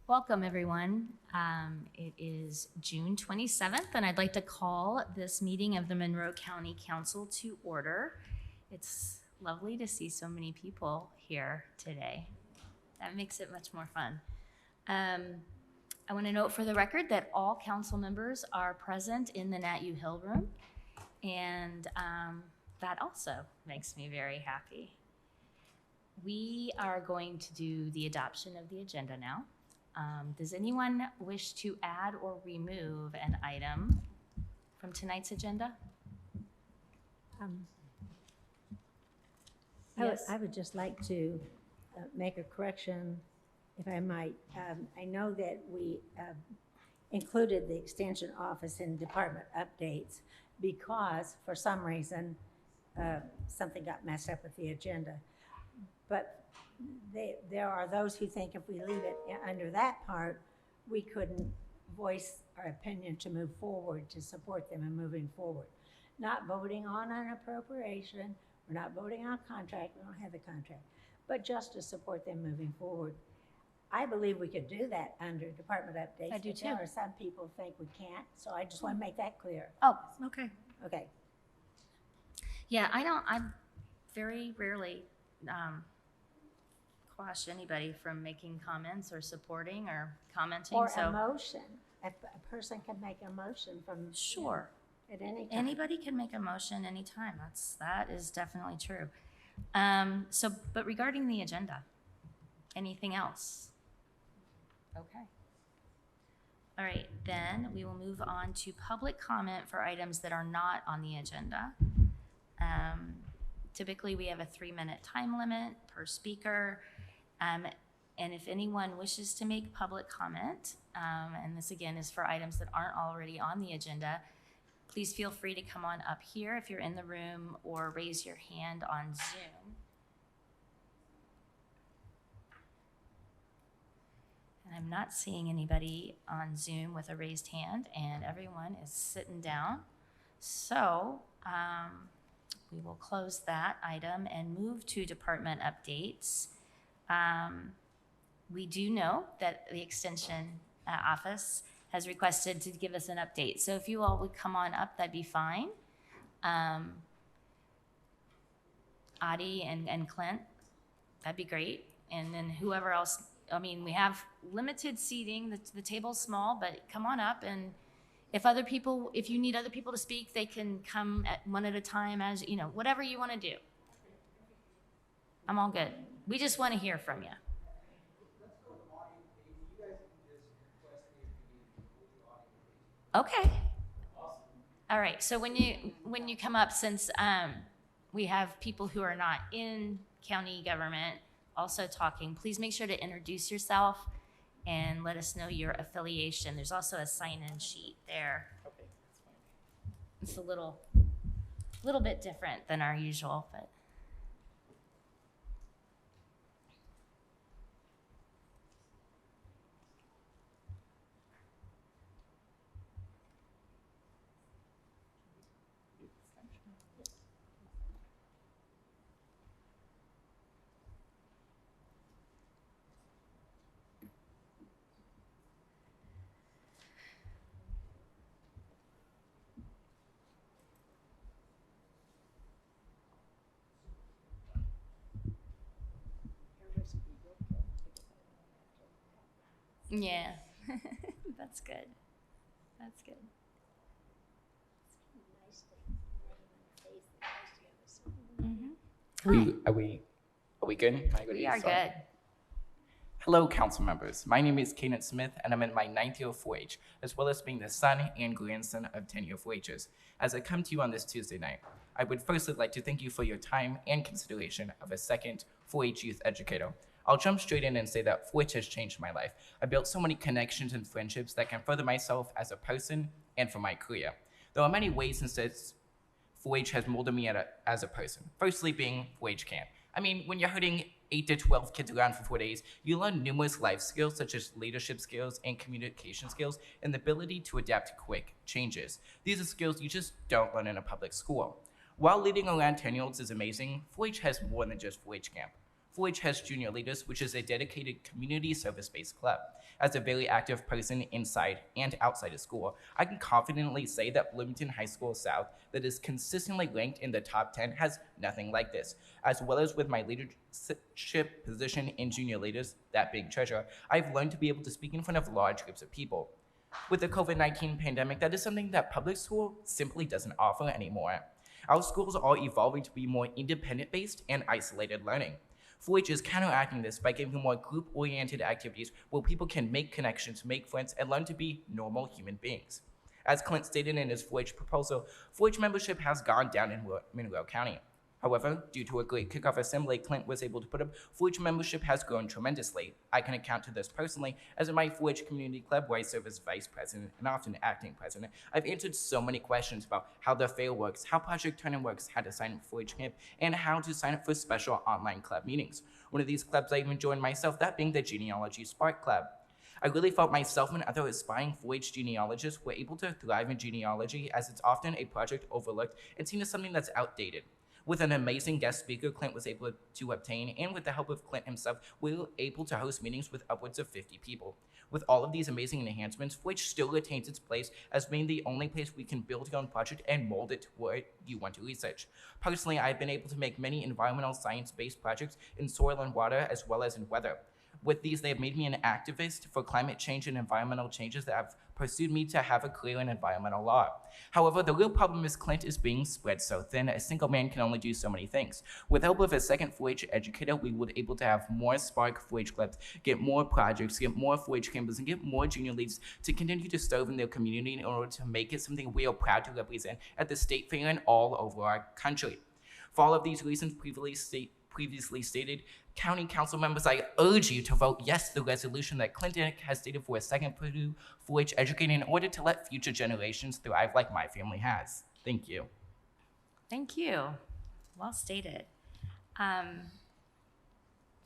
Welcome, everyone. It is June 27th, and I'd like to call this meeting of the Monroe County Council to order. It's lovely to see so many people here today. That makes it much more fun. I want to note for the record that all council members are present in the Nat U Hill room, and that also makes me very happy. We are going to do the adoption of the agenda now. Does anyone wish to add or remove an item from tonight's agenda? Yes. I would just like to make a correction, if I might. I know that we included the extension office in department updates because for some reason something got messed up with the agenda. But there are those who think if we leave it under that part, we couldn't voice our opinion to move forward, to support them in moving forward. Not voting on an appropriation, we're not voting on a contract, we don't have the contract, but just to support them moving forward. I believe we could do that under department updates. I do too. There are some people think we can't, so I just want to make that clear. Oh, okay. Okay. Yeah, I very rarely quash anybody from making comments or supporting or commenting. Or so a motion. A person can make a motion from sure. At any time. Anybody can make a motion anytime. That is definitely true. But regarding the agenda, anything else? Okay. All right, then we will move on to public comment for items that are not on the agenda. Typically, we have a 3-minute time limit per speaker. And if anyone wishes to make public comment, and this again is for items that aren't already on the agenda, please feel free to come on up here if you're in the room or raise your hand on Zoom. And I'm not seeing anybody on Zoom with a raised hand, and everyone is sitting down. So we will close that item and move to department updates. We do know that the Extension Office has requested to give us an update. So if you all would come on up, that'd be fine. Audie and Clint, that'd be great. And then whoever else, I mean, we have limited seating. The table's small, but come on up. And if you need other people to speak, they can come one at a time, as you know, whatever you want to do. I'm all good. We just want to hear from you. Okay. All right. So when you come up, since we have people who are not in county government also talking, please make sure to introduce yourself and let us know your affiliation. There's also a sign-in sheet there. Okay, that's fine. It's a little bit different than our usual, but. Yeah, that's good. That's good. Mm-hmm. Are we good? We are good. Hello, council members. My name is Kaden Smith, and I'm in my 9th year of 4-H, as well as being the son and grandson of 10-year 4-Hers. As I come to you on this Tuesday night, I would firstly like to thank you for your time and consideration of a second 4-H youth educator. I'll jump straight in and say that 4-H has changed my life. I built so many connections and friendships that can further myself as a person and for my career. There are many ways in which 4-H has molded me as a person. Firstly, being 4-H camp. I mean, when you're herding 8 to 12 kids around for 4 days, you learn numerous life skills such as leadership skills and communication skills and the ability to adapt to quick changes. These are skills you just don't learn in a public school. While leading around 10-year-olds is amazing, 4-H has more than just 4-H camp. 4-H has Junior Leaders, which is a dedicated community service-based club. As a very active person inside and outside of school, I can confidently say that Bloomington High School South, that is consistently ranked in the top 10, has nothing like this. As well as with my leadership position in Junior Leaders, that being treasurer, I've learned to be able to speak in front of large groups of people. With the COVID-19 pandemic, that is something that public school simply doesn't offer anymore. Our schools are evolving to be more independent-based and isolated learning. 4-H is counteracting this by giving more group-oriented activities where people can make connections, make friends, and learn to be normal human beings. As Clint stated in his 4-H proposal, 4-H membership has gone down in Monroe County. However, due to a great kickoff assembly Clint was able to put up, 4-H membership has grown tremendously. I can account to this personally, as in my 4-H community club where I serve as vice president and often acting president, I've answered so many questions about how the fair works, how Project Turn-In works, how to sign up for 4-H camp, and how to sign up for special online club meetings. One of these clubs I even joined myself, that being the Genealogy Spark Club. I really felt myself and other aspiring 4-H genealogists were able to thrive in genealogy, as it's often a project overlooked and seen as something that's outdated. With an amazing guest speaker Clint was able to obtain, and with the help of Clint himself, we were able to host meetings with upwards of 50 people. With all of these amazing enhancements, 4-H still retains its place as being the only place we can build your own project and mold it to what you want to research. Personally, I've been able to make many environmental science-based projects in soil and water as well as in weather. With these, they have made me an activist for climate change and environmental changes that have pursued me to have a career in environmental law. However, the real problem is Clint is being spread so thin, a single man can only do so many things. With the help of a second 4-H educator, we would be able to have more Spark 4-H clubs, get more projects, get more 4-H campers, and get more junior leads to continue to serve in their community in order to make it something we are proud to represent at the state fair and all over our country. For all of these reasons previously stated, County Council members, I urge you to vote yes to the resolution that Clinton has stated for a second Purdue 4-H educator in order to let future generations thrive like my family has. Thank you. Thank you. Well stated. I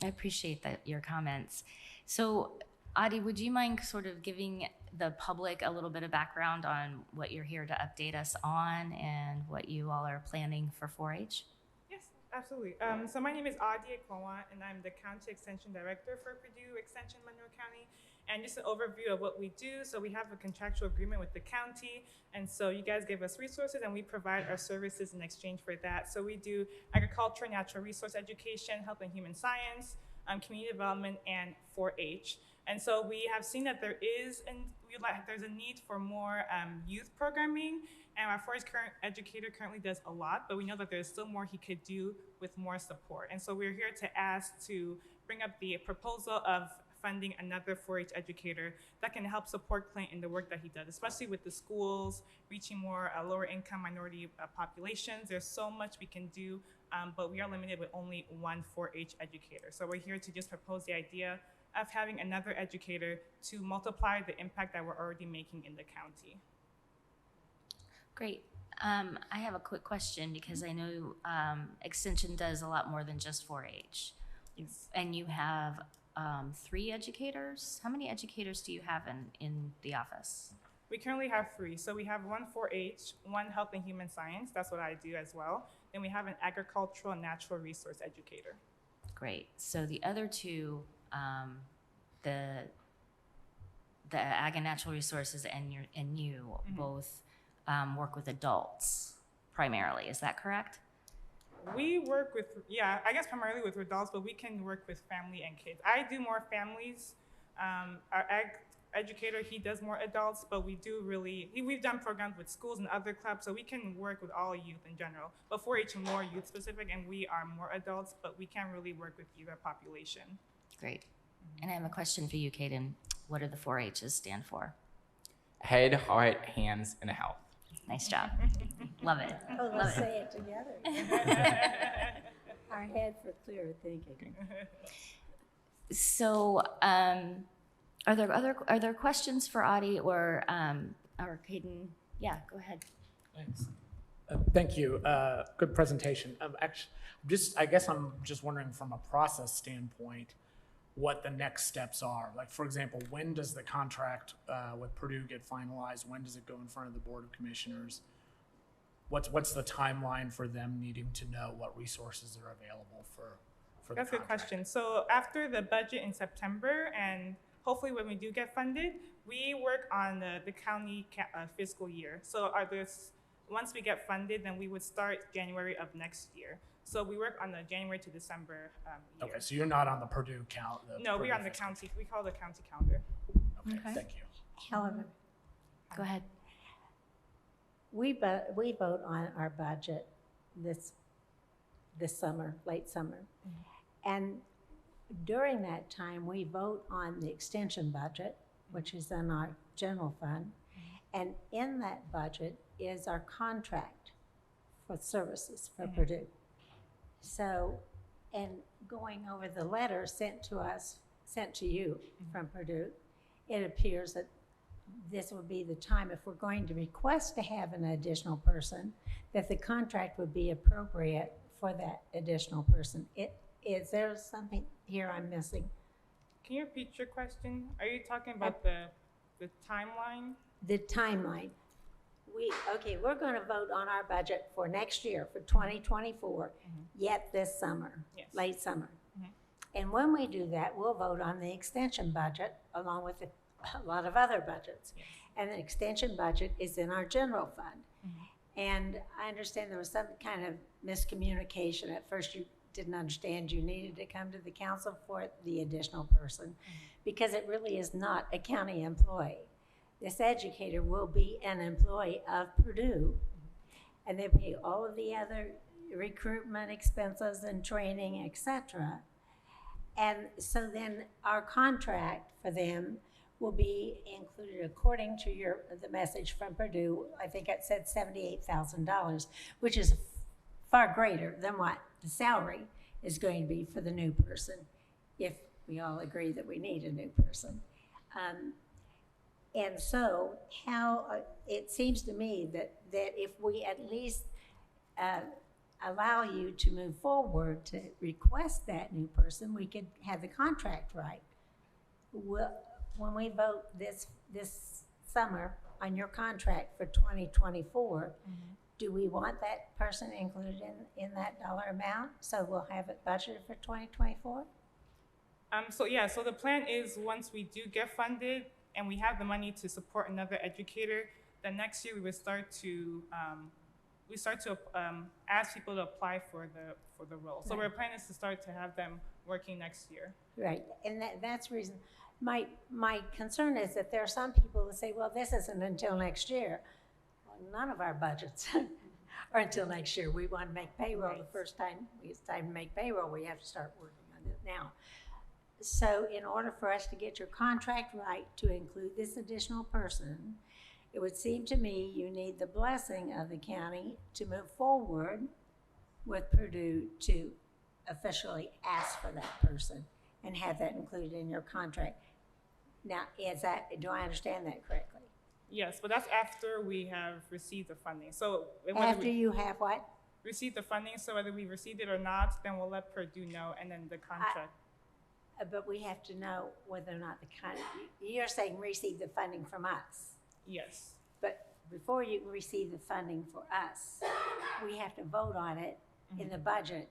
appreciate your comments. So, Adi, would you mind sort of giving the public a little bit of background on what you're here to update us on and what you all are planning for 4-H? Absolutely. So my name is Adi Ekwawa, and I'm the County Extension Director for Purdue Extension Monroe County. And just an overview of what we do. So we have a contractual agreement with the county. And so you guys give us resources and we provide our services in exchange for that. So we do agriculture, natural resource education, health and human science, community development, and 4-H. And so we have seen that there's a need for more youth programming. And our 4-H current educator currently does a lot, but we know that there's still more he could do with more support. And so we're here to ask to bring up the proposal of funding another 4-H educator that can help support Clint in the work that he does, especially with the schools, reaching more lower income minority populations. There's so much we can do, but we are limited with only one 4-H educator. So we're here to just propose the idea of having another educator to multiply the impact that we're already making in the county. Great. I have a quick question because I know Extension does a lot more than just 4-H. Yes. And you have 3 educators. How many educators do you have in the office? We currently have 3. So we have one 4-H, one health and human science. That's what I do as well. Then we have an agricultural and natural resource educator. Great. So the other 2, the ag and natural resources and you Mm-hmm. both work with adults primarily. Is that correct? We work with, I guess primarily with adults, but we can work with family and kids. I do more families. Our ag educator, he does more adults, but we've done programs with schools and other clubs, so we can work with all youth in general. But 4-H more youth specific, and we are more adults, but we can really work with either population. Great. And I have a question for you, Kaden. What do the 4-H's stand for? Head, heart, hands, and health. Nice job. Love it. Oh, Love let's it. say it together. Our head for clear thinking. So, are there questions for Adi or Kaden? Yeah, go ahead. Thanks. Thank you. Good presentation. I guess I'm just wondering from a process standpoint, what the next steps are. Like, for example, when does the contract with Purdue get finalized? When does it go in front of the Board of Commissioners? What's the timeline for them needing to know what resources are available for for the That's a good contract? question. So after the budget in September, and hopefully when we do get funded, we work on the county fiscal year. So once we get funded, then we would start January of next year. So we work on the January to December year. Okay, so you're not on the Purdue count? No, we're on the fiscal. county. We call it the county calendar. Okay, Okay. thank you. However, Go ahead. we vote on our budget this summer, late summer. And during that time, we vote on the extension budget, which is in our general fund. And in that budget is our contract for services for Purdue. So, and going over the letter sent to you from Purdue, it appears that this would be the time, if we're going to request to have an additional person, that the contract would be appropriate for that additional person. Is there something here I'm missing? Can you repeat your question? Are you talking about the timeline? The timeline. We're gonna vote on our budget for next year, for 2024, yet this summer, Yes. late summer. And when we do that, we'll vote on the extension budget along with a lot of other budgets. And the extension budget is in our general fund. And I understand there was some kind of miscommunication. At first, you didn't understand you needed to come to the council for the additional person, because it really is not a county employee. This educator will be an employee of Purdue, and they pay all of the other recruitment expenses and training, etc. And so then our contract for them will be included according to the message from Purdue. I think it said $78,000, which is far greater than what the salary is going to be for the new person, if we all agree that we need a new person. And so it seems to me that if we at least allow you to move forward to request that new person, we could have the contract right. When we vote this summer on your contract for 2024, do we want that person included in that dollar amount? So we'll have it budgeted for 2024? So the plan is, once we do get funded and we have the money to support another educator, then next year we would start to ask people to apply for the role. So our plan is to start to have them working next year. Right, and that's the reason. My concern is that there are some people that say, well, this isn't until next year. Well, none of our budgets are until next year. We want to make payroll the first time it's time to make payroll, we have to start working on it now. So in order for us to get your contract right to include this additional person, it would seem to me you need the blessing of the county to move forward with Purdue to officially ask for that person and have that included in your contract. Now, do I understand that correctly? Yes, but that's after we have received the funding. So After you have what? receive the funding, so whether we received it or not, then we'll let Purdue know, and then the contract. But we have to know whether or not you're saying receive the funding from us. Yes. But before you can receive the funding for us, we have to vote on it in the budget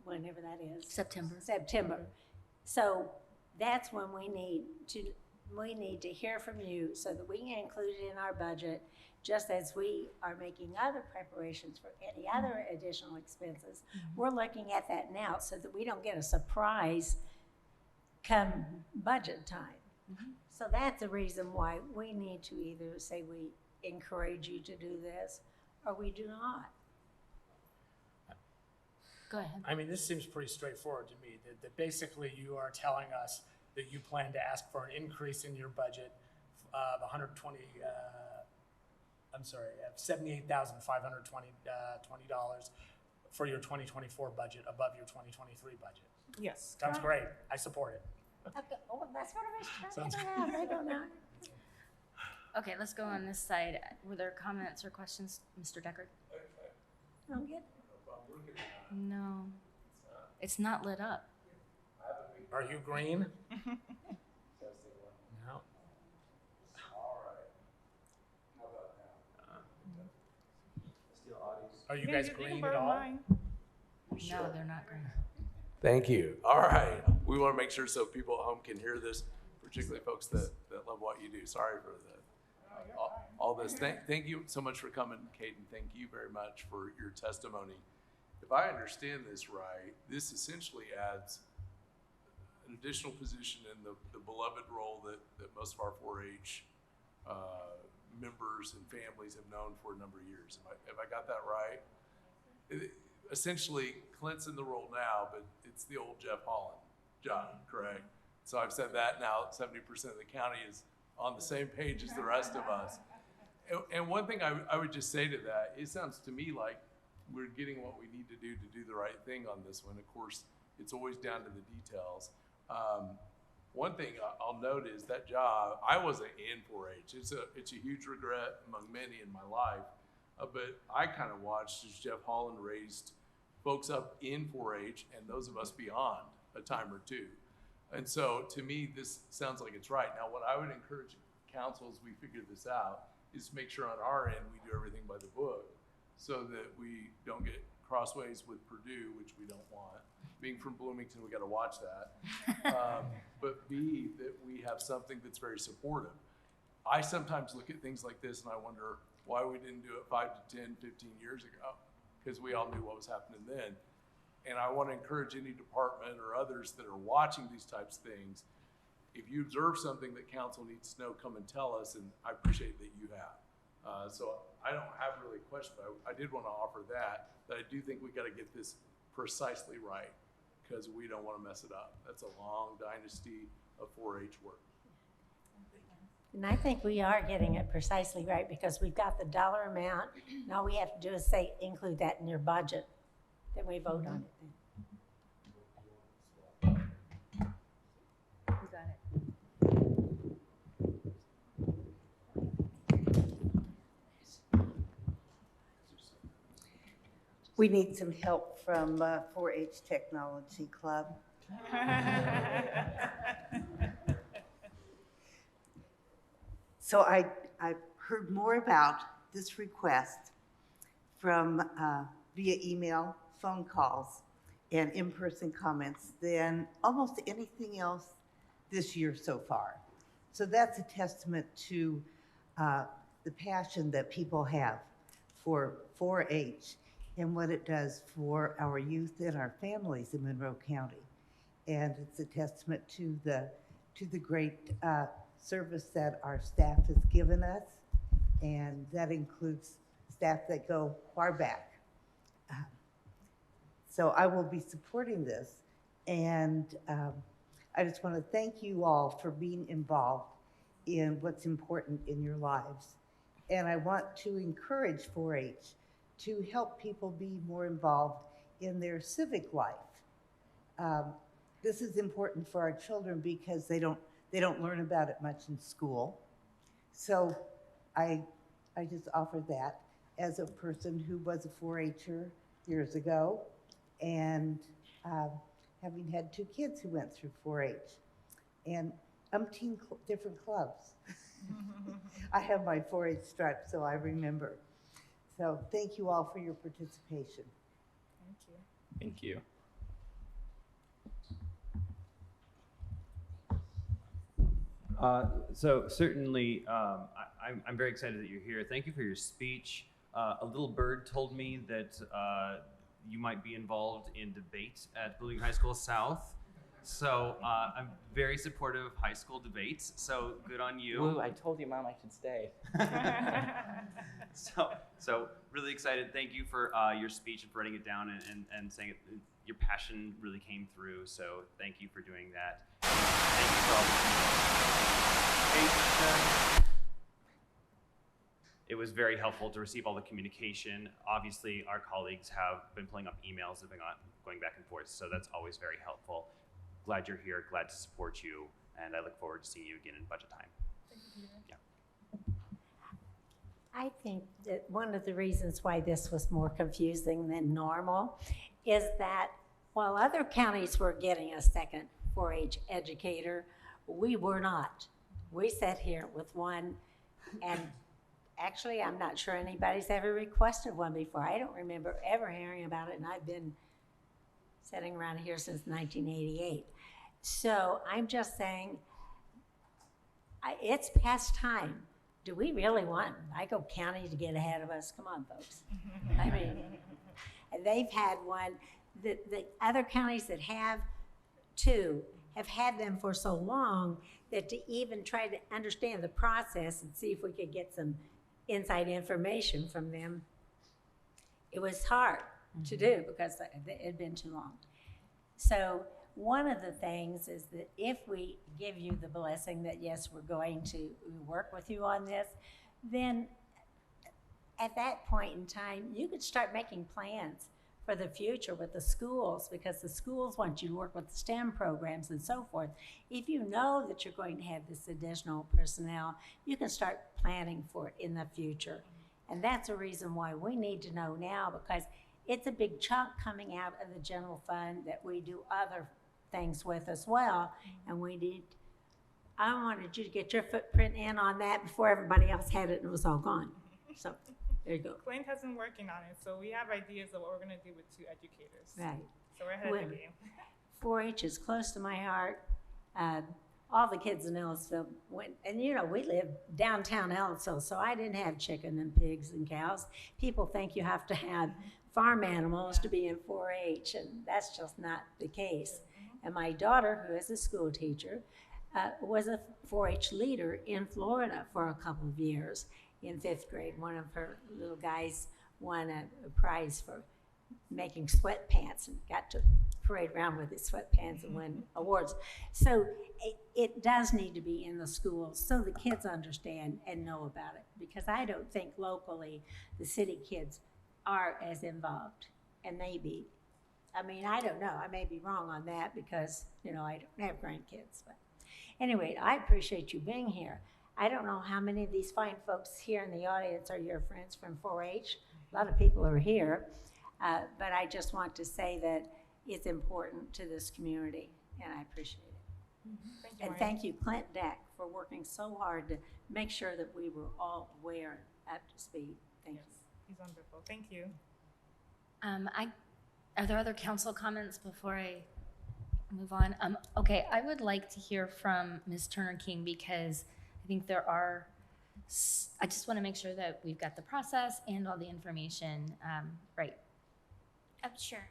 whenever that is. September. So that's when we need to hear from you so that we can include it in our budget, just as we are making other preparations for any other additional expenses. We're looking at that now so that we don't get a surprise come budget time. So that's the reason why we need to either say we encourage you to do this or we do not. Go ahead. I mean, this seems pretty straightforward to me, that basically you are telling us that you plan to ask for an increase in your budget of $78,520 for your 2024 budget above your 2023 budget. Yes. Sounds great. I support it. Okay. Oh, that's what I was trying Sounds to figure out. I don't know. Okay, let's go on this side. Were there comments or questions, Mr. Deckard? I'm good. No. It's not lit up. Are you green? No. Are you guys You can green at borrow all? mine. No, they're not going to. Thank you. All right. We want to make sure so people at home can hear this, particularly folks that love what you do. Sorry for all this. Thank you so much for coming, Kate, and thank you very much for your testimony. If I understand this right, this essentially adds an additional position in the beloved role that most of our 4-H members and families have known for a number of years. Have I got that right? Essentially, Clint's in the role now, but it's the old Jeff Holland job, correct? So I've said that now 70% of the county is on the same page as the rest of us. And one thing I would just say to that, it sounds to me like we're getting what we need to do the right thing on this one. Of course, it's always down to the details. One thing I'll note is that job, I wasn't in 4-H. It's a huge regret among many in my life. But I kind of watched as Jeff Holland raised folks up in 4-H and those of us beyond a time or two. And so to me, this sounds like it's right. Now, what I would encourage council as we figure this out is to make sure on our end we do everything by the book so that we don't get crossways with Purdue, which we don't want. Being from Bloomington, we got to watch that. But B, that we have something that's very supportive. I sometimes look at things like this and I wonder why we didn't do it 5 to 10, 15 years ago, because we all knew what was happening then. And I want to encourage any department or others that are watching these types of things, if you observe something that council needs to know, come and tell us, and I appreciate that you have. So I don't have really a question, but I did want to offer that I do think we got to get this precisely right, because we don't want to mess it up. That's a long dynasty of 4-H work. And I think we are getting it precisely right because we've got the dollar amount, and all we have to do is say, include that in your budget, then we vote on it then. You got it. We need some help from 4-H Technology Club. So I heard more about this request from via email, phone calls, and in-person comments than almost anything else this year so far. So that's a testament to the passion that people have for 4-H and what it does for our youth and our families in Monroe County. And it's a testament to the great service that our staff has given us, and that includes staff that go far back. So I will be supporting this, and I just want to thank you all for being involved in what's important in your lives. And I want to encourage 4-H to help people be more involved in their civic life. This is important for our children because they don't learn about it much in school. So I just offer that as a person who was a 4-H'er years ago, and having had 2 kids who went through 4-H and umpteen different clubs. I have my 4-H stripe, so I remember. So thank you all for your participation. Thank you. Thank you. So certainly, I'm very excited that you're here. Thank you for your speech. A little bird told me that you might be involved in debate at Bloomington High School South. So I'm very supportive of high school debates. So good on you. Woo, I told you, Mom, I should stay. So really excited. Thank you for your speech and for writing it down and saying it, your passion really came through. So thank you for doing that. Thank you for all the It was very helpful to receive all the communication. Obviously, our colleagues have been pulling up emails that have been going back and forth, so that's always very helpful. Glad you're here, glad to support you, and I look forward to seeing you again in budget time. Yeah. I think that one of the reasons why this was more confusing than normal is that while other counties were getting a second 4-H educator, we were not. We sat here with one, and actually, I'm not sure anybody's ever requested one before. I don't remember ever hearing about it, and I've been sitting around here since 1988. So I'm just saying, it's past time. Do we really want Vigo County to get ahead of us? Come on, folks. I mean, they've had one. The other counties that have had them for so long that to even try to understand the process and see if we could get some inside information from them, it was hard to do because it had been too long. So one of the things is that if we give you the blessing that yes, we're going to work with you on this, then at that point in time, you could start making plans for the future with the schools, because the schools want you to work with the STEM programs and so forth. If you know that you're going to have this additional personnel, you can start planning for it in the future. And that's a reason why we need to know now, because it's a big chunk coming out of the general fund that we do other things with as well. And I wanted you to get your footprint in on that before everybody else had it and it was all gone. So there you go. Clint has been working on it, so we have ideas of what we're going to do with 2 educators. Right. So we're ahead of the game. 4-H is close to my heart. All the kids in Ellisville went, and you know, we live downtown Ellisville, so I didn't have chicken and pigs and cows. People think you have to have farm animals to be in 4-H, and that's just not the case. And my daughter, who is a school teacher, was a 4-H leader in Florida for a couple of years. In 5th grade, one of her little guys won a prize for making sweatpants and got to parade around with his sweatpants and win awards. So it does need to be in the schools so the kids understand and know about it, because I don't think locally the city kids are as involved, and maybe, I mean, I don't know, I may be wrong on that because, you know, I don't have grandkids, but anyway, I appreciate you being here. I don't know how many of these fine folks here in the audience are your friends from 4-H. A lot of people are here, but I just want to say that it's important to this community, and I appreciate it. Thank you, And thank you, Clint Deck, for working so hard to make sure that we were all aware and up to speed. Thank you. He's wonderful. Thank you. Are there other council comments before I move on? Okay, I would like to hear from Ms. Turner King, because I think there are, I just want to make sure that we've got the process and all the information right. Sure.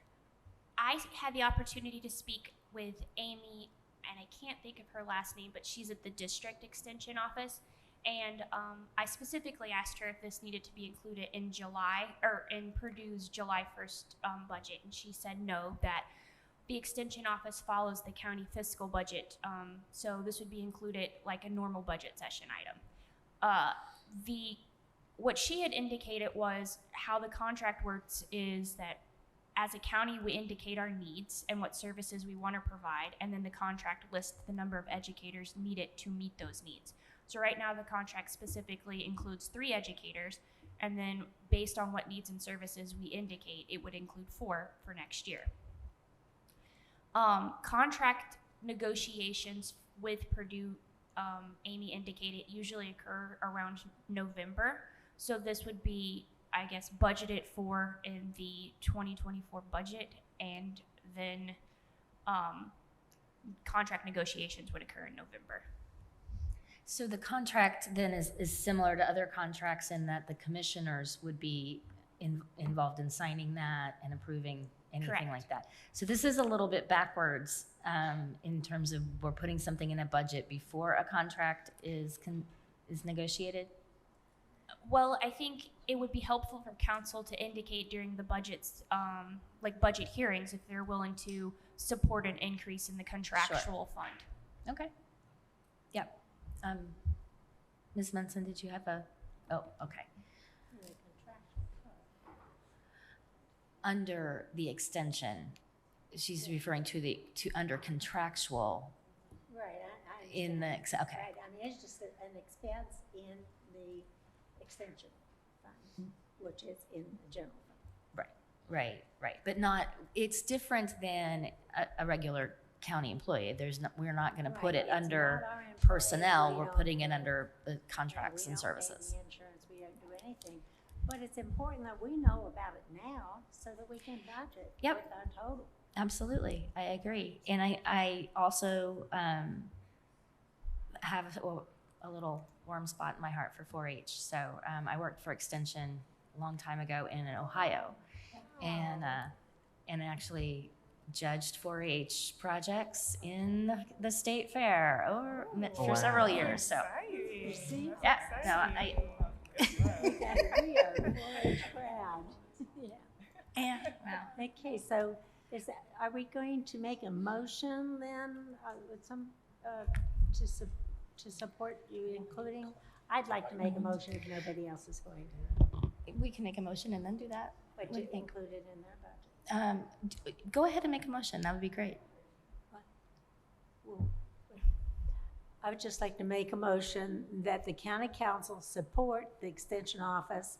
I had the opportunity to speak with Amy, and I can't think of her last name, but she's at the district extension office. And I specifically asked her if this needed to be included in July, or in Purdue's July 1st budget. And she said no, that the extension office follows the county fiscal budget. So this would be included like a normal budget session item. What she had indicated was how the contract works is that as a county, we indicate our needs and what services we want to provide, and then the contract lists the number of educators needed to meet those needs. So right now, the contract specifically includes 3 educators, and then based on what needs and services we indicate, it would include 4 for next year. Contract negotiations with Purdue, Amy indicated, usually occur around November. So this would be, I guess, budgeted for in the 2024 budget, and then contract negotiations would occur in November. So the contract then is similar to other contracts in that the commissioners would be involved in signing that and approving anything Correct. like that. So this is a little bit backwards in terms of we're putting something in a budget before a contract is negotiated. Well, I think it would be helpful for council to indicate during the budgets, like budget hearings, if they're willing to support an increase in the contractual fund. Okay. Yep. Ms. Munson, did you have oh, okay. Under the extension, she's referring to under contractual Right, I in the, understand. okay. Right, I mean, it's just an expense in the extension fund, which is in the general fund. Right. But not, it's different than a regular county employee. We're not going to put Right, it it's under not our employee. personnel. We We're don't putting it do- under the Yeah, contracts we and don't pay services. the insurance, we don't do anything. But it's important that we know about it now so that we can budget Yep. with our total. Absolutely, I agree. And I also have a little warm spot in my heart for 4-H. So I worked for Extension a long time ago in Ohio, and actually judged 4-H projects in the state fair for several years. So You see? yeah, no, I We are 4-H proud. Yeah. yeah, well, Okay, so are we going to make a motion then, with some, to support you including? I'd like to make a motion if nobody else is going to. we can make a motion and then do that. But What do to you think? include it in their budget. Go ahead and make a motion. That would be great. Well, I would just like to make a motion that the county council support the extension office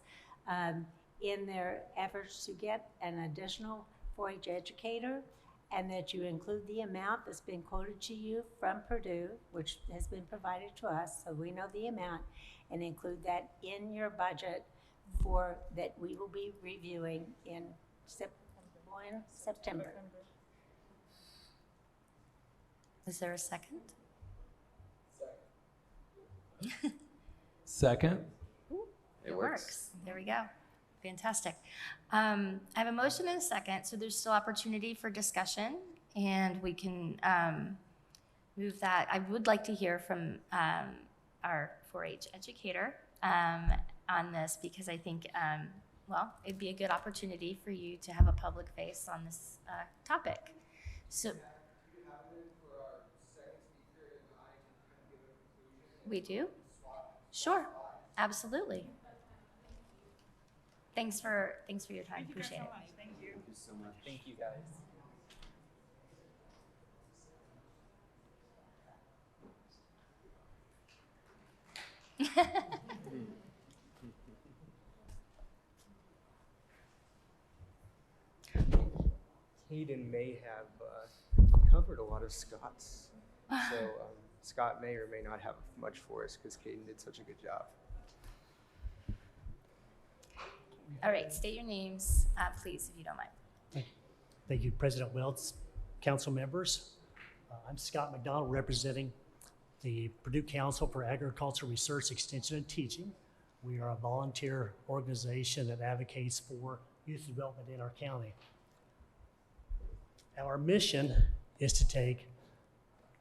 in their efforts to get an additional 4-H educator, and that you include the amount that's been quoted to you from Purdue, which has been provided to us, so we know the amount, and include that in your budget that we will be reviewing in September. Is there a second? Second. It works. There we go. Fantastic. I have a motion and a second, so there's still opportunity for discussion, and we can move that. I would like to hear from our 4-H educator on this, because I think, well, it'd be a good opportunity for you to have a public face on this topic. So. We do? Sure, absolutely. Thanks for your time. Appreciate it. Thank you. Thank you so much. Thank you, guys. Hayden may have covered a lot of Scott's, so Scott may or may not have much for us because Caden did such a good job. All right, state your names, please, if you don't mind. Thank you, President Welts, council members. I'm Scott McDonald, representing the Purdue Council for Agriculture Research, Extension, and Teaching. We are a volunteer organization that advocates for youth development in our county. Our mission is to take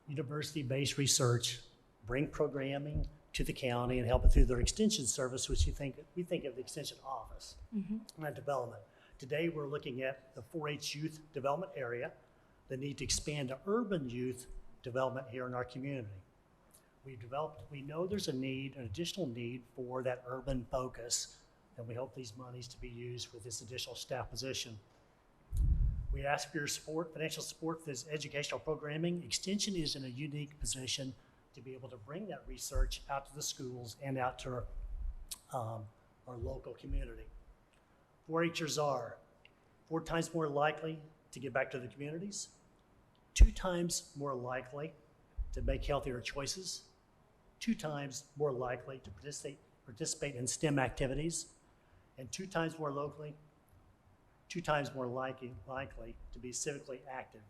university-based research, bring programming to the county, and help it through their extension service, which we think of the extension office and development. Today, we're looking at the 4-H youth development area, the need to expand to urban youth development here in our community. We know there's an additional need for that urban focus, and we hope these monies to be used with this additional staff position. We ask for your support, financial support for this educational programming. Extension is in a unique position to be able to bring that research out to the schools and out to our local community. 4-Hers are 4 times more likely to give back to the communities, 2 times more likely to make healthier choices, 2 times more likely to participate in STEM activities, and 2 times more likely to be civically active.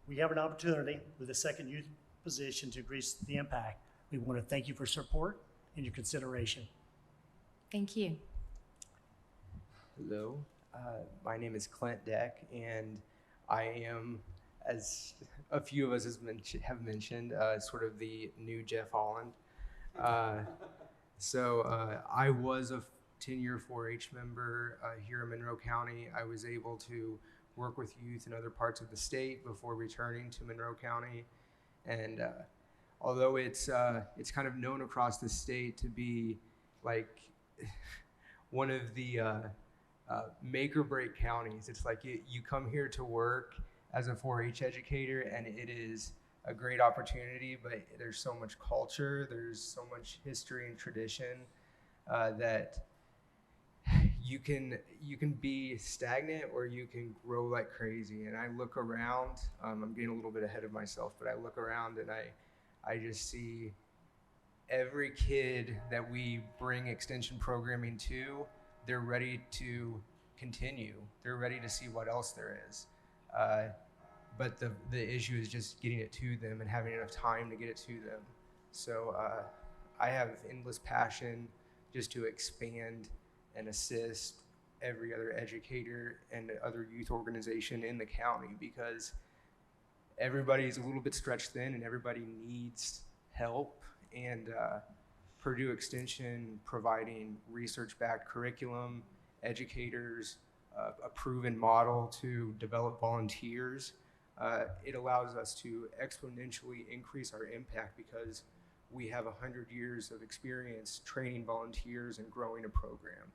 We have an opportunity with a second youth position to increase the impact. We want to thank you for support and your consideration. Thank you. Hello, my name is Clint Deck, and I am, as a few of us have mentioned, sort of the new Jeff Holland. I was a 10-year 4-H member here in Monroe County. I was able to work with youth in other parts of the state before returning to Monroe County. And although it's kind of known across the state to be like one of the make or break counties, it's like you come here to work as a 4-H educator, and it is a great opportunity, but there's so much culture, there's so much history and tradition that you can be stagnant or you can grow like crazy. And I look around, I'm getting a little bit ahead of myself, but I look around and I just see every kid that we bring extension programming to, they're ready to continue. They're ready to see what else there is. But the issue is just getting it to them and having enough time to get it to them. So I have endless passion just to expand and assist every other educator and other youth organization in the county, because everybody's a little bit stretched thin and everybody needs help. And Purdue Extension providing research-backed curriculum, educators, a proven model to develop volunteers, it allows us to exponentially increase our impact because we have 100 years of experience training volunteers and growing a program.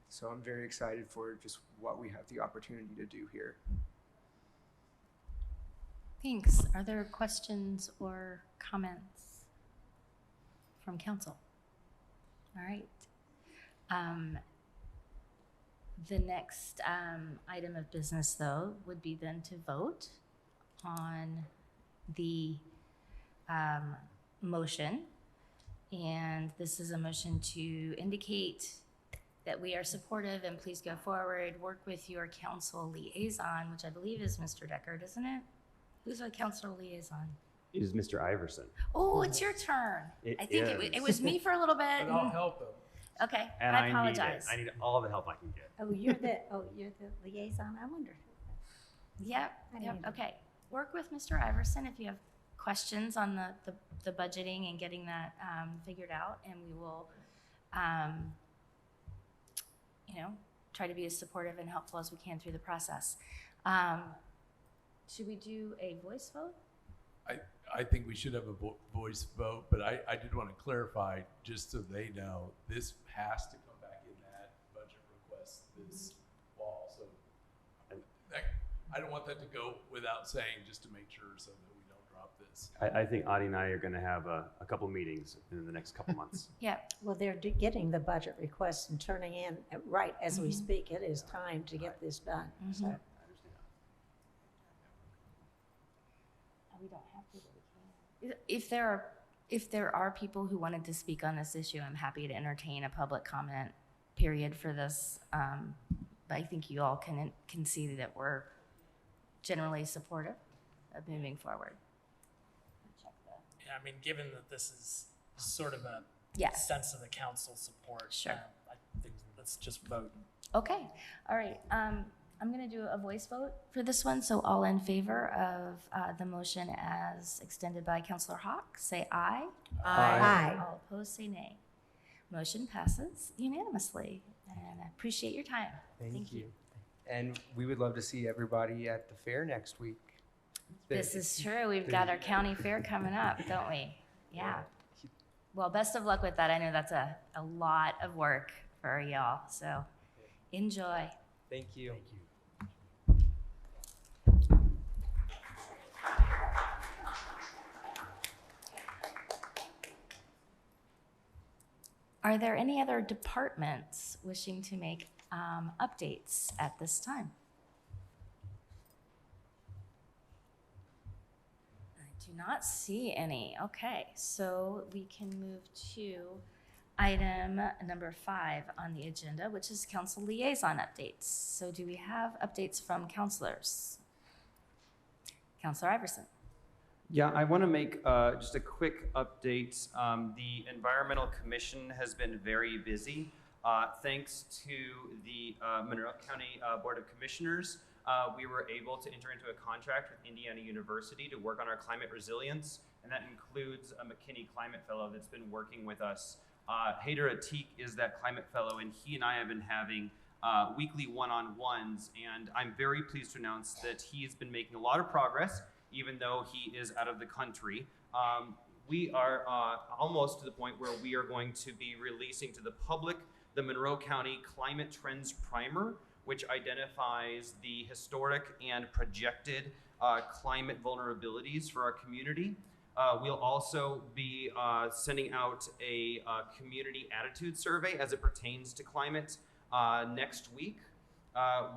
So I'm very excited for just what we have the opportunity to do here. Thanks. Are there questions or comments from council? All right. The next item of business, though, would be then to vote on the motion. And this is a motion to indicate that we are supportive and please go forward, work with your council liaison, which I believe is Mr. Deckard, isn't it? Who's our council liaison? It is Mr. Iverson. Oh, it's your turn. I think it was me for a little bit. But I'll help him. Okay, And I apologize. I need all the help I can get. You're the liaison. I wonder. Yep, I yep, need- okay. Work with Mr. Iverson if you have questions on the budgeting and getting that figured out, and we will, try to be as supportive and helpful as we can through the process. Should we do a voice vote? I think we should have a voice vote, but I did want to clarify, just so they know, this has to come back in that budget request this fall. So I don't want that to go without saying, just to make sure so that we don't drop this. I think Audie and I are going to have a couple meetings in the next couple months. Yeah, Well, they're getting the budget requests and turning in right as we speak. It is time to get this done. So, I understand. we don't have to, but we can. If there are people who wanted to speak on this issue, I'm happy to entertain a public comment period for this. But I think you all can see that we're generally supportive of moving forward. Yeah, I mean, given that this is sort of a Yes. sense of the council support, Sure. I think let's just vote. Okay, all right. I'm going to do a voice vote for this one. So all in favor of the motion as extended by Councilor Hawk, say aye. Aye. All opposed, say nay. Motion passes unanimously, and I appreciate your time. Thank you. And we would love to see everybody at the fair next week. This is true. We've got our county fair coming up, don't we? Yeah. Well, best of luck with that. I know that's a lot of work for y'all, so enjoy. Thank you. Thank you. Are there any other departments wishing to make updates at this time? I do not see any. Okay, so we can move to item number 5 on the agenda, which is council liaison updates. So do we have updates from councilors? Councilor Iverson. Yeah, I want to make just a quick update. The Environmental Commission has been very busy. Thanks to the Monroe County Board of Commissioners, we were able to enter into a contract with Indiana University to work on our climate resilience, and that includes a McKinney Climate Fellow that's been working with us. Haider Atik is that climate fellow, and he and I have been having weekly one-on-ones, and I'm very pleased to announce that he's been making a lot of progress, even though he is out of the country. We are almost to the point where we are going to be releasing to the public the Monroe County Climate Trends Primer, which identifies the historic and projected climate vulnerabilities for our community. We'll also be sending out a community attitude survey as it pertains to climate next week.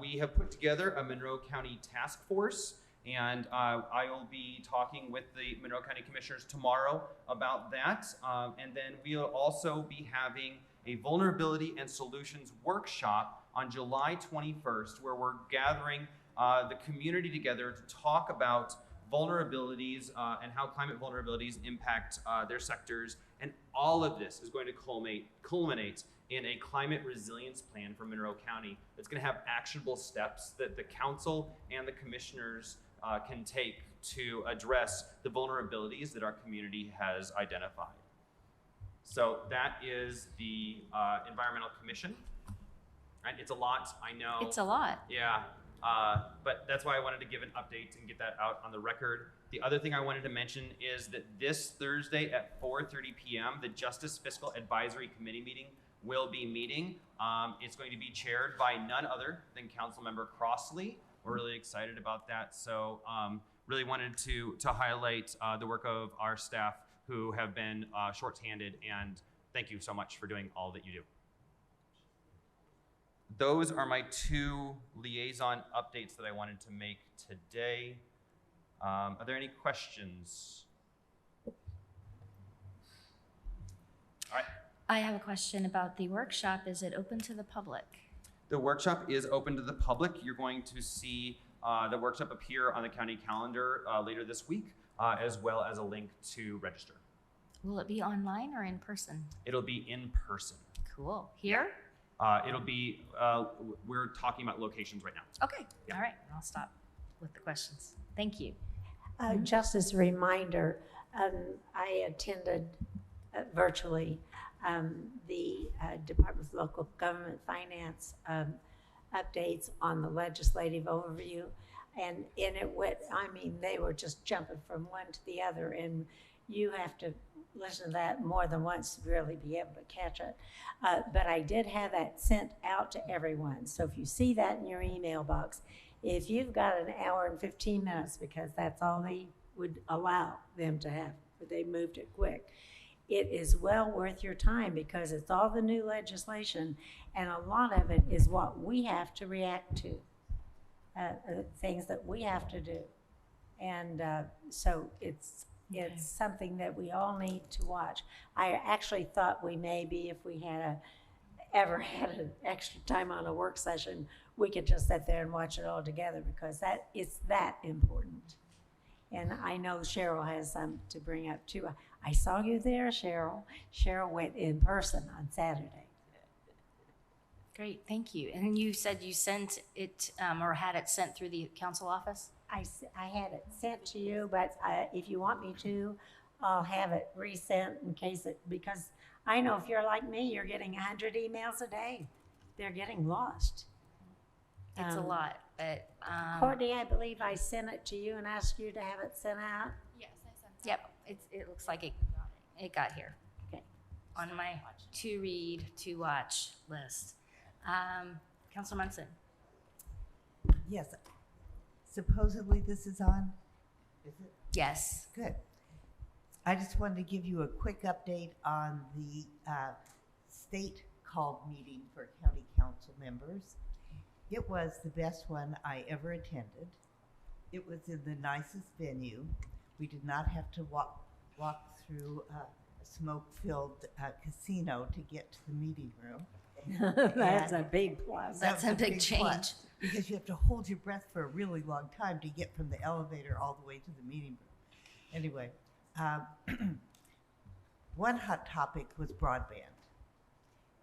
We have put together a Monroe County task force, and I will be talking with the Monroe County Commissioners tomorrow about that. And then we'll also be having a vulnerability and solutions workshop on July 21st, where we're gathering the community together to talk about vulnerabilities and how climate vulnerabilities impact their sectors. And all of this is going to culminate in a climate resilience plan for Monroe County that's going to have actionable steps that the council and the commissioners can take to address the vulnerabilities that our community has identified. So that is the Environmental Commission. Right? It's a lot, I know. It's a lot. Yeah, but that's why I wanted to give an update and get that out on the record. The other thing I wanted to mention is that this Thursday at 4:30 p.m., the Justice Fiscal Advisory Committee meeting will be meeting. It's going to be chaired by none other than Councilmember Crossley. We're really excited about that. So really wanted to highlight the work of our staff who have been shorthanded, and thank you so much for doing all that you do. Those are my two liaison updates that I wanted to make today. Are there any questions? All right. I have a question about the workshop. Is it open to the public? The workshop is open to the public. You're going to see the workshop appear on the county calendar later this week, as well as a link to register. Will it be online or in person? It'll be in person. Cool. Here? It'll be, we're talking about locations right now. Okay. All right. I'll stop with the questions. Thank you. Just as a reminder, I attended virtually the Department of Local Government Finance updates on the legislative overview. And it went, I mean, they were just jumping from one to the other, and you have to listen to that more than once to really be able to catch it. But I did have that sent out to everyone. So if you see that in your email box, if you've got an hour and 15 minutes, because that's all they would allow them to have, but they moved it quick, it is well worth your time because it's all the new legislation, and a lot of it is what we have to react to, things that we have to do. And so it's something that we all need to watch. I actually thought we maybe, if we had ever had an extra time on a work session, we could just sit there and watch it all together because it's that important. And I know Cheryl has some to bring up too. I saw you there, Cheryl. Cheryl went in person on Saturday. Great. Thank you. And you said you sent it or had it sent through the council office? I had it sent to you, but if you want me to, I'll have it resent in case because I know if you're like me, you're getting 100 emails a day. They're getting lost. It's a lot, but. Courtney, I believe I sent it to you and asked you to have it sent out. Yes, I sent it. Yep. It looks like it got here. Okay. On my to read, to watch list. Councilor Munson. Yes. Supposedly this is on? Is it? Yes. Good. I just wanted to give you a quick update on the state called meeting for county council members. It was the best one I ever attended. It was in the nicest venue. We did not have to walk through a smoke-filled casino to get to the meeting room. That's a big plus. That's a big change. Plus, because you have to hold your breath for a really long time to get from the elevator all the way to the meeting room. Anyway, one hot topic was broadband.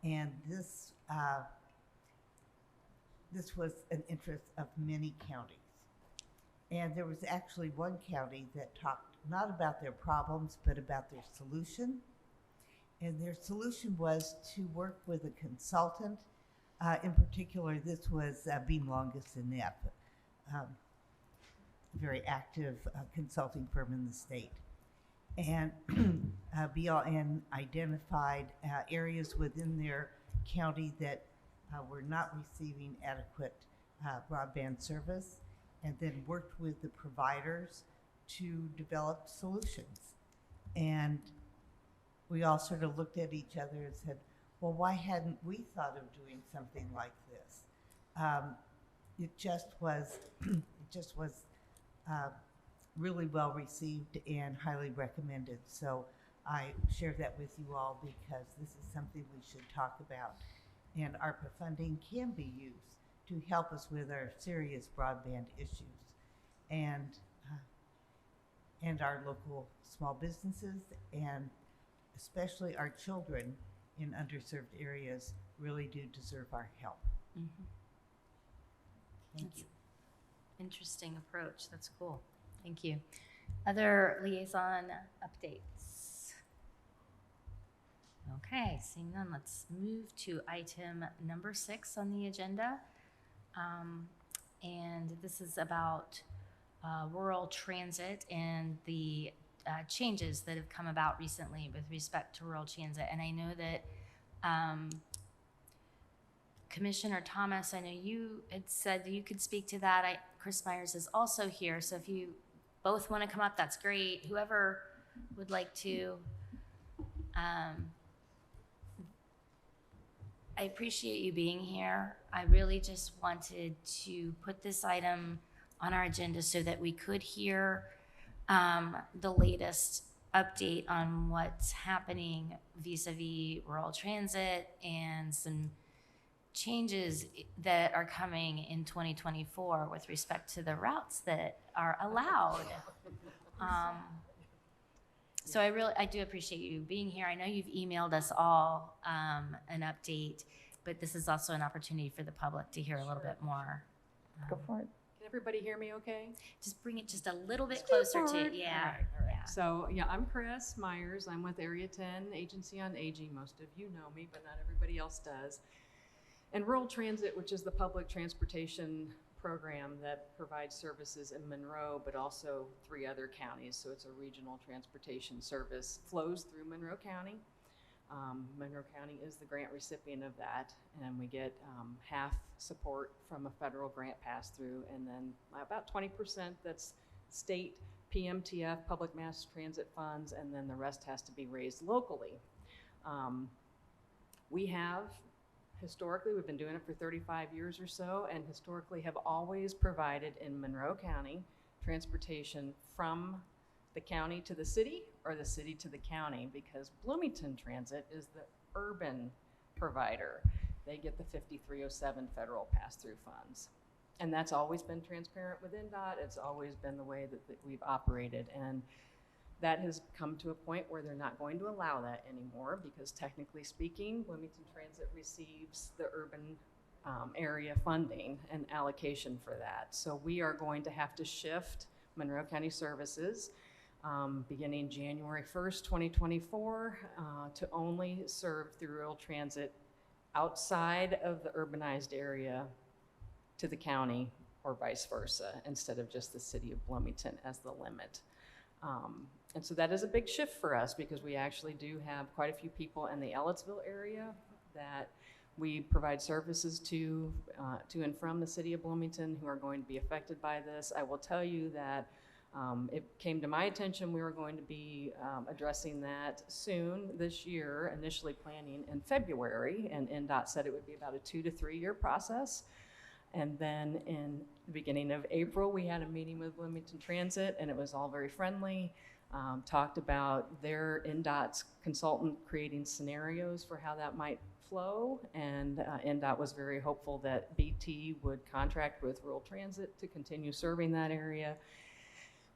And this was an interest of many counties. And there was actually one county that talked not about their problems, but about their solution. And their solution was to work with a consultant. In particular, this was Beam Longus and Knapp, a very active consulting firm in the state. And BLN identified areas within their county that were not receiving adequate broadband service, and then worked with the providers to develop solutions. And we all sort of looked at each other and said, well, why hadn't we thought of doing something like this? It just was really well received and highly recommended. So I share that with you all because this is something we should talk about. And ARPA funding can be used to help us with our serious broadband issues, and our local small businesses, and especially our children in underserved areas really do deserve our help. Thank you. Interesting approach. That's cool. Thank you. Other liaison updates? Okay, seeing none, let's move to item number 6 on the agenda. And this is about rural transit and the changes that have come about recently with respect to rural transit. And I know that Commissioner Thomas, I know you had said that you could speak to that. Chris Myers is also here, so if you both want to come up, that's great. Whoever would like to. I appreciate you being here. I really just wanted to put this item on our agenda so that we could hear the latest update on what's happening vis-a-vis rural transit and some changes that are coming in 2024 with respect to the routes that are allowed. So I do appreciate you being here. I know you've emailed us all an update, but this is also an opportunity for the public to hear a little bit more. Go for it. Can everybody hear me okay? Just bring it just a little bit closer to, yeah. All right. Yeah. So, yeah, I'm Chris Myers. I'm with Area 10 Agency on Aging. Most of you know me, but not everybody else does. And Rural Transit, which is the public transportation program that provides services in Monroe, but also 3 other counties. So it's a regional transportation service, flows through Monroe County. Monroe County is the grant recipient of that, and we get half support from a federal grant pass-through, and then about 20% that's state PMTF, public mass transit funds, and then the rest has to be raised locally. We have historically, we've been doing it for 35 years or so, and historically have always provided in Monroe County transportation from the county to the city or the city to the county, because Bloomington Transit is the urban provider. They get the 5307 federal pass-through funds. And that's always been transparent with NDOT. It's always been the way that we've operated. And that has come to a point where they're not going to allow that anymore, because technically speaking, Bloomington Transit receives the urban area funding and allocation for that. So we are going to have to shift Monroe County services beginning January 1st, 2024, to only serve through rural transit outside of the urbanized area to the county, or vice versa, instead of just the city of Bloomington as the limit. And so that is a big shift for us, because we actually do have quite a few people in the Ellettsville area that we provide services to and from the city of Bloomington who are going to be affected by this. I will tell you that it came to my attention we were going to be addressing that soon this year, initially planning in February, and NDOT said it would be about a 2 to 3 year process. And then in the beginning of April, we had a meeting with Bloomington Transit, and it was all very friendly. Talked about their NDOT's consultant creating scenarios for how that might flow, and NDOT was very hopeful that BT would contract with Rural Transit to continue serving that area.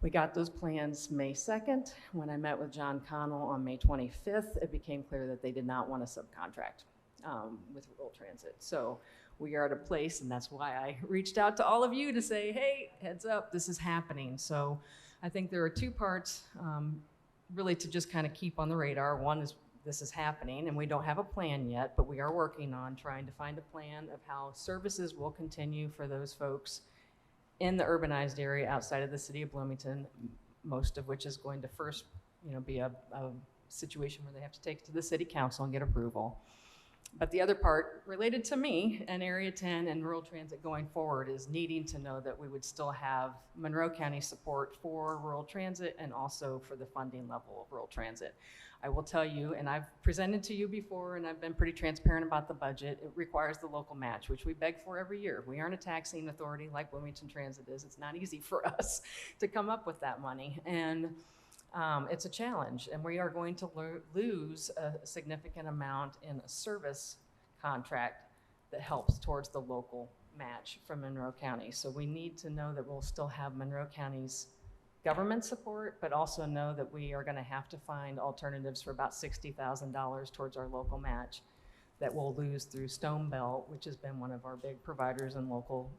We got those plans May 2nd. When I met with John Connell on May 25th, it became clear that they did not want to subcontract with Rural Transit. So we are at a place, and that's why I reached out to all of you to say, hey, heads up, this is happening. So I think there are 2 parts really to just kind of keep on the radar. One is this is happening, and we don't have a plan yet, but we are working on trying to find a plan of how services will continue for those folks in the urbanized area outside of the city of Bloomington, most of which is going to first, be a situation where they have to take it to the city council and get approval. But the other part related to me and Area 10 and Rural Transit going forward is needing to know that we would still have Monroe County support for rural transit and also for the funding level of rural transit. I will tell you, and I've presented to you before, and I've been pretty transparent about the budget, it requires the local match, which we beg for every year. We aren't a taxing authority like Bloomington Transit is. It's not easy for us to come up with that money. And it's a challenge, and we are going to lose a significant amount in a service contract that helps towards the local match from Monroe County. So we need to know that we'll still have Monroe County's government support, but also know that we are going to have to find alternatives for about $60,000 towards our local match that we'll lose through Stone Belt, which has been one of our big providers and local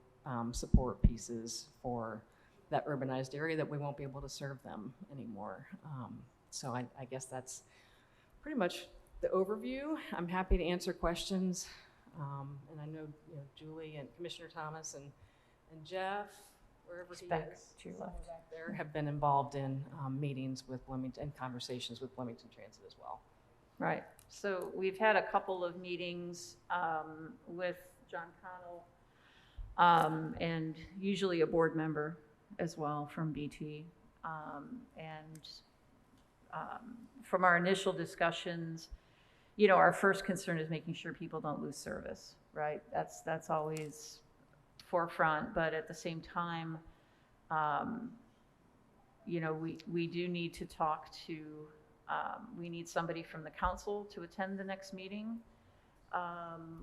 support pieces for that urbanized area that we won't be able to serve them anymore. So I guess that's pretty much the overview. I'm happy to answer questions. And I know, Julie and Commissioner Thomas and Jeff, wherever he Back is, to your somewhere left. back there, have been involved in meetings with Bloomington and conversations with Bloomington Transit as well. Right. So we've had a couple of meetings with John Connell and usually a board member as well from BT. From our initial discussions, our first concern is making sure people don't lose service, right? That's always forefront, but at the same time, we do need to talk to, we need somebody from the council to attend the next meeting,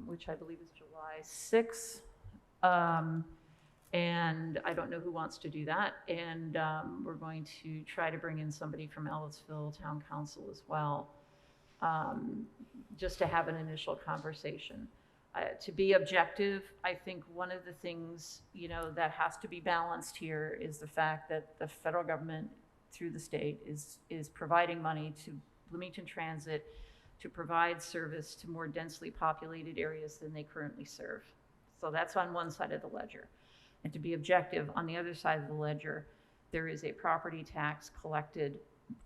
which I believe is July 6th. And I don't know who wants to do that. And we're going to try to bring in somebody from Ellisville Town Council as well, just to have an initial conversation. To be objective, I think one of the things, that has to be balanced here is the fact that the federal government through the state is providing money to Bloomington Transit to provide service to more densely populated areas than they currently serve. So that's on one side of the ledger. And to be objective, on the other side of the ledger, there is a property tax collected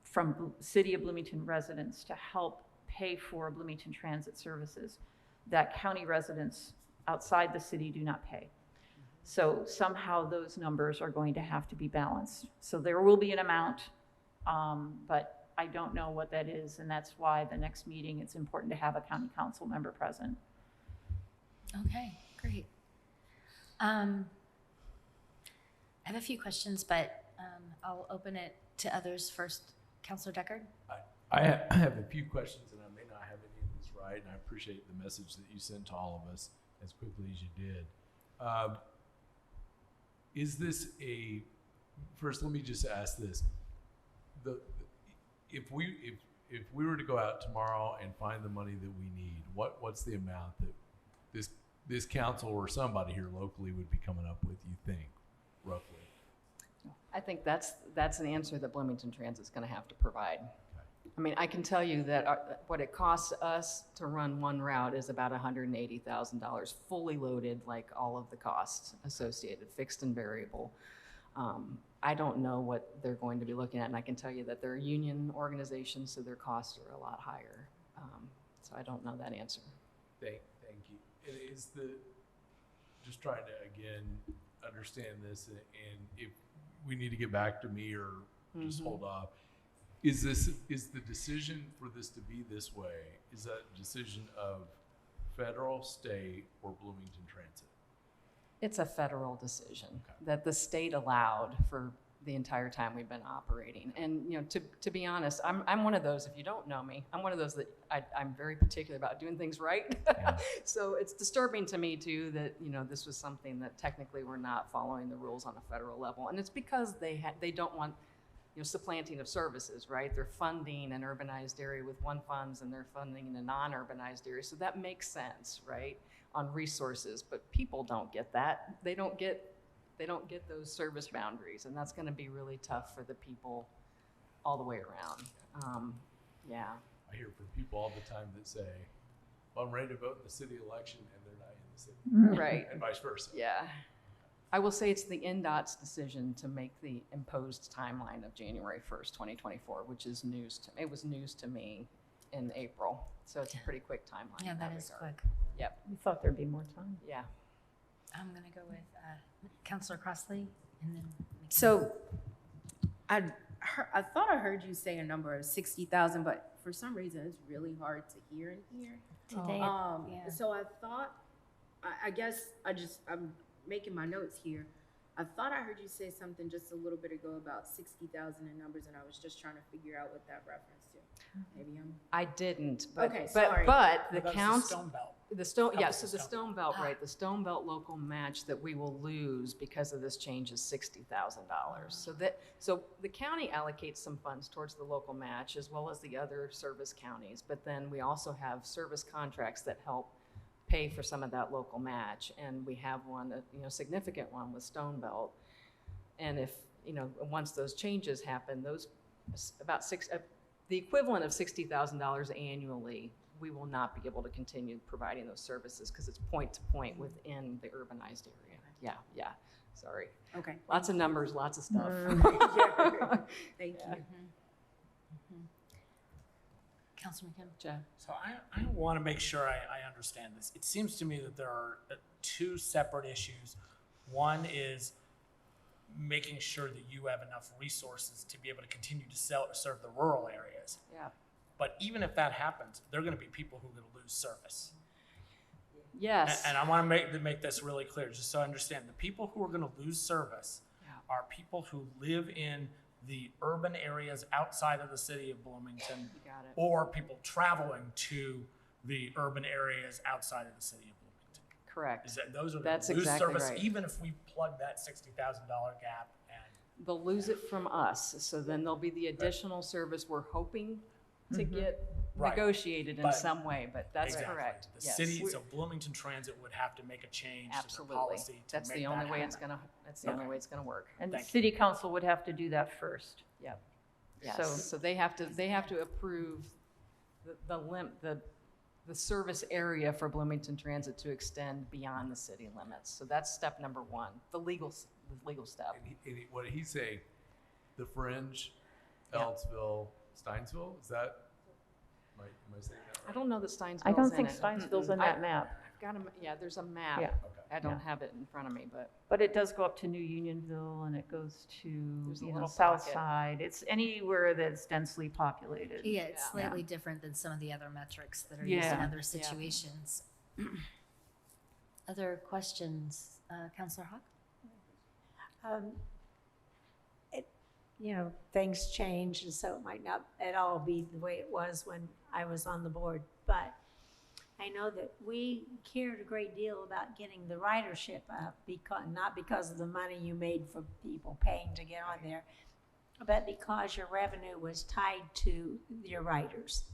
from City of Bloomington residents to help pay for Bloomington Transit services that county residents outside the city do not pay. So somehow those numbers are going to have to be balanced. So there will be an amount, but I don't know what that is, and that's why the next meeting, it's important to have a county council member present. Okay, great. I have a few questions, but I'll open it to others first. Councilor Deckard? I have a few questions, and I may not have any of this right, and I appreciate the message that you sent to all of us as quickly as you did. Is this first, let me just ask this. If we were to go out tomorrow and find the money that we need, what's the amount that this council or somebody here locally would be coming up with, you think, roughly? I think that's an answer that Bloomington Transit's going to have to provide. I mean, I can tell you that what it costs us to run one route is about $180,000, fully loaded, like all of the costs associated, fixed and variable. I don't know what they're going to be looking at, and I can tell you that they're a union organization, so their costs are a lot higher. So I don't know that answer. Thank you. And just trying to, again, understand this, and if we need to get back to me or just hold off, is the decision for this to be this way, is that a decision of federal, state, or Bloomington Transit? It's a federal decision that the state allowed for the entire time we've been operating. And to be honest, I'm one of those, if you don't know me, I'm one of those that I'm very particular about doing things right. Yeah. So it's disturbing to me too that this was something that technically we're not following the rules on a federal level, and it's because they don't want supplanting of services, right? They're funding an urbanized area with one funds and they're funding a non-urbanized area, so that makes sense, right? On resources, but people don't get that. They don't get those service boundaries, and that's going to be really tough for the people all the way around. Yeah. I hear from people all the time that say, well, I'm ready to vote in the city election, and they're not in the city. Right. And vice versa. Yeah. I will say it's the NDOT's decision to make the imposed timeline of January 1st, 2024, which is news to me. It was news to me in April, so it's a pretty quick timeline. Yeah, that is quick. Yep. We thought there'd be more time. Yeah. I'm going to go with Councilor Crossley, and then. So, I thought I heard you say a number of 60,000, but for some reason it's really hard to hear in here. Today, yeah. So I thought, I guess I'm making my notes here. I thought I heard you say something just a little bit ago about 60,000 in numbers, and I was just trying to figure out what that reference to. Maybe I didn't. But, okay, but, sorry. But the That's council. Stone Belt. The Stone, Help yeah, us so with the Stone Stone Belt, right, the Stone Belt local match that we will lose because of this change is $60,000. So the county allocates some funds towards the local match as well as the other service counties, but then we also have service contracts that help pay for some of that local match, and we have one, significant one with Stone Belt. And if, once those changes happen, those the equivalent of $60,000 annually, we will not be able to continue providing those services because it's point to point within the urbanized area. Yeah, sorry. Okay. Lots of numbers, lots of stuff. Thank you. Councilman Kim? Jeff? So I want to make sure I understand this. It seems to me that there are two separate issues. One is making sure that you have enough resources to be able to continue to serve the rural areas. Yeah. But even if that happens, there are going to be people who are going to lose service. Yes. And I want to make this really clear, just so I understand. The people who are going to lose service are people who live in the urban areas outside of the city of Bloomington, You got it. or people traveling to the urban areas outside of the city of Bloomington. Correct. Is that those are That's going to lose exactly service, right. even if we plug that $60,000 gap? And They'll lose it from us, so then there'll be the additional service we're hoping to get Right. negotiated in But- some way, but that's Exactly. correct. The Yes. city, so Bloomington Transit would have to make a change to their Absolutely. policy to That's make the that only way happen. it's gonna, that's the only way it's gonna work. And the Thank you. city council would have to do that first. Yep. So- Yes, so they have to approve the service area for Bloomington Transit to extend beyond the city limits. So that's step number one, the legal step. What did he say? The Fringe, Yeah. Ellettsville, Steinsville? Is that, am I saying that I right? don't know that Steinsville's I don't in think it. Steinsville's in I- that map. I've got there's a map. Yeah. Okay. I don't Yeah. have it in front of me, but But it does go up to New Unionville and it goes to, There's a you know, little South pocket. Side. It's anywhere that's densely populated. Yeah, it's Yeah. slightly different than some of the other metrics that are used in Yeah. other situations. Other questions, Councilor Hawk? Things change, and so it might not at all be the way it was when I was on the board. But I know that we cared a great deal about getting the ridership up, not because of the money you made for people paying to get on there, but because your revenue was tied to your riders.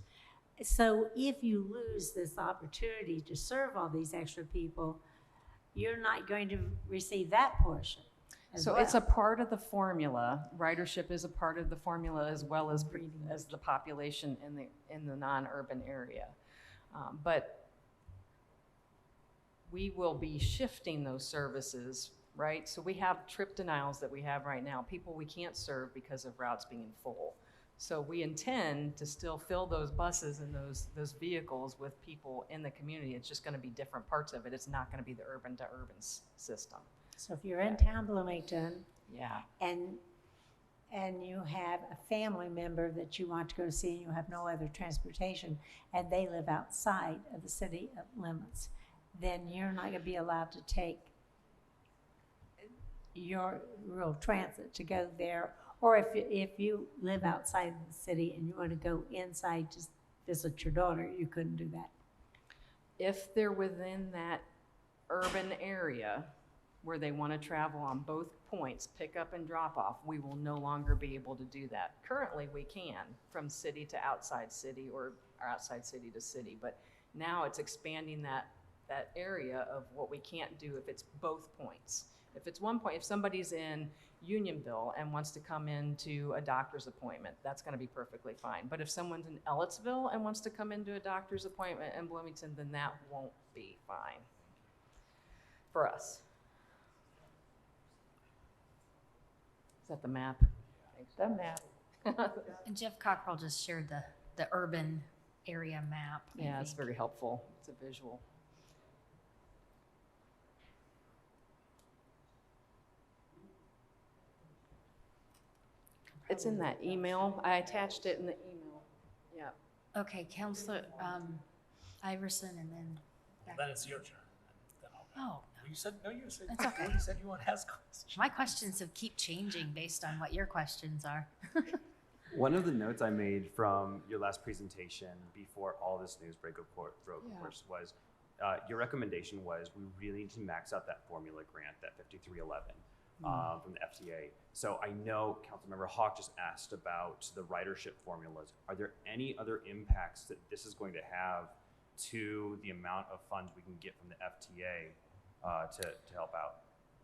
So if you lose this opportunity to serve all these extra people, you're not going to receive that portion. so it's a part of the formula. Ridership is a part of the formula as well as the population in the non-urban area. But we will be shifting those services, right? So we have trip denials that we have right now, people we can't serve because of routes being full. So we intend to still fill those buses and those vehicles with people in the community. It's just going to be different parts of it. It's not going to be the urban to urban system. So if you're in town Bloomington Yeah. and you have a family member that you want to go see and you have no other transportation and they live outside of the city limits, then you're not going to be allowed to take your rural transit to go there. Or if you live outside the city and you want to go inside to visit your daughter, you couldn't do that. If they're within that urban area where they want to travel on both points, pick up and drop off, we will no longer be able to do that. Currently, we can from city to outside city or outside city to city, but now it's expanding that area of what we can't do if it's both points. If it's one point, if somebody's in Unionville and wants to come into a doctor's appointment, that's going to be perfectly fine. But if someone's in Ellettsville and wants to come into a doctor's appointment in Bloomington, then that won't be fine for us. Is that the map? The map. And Jeff Cockrell just shared the urban area map. I Yeah, it's think. very helpful. It's a visual. It's in that email. I attached it in the email. Yeah. Okay, Councilor Iverson and then Well, then it's your turn. Then I'll- Oh, You said, no, you said, That's okay. you said you want to ask questions. my questions have keep changing based on what your questions are. One of the notes I made from your last presentation before all this news broke, of course, was your recommendation was we really need to max out that formula grant, that 5311 from the FTA. So I know Councilmember Hawk just asked about the ridership formulas. Are there any other impacts that this is going to have to the amount of funds we can get from the FTA to help out?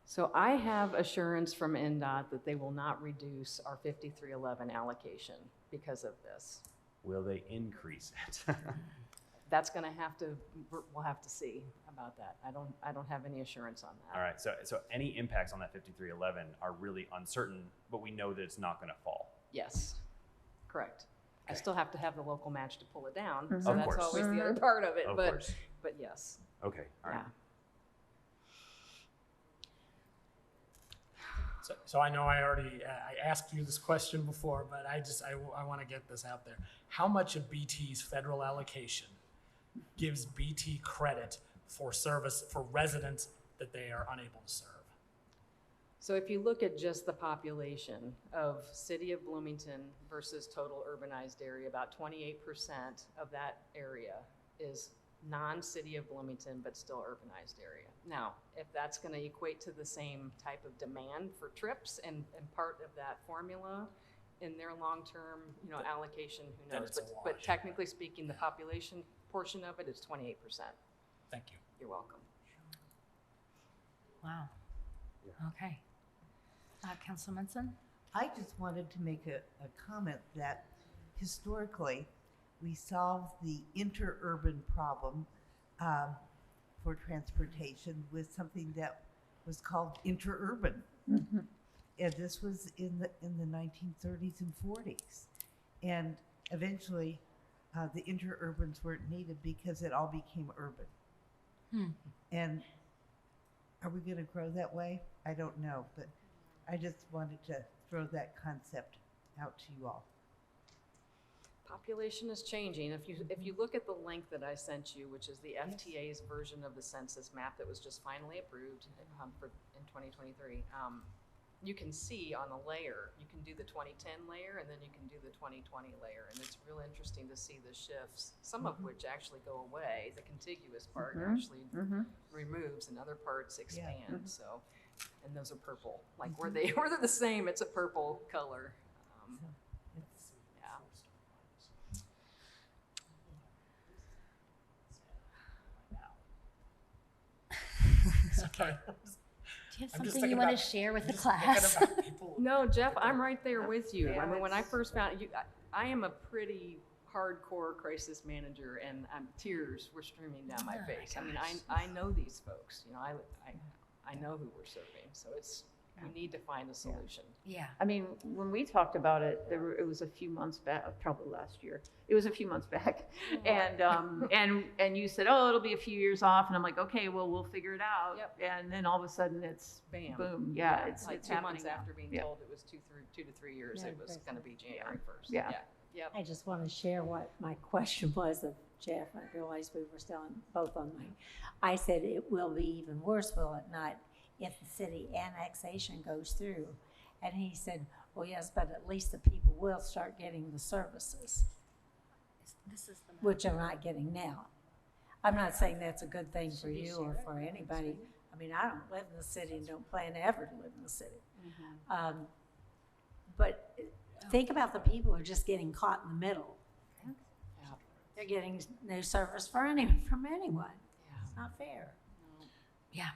So I have assurance from NDOT that they will not reduce our 5311 allocation because of this. Will they increase it? That's going to we'll have to see about that. I don't have any assurance on that. All right, so any impacts on that 5311 are really uncertain, but we know that it's not going to fall. Yes, correct. I still have to have the local match to pull it down, Mhm. so Of that's course. always the other part of it. Of but course. but yes. Okay, all right. Yeah. So I know I already I asked you this question before, but I want to get this out there. How much of BT's federal allocation gives BT credit for service for residents that they are unable to serve? So if you look at just the population of City of Bloomington versus total urbanized area, about 28% of that area is non-City of Bloomington, but still urbanized area. Now, if that's going to equate to the same type of demand for trips and part of that formula in their long-term, allocation, who Then knows? it's a But wash. technically speaking, the population portion of it is 28%. Thank you. You're welcome. Wow. Okay. Council Munson? I just wanted to make a comment that historically, we solved the interurban problem for transportation with something that was called interurban. Mhm. And this was in the 1930s and 40s. And eventually, the interurbans weren't needed because it all became urban. And are we going to grow that way? I don't know, but I just wanted to throw that concept out to you all. Population is changing. If you look at the link that I sent you, which is the FTA's version of the census map that was just finally approved in 2023, you can see on the layer, you can do the 2010 layer and then you can do the 2020 layer. And it's real interesting to see the shifts, some of which actually go away. The contiguous part actually removes and other parts expand. So, and those are purple. Like where they're the same, it's a purple color. Yeah. Okay. Do you have I'm just something you thinking want to about- share with I'm the just thinking class? about people. No, Jeff, I'm right there with you. Yeah, I mean, when I it's- first found you, I am a pretty hardcore crisis manager, and tears were streaming down my Oh my face. I mean, gosh. I know these folks. I know who we're serving, so we need to find a solution. Yeah. I mean, when we talked about it, it was a few months back, probably last year. It was a few months back, and you said, "Oh, it'll be a few years off," and I'm like, "Okay, well, we'll figure it out." Yep. And then all of a sudden, it's Bam. boom. Yeah, it's like 2 months happening now. after being Yeah. told it was 2 to 3 years, Yeah, it was great. going to be January 1st. Yeah. Yep. I just want to share what my question was of Jeff. I realized we were still both on mic. I said it will be even worse, will it not, if the city annexation goes through? And he said, well, yes, but at least the people will start getting the services, This is the which they're not getting now. I'm not saying that's a good thing for you or for anybody. I mean, I don't live in the city and don't plan ever to live in the city. But think about the people who are just getting caught in the middle. Yeah. They're getting no service from anyone. It's not fair. Yeah.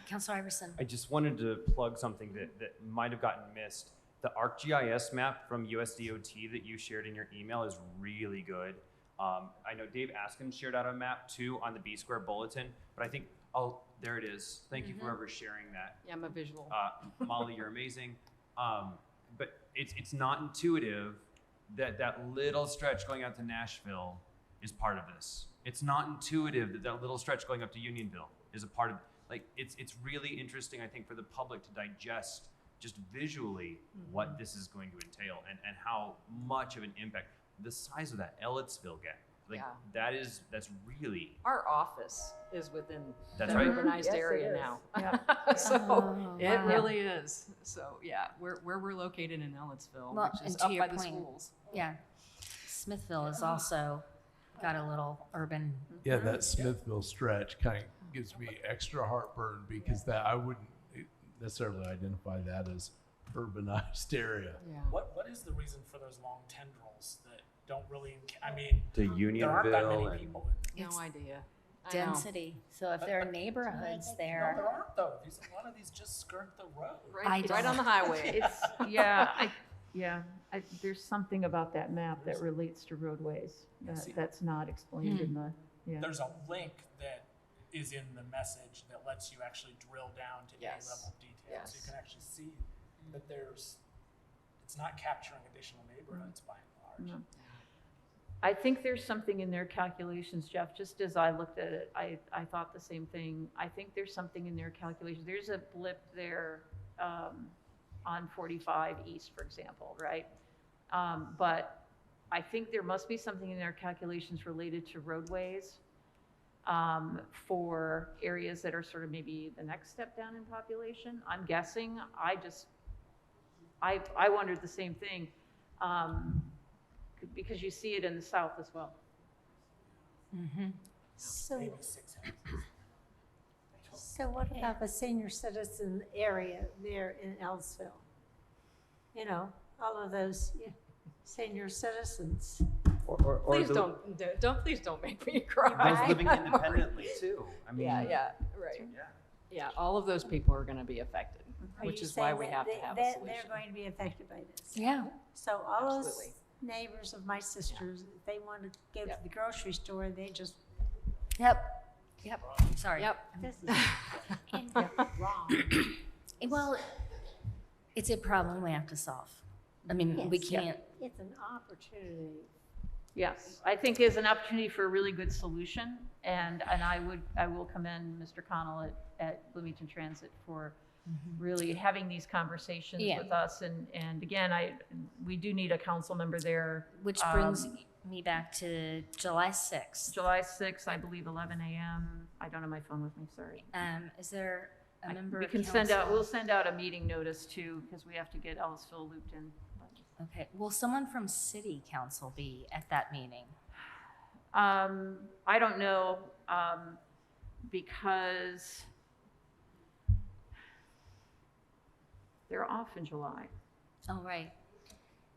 Councilor Iverson? I just wanted to plug something that might have gotten missed. The ArcGIS map from USDOT that you shared in your email is really good. I know Dave Askin shared out a map too on the B Square Bulletin, but I think, there it is. Thank you for whoever sharing that. Yeah, I'm a visual. Molly, you're amazing. But it's not intuitive that little stretch going out to Nashville is part of this. It's not intuitive that little stretch going up to Unionville is a part of, it's really interesting, I think, for the public to digest just visually what this is going to entail and how much of an impact, the size of that Ellettsville gap. That's really, Our office is within That's the right. urbanized Yes, it area is. now. Yeah. So Oh, it wow. really is. So yeah, where we're located in Ellettsville, Well, which is and to up your by the point, schools. Yeah. Smithville is also got a little urban. Yeah, that Smithville stretch kind of gives me extra heartburn because that I wouldn't necessarily identify that as urbanized area. Yeah. What is the reason for those long tendrils that don't really, I mean, To there aren't that Unionville many and people in. No idea. I know. Density. So if there are neighborhoods No, there, there aren't though. A lot of these just skirt the road. Right on the highway. It's, there's something about that map that relates to roadways that's not explained in the, There's a link that is in the message that lets you actually drill down to any Yes. level of detail. Yes. So you can actually see that it's not capturing additional neighborhoods by and large. I think there's something in their calculations, Jeff, just as I looked at it, I thought the same thing. I think there's something in their calculations. There's a blip there on 45 East, for example, right? But I think there must be something in their calculations related to roadways for areas that are sort of maybe the next step down in population. I'm guessing. I wondered the same thing. Because you see it in the south as well. So, Maybe 6 houses. so what about the senior citizen area there in Ellisville? You know, all of those senior citizens. Or Please the- please don't make me cry. Those living independently too. I mean, Yeah, right. Yeah. Yeah, all of those people are going to be affected, Are which you is why saying we that have to they- have that a they're solution. going to be affected by this? yeah. So all those Absolutely. neighbors of my sisters, if they want to go Yep. to the grocery store, they just, Yep. Sorry. Yep. this is wrong. Well, it's a problem we have to solve. I mean, we Yes. can't. It's an opportunity. Yes, I think is an opportunity for a really good solution, and I will commend Mr. Connell at Bloomington Transit for really having these conversations Yeah. with us, and again, we do need a council member there. Which brings me back to July 6th. July 6th, I believe, 11 a.m. I don't have my phone with me, sorry. Is there a member We of can council? we'll send out a meeting notice too, because we have to get Ellisville looped in. Okay, will someone from city council be at that meeting? I don't know, because they're off in July. Oh, right.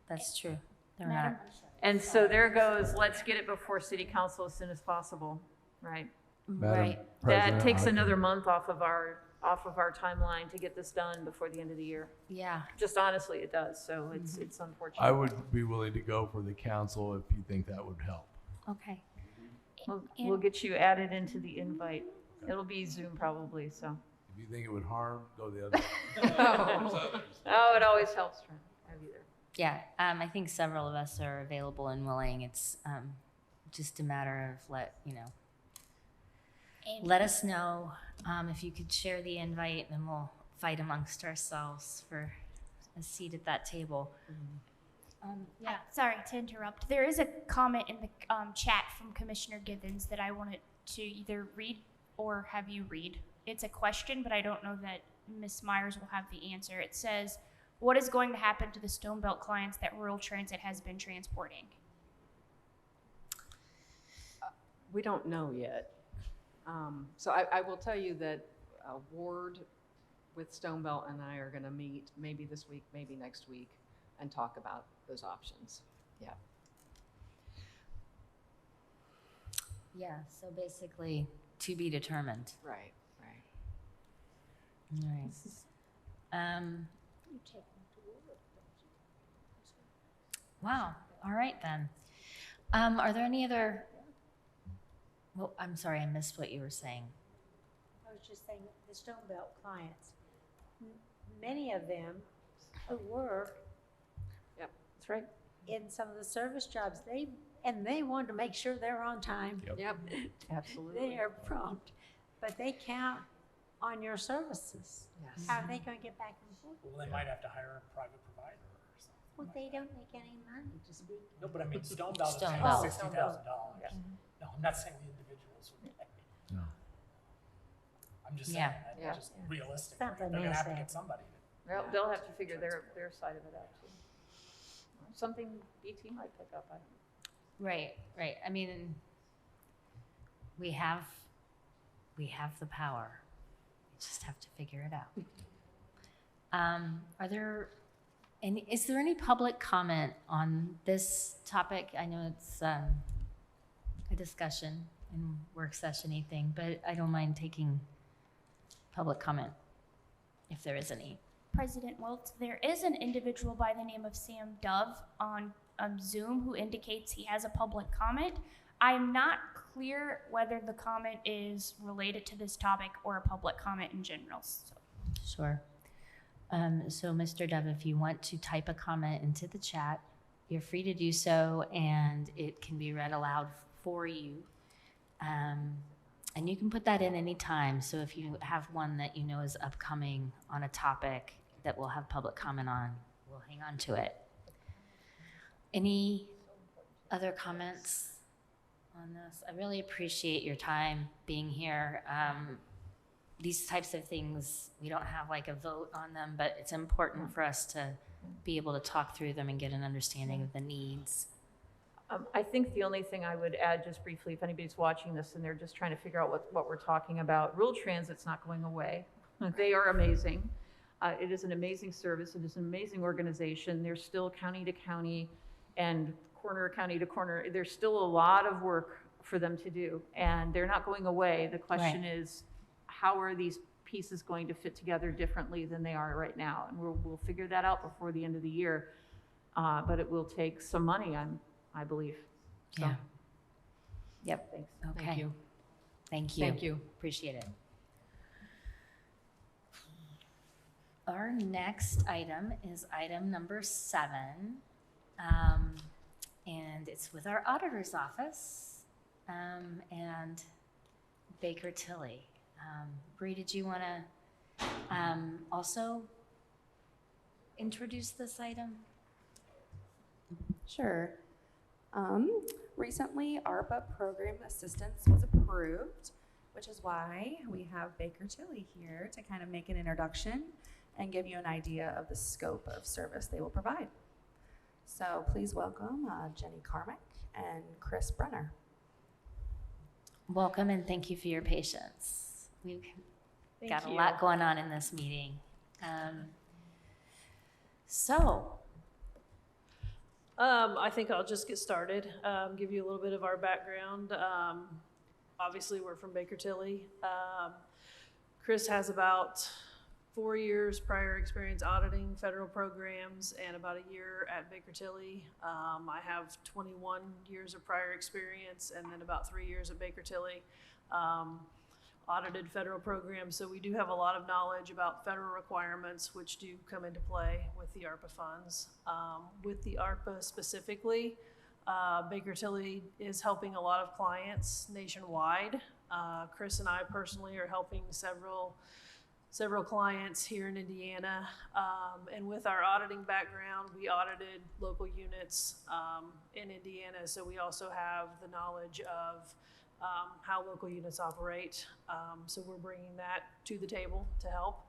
That's true. They're Madam- not. And so there goes, let's get it before city council as soon as possible, right? Right. That takes another month off of our timeline to get this done before the end of the year. Yeah. Just honestly, it does, so it's unfortunate. I would be willing to go for the council if you think that would help. Okay. We'll get you added into the invite. It'll be Zoom probably, so. If you think it would harm, go the other way. Oh, it always helps to have you there. Yeah, I think several of us are available and willing. It's just a matter of let us know if you could share the invite, and we'll fight amongst ourselves for a seat at that table. Sorry to interrupt. There is a comment in the chat from Commissioner Givens that I wanted to either read or have you read. It's a question, but I don't know that Ms. Myers will have the answer. It says, what is going to happen to the Stone Belt clients that Rural Transit has been transporting? We don't know yet. So I will tell you that Ward with Stone Belt and I are going to meet maybe this week, maybe next week, and talk about those options. Yeah. Yeah, so basically, to be determined. Right. All right. Wow. All right then. Are there any other? Well, I'm sorry, I missed what you were saying. I was just saying, the Stone Belt clients, many of them who work That's right. in some of the service jobs, they want to make sure they're on time. Yep. Absolutely. They are prompt, but they count on your services. Yes. How are they going to get back and forth? Well, they might have to hire a private provider or something. Well, they don't make any money to speak. No, but I mean, Stone Belt is Stone paying Belt. $60,000. No, I'm not saying the individuals would pay. No. I'm just saying, Yeah. that Yeah. just realistically, Something they're gonna is have to that. get somebody. They'll have to figure their side of it out too. Something BT might pick up, I don't know. Right. I mean, we have the power. We just have to figure it out. Is there any public comment on this topic? I know it's a discussion and work session-y thing, but I don't mind taking public comment if there is any. President Wiltz, there is an individual by the name of Sam Dove on Zoom who indicates he has a public comment. I'm not clear whether the comment is related to this topic or a public comment in general. So. Sure. So Mr. Dove, if you want to type a comment into the chat, you're free to do so, and it can be read aloud for you. And you can put that in any time. So if you have one that you know is upcoming on a topic that we'll have public comment on, we'll hang on to it. Any other comments on this? I really appreciate your time being here. These types of things, we don't have like a vote on them, but it's important for us to be able to talk through them and get an understanding of the needs. I think the only thing I would add just briefly, if anybody's watching this and they're just trying to figure out what we're talking about, rural transit's not going away. They are amazing. It is an amazing service. It is an amazing organization. They're still county to county and county to corner. There's still a lot of work for them to do, and they're not going away. The question is, how are these pieces going to fit together differently than they are right now? And we'll figure that out before the end of the year. But it will take some money, I believe. So. Yeah. Yep. Thanks. Okay. Thank you. Thank you. Thank you. Appreciate it. Our next item is item number 7. And it's with our auditor's office and Baker Tilly. Bree, did you want to also introduce this item? Sure. Recently, ARPA program assistance was approved, which is why we have Baker Tilly here to kind of make an introduction and give you an idea of the scope of service they will provide. So please welcome Jenny Carmack and Chris Brenner. Welcome and thank you for your patience. We've got a you. lot going on in this meeting. I think I'll just get started, give you a little bit of our background. Obviously, we're from Baker Tilly. Chris has about 4 years prior experience auditing federal programs and about a year at Baker Tilly. I have 21 years of prior experience and then about 3 years at Baker Tilly. Audited federal programs, so we do have a lot of knowledge about federal requirements which do come into play with the ARPA funds. With the ARPA specifically, Baker Tilly is helping a lot of clients nationwide. Chris and I personally are helping several clients here in Indiana, and with our auditing background, we audited local units in Indiana, so we also have the knowledge of how local units operate. So we're bringing that to the table to help.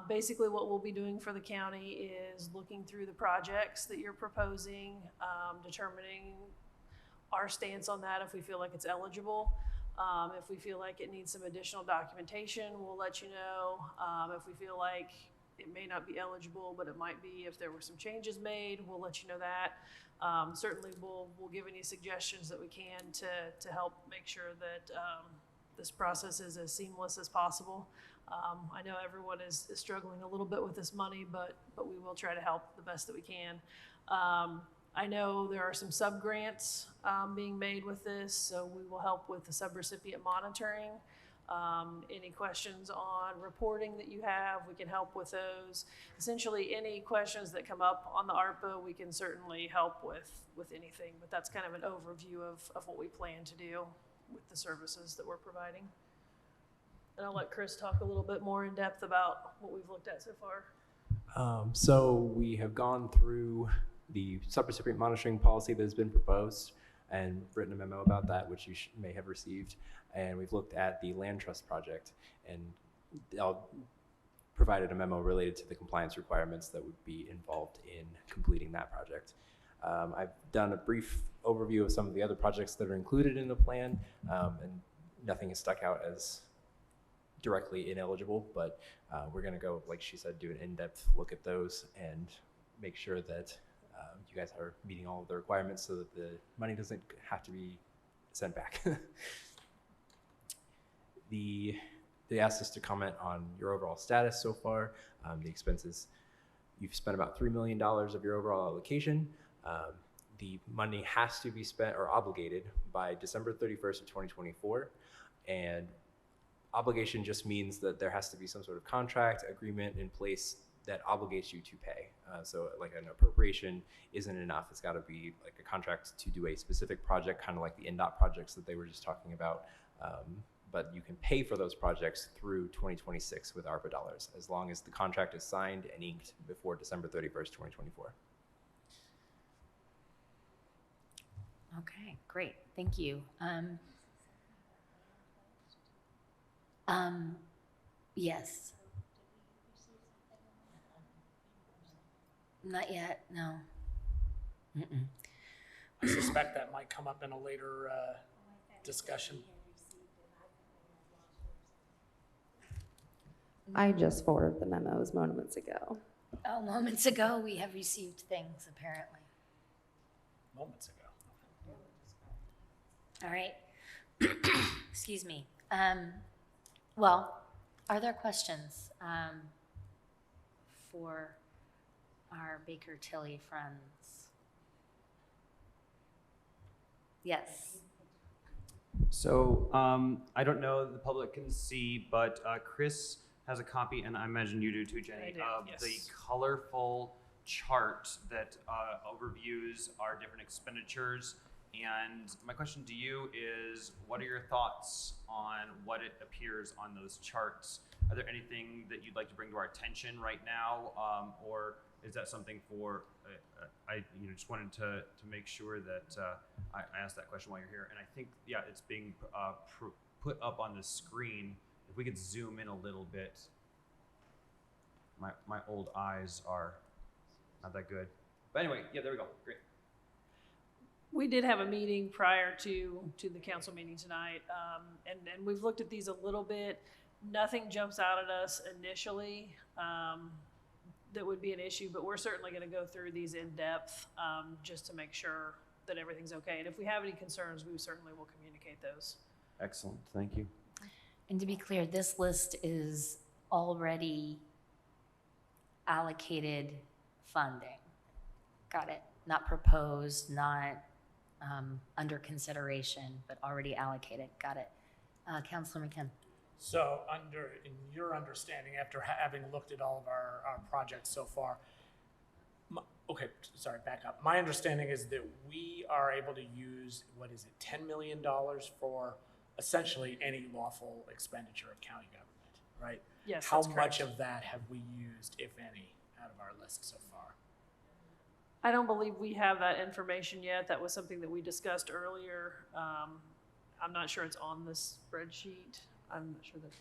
Basically what we'll be doing for the county is looking through the projects that you're proposing, determining our stance on that if we feel like it's eligible. If we feel like it needs some additional documentation, we'll let you know. If we feel like it may not be eligible, but it might be if there were some changes made, we'll let you know that. Certainly we'll give any suggestions that we can to help make sure that this process is as seamless as possible. I know everyone is struggling a little bit with this money, but we will try to help the best that we can. I know there are some sub-grants being made with this, so we will help with the sub-recipient monitoring. Any questions on reporting that you have, we can help with those. Essentially, any questions that come up on the ARPA, we can certainly help with anything, but that's kind of an overview of what we plan to do with the services that we're providing. And I'll let Chris talk a little bit more in depth about what we've looked at so far. So we have gone through the subrecipient monitoring policy that has been proposed and written a memo about that, which you may have received. And we've looked at the land trust project and provided a memo related to the compliance requirements that would be involved in completing that project. I've done a brief overview of some of the other projects that are included in the plan, and nothing is stuck out as directly ineligible, but we're going to go, like she said, do an in-depth look at those and make sure that you guys are meeting all of the requirements so that the money doesn't have to be sent back. They asked us to comment on your overall status so far, the expenses. You've spent about $3 million of your overall allocation. The money has to be spent or obligated by December 31st of 2024. And obligation just means that there has to be some sort of contract agreement in place that obligates you to pay. So like an appropriation isn't enough. It's got to be like a contract to do a specific project, kind of like the NDOT projects that they were just talking about. But you can pay for those projects through 2026 with ARPA dollars, as long as the contract is signed and inked before December 31st, 2024. Okay, great, thank you. Yes. Not yet, no. Mm-mm. I suspect that might come up in a later discussion. I just forwarded the memos moments ago. Oh, moments ago, we have received things, apparently. Moments ago. All right. Excuse me. Well, are there questions for our Baker Tilly friends? Yes. So I don't know if the public can see, but Chris has a copy, and I imagine you do too, Jenny, I do, of yes. the colorful chart that overviews our different expenditures. And my question to you is, what are your thoughts on what it appears on those charts? Are there anything that you'd like to bring to our attention right now, or is that something for? I just wanted to make sure that I asked that question while you're here, and I think it's being put up on the screen. If we could zoom in a little bit, my old eyes are not that good. But anyway, there we go. Great. We did have a meeting prior to the council meeting tonight, and we've looked at these a little bit. Nothing jumps out at us initially that would be an issue, but we're certainly going to go through these in depth just to make sure that everything's okay. And if we have any concerns, we certainly will communicate those. Excellent. Thank you. And to be clear, this list is already allocated funding. Got it. Not proposed, not under consideration, but already allocated. Got it. Councilor McKim. So in your understanding, after having looked at all of our projects so far, back up. My understanding is that we are able to use, $10 million for essentially any lawful expenditure of county government, right? Yes, How that's much correct. of that have we used, if any, out of our list so far? I don't believe we have that information yet. That was something that we discussed earlier. I'm not sure it's on the spreadsheet. I'm not sure that.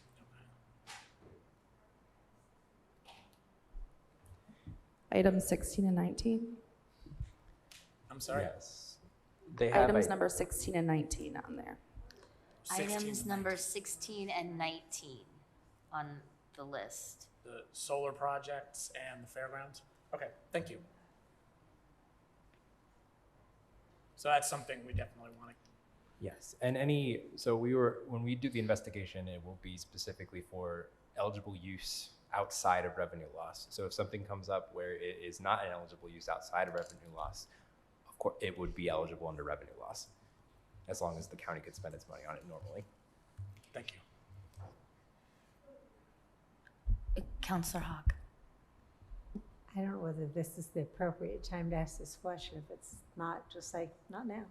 Items 16 and 19. I'm sorry? Yes. They have Items number 16 and 19 on there. Items number 16 and 19 on the list. The solar projects and the fairgrounds? Okay, thank you. So that's something we definitely want to. Yes, and when we do the investigation, it will be specifically for eligible use outside of revenue loss. So if something comes up where it is not an eligible use outside of revenue loss, of course, it would be eligible under revenue loss, as long as the county could spend its money on it normally. Thank you. Councilor Hawk. I don't know whether this is the appropriate time to ask this question. If it's not, just say, not now.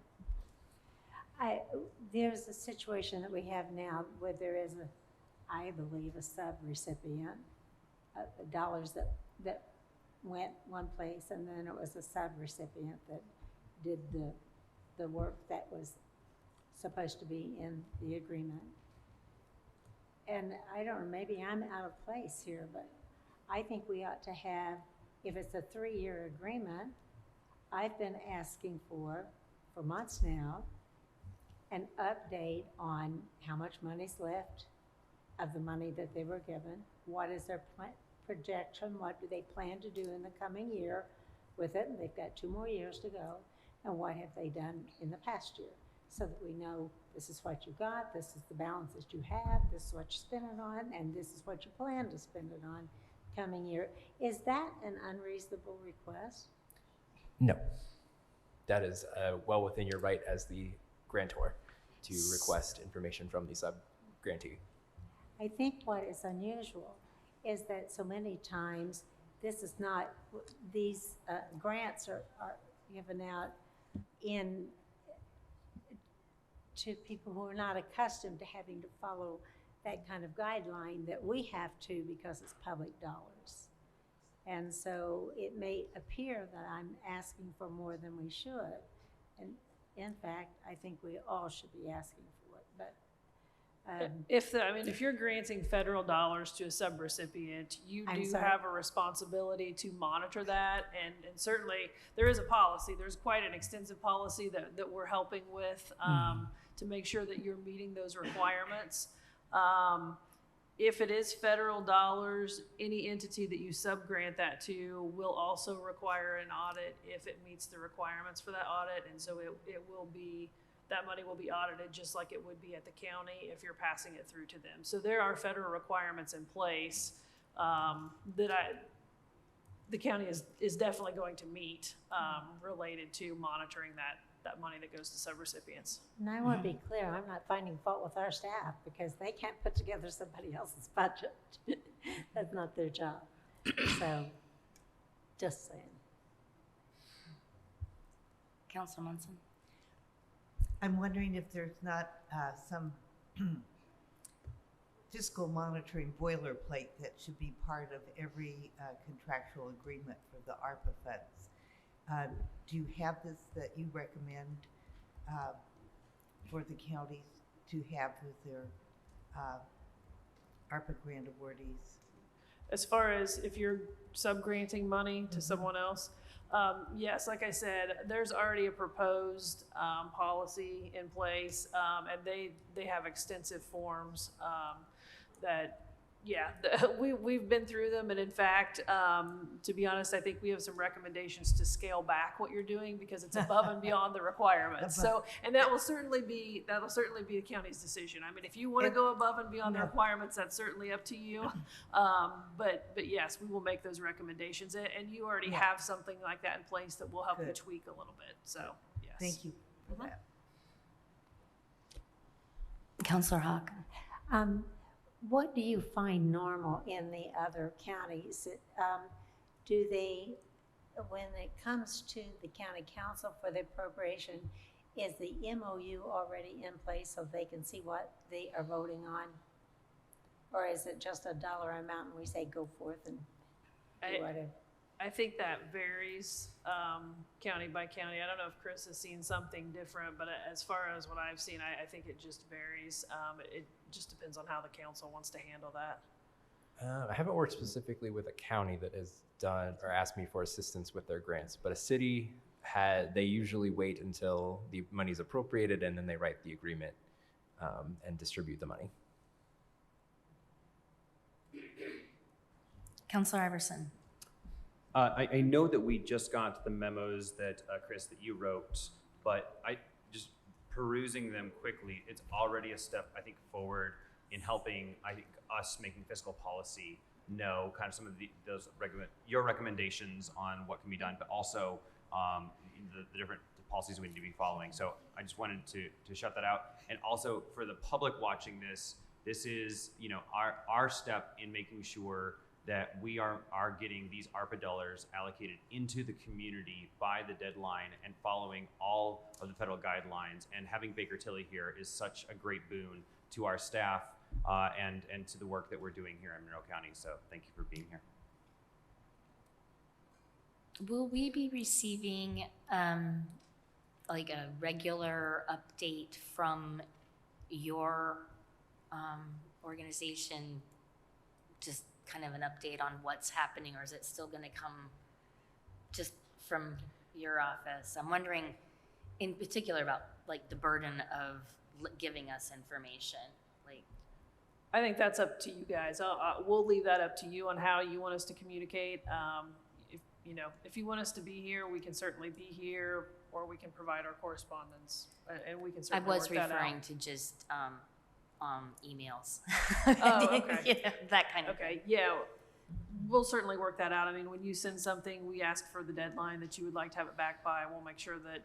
There's a situation that we have now where there is I believe, a sub-recipient, dollars that went one place, and then it was a sub-recipient that did the work that was supposed to be in the agreement. And I don't know, maybe I'm out of place here, but I think we ought to have, if it's a 3-year agreement, I've been asking for months now, an update on how much money's left of the money that they were given. What is their projection? What do they plan to do in the coming year with it? And they've got 2 more years to go. And what have they done in the past year? So that we know this is what you got, this is the balance that you have, this is what you spent it on, and this is what you plan to spend it on coming year. Is that an unreasonable request? No. That is well within your right as the grantor to request information from the sub-grantee. I think what is unusual is that so many times this is not, these grants are given out to people who are not accustomed to having to follow that kind of guideline that we have to because it's public dollars. And so it may appear that I'm asking for more than we should. And in fact, I think we all should be asking for it. But if you're granting federal dollars to a subrecipient, you do have a responsibility to monitor that. And certainly there is a policy. There's quite an extensive policy that we're helping with to make sure that you're meeting those requirements. If it is federal dollars, any entity that you subgrant that to will also require an audit if it meets the requirements for that audit. And so that money will be audited just like it would be at the county if you're passing it through to them. So there are federal requirements in place that the county is definitely going to meet related to monitoring that money that goes to subrecipients. And I want to be clear, I'm not finding fault with our staff because they can't put together somebody else's budget. That's not their job. So, just saying. Councilor Munson. I'm wondering if there's not some fiscal monitoring boilerplate that should be part of every contractual agreement for the ARPA funds. Do you have this that you recommend for the counties to have with their ARPA grant awardees? As far as if you're subgranting money to someone else, yes, like I said, there's already a proposed policy in place, and they have extensive forms that, yeah, we've been through them, and in fact, to be honest, I think we have some recommendations to scale back what you're doing because it's above and beyond the requirements. So, and that'll certainly be the county's decision. I mean, if you want to go above and beyond the requirements, that's certainly up to you. But yes, we will make those recommendations, and you already have something like that in place that will help you tweak a little bit. So, yes. Thank you for that. Councilor Hawk. What do you find normal in the other counties? Do they, when it comes to the county council for the appropriation, is the MOU already in place so they can see what they are voting on? Or is it just a dollar amount and we say go forth and do whatever? I think that varies county by county. I don't know if Chris has seen something different, but as far as what I've seen, I think it just varies. It just depends on how the council wants to handle that. I haven't worked specifically with a county that has done or asked me for assistance with their grants, but a city they usually wait until the money's appropriated and then they write the agreement and distribute the money. Councilor Iverson. I know that we just got the memos that, Chris, that you wrote, but I just perusing them quickly, it's already a step, I think, forward in helping, I think, us making fiscal policy know kind of some of your recommendations on what can be done, but also the different policies we need to be following. So I just wanted to shut that out. And also for the public watching this is, our step in making sure that we are getting these ARPA dollars allocated into the community by the deadline and following all of the federal guidelines. And having Baker Tilly here is such a great boon to our staff and to the work that we're doing here in Monroe County. So thank you for being here. Will we be receiving like a regular update from your organization, just kind of an update on what's happening, or is it still going to come just from your office? I'm wondering in particular about like the burden of giving us information, like. I think that's up to you guys. We'll leave that up to you on how you want us to communicate. If you want us to be here, we can certainly be here, or we can provide our correspondence, and we can I certainly was work that out. referring to just emails. Oh, okay. You know, that kind of thing. Okay, yeah, we'll certainly work that out. I mean, when you send something, we ask for the deadline that you would like to have it back by. We'll make sure that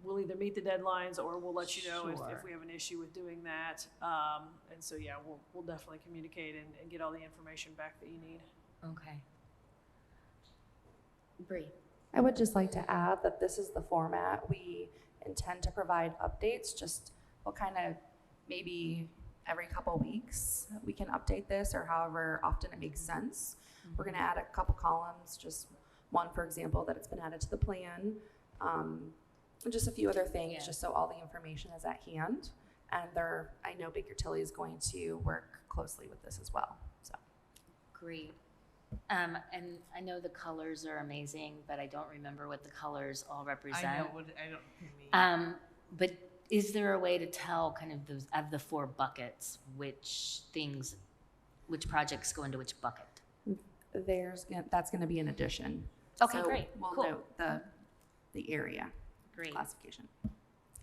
we'll either meet the deadlines, or we'll let you know Sure. if we have an issue with doing that. And so, yeah, we'll definitely communicate and get all the information back that you need. Okay. Bree. I would just like to add that this is the format. We intend to provide updates, just what kind of, maybe every couple weeks we can update this, or however often it makes sense. We're gonna add a couple columns, just one, for example, that it's been added to the plan, and just a few other things, just so all the information is at hand. And I know Baker Tilly is going to work closely with this as well, so. Great. And I know the colors are amazing, but I don't remember what the colors all represent. I don't. But is there a way to tell kind of those of the 4 buckets, which projects go into which bucket? That's gonna be an addition. Okay, So great. We'll Cool. note the area Great. classification.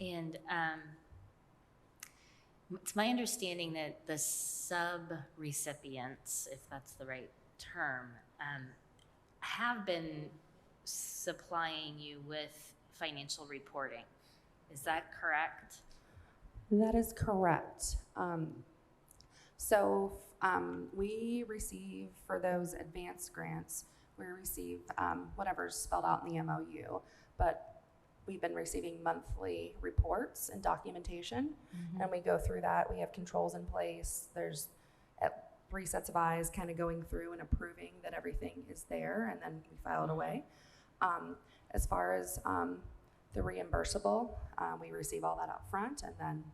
And it's my understanding that the sub-recipients, if that's the right term, have been supplying you with financial reporting. Is that correct? That is correct. We receive, for those advanced grants, we receive whatever's spelled out in the MOU, but we've been receiving monthly reports and documentation, and we go through that. We have controls in place. There's 3 sets of eyes kind of going through and approving that everything is there, and then we file it away. As far as the reimbursable, we receive all that up front and then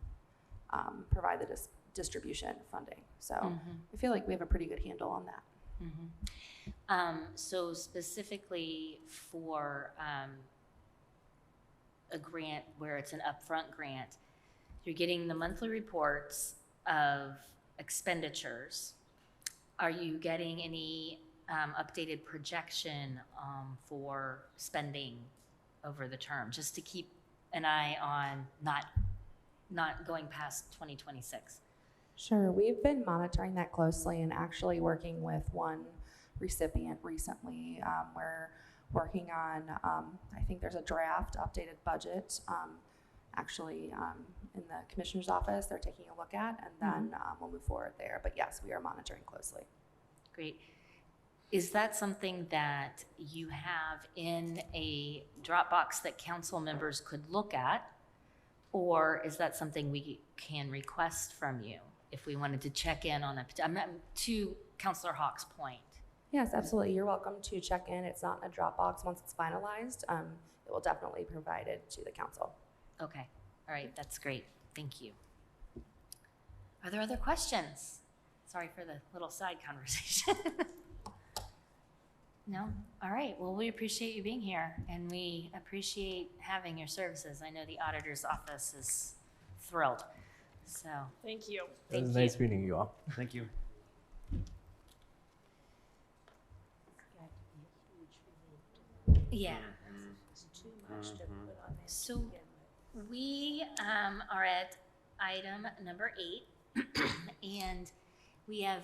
provide the distribution funding. So I feel like we have a pretty good handle on that. So specifically for a grant where it's an upfront grant, you're getting the monthly reports of expenditures. Are you getting any updated projection for spending over the term, just to keep an eye on not going past 2026? Sure, we've been monitoring that closely and actually working with one recipient recently. We're working on, I think there's a draft updated budget in the commissioner's office they're taking a look at, and then we'll move forward there. But yes, we are monitoring closely. Great. Is that something that you have in a Dropbox that council members could look at? Or is that something we can request from you if we wanted to check in on to Councilor Hawk's point? Yes, absolutely. You're welcome to check in. It's not in a Dropbox. Once it's finalized, it will definitely be provided to the council. Okay. All right. That's great. Thank you. Are there other questions? Sorry for the little side conversation. No? All right. Well, we appreciate you being here, and we appreciate having your services. I know the auditor's office is thrilled. So Thank you. It was nice meeting you all. Thank you. yeah. So we are at item number 8, and we have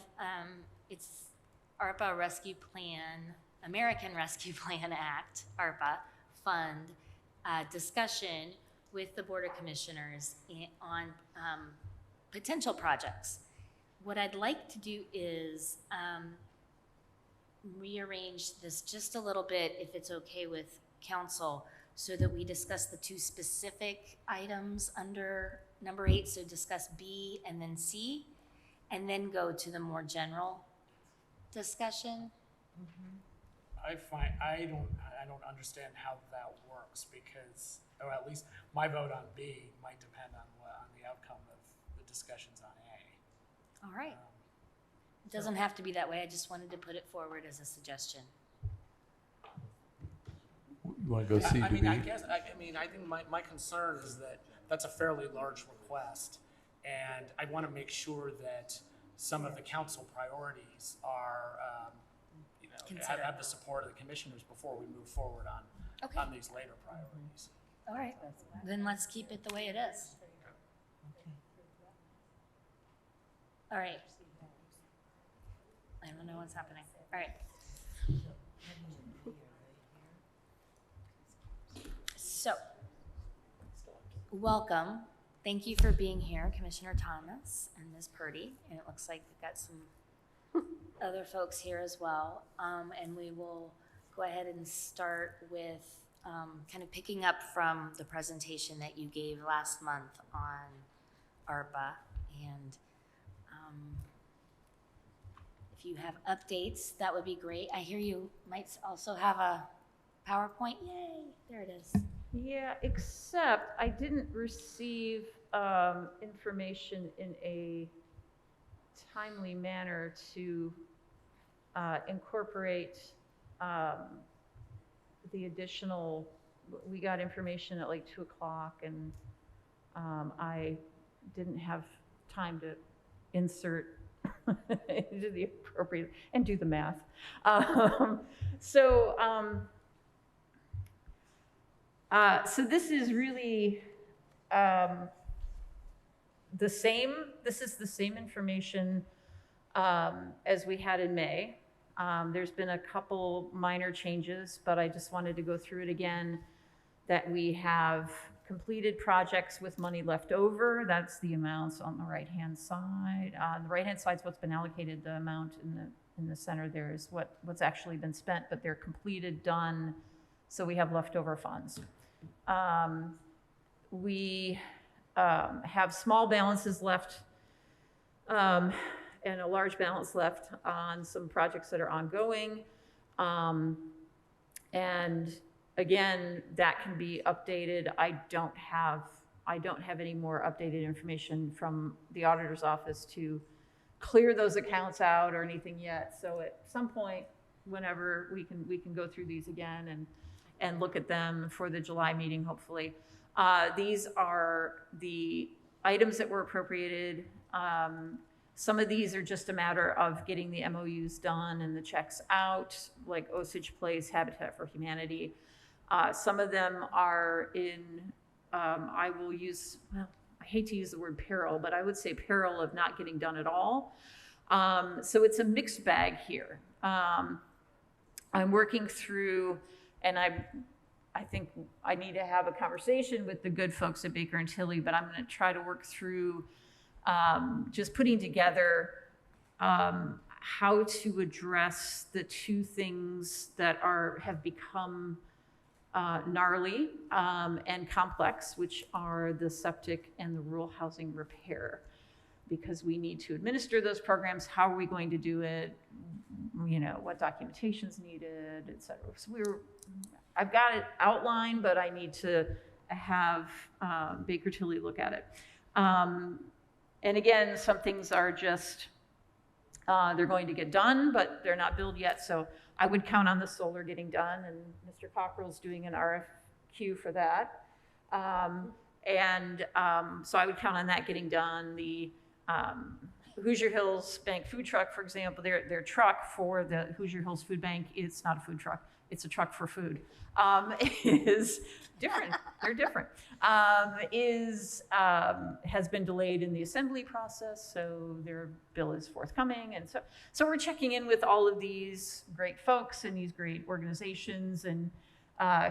it's ARPA Rescue Plan, American Rescue Plan Act, ARPA fund discussion with the Board of Commissioners on potential projects. What I'd like to do is rearrange this just a little bit, if it's okay with council, so that we discuss the 2 specific items under number 8. So discuss B and then C, and then go to the more general discussion. I don't understand how that works, because, or at least my vote on B might depend on the outcome of the discussions on A. All right. It doesn't have to be that way. I just wanted to put it forward as a suggestion. You want to go C I to mean, I B? guess, I mean, I think my concern is that that's a fairly large request. And I want to make sure that some of the council priorities are, you know, have the support of the commissioners before we move forward on these later priorities. All right, then let's keep it the way it is. All right. I don't know what's happening. All right. So, welcome. Thank you for being here, Commissioner Thomas and Ms. Purdy. And it looks like we've got some other folks here as well. And we will go ahead and start with kind of picking up from the presentation that you gave last month on ARPA. And if you have updates, that would be great. I hear you might also have a PowerPoint. Yay, there it is. Yeah, except I didn't receive information in a timely manner to incorporate the additional, we got information at like 2 o'clock and I didn't have time to insert into the appropriate, and do the math. So this is really the same. This is the same information as we had in May. There's been a couple minor changes, but I just wanted to go through it again. That we have completed projects with money left over. That's the amounts on the right-hand side. The right-hand side is what's been allocated. The amount in the center there is what's actually been spent, but they're completed, done. So we have leftover funds. We have small balances left and a large balance left on some projects that are ongoing. And again, that can be updated. I don't have any more updated information from the auditor's office to clear those accounts out or anything yet. So at some point, whenever we can go through these again and look at them for the July meeting, hopefully. These are the items that were appropriated. Some of these are just a matter of getting the MOUs done and the checks out, like Osage Place, Habitat for Humanity. Some of them are in, I will use, well, I hate to use the word peril, but I would say peril of not getting done at all. So it's a mixed bag here. I'm working through, and I think I need to have a conversation with the good folks at Baker and Tilly, but I'm going to try to work through just putting together how to address the two things that have become gnarly and complex, which are the septic and the rural housing repair. Because we need to administer those programs, how are we going to do it? You know, what documentation's needed, et cetera. So I've got it outlined, but I need to have Baker Tilly look at it. And again, some things are just, they're going to get done, but they're not billed yet. So I would count on the solar getting done, and Mr. Cockrell's doing an RFQ for that. So I would count on that getting done. The Hoosier Hills Bank food truck, for example, their truck for the Hoosier Hills Food Bank, it's not a food truck, it's a truck for food, is different. They're different. Has been delayed in the assembly process, so their bill is forthcoming. And so we're checking in with all of these great folks and these great organizations and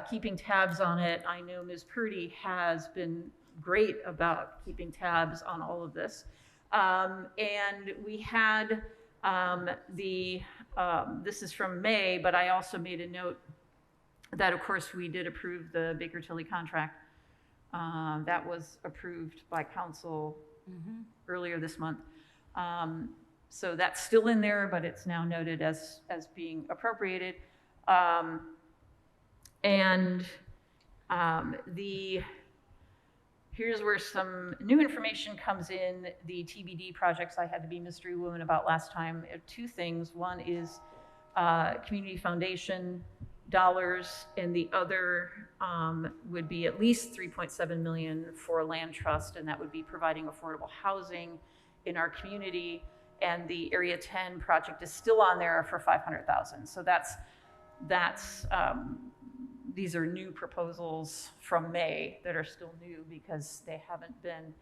keeping tabs on it. I know Ms. Purdy has been great about keeping tabs on all of this. And we had this is from May, but I also made a note that, of course, we did approve the Baker Tilly contract. That was approved by council earlier this month. So that's still in there, but it's now noted as being appropriated. Here's where some new information comes in. The TBD projects I had to be mystery woman about last time. Two things. One is Community Foundation and the other would be at least 3.7 million for land trust, and that would be providing affordable housing in our community. And the Area 10 project is still on there for 500,000. So these are new proposals from May that are still new because they haven't been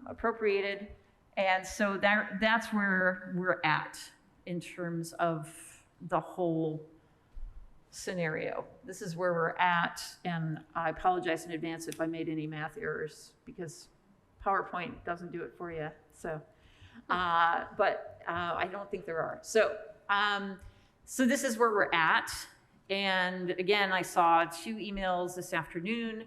appropriated. And so that's where we're at in terms of the whole scenario. This is where we're at, and I apologize in advance if I made any math errors because PowerPoint doesn't do it for you. So, but I don't think there are. So this is where we're at. And again, I saw 2 emails this afternoon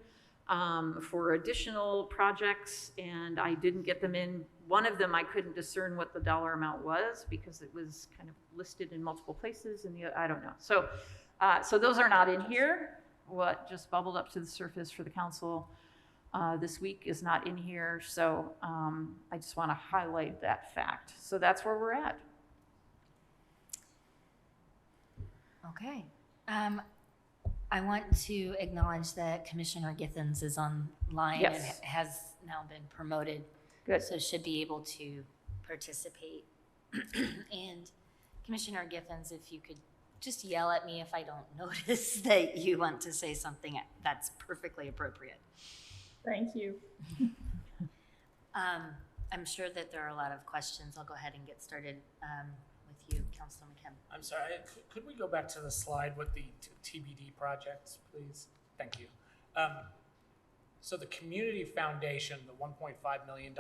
for additional projects, and I didn't get them in. One of them, I couldn't discern what the dollar amount was because it was kind of listed in multiple places, and I don't know. So, so those are not in here. What just bubbled up to the surface for the council this week is not in here. So I just want to highlight that fact. So that's where we're at. Okay. I want to acknowledge that Commissioner Githens is online and Yes. has now been promoted. Good. So should be able to participate. And Commissioner Githens, if you could just yell at me if I don't notice that you want to say something that's perfectly appropriate. Thank you. I'm sure that there are a lot of questions. I'll go ahead and get started with you, Councilman Kim. I'm sorry, could we go back to the slide with the TBD projects, please? Thank you. So the community foundation, the $1.5 million,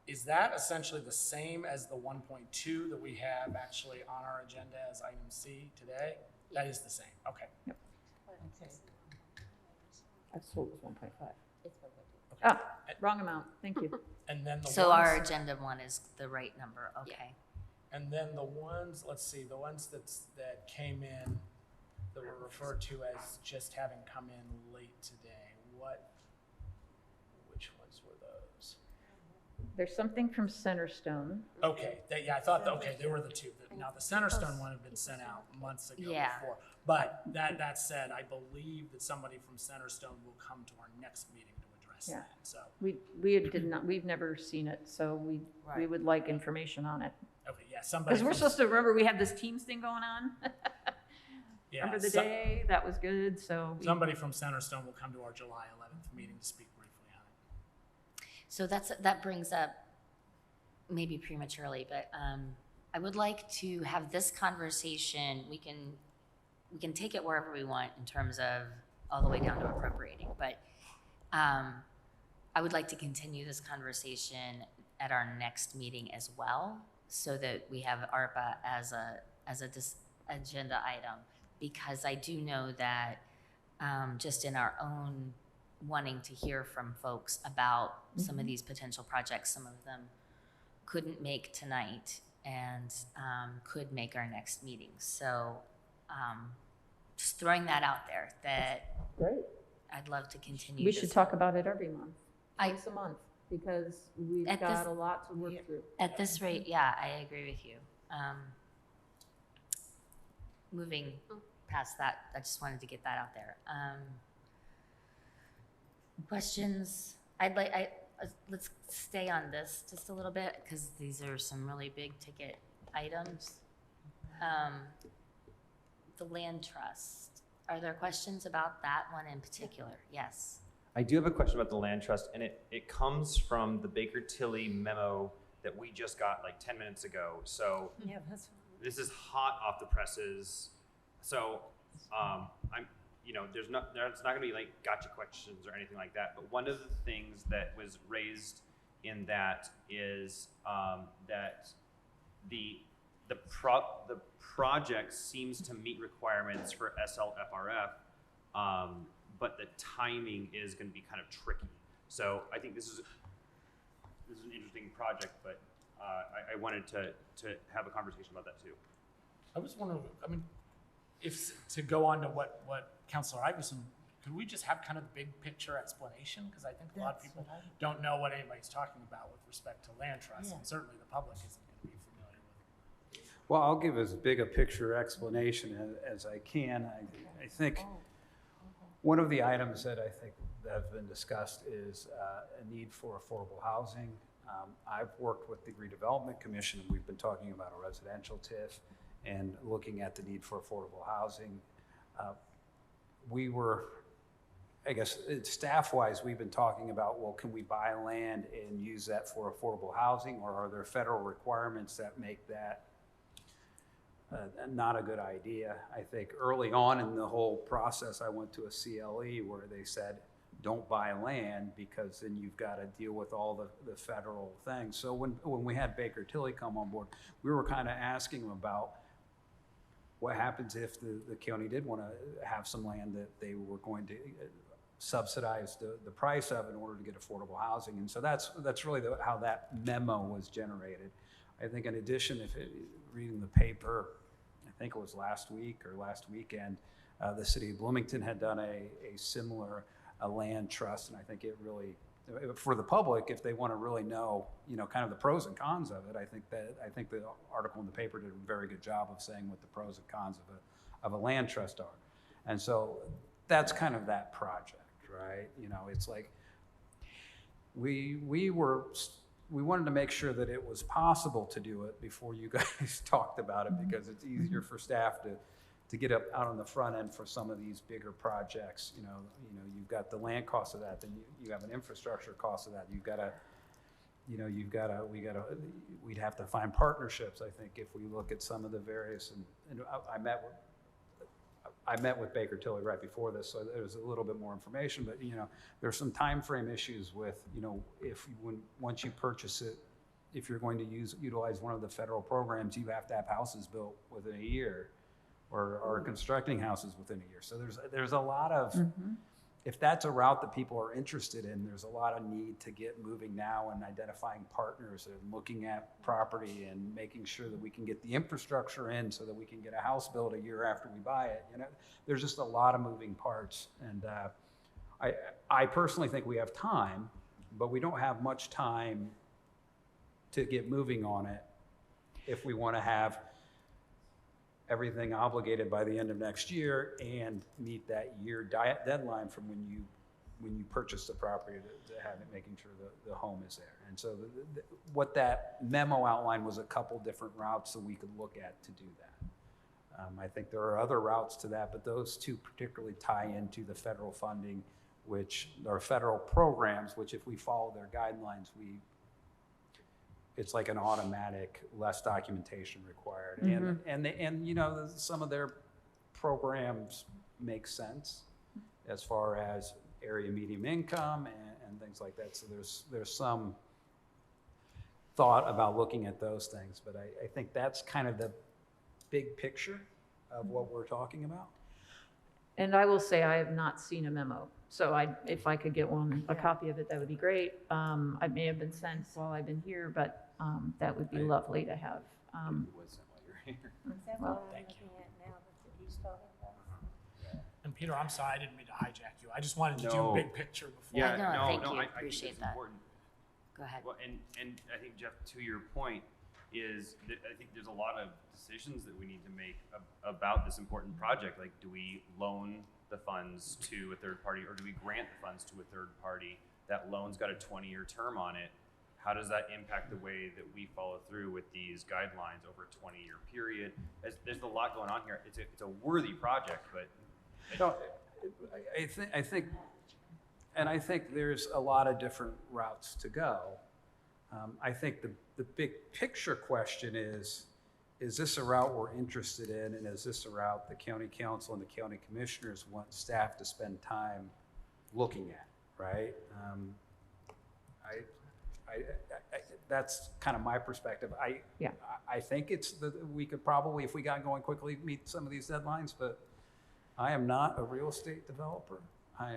is that essentially the same as the 1.2 that we have actually on our agenda as item C today? That is the same, okay. Yep. I thought it was 1.5. Oh, wrong amount. Thank you. And then the So ones, our agenda one is the right number, okay. and then the ones, let's see, the ones that came in that were referred to as just having come in late today, which ones were those? There's something from Centerstone. Okay, yeah, I thought, okay, they were the two. Now, the Centerstone one had been sent out months ago Yeah. before. But that said, I believe that somebody from Centerstone will come to our next meeting to address Yeah. that, so. We've never seen it, so we Right. would like information on it. Okay, yeah, somebody. Because we're from- supposed to remember we have this Teams thing going on. yeah, Remember the so- day? That was good, so. Somebody from Centerstone will come to our July 11th meeting to speak briefly on it. So that brings up, maybe prematurely, but I would like to have this conversation. We can take it wherever we want in terms of all the way down to appropriating, but I would like to continue this conversation at our next meeting as well, so that we have ARPA as a agenda item, because I do know that just in our own wanting to hear from folks about some of these potential projects, some of them couldn't make tonight and could make our next meeting. So just throwing that out there, that Great. I'd love to continue. We should talk about it every month, I- twice a month, because we've At got this- a lot to work through. At this rate, yeah, I agree with you. Moving past that, I just wanted to get that out there. Questions? Let's stay on this just a little bit, because these are some really big ticket items. The land trust. Are there questions about that one in particular? Yes. I do have a question about the land trust, and it comes from the Baker Tilly memo that we just got like 10 minutes ago. So Yeah, that's. this is hot off the presses. So there's not going to be like gotcha questions or anything like that. But one of the things that was raised in that is that the project seems to meet requirements for SLFRF, but the timing is going to be kind of tricky. So I think this is an interesting project, but I wanted to have a conversation about that too. I was wondering, I mean, if, to go on to what Councilor Iverson, could we just have kind of the big picture explanation? Because I think a lot of people don't know what anybody's talking about with respect to land trusts, and certainly the public isn't going to be familiar with it. Well, I'll give as big a picture explanation as I can. I think one of the items that I think that have been discussed is a need for affordable housing. I've worked with the Redevelopment Commission, and we've been talking about a residential TIF and looking at the need for affordable housing. We were, I guess, staff-wise, we've been talking about, well, can we buy land and use that for affordable housing, or are there federal requirements that make that not a good idea? I think early on in the whole process, I went to a CLE where they said, don't buy land because then you've got to deal with all the federal things. So when we had Baker Tilly come on board, we were kind of asking them about what happens if the county did want to have some land that they were going to subsidize the price of in order to get affordable housing. And so that's really how that memo was generated. I think in addition, reading the paper, I think it was last week or last weekend, the city of Bloomington had done a similar land trust, and I think it really, for the public, if they want to really know, kind of the pros and cons of it, I think the article in the paper did a very good job of saying what the pros and cons of a land trust are. And so that's kind of that project, right? It's like we wanted to make sure that it was possible to do it before you guys talked about it, because it's easier for staff to get out on the front end for some of these bigger projects. You've got the land cost of that, then you have an infrastructure cost of that. We'd have to find partnerships, I think, if we look at some of the various, and I met with Baker Tilly right before this, so there's a little bit more information, but there's some time frame issues with, once you purchase it, if you're going to utilize one of the federal programs, you have to have houses built within a year, or constructing houses within a year. So there's a lot of, if that's a route that people are interested in, there's a lot of need to get moving now and identifying partners and looking at property and making sure that we can get the infrastructure in so that we can get a house built a year after we buy it. There's just a lot of moving parts. And I personally think we have time, but we don't have much time to get moving on it if we want to have everything obligated by the end of next year and meet that year deadline from when you purchase the property to have it, making sure the home is there. And so what that memo outlined was a couple different routes that we could look at to do that. I think there are other routes to that, but those two particularly tie into the federal funding, which are federal programs, which if we follow their guidelines, it's like an automatic, less documentation required. And some of their programs make sense as far as area median income and things like that. So there's some thought about looking at those things, but I think that's kind of the big picture of what we're talking about. And I will say I have not seen a memo. So if I could get a copy of it, that would be great. I may have been sent while I've been here, but that would be lovely to have. Well, thank you. And Peter, I'm sorry, I didn't mean to hijack you. I just wanted to do big picture before. Yeah, thank you. I Appreciate think it's that. important. Go ahead. Well, and I think, Jeff, to your point, is that I think there's a lot of decisions that we need to make about this important project. Like, do we loan the funds to a third party, or do we grant the funds to a third party? That loan's got a 20-year term on it. How does that impact the way that we follow through with these guidelines over a 20-year period? There's a lot going on here. It's a worthy project, but No, I think there's a lot of different routes to go. I think the big picture question is this a route we're interested in, and is this a route the county council and the county commissioners want staff to spend time looking at, right? That's kind of my perspective. I think we could probably, if we got going quickly, meet some of these deadlines, but I am not a real estate developer. I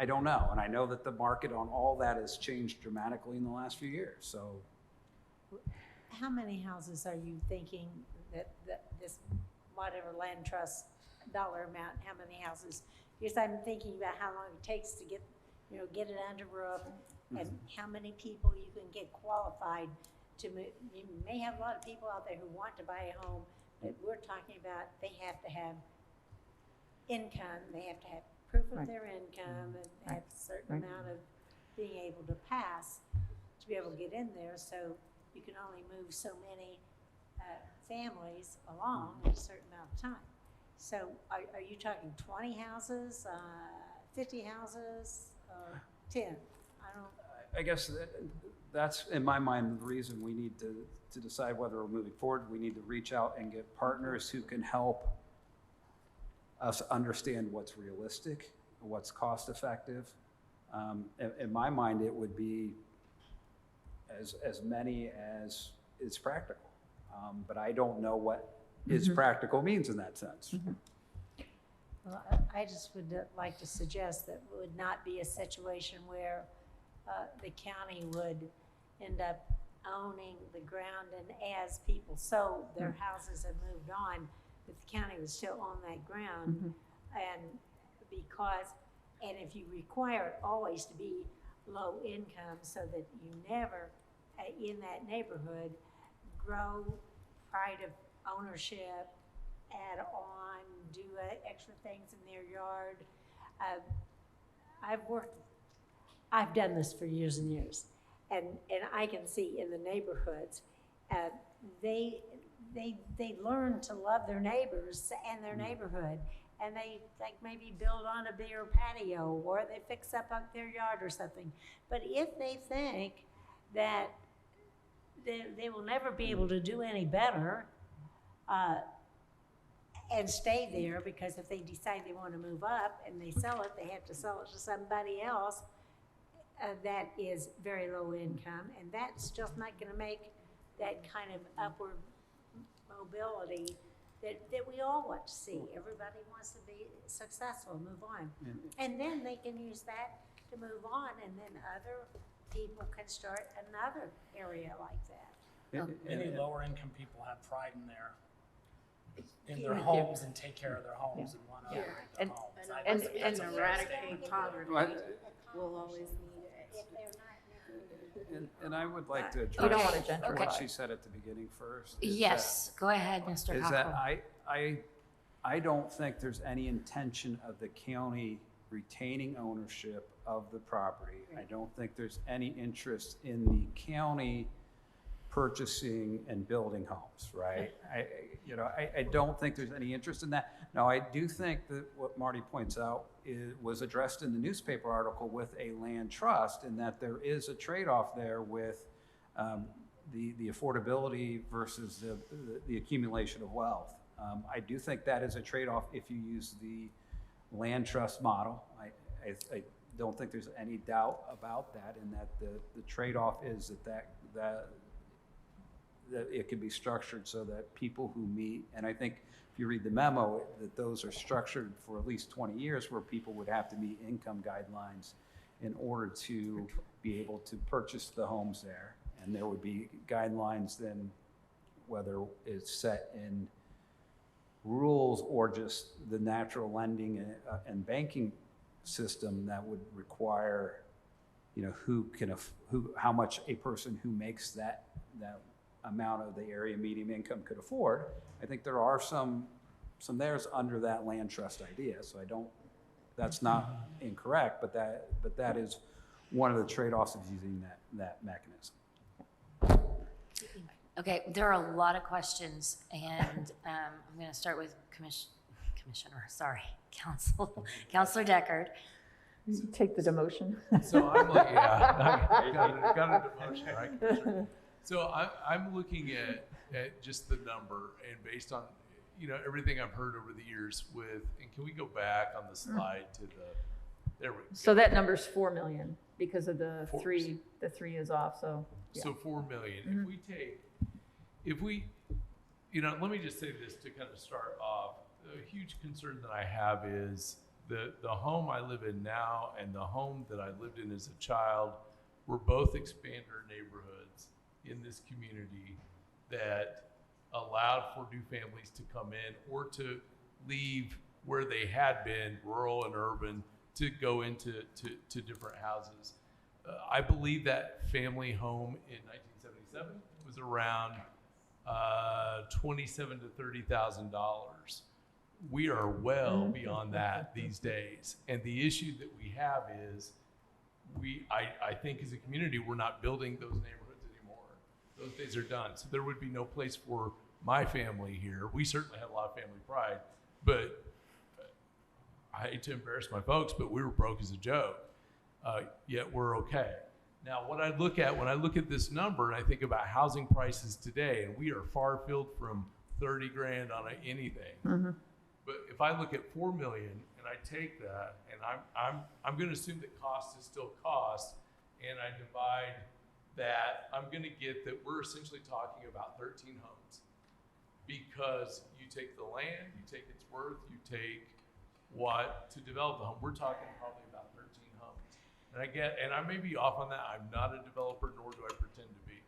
don't know. And I know that the market on all that has changed dramatically in the last few years. So how many houses are you thinking that this whatever land trust dollar amount, how many houses? Because I'm thinking about how long it takes to get you know, get it under roof, and how many people you can get qualified to move. You may have a lot of people out there who want to buy a home, but we're talking about they have to have income, they have to have proof of Right. their income, and have a certain Right. amount of being able to pass to be able to get in there, so you can only move so many families along in a certain amount of time. So are you talking 20 houses, 50 houses, 10? I don't. I guess that's, in my mind, the reason we need to decide whether we're moving forward. We need to reach out and get partners who can help us understand what's realistic, what's cost effective. In my mind, it would be as many as is practical. But I don't know what is practical means in that sense. Well, I just would like to suggest that it would not be a situation where the county would end up owning the ground, and as people sold their houses and moved on, that the county would still own that ground. And if you require it always to be low income so that you never, in that neighborhood, grow pride of ownership, add on, do extra things in their yard. I've done this for years and years, and I can see in the neighborhoods, they learn to love their neighbors and their neighborhood, and they like maybe build on a bigger patio, or they fix up their yard or something. But if they think that they will never be able to do any better and stay there, because if they decide they want to move up and they sell it, they have to sell it to somebody else that is very low income, and that's just not going to make that kind of upward mobility that we all want to see. Everybody wants to be successful, move on. And then they can use that to move on, and then other people can start another area like that. Many lower income people have pride in their homes and take care of their homes and want to operate their homes. And eradicate poverty. We'll always need it. And I would like to We don't want address to gentrify. what she said at the beginning first. is Yes, go ahead, Mr. Is Cochran. that I don't think there's any intention of the county retaining ownership of the property. I don't think there's any interest in the county purchasing and building homes, right? I don't think there's any interest in that. Now, I do think that what Marty points out was addressed in the newspaper article with a land trust, and that there is a trade-off there with the affordability versus the accumulation of wealth. I do think that is a trade-off if you use the land trust model. I don't think there's any doubt about that, and that the trade-off is that it can be structured so that people who meet, and I think if you read the memo, that those are structured for at least 20 years, where people would have to meet income guidelines in order to be able to purchase the homes there. And there would be guidelines then, whether it's set in rules or just the natural lending and banking system, that would require, how much a person who makes that amount of the area median income could afford. I think there are some there's under that land trust idea. So that's not incorrect, but that is one of the trade-offs of using that mechanism. Okay, there are a lot of questions, and I'm going to start with Counselor Deckard. Take the demotion. So I'm like, got a demotion, right? So I'm looking at just the number, and based on everything I've heard over the years and can we go back on the slide to there we go. So that number's 4 million because of the three is off, so. Yeah. So 4 million. If we let me just say this to kind of start off. A huge concern that I have is the home I live in now and the home that I lived in as a child were both expander neighborhoods in this community that allowed for new families to come in or to leave where they had been, rural and urban, to go into to different houses. I believe that family home in 1977 was around $27,000 to $30,000. We are well beyond that these days, and the issue that we have is I think as a community we're not building those neighborhoods anymore. Those days are done. So there would be no place for my family here. We certainly have a lot of family pride, but I hate to embarrass my folks, but we were broke as a joke. Yet we're okay. Now, what I look at when I look at this number and I think about housing prices today, and we are far afield from 30 grand on anything. But if I look at 4 million and I take that, and I'm going to assume that cost is still cost, and I divide that, I'm going to get that we're essentially talking about 13 homes, because you take the land, you take its worth, you take what to develop the home. We're talking probably about 13 homes. And I may be off on that. I'm not a developer, nor do I pretend to be.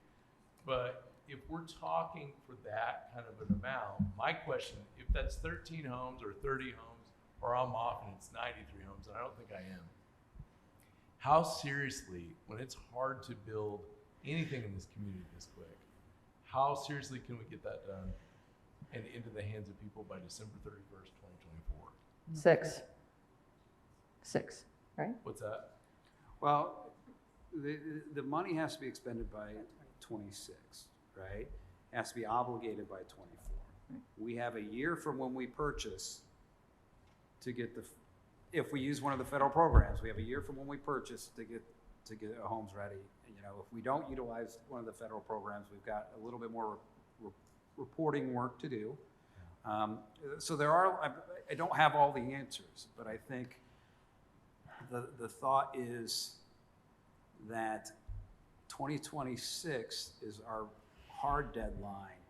But if we're talking for that kind of an amount, my question, if that's 13 homes or 30 homes, or I'm off and it's 93 homes, and I don't think I am, how seriously, when it's hard to build anything in this community this quick, how seriously can we get that done and into the hands of people by December 31st, 2024? Six, right? What's that? Well, the money has to be expended by 26, right? It has to be obligated by 24. We have a year from when we purchase to get if we use one of the federal programs, we have a year from when we purchase to get homes ready. You know, if we don't utilize one of the federal programs, we've got a little bit more reporting work to do. So I don't have all the answers, but I think the thought is that 2026 is our hard deadline.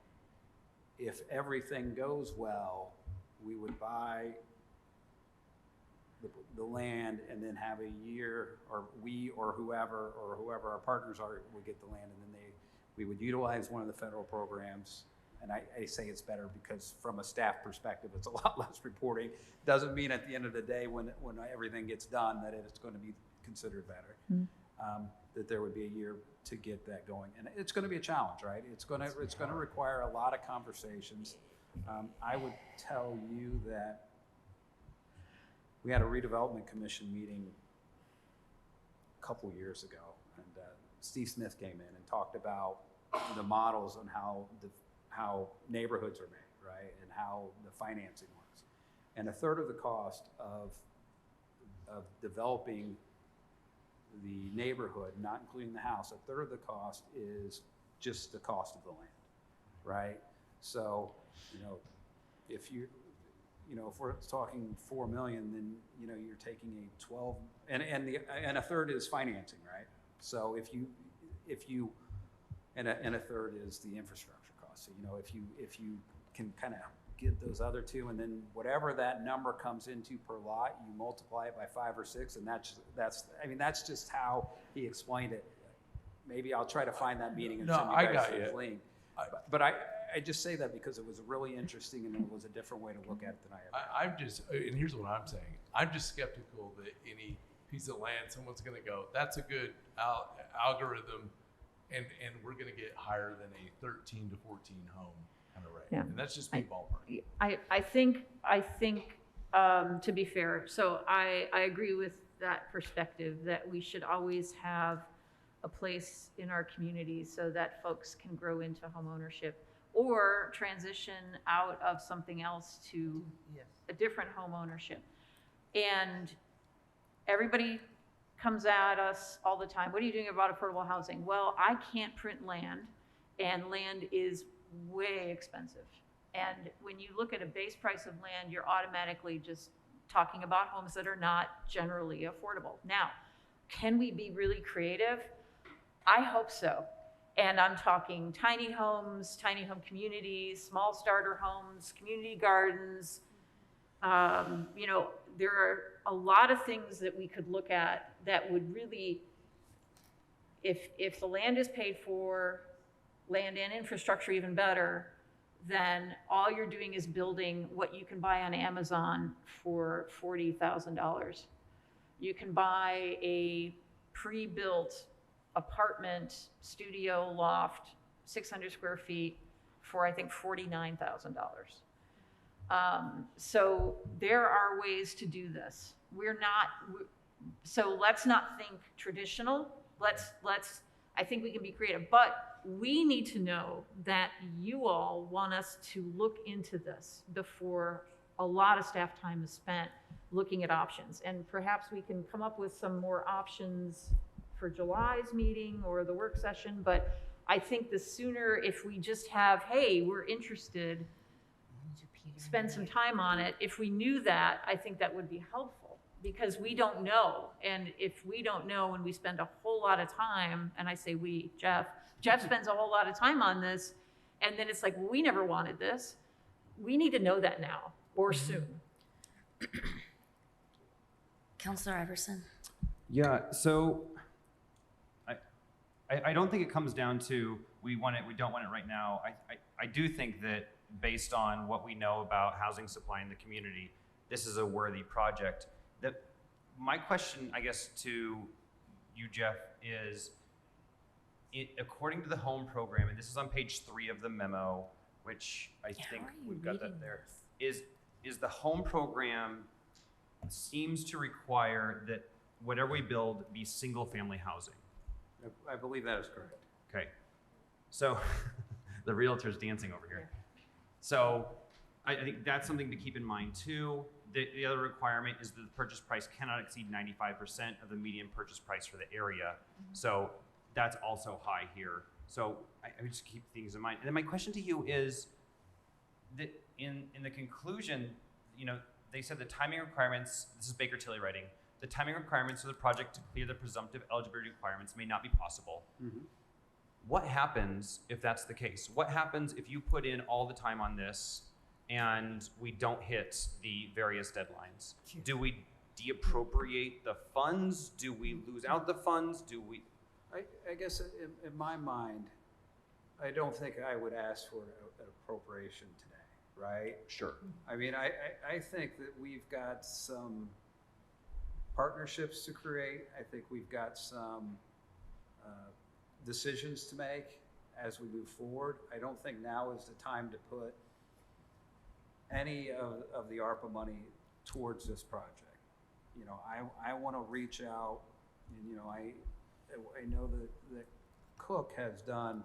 If everything goes well, we would buy the land and then have a year, or we or whoever our partners are would get the land, and then we would utilize one of the federal programs. And I say it's better because from a staff perspective, it's a lot less reporting. Doesn't mean at the end of the day when everything gets done that it's going to be considered better. That there would be a year to get that going, and it's going to be a challenge, right? It's going to require a lot of conversations. I would tell you that we had a redevelopment commission meeting a couple years ago, and Steve Smith came in and talked about the models and how neighborhoods are made, right, and how the financing works. And a third of the cost of developing the neighborhood, not including the house, a third of the cost is just the cost of the land, right? So, if we're talking 4 million, then you're taking a 12, and a third is financing, right? So if you and a third is the infrastructure cost. So if you can kind of get those other two, and then whatever that number comes into per lot, you multiply it by 5 or 6, and that's just how he explained it. Maybe I'll try to find that meeting and send you guys the link. But I just say that because it was really interesting and it was a different way to look at it than I ever. And here's what I'm saying. I'm just skeptical that any piece of land, someone's going to go, that's a good algorithm, and we're going to get higher than a 13 to 14 home kind of rate. Yeah. And that's just me ballpark. I think to be fair, so I agree with that perspective that we should always have a place in our community so that folks can grow into home ownership or transition out of something else to a different home ownership. And everybody comes at us all the time. What are you doing about affordable housing? Well, I can't print land, and land is way expensive. And when you look at a base price of land, you're automatically just talking about homes that are not generally affordable. Now, can we be really creative? I hope so. And I'm talking tiny homes, tiny home communities, small starter homes, community gardens. There are a lot of things that we could look at that would really, if the land is paid for, land and infrastructure even better, then all you're doing is building what you can buy on Amazon for $40,000. You can buy a pre-built apartment, studio, loft, 600 square feet for, I think, $49,000. So there are ways to do this. So let's not think traditional. I think we can be creative, but we need to know that you all want us to look into this before a lot of staff time is spent looking at options. And perhaps we can come up with some more options for July's meeting or the work session, but I think the sooner, if we just have, hey, we're interested, spend some time on it. If we knew that, I think that would be helpful, because we don't know. And if we don't know and we spend a whole lot of time, and I say we, Jeff spends a whole lot of time on this, and then it's like, well, we never wanted this. We need to know that now or soon. Counselor Iverson. Yeah, so I don't think it comes down to we want it, we don't want it right now. I do think that based on what we know about housing supply in the community, this is a worthy project. My question, I guess, to you, Jeff, is according to the home program, and this is on page 3 of the memo, which I think we've got that there, is the home program seems to require that whatever we build be single family housing. I believe that is correct. Okay. So the realtor's dancing over here. So I think that's something to keep in mind too. The other requirement is that the purchase price cannot exceed 95% of the median purchase price for the area. So that's also high here. So I just keep things in mind. And then my question to you is that in the conclusion, they said the timing requirements, this is Baker Tilly writing, the timing requirements of the project to clear the presumptive eligibility requirements may not be possible. Mm-hmm. What happens if that's the case? What happens if you put in all the time on this and we don't hit the various deadlines? Do we deappropriate the funds? Do we lose out the funds? I guess in my mind, I don't think I would ask for an appropriation today, right? Sure. I mean, I think that we've got some partnerships to create. I think we've got some decisions to make as we move forward. I don't think now is the time to put any of the ARPA money towards this project. I want to reach out, and I know that Cook has done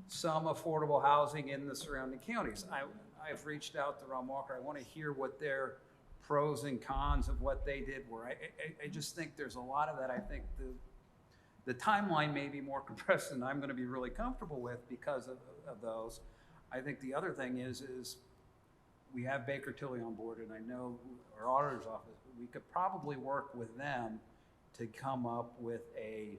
some affordable housing in the surrounding counties. I've reached out to Ron Walker. I want to hear what their pros and cons of what they did were. I just think there's a lot of that. I think the timeline may be more compressed than I'm going to be really comfortable with because of those. I think the other thing is we have Baker Tilly on board, and I know our auditor's office, we could probably work with them to come up with a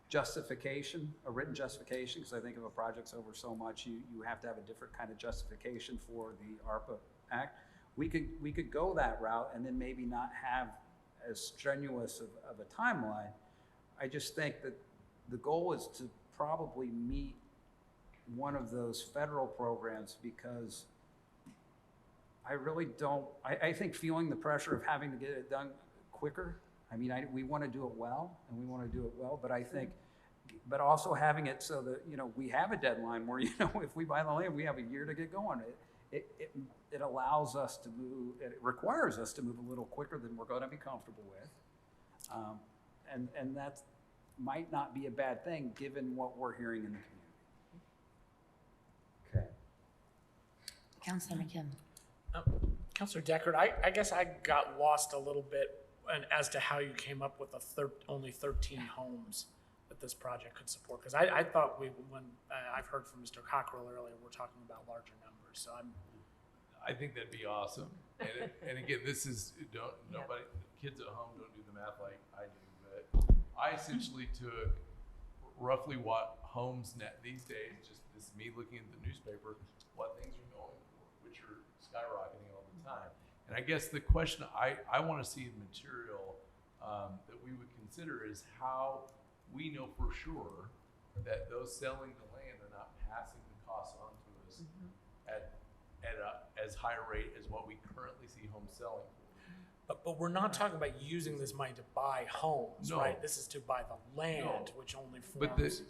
justification, a written justification, because I think if a project's over so much, you have to have a different kind of justification for the ARPA Act. We could go that route and then maybe not have as strenuous of a timeline. I just think that the goal is to probably meet one of those federal programs, because I really don't, I think feeling the pressure of having to get it done quicker. I mean, we want to do it well, and we want to do it well, but I think, but also having it so that, we have a deadline where, if we buy the land, we have a year to get going. It allows us to move, it requires us to move a little quicker than we're going to be comfortable with. And that might not be a bad thing given what we're hearing in the community. Okay. Councilor McKim. Councilor Deckard, I guess I got lost a little bit as to how you came up with only 13 homes that this project could support. Because I thought when I've heard from Mr. Cockrell earlier, we're talking about larger numbers. So I think that'd be awesome. And again, this is, nobody, kids at home don't do the math like I do, but I essentially took roughly what homes net these days, just this is me looking at the newspaper, what things are going for, which are skyrocketing all the time. And I guess the question I want to see in material that we would consider is how we know for sure that those selling the land are not passing the costs on to us at as high a rate as what we currently see homes selling for. But we're not talking about using this money to buy homes, No. right? This is to buy the land, No. which only But forms.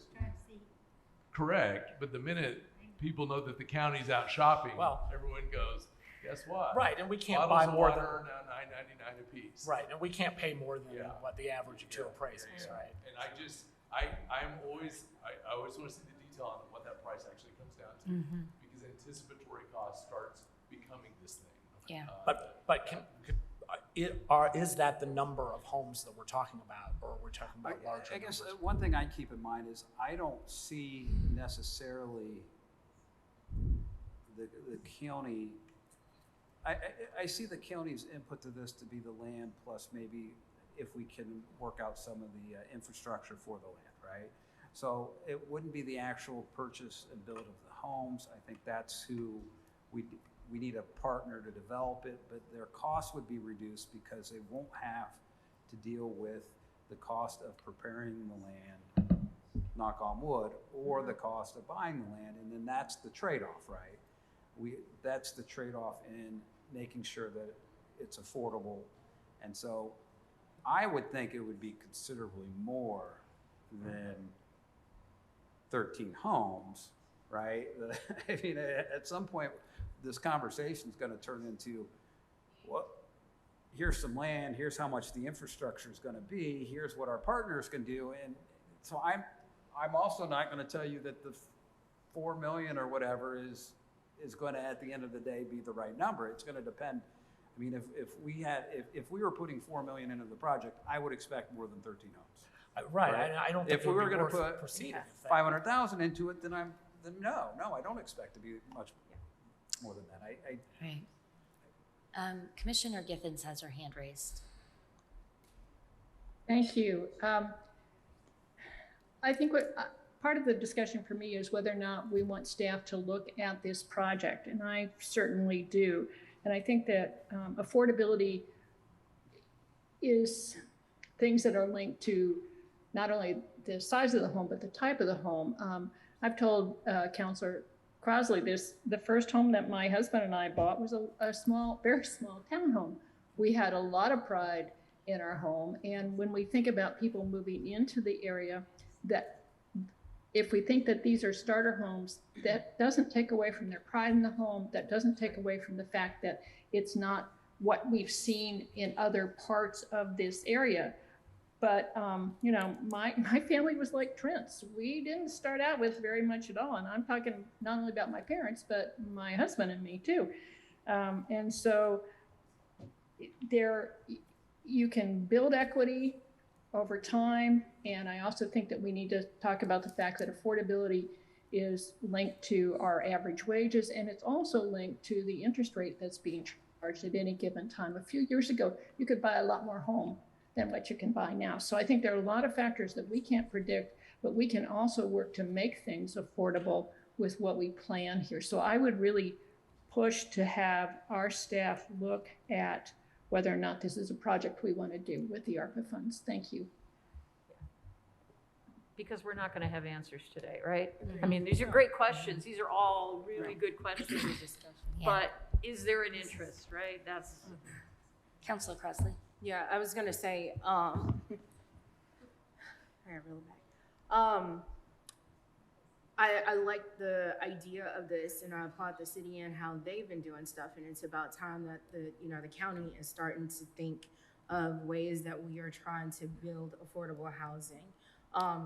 Correct, but the minute people know that the county's out shopping, Well- everyone goes, guess what? Right, and we can't Bottles buy of more water than. are now $9.99 a piece. Right, and we can't pay more than Yeah. what the average of two appraisals, Yeah. right? And I always want to see the detail on what that price actually comes down to. Mhm. Because anticipatory cost starts becoming this thing. Yeah. Is that the number of homes that we're talking about, or we're talking about larger I guess numbers? one thing I'd keep in mind is I don't see necessarily the county, I see the county's input to this to be the land plus maybe if we can work out some of the infrastructure for the land, right? So it wouldn't be the actual purchase and build of the homes. I think that's who we need a partner to develop it, but their costs would be reduced because they won't have to deal with the cost of preparing the land, knock on wood, or the cost of buying the land, and then that's the trade-off, right? That's the trade-off in making sure that it's affordable. And so I would think it would be considerably more than 13 homes, right? I mean, at some point, this conversation is going to turn into, well, here's some land, here's how much the infrastructure is going to be, here's what our partners can do. And so I'm also not going to tell you that the 4 million or whatever is going to, at the end of the day, be the right number. It's going to depend. I mean, if we were putting 4 million into the project, I would expect more than 13 homes. Right, I don't think If we were going to worth put proceeding. with that. 500,000 into it, then no, I don't expect to be much more than that. Right. Commissioner Githens has her hand raised. Thank you. I think part of the discussion for me is whether or not we want staff to look at this project, and I certainly do. And I think that affordability is things that are linked to not only the size of the home, but the type of the home. I've told Councilor Crosley this, the first home that my husband and I bought was a small, very small townhome. We had a lot of pride in our home. And when we think about people moving into the area, that if we think that these are starter homes, that doesn't take away from their pride in the home. That doesn't take away from the fact that it's not what we've seen in other parts of this area. But, you know, my family was like Trent's. We didn't start out with very much at all. And I'm talking not only about my parents, but my husband and me too. And so you can build equity over time. And I also think that we need to talk about the fact that affordability is linked to our average wages. And it's also linked to the interest rate that's being charged at any given time. A few years ago, you could buy a lot more home than what you can buy now. So I think there are a lot of factors that we can't predict, but we can also work to make things affordable with what we plan here. So I would really push to have our staff look at whether or not this is a project we want to do with the ARPA funds. Thank you. Because we're not going to have answers today, right? I mean, these are great questions. These are all really good questions. But is there an interest, right? That's Councilor Crosley. Yeah, I was gonna say, I got real back. I like the idea of this, and I applaud the city and how they've been doing stuff. And it's about time that the county is starting to think of ways that we are trying to build affordable housing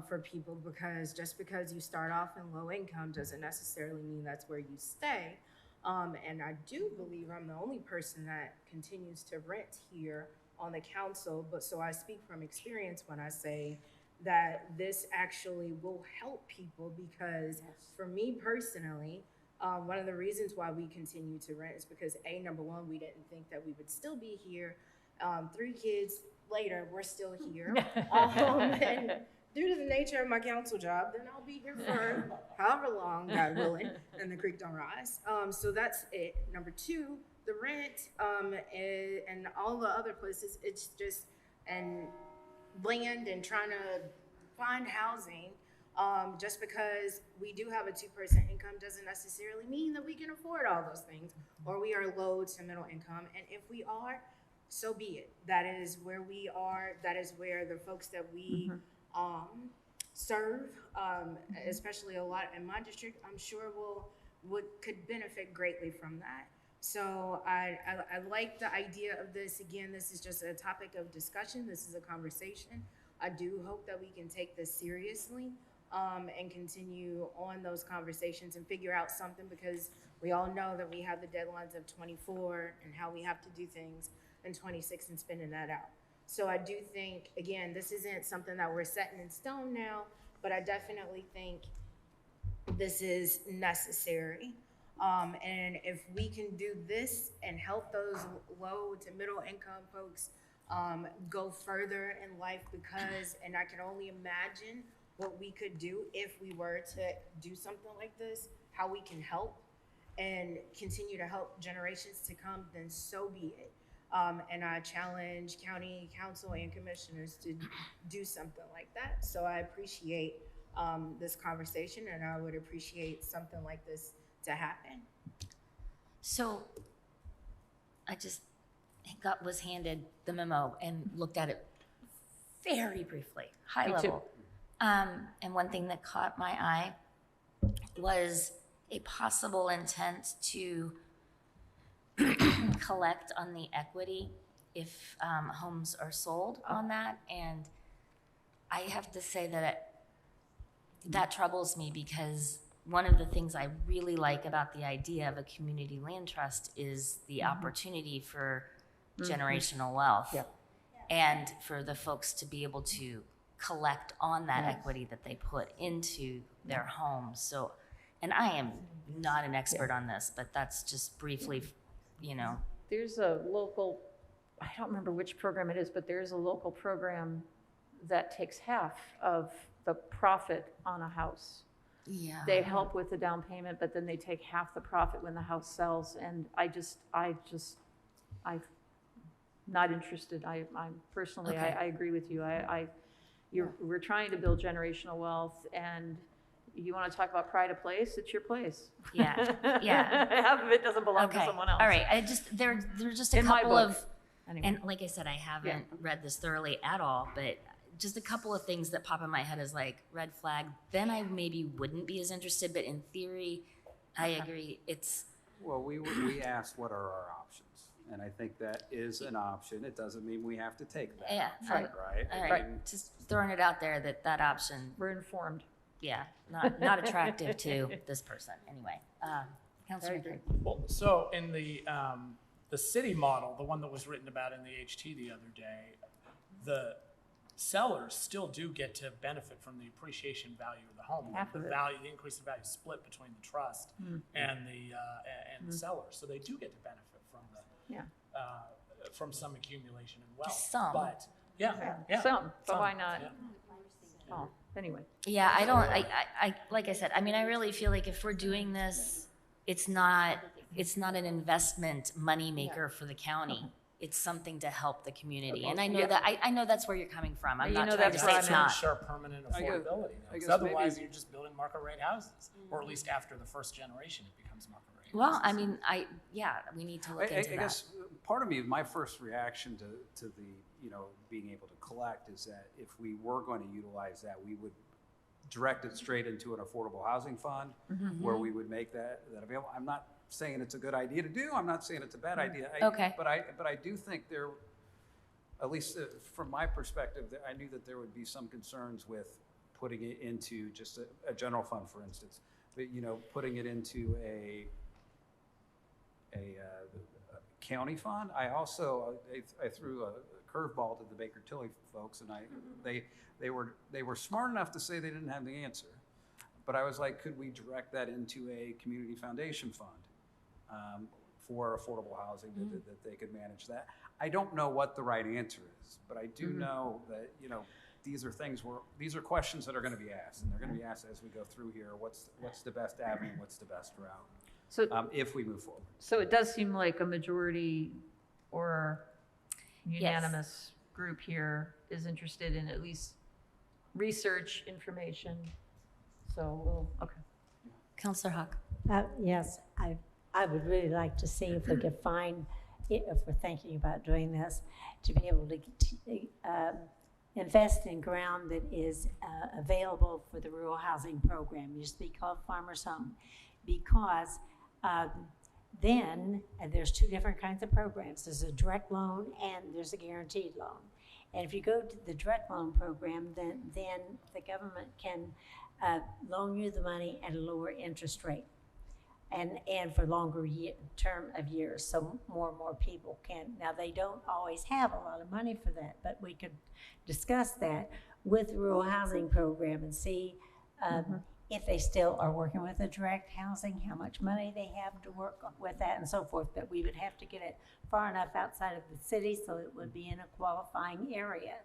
for people, because just because you start off in low income doesn't necessarily mean that's where you stay. And I do believe I'm the only person that continues to rent here on the council, but so I speak from experience when I say that this actually will help people, because for me personally, one of the reasons why we continue to rent is because number one, we didn't think that we would still be here. 3 kids later, we're still here. And due to the nature of my council job, then I'll be here for however long, God willing, and the creek don't rise. So that's it. Number 2, the rent and all the other places, it's just, and land and trying to find housing. Just because we do have a 2-person income doesn't necessarily mean that we can afford all those things, or we are low to middle income. And if we are, so be it. That is where we are. That is where the folks that we serve, especially a lot in my district, I'm sure could benefit greatly from that. So I like the idea of this. Again, this is just a topic of discussion. This is a conversation. I do hope that we can take this seriously and continue on those conversations and figure out something, because we all know that we have the deadlines of 24 and how we have to do things in 26 and spinning that out. So I do think, again, this isn't something that we're setting in stone now, but I definitely think this is necessary. And if we can do this and help those low to middle income folks go further in life, and I can only imagine what we could do if we were to do something like this, how we can help and continue to help generations to come, then so be it. And I challenge county council and commissioners to do something like that. So I appreciate this conversation, and I would appreciate something like this to happen. So I just was handed the memo and looked at it very briefly, high Me too. level. And one thing that caught my eye was a possible intent to collect on the equity if homes are sold on that. And I have to say that troubles me, because one of the things I really like about the idea of a community land trust is the opportunity for generational wealth. Yeah. And for the folks to be able to collect on that equity that they put into their homes. So, and I am not an expert on this, but that's just briefly, There's a local, I don't remember which program it is, but there's a local program that takes half of the profit on a house. Yeah. They help with the down payment, but then they take half the profit when the house sells. And I'm not interested. I'm personally, Okay. I agree with you. We're trying to build generational wealth, and you want to talk about pride of place, it's your place. Yeah, yeah. Half of it doesn't belong to Okay. someone else. All right. There's just a In my couple book. of, Anyway. and like I said, I haven't read this thoroughly at all, but just a couple of things that pop in my head as like red flag. Then I maybe wouldn't be as interested, but in theory, I agree. Well, we asked what are our options, and I think that is an option. It doesn't mean we have to take that. Yeah. option, right? All I right. mean, Just throwing it out there that option. We're informed. Yeah. Not attractive to this person. Anyway, Councilor McCray. Well, so in the city model, the one that was written about in the HT the other day, the sellers still do get to benefit from the appreciation value of the home. Half of it. The increase in value is split between the trust and the seller, so they do get to benefit from from some accumulation in wealth. Some. But yeah. Some, but why not? Yeah. Oh, anyway. Yeah, I like I said, I mean, I really feel like if we're doing this, it's not an investment moneymaker for the county. It's something to help the community. And I know I know that's where you're coming from. I'm not trying to say it's not. Ensure permanent affordability. I guess Otherwise, maybe- you're just building market rate houses, or at least after the first generation, it becomes market rate. Well, I mean, we need to look into I that. guess part of me, my first reaction to the, being able to collect is that if we were going to utilize that, we would direct it straight into an affordable housing fund where we would make that available. I'm not saying it's a good idea to do. I'm not saying it's a bad idea. Okay. But I do think there, at least from my perspective, I knew that there would be some concerns with putting it into just a general fund, for instance. But, putting it into a county fund. I also I threw a curveball to the Baker Tilly folks, and they were smart enough to say they didn't have the answer, but I was like, could we direct that into a community foundation fund for affordable housing that they could manage that? I don't know what the right answer is, but I do know that these are questions that are going to be asked, and they're going to be asked as we go through here. What's the best avenue? What's the best route? So, if we move forward. So it does seem like a majority or unanimous group here is interested in at least research information. So okay. Councilor Hawk. Yes, I would really like to see if we could find if we're thinking about doing this, to be able to invest in ground that is available for the rural housing program. It used to be called Farmers Home, because then there's two different kinds of programs. There's a direct loan and there's a guaranteed loan. And if you go to the direct loan program, then the government can loan you the money at a lower interest rate, and for longer term of years, so more and more people can. Now, they don't always have a lot of money for that, but we could discuss that with the rural housing program and see if they still are working with the direct housing, how much money they have to work with that and so forth. But we would have to get it far enough outside of the city so it would be in a qualifying area.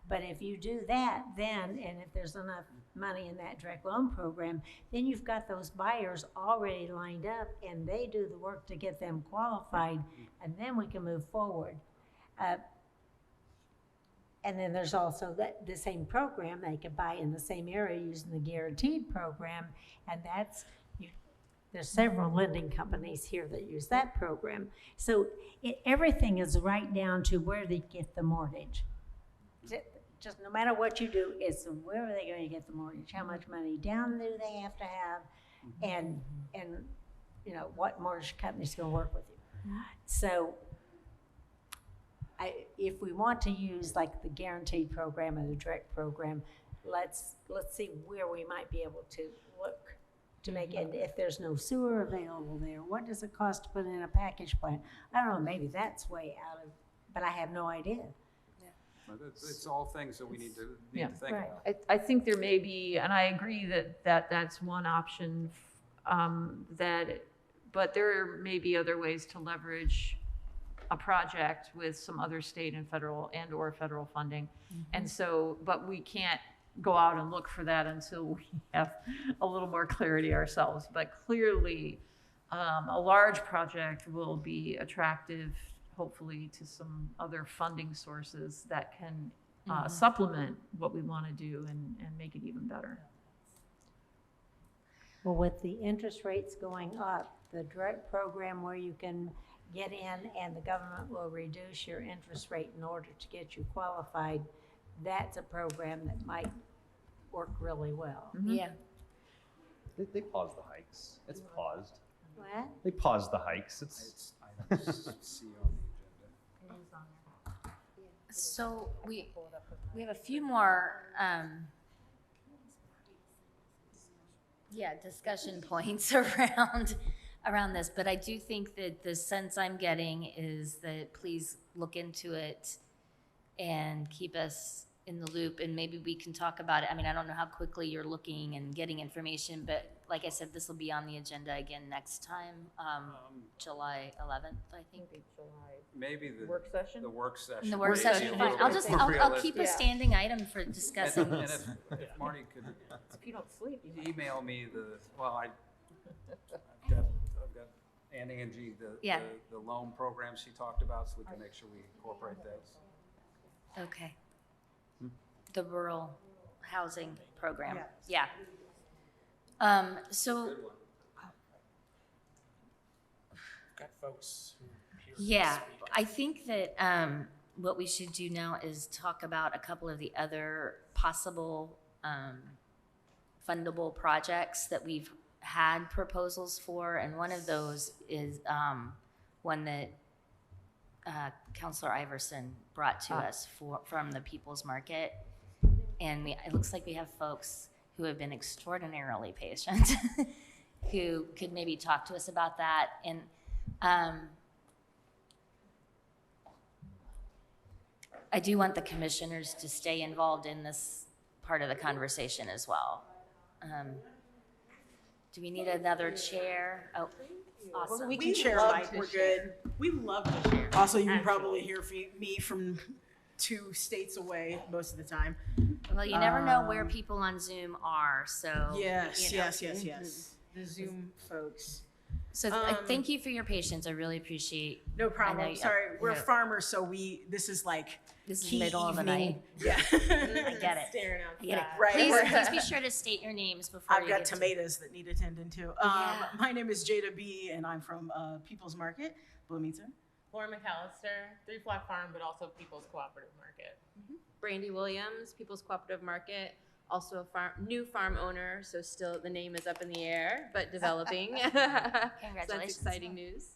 But if you do that, then, and if there's enough money in that direct loan program, then you've got those buyers already lined up and they do the work to get them qualified, and then we can move forward. And then there's also the same program they can buy in the same area using the guaranteed program, and there's several lending companies here that use that program. So everything is right down to where they get the mortgage. Just no matter what you do, it's where are they going to get the mortgage? How much money down do they have to have? And you know, what mortgage company's going to work with you? So if we want to use like the guaranteed program or the direct program, let's see where we might be able to look to make it. If there's no sewer available there, what does it cost to put in a package plant? I don't know, maybe that's way out of, but I have no idea. It's all things that we need to think about. I think there may be, and I agree that's one option, but there may be other ways to leverage a project with some other state and federal or federal funding. And so, but we can't go out and look for that until we have a little more clarity ourselves. But clearly, a large project will be attractive, hopefully, to some other funding sources that can supplement what we want to do and make it even better. Well, with the interest rates going up, the direct program where you can get in and the government will reduce your interest rate in order to get you qualified, that's a program that might work really well. Yeah. They paused the hikes. It's paused. What? They paused the hikes. It's I don't see on the agenda. So we have a few more discussion points around this, but I do think that the sense I'm getting is that please look into it and keep us in the loop, and maybe we can talk about it. I mean, I don't know how quickly you're looking and getting information, but like I said, this will be on the agenda again next time, July 11th, I think. Maybe the work session. The work session. The work may session, be a fine. little bit more I'll keep a realistic. standing item for discussing And this. if Marty could If you don't sleep, you email me I've got and Angie the loan programs she talked about, so we can make sure we incorporate those. Okay. The rural housing program. Yes. Yeah. So, Got folks who are here to yeah, speak. I think that what we should do now is talk about a couple of the other possible fundable projects that we've had proposals for, and one of those is one that Councilor Iverson brought to us from the People's Market. And it looks like we have folks who have been extraordinarily patient who could maybe talk to us about that. And I do want the commissioners to stay involved in this part of the conversation as well. Do we need another chair? Oh, awesome. We can share a mic, we're good. We love to share. Also, you can probably hear me from 2 states away most of the time. Well, you never know where people on Zoom are, so. Yes, you know. yes. The Zoom folks. So thank you for your patience. I really appreciate. No problem. I know, Sorry, we're you know, farmers, so this is key middle of the evening. night. Yeah. I get it. Staring I get it. Right. Please be sure to state your names before I've you got get tomatoes that need attending to. Yeah. My name is Jada B, and I'm from People's Market, Bloomington. Laura McAllister, 3 Flock Farm, but also People's Cooperative Market. Brandy Williams, People's Cooperative Market, also a new farm owner, so still the name is up in the air, but developing. Congratulations. So that's exciting news.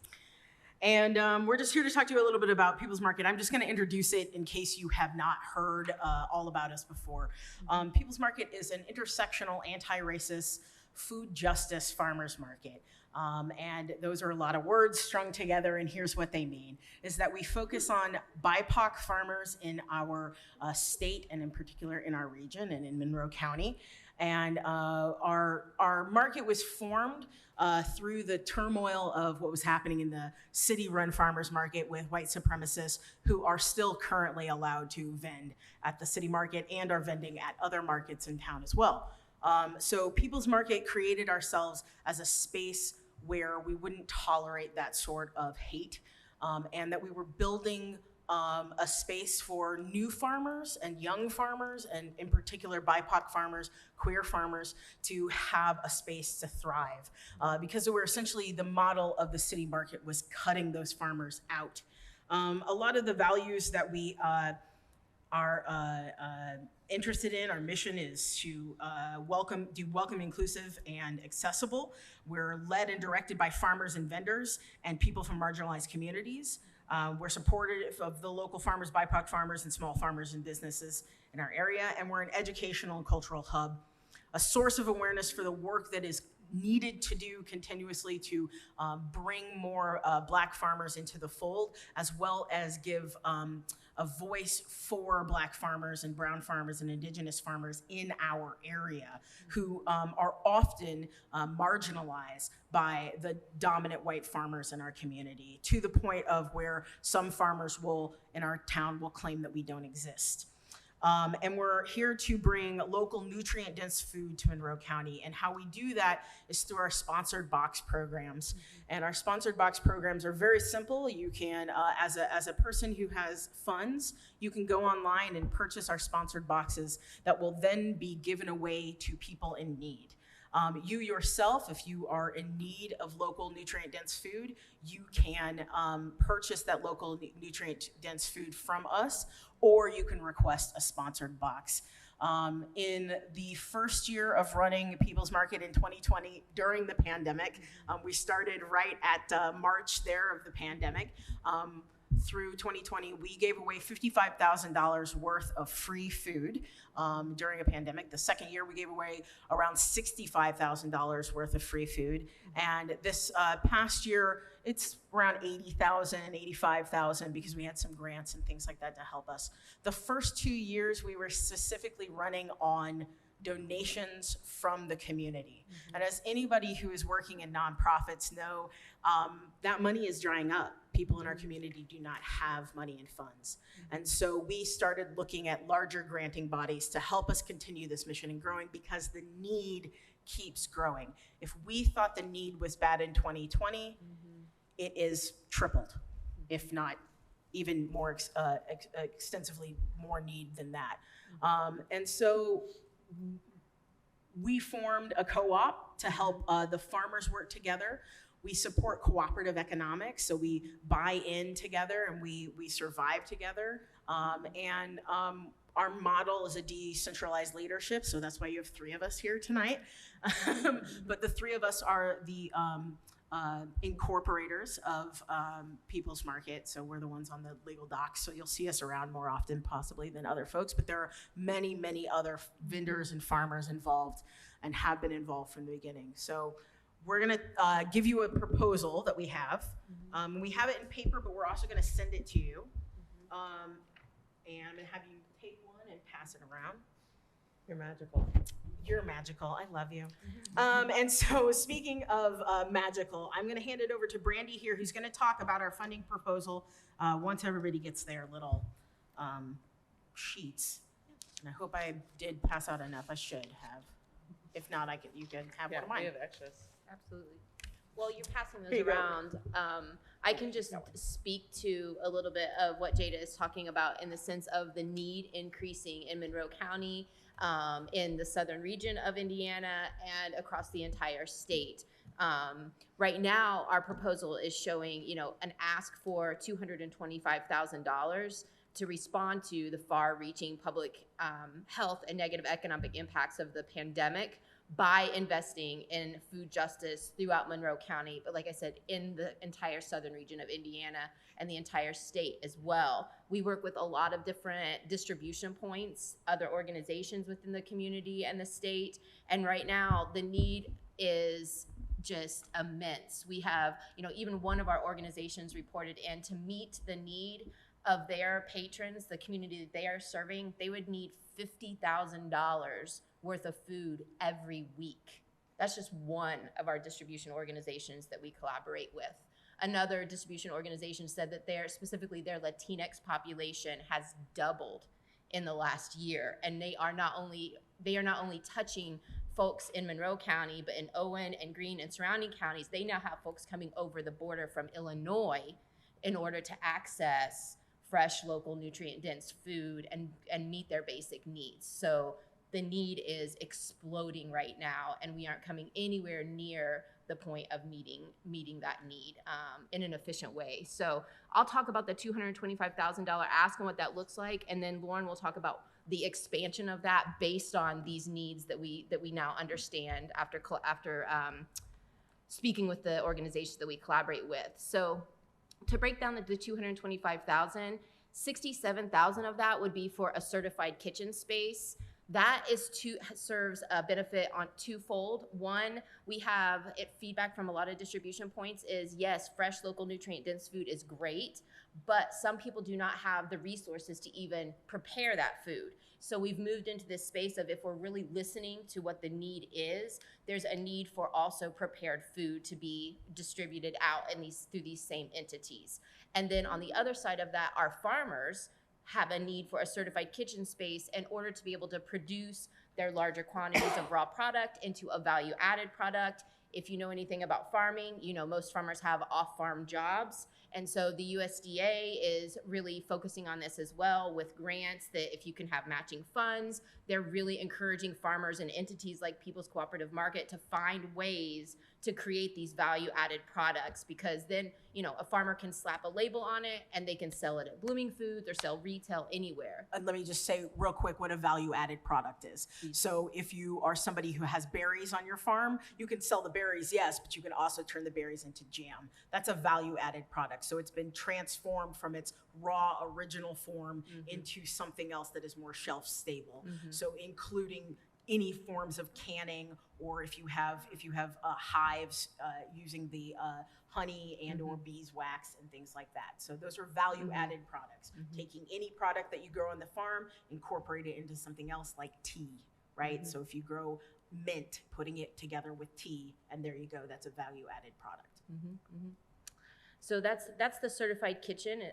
And we're just here to talk to you a little bit about People's Market. I'm just going to introduce it in case you have not heard all about us before. People's Market is an intersectional, anti-racist, food justice farmers market. And those are a lot of words strung together, and here's what they mean, is that we focus on BIPOC farmers in our state, and in particular in our region and in Monroe County. And our market was formed through the turmoil of what was happening in the city-run farmers market with white supremacists who are still currently allowed to vend at the city market and are vending at other markets in town as well. So People's Market created ourselves as a space where we wouldn't tolerate that sort of hate, and that we were building a space for new farmers and young farmers, and in particular BIPOC farmers, queer farmers, to have a space to thrive. Because we're essentially, the model of the city market was cutting those farmers out. A lot of the values that we are interested in, our mission is to welcome, inclusive, and accessible. We're led and directed by farmers and vendors and people from marginalized communities. We're supportive of the local farmers, BIPOC farmers, and small farmers and businesses in our area, and we're an educational and cultural hub, a source of awareness for the work that is needed to do continuously to bring more Black farmers into the fold, as well as give a voice for Black farmers and brown farmers and indigenous farmers in our area who are often marginalized by the dominant white farmers in our community, to the point of where some farmers in our town will claim that we don't exist. And we're here to bring local nutrient-dense food to Monroe County. And how we do that is through our sponsored box programs. And our sponsored box programs are very simple. You can, as a person who has funds, you can go online and purchase our sponsored boxes that will then be given away to people in need. You yourself, if you are in need of local nutrient-dense food, you can purchase that local nutrient-dense food from us, or you can request a sponsored box. In the first year of running People's Market in 2020, during the pandemic, we started right at March there of the pandemic. Through 2020, we gave away $55,000 worth of free food during a pandemic. The second year, we gave away around $65,000 worth of free food. And this past year, it's around $80,000, $85,000, because we had some grants and things like that to help us. The first 2 years, we were specifically running on donations from the community. And as anybody who is working in nonprofits know, that money is drying up. People in our community do not have money and funds. And so we started looking at larger granting bodies to help us continue this mission and growing, because the need keeps growing. If we thought the need was bad in 2020, it is tripled, if not even more extensively more need than that. And so we formed a co-op to help the farmers work together. We support cooperative economics, so we buy in together and we survive together. Our model is a decentralized leadership, so that's why you have 3 of us here tonight. But the 3 of us are the incorporators of People's Market, so we're the ones on the legal docs, so you'll see us around more often possibly than other folks, but there are many, many other vendors and farmers involved and have been involved from the beginning. So we're gonna give you a proposal that we have. We have it in paper, but we're also gonna send it to you. And I'm gonna have you take one and pass it around. You're magical. You're magical. I love you. And so speaking of magical, I'm going to hand it over to Brandy here, who's going to talk about our funding proposal once everybody gets their little sheets. And I hope I did pass out enough. I should have. If not, you can have one of mine. We have extras. Absolutely. While you're passing Here those you go. around, I can just speak to a little bit of what Jada is talking about in the sense of the need increasing in Monroe County, in the southern region of Indiana, and across the entire state. Right now, our proposal is showing, an ask for $225,000 to respond to the far-reaching public health and negative economic impacts of the pandemic by investing in food justice throughout Monroe County, but like I said, in the entire southern region of Indiana and the entire state as well. We work with a lot of different distribution points, other organizations within the community and the state, and right now the need is just immense. We have, even one of our organizations reported in to meet the need of their patrons, the community that they are serving, they would need $50,000 worth of food every week. That's just one of our distribution organizations that we collaborate with. Another distribution organization said that specifically their Latinx population has doubled in the last year, and they are not only touching folks in Monroe County, but in Owen and Greene and surrounding counties, they now have folks coming over the border from Illinois in order to access fresh, local, nutrient-dense food and meet their basic needs. So the need is exploding right now, and we aren't coming anywhere near the point of meeting that need in an efficient way. So I'll talk about the $225,000 ask and what that looks like, and then Lauren will talk about the expansion of that based on these needs that we now understand after speaking with the organizations that we collaborate with. So to break down the $225,000, $67,000 of that would be for a certified kitchen space. That serves a benefit on twofold. One, we have feedback from a lot of distribution points is, yes, fresh, local, nutrient-dense food is great, but some people do not have the resources to even prepare that food. So we've moved into this space of, if we're really listening to what the need is, there's a need for also prepared food to be distributed out through these same entities. And then on the other side of that, our farmers have a need for a certified kitchen space in order to be able to produce their larger quantities of raw product into a value-added product. If you know anything about farming, most farmers have off-farm jobs. And so the USDA is really focusing on this as well with grants that if you can have matching funds, they're really encouraging farmers and entities like People's Cooperative Market to find ways to create these value-added products, because then, a farmer can slap a label on it and they can sell it at Blooming Foods or sell retail anywhere. Let me just say real quick what a value-added product is. So if you are somebody who has berries on your farm, you can sell the berries, yes, but you can also turn the berries into jam. That's a value-added product. So it's been transformed from its raw original form into something else that is more shelf-stable. So including any forms of canning, or if you have hives using the honey and or beeswax and things like that. So those are value-added products. Taking any product that you grow on the farm, incorporate it into something else like tea, right? So if you grow mint, putting it together with tea, and there you go, that's a value-added product. So that's the certified kitchen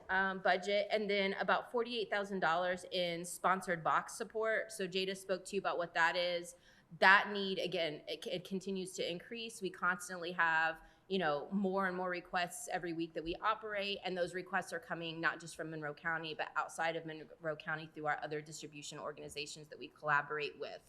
budget, and then about $48,000 in sponsored box support. So Jada spoke to you about what that is. That need, again, it continues to increase. We constantly have more and more requests every week that we operate, and those requests are coming not just from Monroe County, but outside of Monroe County through our other distribution organizations that we collaborate with.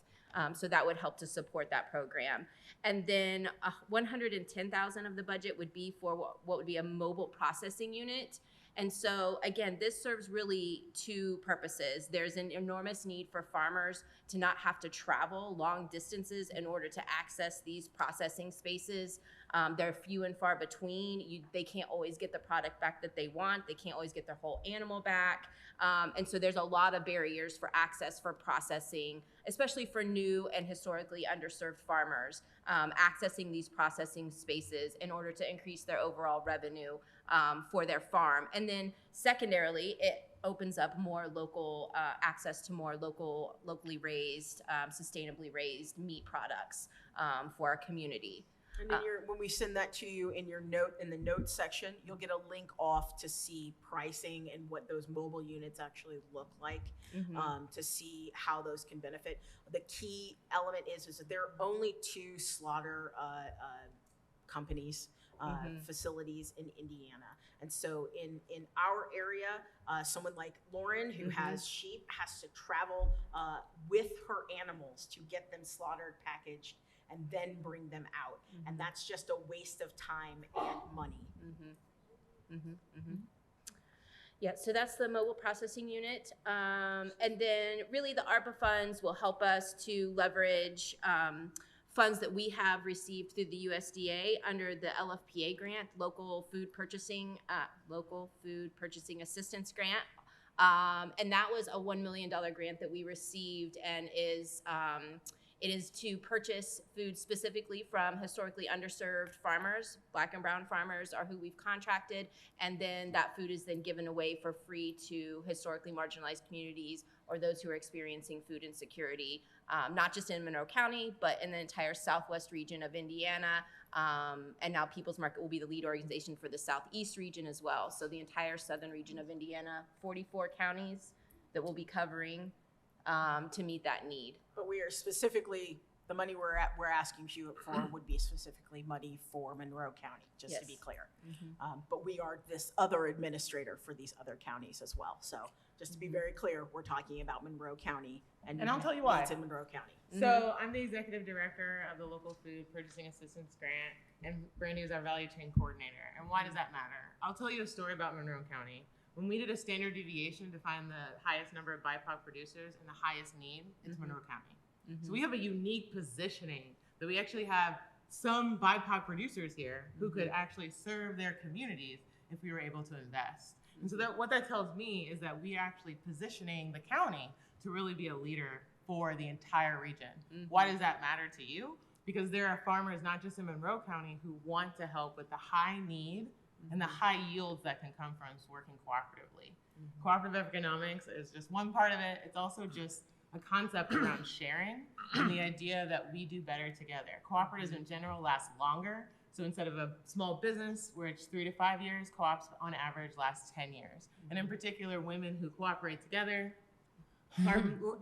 So that would help to support that program. And then $110,000 of the budget would be for what would be a mobile processing unit. And so again, this serves really two purposes. There's an enormous need for farmers to not have to travel long distances in order to access these processing spaces. They're few and far between. They can't always get the product back that they want. They can't always get their whole animal back. And so there's a lot of barriers for access for processing, especially for new and historically underserved farmers, accessing these processing spaces in order to increase their overall revenue for their farm. And then secondarily, it opens up more local access to more locally raised, sustainably raised meat products for our community. And then when we send that to you in the notes section, you'll get a link off to see pricing and what those mobile units actually look like, to see how those can benefit. The key element is that there are only 2 slaughter companies, facilities in Indiana. And so in our area, someone like Lauren, who has sheep, has to travel with her animals to get them slaughtered, packaged, and then bring them out. And that's just a waste of time and money. Yeah, so that's the mobile processing unit. And then really the ARPA funds will help us to leverage funds that we have received through the USDA under the LFPA grant, Local Food Purchasing Assistance Grant. And that was a $1 million grant that we received, and it is to purchase food specifically from historically underserved farmers. Black and brown farmers are who we've contracted, and then that food is then given away for free to historically marginalized communities or those who are experiencing food insecurity, not just in Monroe County, but in the entire southwest region of Indiana. And now People's Market will be the lead organization for the southeast region as well. So the entire southern region of Indiana, 44 counties that we'll be covering to meet that need. But we are specifically, the money we're asking you for would be specifically money for Monroe County, just to be clear. But we are this other administrator for these other counties as well. So just to be very clear, we're talking about Monroe County and I'll tell you why. needs in Monroe County. So I'm the executive director of the Local Food Purchasing Assistance Grant, and Brandy is our value chain coordinator. And why does that matter? I'll tell you a story about Monroe County. When we did a standard deviation to find the highest number of BIPOC producers and the highest need, it's Monroe County. So we have a unique positioning that we actually have some BIPOC producers here who could actually serve their communities if we were able to invest. And so what that tells me is that we are actually positioning the county to really be a leader for the entire region. Why does that matter to you? Because there are farmers, not just in Monroe County, who want to help with the high need and the high yields that can come from working cooperatively. Cooperative economics is just one part of it. It's also just a concept around sharing and the idea that we do better together. Cooperatives in general last longer. So instead of a small business where it's 3 to 5 years, co-ops on average last 10 years. And in particular, women who cooperate together,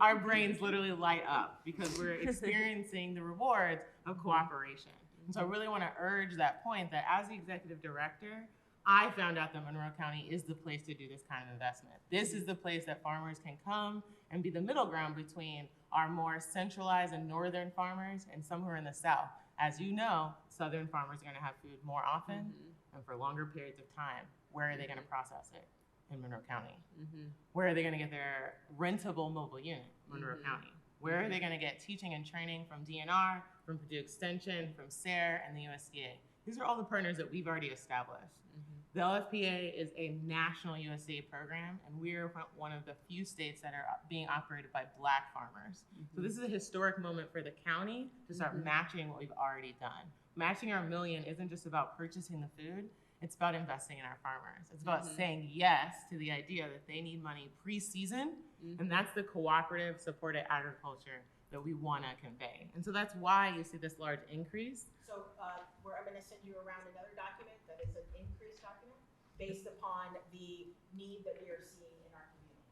our brains literally light up because we're experiencing the rewards of cooperation. And so I really want to urge that point that as the executive director, I found out that Monroe County is the place to do this kind of investment. This is the place that farmers can come and be the middle ground between our more centralized and northern farmers and some who are in the south. As you know, southern farmers are going to have food more often and for longer periods of time. Where are they going to process it? In Monroe County. Where are they going to get their rentable mobile unit? Monroe County. Where are they going to get teaching and training from DNR, from Purdue Extension, from SARE, and the USDA? These are all the partners that we've already established. The LFPA is a national USDA program, and we're one of the few states that are being operated by Black farmers. So this is a historic moment for the county to start matching what we've already done. Matching our $1 million isn't just about purchasing the food, it's about investing in our farmers. It's about saying yes to the idea that they need money pre-season, and that's the cooperative supported agriculture that we want to convey. And so that's why you see this large increase. So I'm going to send you around another document that is an increase document based upon the need that we are seeing in our community.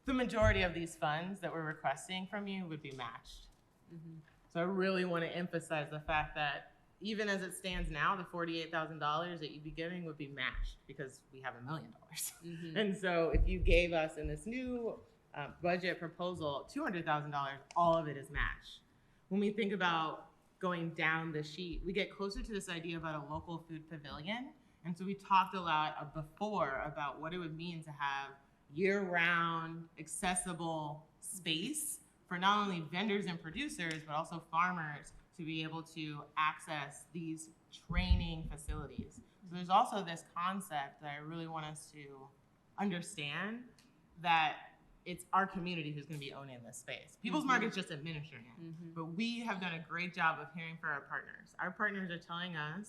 The majority of these funds that we're requesting from you would be matched. So I really want to emphasize the fact that even as it stands now, the $48,000 that you'd be giving would be matched because we have $1 million. And so if you gave us in this new budget proposal $200,000, all of it is matched. When we think about going down the sheet, we get closer to this idea about a local food pavilion. And so we talked a lot before about what it would mean to have year-round, accessible space for not only vendors and producers, but also farmers to be able to access these training facilities. So there's also this concept that I really want us to understand that it's our community who's going to be owning this space. People's Market's just administering it, but we have done a great job of hearing from our partners. Our partners are telling us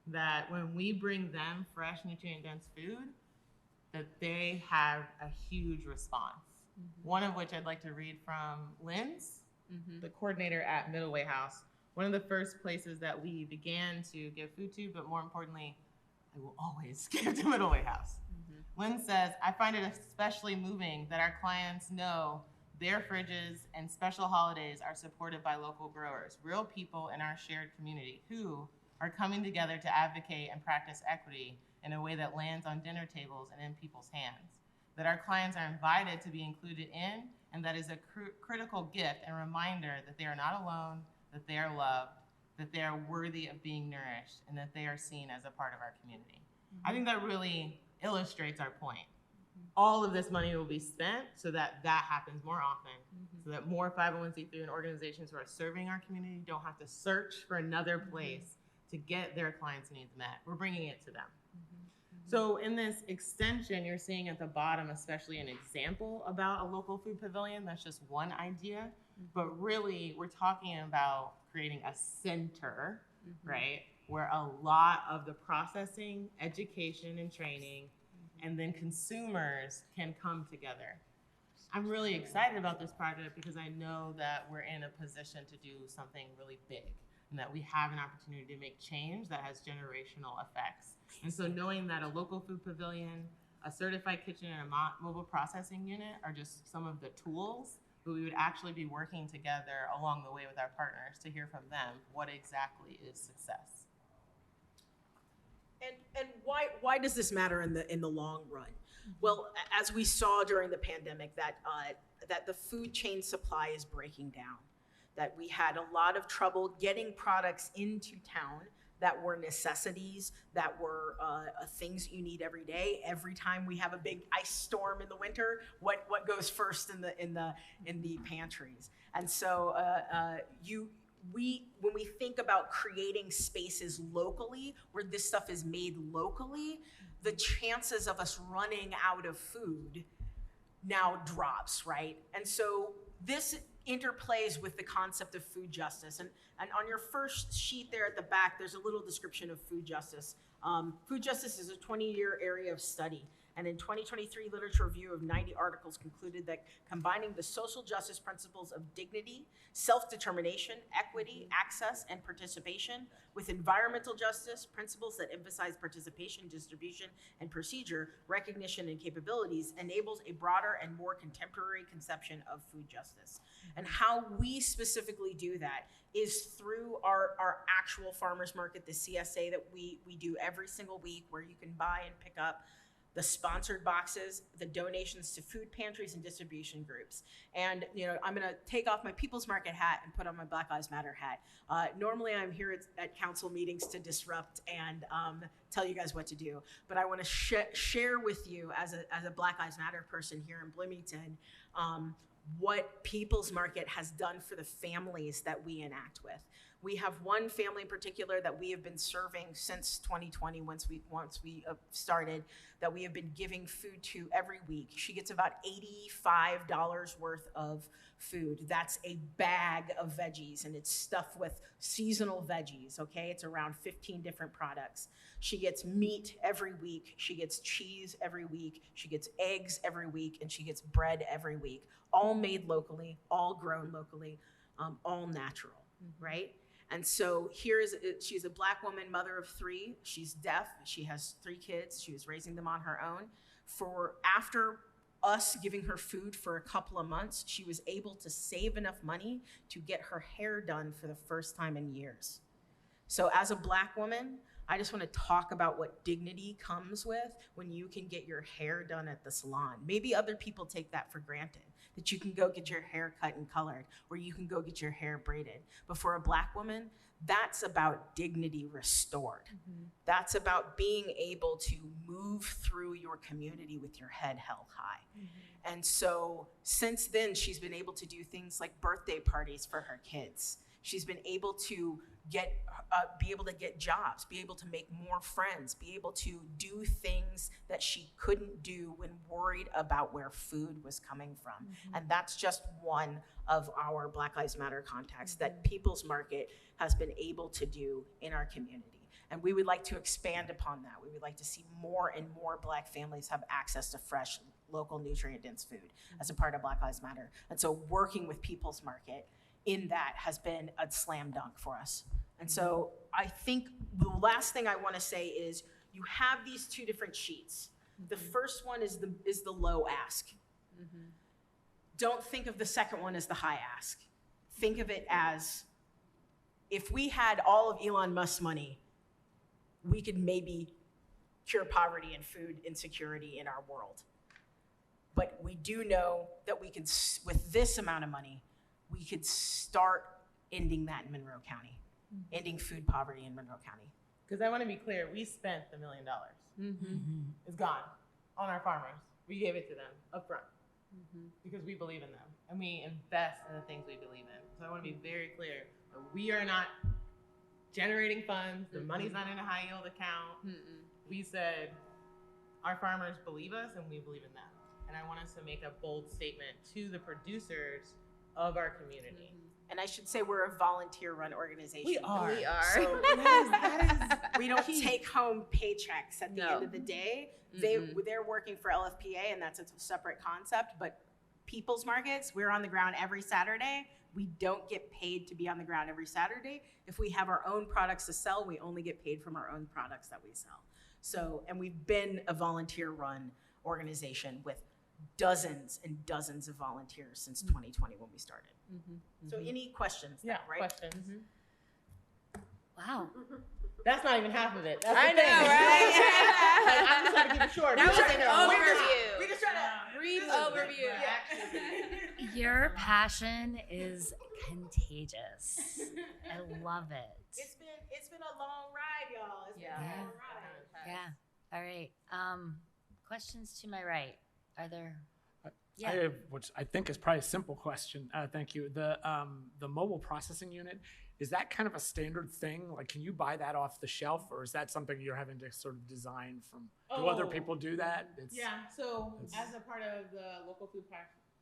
that when we bring them fresh, nutrient-dense food, that they have a huge response. One of which I'd like to read from Lynn's, the coordinator at Middleway House. One of the first places that we began to give food to, but more importantly, I will always give to Middleway House. Lynn says, I find it especially moving that our clients know their fridges and special holidays are supported by local growers, real people in our shared community who are coming together to advocate and practice equity in a way that lands on dinner tables and in people's hands. That our clients are invited to be included in, and that is a critical gift and reminder that they are not alone, that they are loved, that they are worthy of being nourished, and that they are seen as a part of our community. I think that really illustrates our point. All of this money will be spent so that that happens more often, so that more 501c3 and organizations who are serving our community don't have to search for another place to get their clients' needs met. We're bringing it to them. So in this extension, you're seeing at the bottom, especially an example about a local food pavilion. That's just one idea, but really we're talking about creating a center, right? Where a lot of the processing, education, and training, and then consumers can come together. I'm really excited about this project because I know that we're in a position to do something really big and that we have an opportunity to make change that has generational effects. And so knowing that a local food pavilion, a certified kitchen, and a mobile processing unit are just some of the tools, but we would actually be working together along the way with our partners to hear from them what exactly is success. And why does this matter in the long run? Well, as we saw during the pandemic, that the food chain supply is breaking down, that we had a lot of trouble getting products into town that were necessities, that were things you need every day. Every time we have a big ice storm in the winter, what goes first in the pantries? And so when we think about creating spaces locally, where this stuff is made locally, the chances of us running out of food now drops, right? And so this interplays with the concept of food justice. And on your first sheet there at the back, there's a little description of food justice. Food justice is a 20-year area of study. And in 2023, literature review of 90 articles concluded that combining the social justice principles of dignity, self-determination, equity, access, and participation with environmental justice, principles that emphasize participation, distribution, and procedure, recognition, and capabilities enables a broader and more contemporary conception of food justice. And how we specifically do that is through our actual farmers market, the CSA that we do every single week, where you can buy and pick up the sponsored boxes, the donations to food pantries and distribution groups. And I'm gonna take off my People's Market hat and put on my Black Lives Matter hat. Normally I'm here at council meetings to disrupt and tell you guys what to do. But I wanna share with you as a Black Lives Matter person here in Bloomington, what People's Market has done for the families that we enact with. We have one family in particular that we have been serving since 2020, once we started, that we have been giving food to every week. She gets about $85 worth of food. That's a bag of veggies, and it's stuffed with seasonal veggies, okay? It's around 15 different products. She gets meat every week. She gets cheese every week. She gets eggs every week, and she gets bread every week. All made locally, all grown locally, all natural, right? And so she's a Black woman, mother of 3. She's deaf. She has 3 kids. She was raising them on her own. After us giving her food for a couple of months, she was able to save enough money to get her hair done for the first time in years. So as a Black woman, I just want to talk about what dignity comes with when you can get your hair done at the salon. Maybe other people take that for granted, that you can go get your hair cut and colored, or you can go get your hair braided. But for a Black woman, that's about dignity restored. That's about being able to move through your community with your head held high. And so since then, she's been able to do things like birthday parties for her kids. She's been able to be able to get jobs, be able to make more friends, be able to do things that she couldn't do when worried about where food was coming from. And that's just one of our Black Lives Matter contacts that People's Market has been able to do in our community. And we would like to expand upon that. We would like to see more and more Black families have access to fresh, local, nutrient-dense food as a part of Black Lives Matter. And so working with People's Market in that has been a slam dunk for us. And so I think the last thing I want to say is you have these 2 different sheets. The first one is the low ask. Don't think of the second one as the high ask. Think of it as, if we had all of Elon Musk's money, we could maybe cure poverty and food insecurity in our world. But we do know that we could, with this amount of money, we could start ending that in Monroe County, ending food poverty in Monroe County. Because I want to be clear, we spent the $1 million. It's gone on our farmers. We gave it to them up front because we believe in them and we invest in the things we believe in. So I want to be very clear that we are not generating funds. The money's not in a high yield account. We said our farmers believe us and we believe in them. And I want us to make a bold statement to the producers of our community. And I should say we're a volunteer-run organization. We are. We are. So that is we don't take home paychecks at the end of the day. They're working for LFPA, and that's a separate concept. But People's Markets, we're on the ground every Saturday. We don't get paid to be on the ground every Saturday. If we have our own products to sell, we only get paid from our own products that we sell. So, and we've been a volunteer-run organization with dozens and dozens of volunteers since 2020 when we started. So any questions? Yeah, right? questions. Wow. That's not even half of it. That's I the know, thing. right? I'm just trying to keep it short. That was an overview. overview. We just trying to Brief overview. Your passion is contagious. I love it. It's been a long ride, y'all. It's been a long ride. Yeah. All right. Questions to my right. Are there? I have, which I think is probably a simple question. Thank you. The mobile processing unit, is that kind of a standard thing? Like, can you buy that off the shelf, or is that something you're having to sort of design from? Do other people do that? So as a part of the local food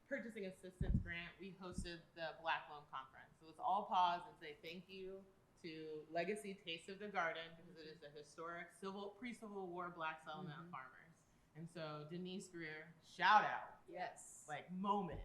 purchasing assistance grant, we hosted the Black Loan Conference. So let's all pause and say thank you to Legacy Taste of the Garden, because it is a historic pre-Civil War Black settlement of farmers. And so Denise Greer, shout out. Yes. Like moment.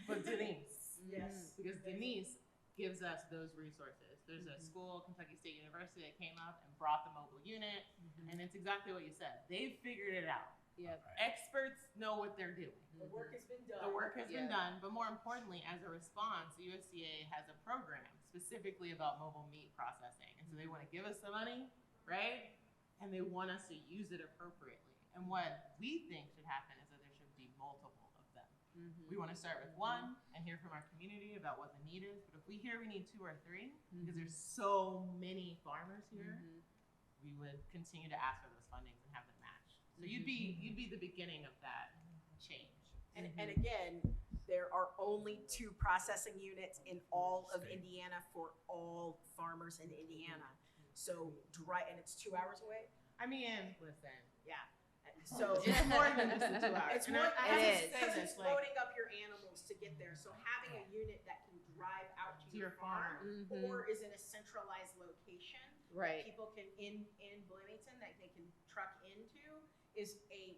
But Denise. Yes. Because Denise gives us those resources. There's a school, Kentucky State University, that came up and brought the mobile unit. And it's exactly what you said. They've figured it out. Yep. Experts know what they're doing. The work has been done. The work has been done, but more importantly, as a response, the USDA has a program specifically about mobile meat processing. And so they want to give us the money, right? And they want us to use it appropriately. And what we think should happen is that there should be multiple of them. We want to start with one and hear from our community about what the need is. But if we hear we need 2 or 3, because there's so many farmers here, we would continue to ask for those fundings and have them matched. So you'd be the beginning of that change. And again, there are only 2 processing units in all of Indiana for all farmers in Indiana. So and it's 2 hours away. I mean, listen. Yeah. So it's more than just the 2 hours. It's more because it's loading up your animals to get there. So having a unit that can drive out to your farm or is in a centralized location right. that people can in Bloomington that they can truck into is a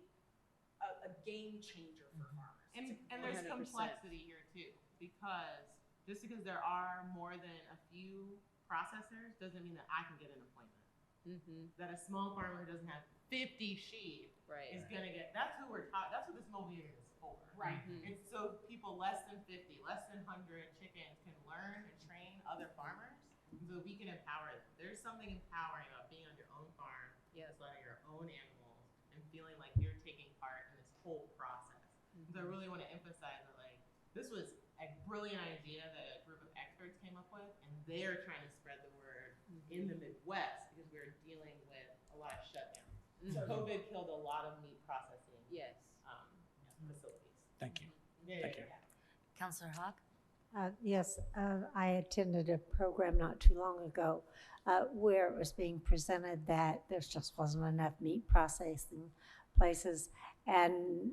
game changer for farmers. And there's 100%. complexity here too, because just because there are more than a few processors doesn't mean that I can get an appointment. That a small farmer who doesn't have 50 sheep is gonna get. That's who we're talking. That's what this mobile unit is for. Right. And so people less than 50, less than 100 chickens can learn and train other farmers, so we can empower them. There's something empowering about being on your own farm, selling your own animals, and feeling like you're taking part in this whole process. So I really want to emphasize that, like, this was a brilliant idea that a group of experts came up with, and they're trying to spread the word in the Midwest because we're dealing with a lot of shutdowns. So COVID killed a lot of meat processing facilities. Thank you. Thank you. Councilor Hawk? Yes, I attended a program not too long ago where it was being presented that there just wasn't enough meat processing places. And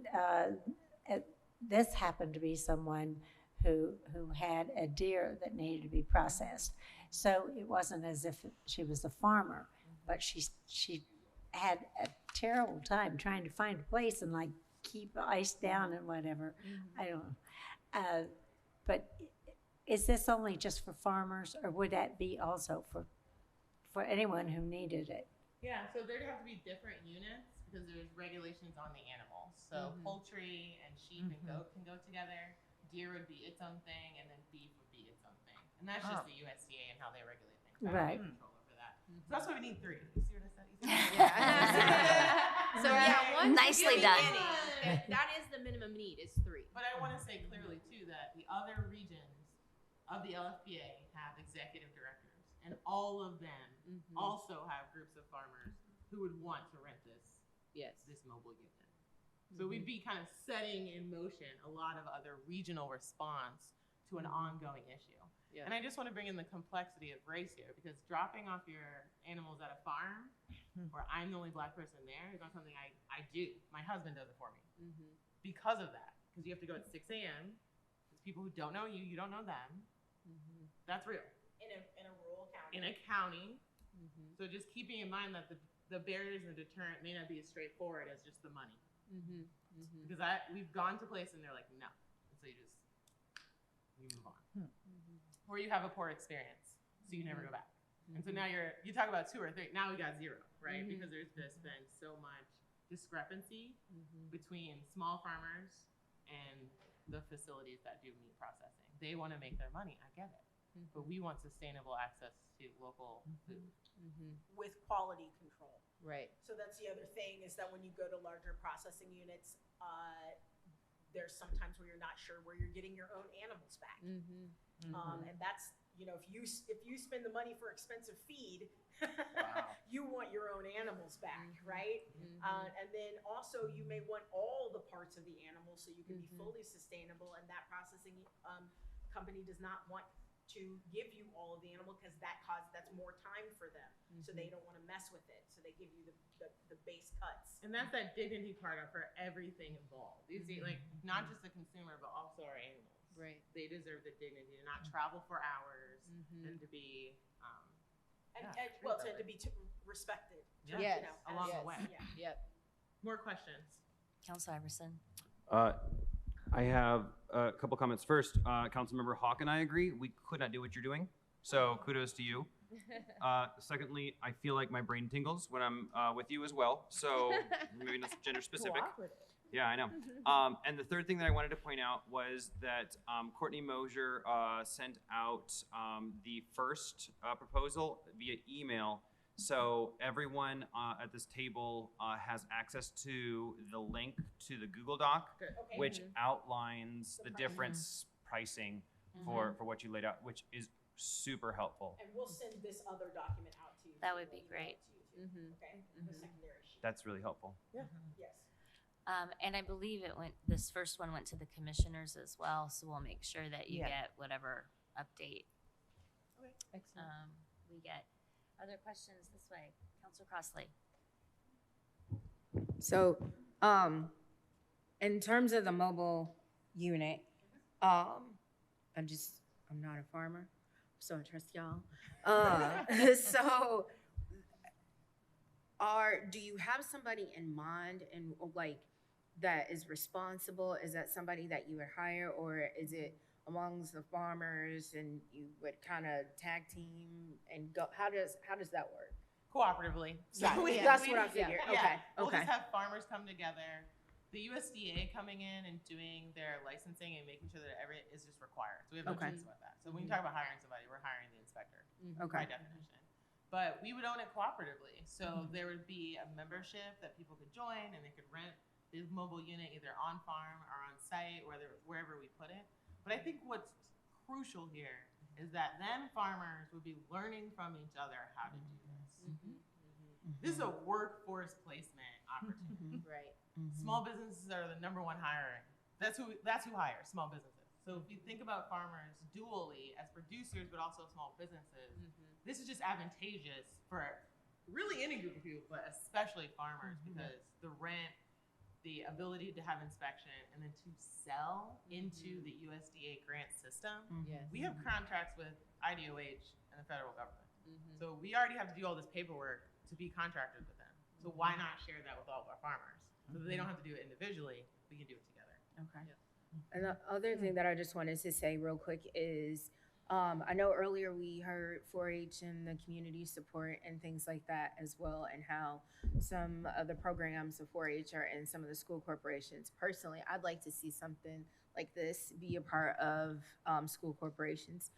this happened to be someone who had a deer that needed to be processed. So it wasn't as if she was a farmer, but she had a terrible time trying to find a place and like keep ice down and whatever. I don't know. But is this only just for farmers, or would that be also for anyone who needed it? Yeah, so there'd have to be different units because there's regulations on the animals. So poultry and sheep and goat can go together. Deer would be its own thing, and then beef would be its own thing. And that's just the USDA and how they regulate things. I don't Right. have control over that. So that's why we need 3. You see what I said? So once Nicely you done. that is the minimum need is 3. But I want to say clearly too that the other regions of the LFPA have executive directors, and all of them also have groups of farmers who would want to rent this mobile unit. So we'd be kind of setting in motion a lot of other regional response to an ongoing issue. Yeah. And I just want to bring in the complexity of race here, because dropping off your animals at a farm where I'm the only Black person there is not something I do. My husband does it for me because of that. Because you have to go at 6 a.m. There's people who don't know you, you don't know them. That's real. In a rural county. In a county. So just keeping in mind that the barriers and the deterrent may not be as straightforward as just the money. Because we've gone to places and they're like, no. And so you move on. Or you have a poor experience, so you never go back. And so now you talk about 2 or 3, now we got 0, right? Because there's just been so much discrepancy between small farmers and the facilities that do meat processing. They want to make their money, I get it. But we want sustainable access to local food. With quality control. Right. So that's the other thing, is that when you go to larger processing units, there's sometimes where you're not sure where you're getting your own animals back. And that's, if you spend the money for expensive feed, you want your own animals back, right? And then also you may want all the parts of the animal so you can be fully sustainable, and that processing company does not want to give you all of the animal because that's more time for them. So they don't want to mess with it. So they give you the base cuts. And that's that dignity part of for everything involved. You see, like, not just the consumer, but also our animals. Right. They deserve the dignity to not travel for hours and to be, to be respected. Yes, along the way. Yeah. Yep. More questions? Council Iverson. I have a couple comments. First, Councilmember Hawk and I agree. We could not do what you're doing, so kudos to you. Secondly, I feel like my brain tingles when I'm with you as well, so maybe not gender specific. Yeah, I know. And the third thing that I wanted to point out was that Courtney Mosier sent out the first proposal via email. So everyone at this table has access to the link to the Google Doc, which outlines the difference pricing for what you laid out, which is super helpful. And we'll send this other document out to you. That would be great. Okay, the secondary sheet. That's really helpful. Yeah. Yes. And I believe this first one went to the commissioners as well, so we'll make sure that you get whatever update Excellent. we get. Other questions this way? Councilor Crossley. So, in terms of the mobile unit, I'm not a farmer, so I trust y'all. So, do you have somebody in mind and that is responsible? Is that somebody that you would hire, or is it amongst the farmers and you would kind of tag team and go? How does that work? Cooperatively. That's what I figured. Yeah. Okay. We'll Okay. just have farmers come together. The USDA coming in and doing their licensing and making sure that everything is just required. So we have no choice about that. So when you talk about hiring somebody, we're hiring the inspector by definition. But we would own it cooperatively. So there would be a membership that people could join, and they could rent the mobile unit either on farm or on site, wherever we put it. But I think what's crucial here is that then farmers would be learning from each other how to do this. This is a workforce placement opportunity. Right. Small businesses are the #1 hiring. That's who hires, small businesses. So if you think about farmers dually as producers, but also small businesses, this is just advantageous for really any group of people, but especially farmers, because the rent, the ability to have inspection, and then to sell into the USDA grant system. Yes. We have contracts with IDOH and the federal government. So we already have to do all this paperwork to be contracted with them. So why not share that with all of our farmers? So that they don't have to do it individually, we can do it together. Okay. And the other thing that I just wanted to say real quick is, I know earlier we heard 4-H and the community support and things like that as well, and how some of the programs of 4-H are in some of the school corporations. Personally, I'd like to see something like this be a part of school corporations,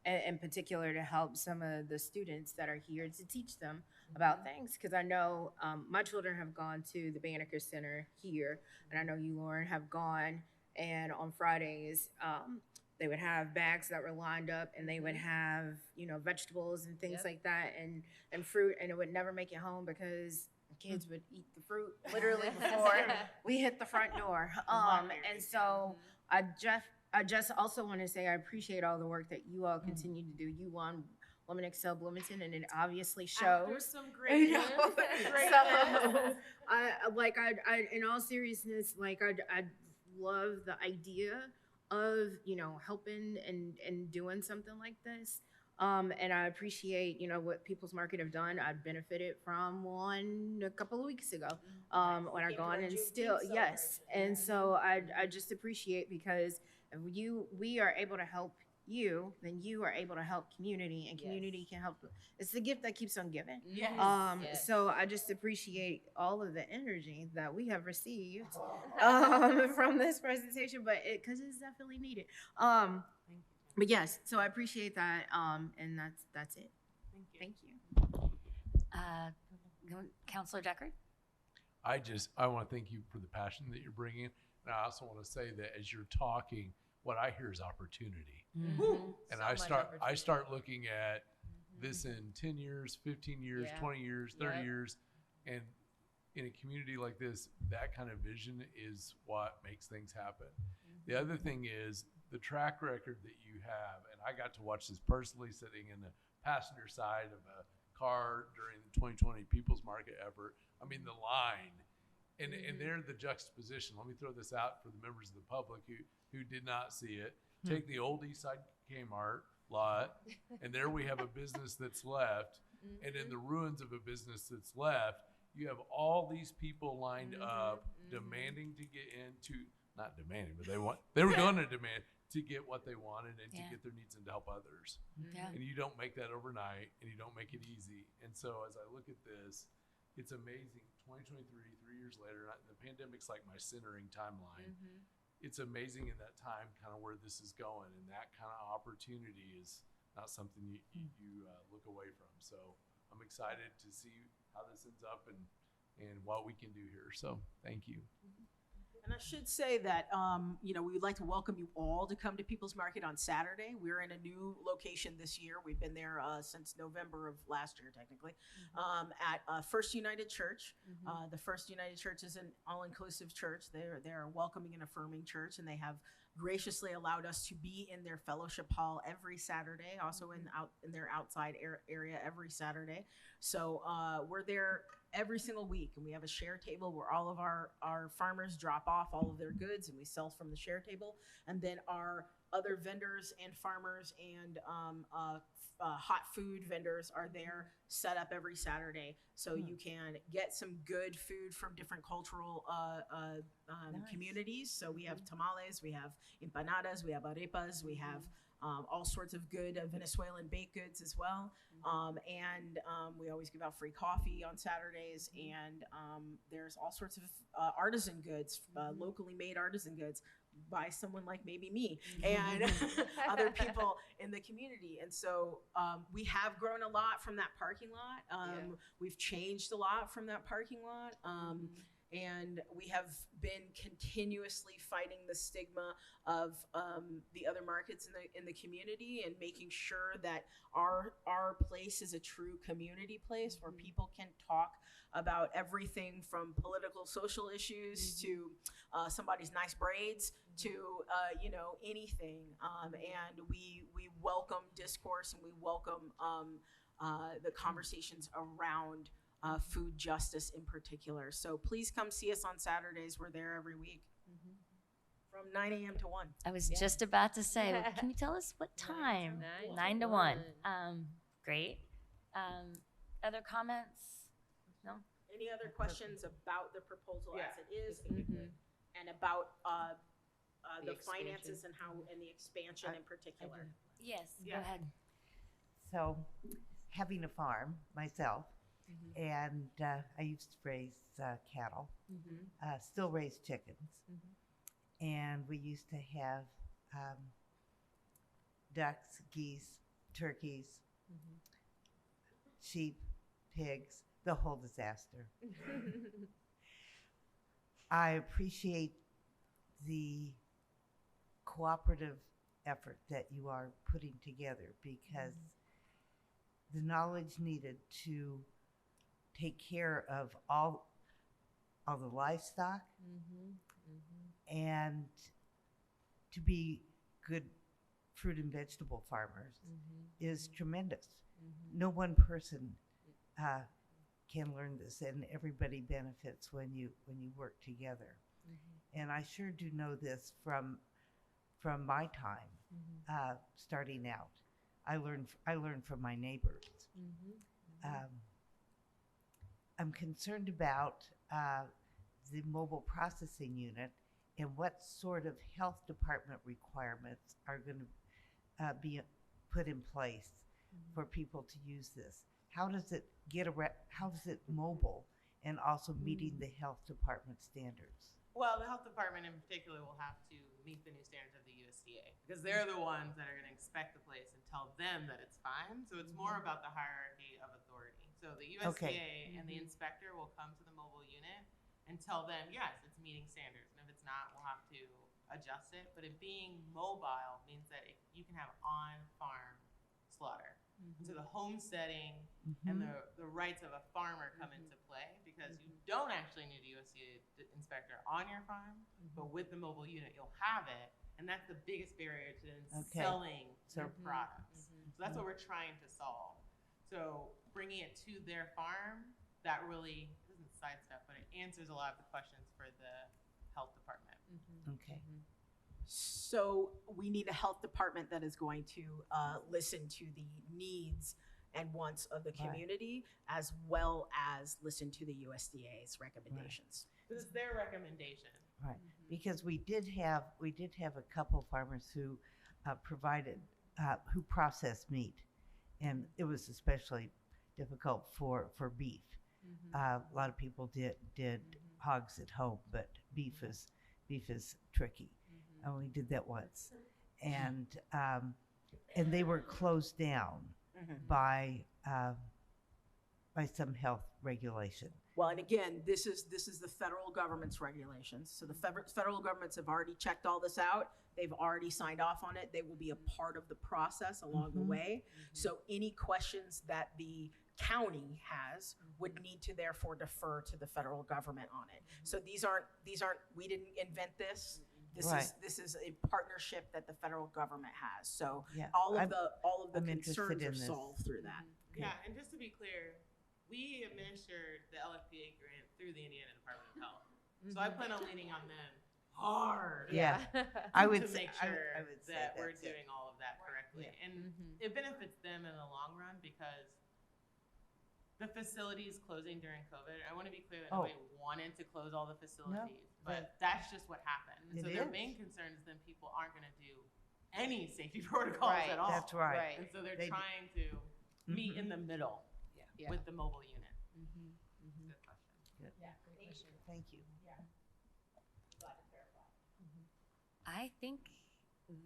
in particular to help some of the students that are here to teach them about things. Because I know my children have gone to the Banneker Center here, and I know you, Lauren, have gone, and on Fridays, they would have bags that were lined up, and they would have, you know, vegetables and things like that, and fruit, and it would never make it home because kids would eat the fruit literally before we hit the front door. And so I just also want to say I appreciate all the work that you all continue to do. You won Women Excel Bloomington, and it obviously shows. After some great You know? wins, great So, wins. I in all seriousness, like I love the idea of, you know, helping and doing something like this. And I appreciate, you know, what People's Market have done. I benefited from one a couple of weeks ago when I gone, and still, yes. And so I just appreciate, because if we are able to help you, then you are able to help community, and community can help. It's the gift that keeps on giving. Yes. So I just appreciate all of the energy that we have received from this presentation, but because it's definitely needed. But yes, so I appreciate that, and that's it. Thank you. Councilor Deckard? I want to thank you for the passion that you're bringing. And I also want to say that as you're talking, what I hear is opportunity. And I start looking at this in 10 years, 15 years, 20 years, 30 years. And in a community like this, that kind of vision is what makes things happen. The other thing is the track record that you have, and I got to watch this personally sitting in the passenger side of a car during the 2020 People's Market effort. I mean, the line, and they're the juxtaposition. Let me throw this out for the members of the public who did not see it. Take the old East Side Kmart lot, and there we have a business that's left, and in the ruins of a business that's left, you have all these people lined up demanding to get into, not demanding, but they were going to demand to get what they wanted and to get their needs and to help others. And you don't make that overnight, and you don't make it easy. And so as I look at this, it's amazing. 2023, 3 years later, the pandemic's like my centering timeline. It's amazing in that time kind of where this is going, and that kind of opportunity is not something you look away from. So I'm excited to see how this ends up and what we can do here. So thank you. And I should say that, you know, we would like to welcome you all to come to People's Market on Saturday. We're in a new location this year. We've been there since November of last year, technically, at First United Church. The First United Church is an all-inclusive church. They're a welcoming and affirming church, and they have graciously allowed us to be in their fellowship hall every Saturday, also in their outside area every Saturday. So we're there every single week, and we have a share table where all of our farmers drop off all of their goods, and we sell from the share table. And then our other vendors and farmers and hot food vendors are there, set up every Saturday, so you can get some good food from different cultural communities. So we have tamales, we have empanadas, we have arepas, we have all sorts of good Venezuelan baked goods as well. And we always give out free coffee on Saturdays, and there's all sorts of artisan goods, locally made artisan goods by someone like maybe me and other people in the community. And so we have grown a lot from that parking lot. We've changed a lot from that parking lot. And we have been continuously fighting the stigma of the other markets in the community, and making sure that our place is a true community place where people can talk about everything from political, social issues to somebody's nice braids to you know, anything. And we welcome discourse, and we welcome the conversations around food justice in particular. So please come see us on Saturdays. We're there every week from 9 a.m. to 1. I was just about to say, well, can you tell us what time? 9 to 1. Great. Other comments? No? Any other questions about the proposal as it is, and about the finances and the expansion in particular? Yes, go ahead. So, having a farm myself, and I used to raise cattle, still raise chickens, and we used to have ducks, geese, turkeys, sheep, pigs, the whole disaster. I appreciate the cooperative effort that you are putting together, because the knowledge needed to take care of all the livestock and to be good fruit and vegetable farmers is tremendous. No one person can learn this, and everybody benefits when you work together. And I sure do know this from my time starting out. I learned from my neighbors. I'm concerned about the mobile processing unit and what sort of health department requirements are going to be put in place for people to use this. How does it how is it mobile and also meeting the health department standards? Well, the health department in particular will have to meet the new standards of the USDA because they're the ones that are going to inspect the place and tell them that it's fine. So it's more about the hierarchy of authority. So the USDA and the inspector will come to the mobile unit and tell them, yes, it's meeting standards. And if it's not, we'll have to adjust it. But it being mobile means that you can have on-farm slaughter. So the homesteading and the rights of a farmer come into play because you don't actually need a USDA inspector on your farm, but with the mobile unit, you'll have it. And that's the biggest barrier to then selling your products. So that's what we're trying to solve. So bringing it to their farm, that really doesn't sidestep, but it answers a lot of the questions for the health department. Okay. So we need a health department that is going to listen to the needs and wants of the community, as well as listen to the USDA's recommendations. This is their recommendation. Right, because we did have a couple farmers who provided who processed meat, and it was especially difficult for beef. A lot of people did hogs at home, but beef is tricky. I only did that once, and they were closed down by some health regulation. Well, and again, this is the federal government's regulations. So the federal governments have already checked all this out. They've already signed off on it. They will be a part of the process along the way. So any questions that the county has would need to therefore defer to the federal government on it. So these aren't we didn't invent this. This is a partnership that the federal government has. So all of the concerns are solved through that. Yeah, and just to be clear, we administered the LFPA grant through the Indiana Department of Health. So I plan on leaning on them hard. I would to make sure say that we're doing all of that correctly. And it benefits them in the long run because the facilities closing during COVID, I want to be clear that nobody wanted to close all the facilities, but that's just what happened. And so their main concern is then people aren't going to do any safety protocols at all. That's right. And so they're trying to meet in the middle with the mobile unit. Good question. Good. Yeah, great question. Thank you. Yeah. Glad to clarify. I think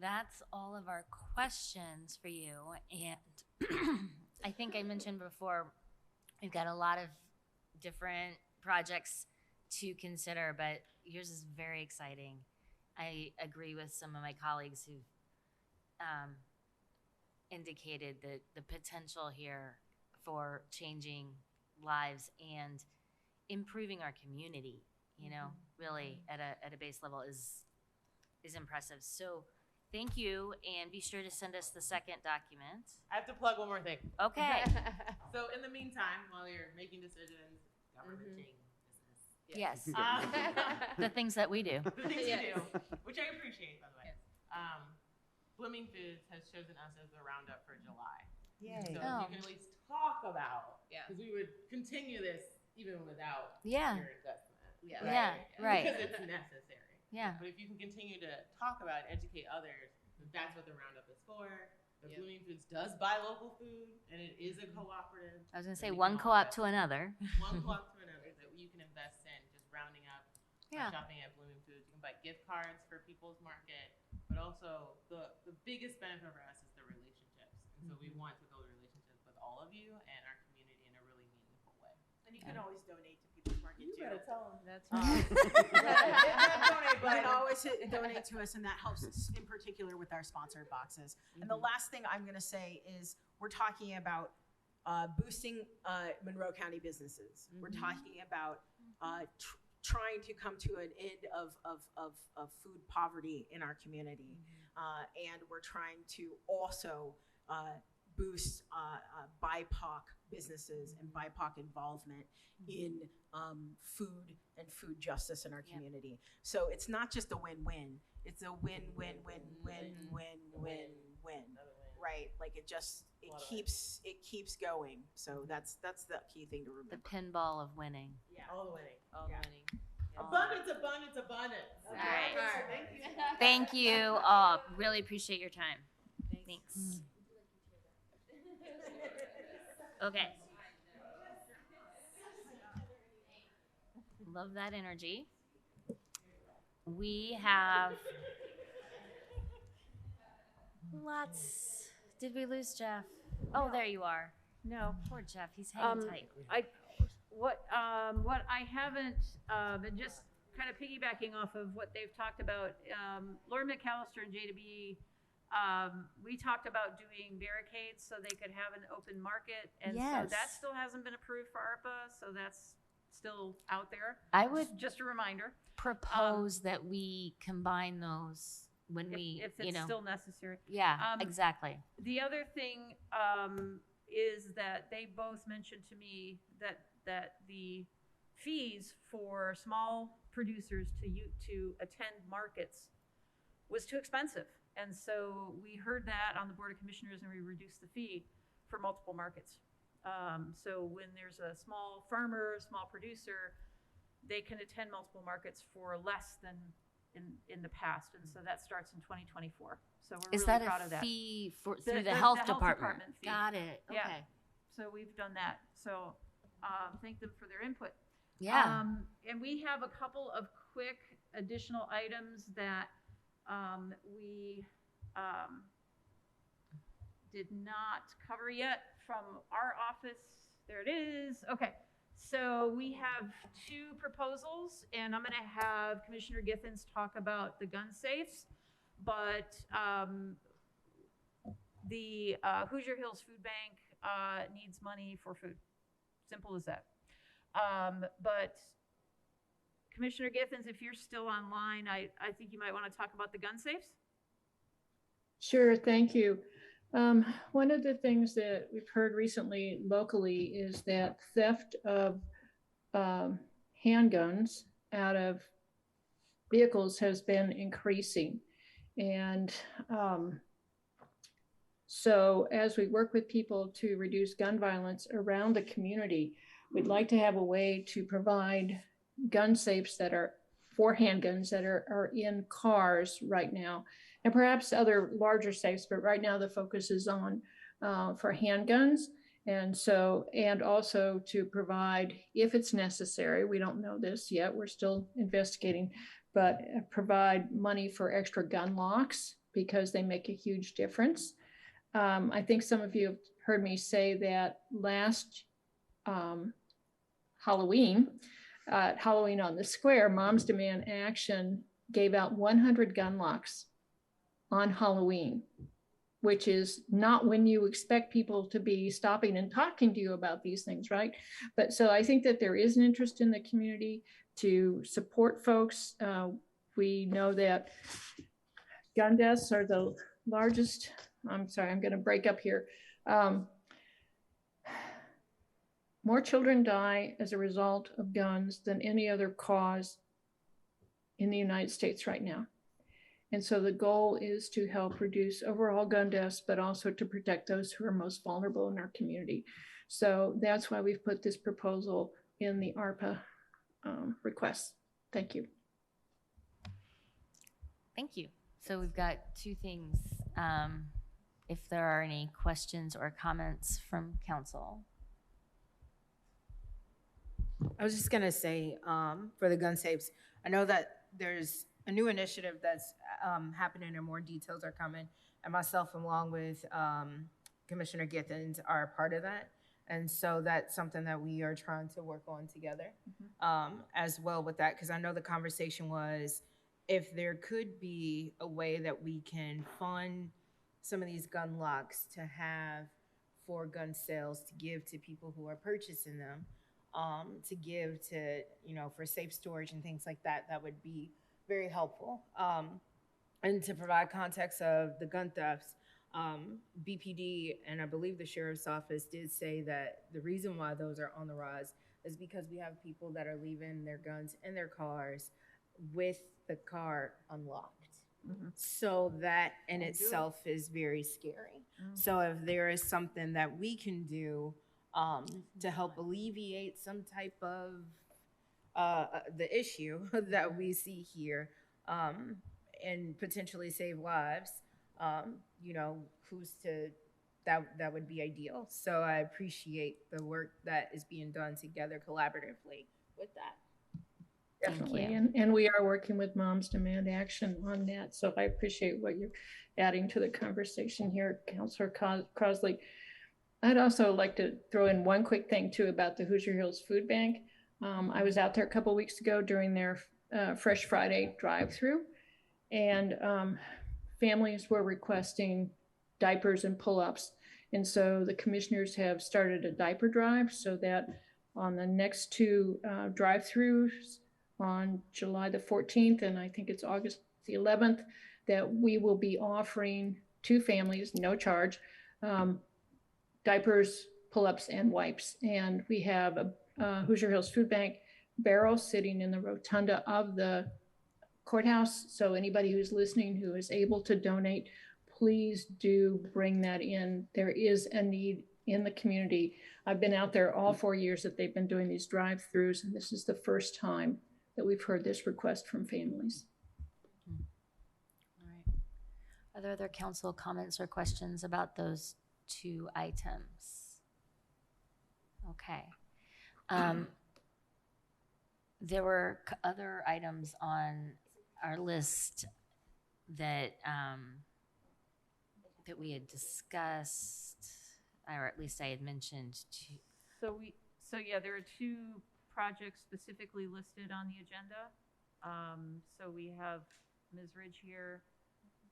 that's all of our questions for you. And I think I mentioned before, we've got a lot of different projects to consider, but yours is very exciting. I agree with some of my colleagues who've indicated that the potential here for changing lives and improving our community, you know, really at a base level is impressive. So thank you, and be sure to send us the second document. I have to plug one more thing. Okay. So in the meantime, while you're making decisions, governmenting business. Yes. The things that we do. The things you do, which I appreciate, by the way. Blooming Foods has chosen us as the roundup for July. Yay. So you can at least talk about, because we would continue this even without your investment. Right. Because it's necessary. Yeah. But if you can continue to talk about it, educate others, that's what the roundup is for. The Blooming Foods does buy local food, and it is a cooperative. I was going to say one co-op to another. One co-op to another that you can invest in, just rounding up shopping at Blooming Foods. You can buy gift cards for People's Market, but also the biggest benefit for us is the relationships. And so we want to build relationships with all of you and our community in a really meaningful way. And you can always donate to People's Market You to. better tell them. That's You can always donate to us, and that helps us in particular with our sponsored boxes. And the last thing I'm going to say is we're talking about boosting Monroe County businesses. We're talking about trying to come to an end of food poverty in our community. And we're trying to also boost BIPOC businesses and BIPOC involvement in food and food justice in our community. So it's not just a win-win. It's a win-win-win-win-win-win. Right? Like it keeps going. So that's the key thing to remember. The pinball of winning. Yeah. All the winning. All winning. Abundance, abundance, abundance. All right. Thank you. Thank you. Really appreciate your time. Thanks. Okay. Love that energy. We have lots. Did we lose Jeff? Oh, there you are. No. Poor Jeff. He's hanging tight. What I haven't, and just kind of piggybacking off of what they've talked about, Lauren McAllister and JW, we talked about doing barricades so they could have an open market, and so that Yes. still hasn't been approved for ARPA, so that's still out there. I would just a reminder. propose that we combine those when If it's still necessary. Yeah, exactly. The other thing is that they both mentioned to me that the fees for small producers to attend markets was too expensive. And so we heard that on the Board of Commissioners, and we reduced the fee for multiple markets. So when there's a small farmer, small producer, they can attend multiple markets for less than in the past. And so that starts in 2024. So we're Is really that proud a of that. fee through the health department? fee. Got it. Yeah. Okay. So we've done that. So thank them for their input. Yeah. And we have a couple of quick additional items that we did not cover yet from our office. There it is. Okay. So we have two proposals, and I'm going to have Commissioner Githens talk about the gun safes, but the Hoosier Hills Food Bank needs money for food. Simple as that. But Commissioner Githens, if you're still online, I think you might want to talk about the gun safes. Sure, thank you. One of the things that we've heard recently locally is that theft of handguns out of vehicles has been increasing. And so as we work with people to reduce gun violence around the community, we'd like to have a way to provide gun safes that are for handguns that are in cars right now, and perhaps other larger safes, but right now the focus is on for handguns. And so, and also to provide, if it's necessary, we don't know this yet, we're still investigating, but provide money for extra gun locks because they make a huge difference. I think some of you have heard me say that last Halloween on the Square, Moms Demand Action gave out 100 gun locks on Halloween, which is not when you expect people to be stopping and talking to you about these things, right? But so I think that there is an interest in the community to support folks. We know that gun deaths are the largest. I'm sorry, I'm going to break up here. More children die as a result of guns than any other cause in the United States right now. And so the goal is to help reduce overall gun deaths, but also to protect those who are most vulnerable in our community. So that's why we've put this proposal in the ARPA request. Thank you. Thank you. So we've got two things. If there are any questions or comments from council. I was just gonna say, for the gun safes, I know that there's a new initiative that's happening and more details are coming. And myself, along with Commissioner Githens, are a part of that. And so that's something that we are trying to work on together as well with that. Because I know the conversation was if there could be a way that we can fund some of these gun locks to have for gun sales to give to people who are purchasing them, to give to, for safe storage and things like that, that would be very helpful. And to provide context of the gun thefts, BPD and I believe the sheriff's office did say that the reason why those are on the rise is because we have people that are leaving their guns in their cars with the car unlocked. So that in itself is very scary. So if there is something that we can do to help alleviate some type of the issue that we see here, and potentially save lives, who's to that would be ideal. So I appreciate the work that is being done together collaboratively with that. Definitely, and we are working with Moms Demand Action on that, so I appreciate what you're adding to the conversation here, Councilor Crosley. I'd also like to throw in one quick thing too about the Hoosier Hills Food Bank. I was out there a couple weeks ago during their Fresh Friday drive-through, and families were requesting diapers and pull-ups, and so the commissioners have started a diaper drive so that on the next two drive-throughs, on July the 14th, and I think it's August the 11th, that we will be offering to families, no charge, diapers, pull-ups, and wipes. And we have a Hoosier Hills Food Bank barrel sitting in the rotunda of the courthouse. So anybody who's listening who is able to donate, please do bring that in. There is a need in the community. I've been out there all 4 years that they've been doing these drive-throughs, and this is the first time that we've heard this request from families. All right. Are there other council comments or questions about those two items? Okay. There were other items on our list that that we had discussed, or at least I had mentioned to. So yeah, there are two projects specifically listed on the agenda. So we have Ms. Ridge here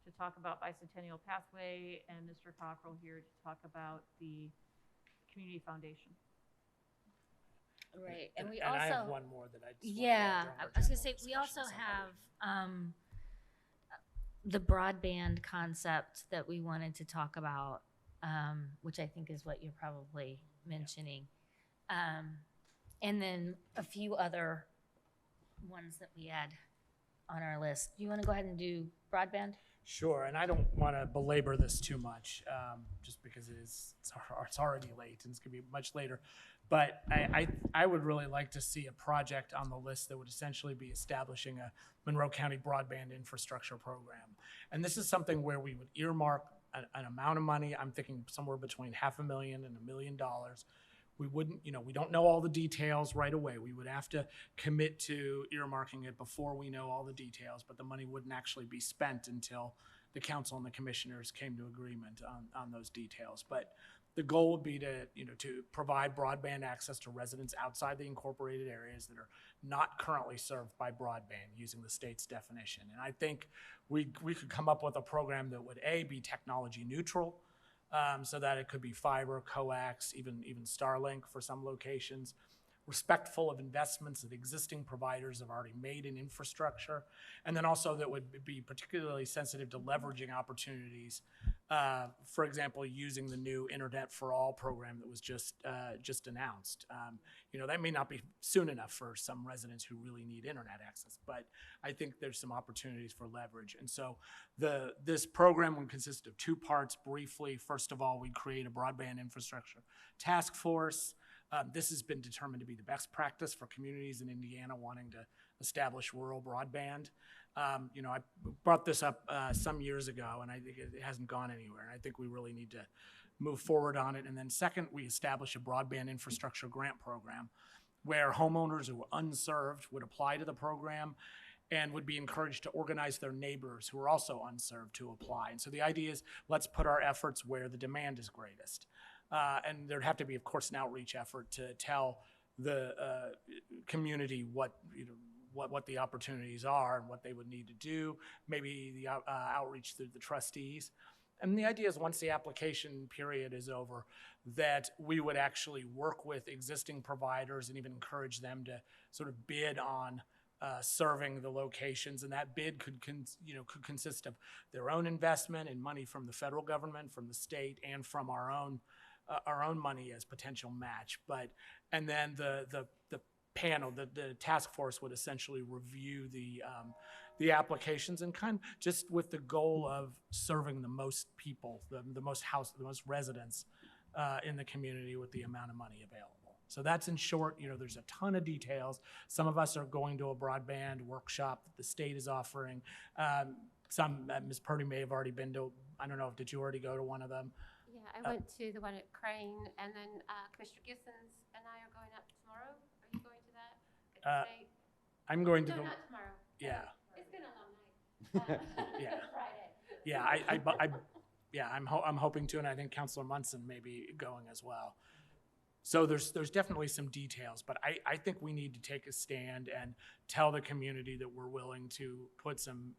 to talk about Bicentennial Pathway and Mr. Cockrell here to talk about the Community Foundation. Right, and we and also I have one more that I just I was gonna say we also have the broadband concept that we wanted to talk about, which I think is what you're probably mentioning, and then a few other ones that we had on our list. Do you want to go ahead and do broadband? Sure, and I don't want to belabor this too much, just because it's already late and it's going to be much later. But I would really like to see a project on the list that would essentially be establishing a Monroe County broadband infrastructure program. And this is something where we would earmark an amount of money. I'm thinking somewhere between $500,000 and $1 million. We wouldn't, we don't know all the details right away. We would have to commit to earmarking it before we know all the details, but the money wouldn't actually be spent until the council and the commissioners came to agreement on those details. But the goal would be to provide broadband access to residents outside the incorporated areas that are not currently served by broadband using the state's definition. And I think we could come up with a program that would be technology neutral, so that it could be fiber, coax, even Starlink for some locations, respectful of investments that existing providers have already made in infrastructure, and then also that would be particularly sensitive to leveraging opportunities, for example, using the new Internet for All program that was just announced. That may not be soon enough for some residents who really need internet access, but I think there's some opportunities for leverage. And so this program would consist of two parts briefly. First of all, we create a broadband infrastructure task force. This has been determined to be the best practice for communities in Indiana wanting to establish rural broadband. I brought this up some years ago, and I think it hasn't gone anywhere. I think we really need to move forward on it. And then second, we establish a broadband infrastructure grant program where homeowners who are unserved would apply to the program and would be encouraged to organize their neighbors who are also unserved to apply. And so the idea is, let's put our efforts where the demand is greatest. And there'd have to be, of course, an outreach effort to tell the community what, what the opportunities are and what they would need to do, maybe the outreach through the trustees. And the idea is once the application period is over, that we would actually work with existing providers and even encourage them to sort of bid on serving the locations. And that bid could consist of their own investment and money from the federal government, from the state, and from our own money as potential match. And then the panel, the task force would essentially review the applications and kind of just with the goal of serving the most people, the most residents in the community with the amount of money available. So that's in short. There's a ton of details. Some of us are going to a broadband workshop that the state is offering. Some, Ms. Purdy may have already been to, I don't know, did you already go to one of them? Yeah, I went to the one at Crane, and then Commissioner Gissens and I are going up tomorrow. Are you going to that? At the state? I'm going to No, go. not tomorrow. Yeah. It's been a long night. Yeah. Friday. Yeah, I'm hoping to, and I think Councilor Munson may be going as well. So there's definitely some details, but I think we need to take a stand and tell the community that we're willing to put some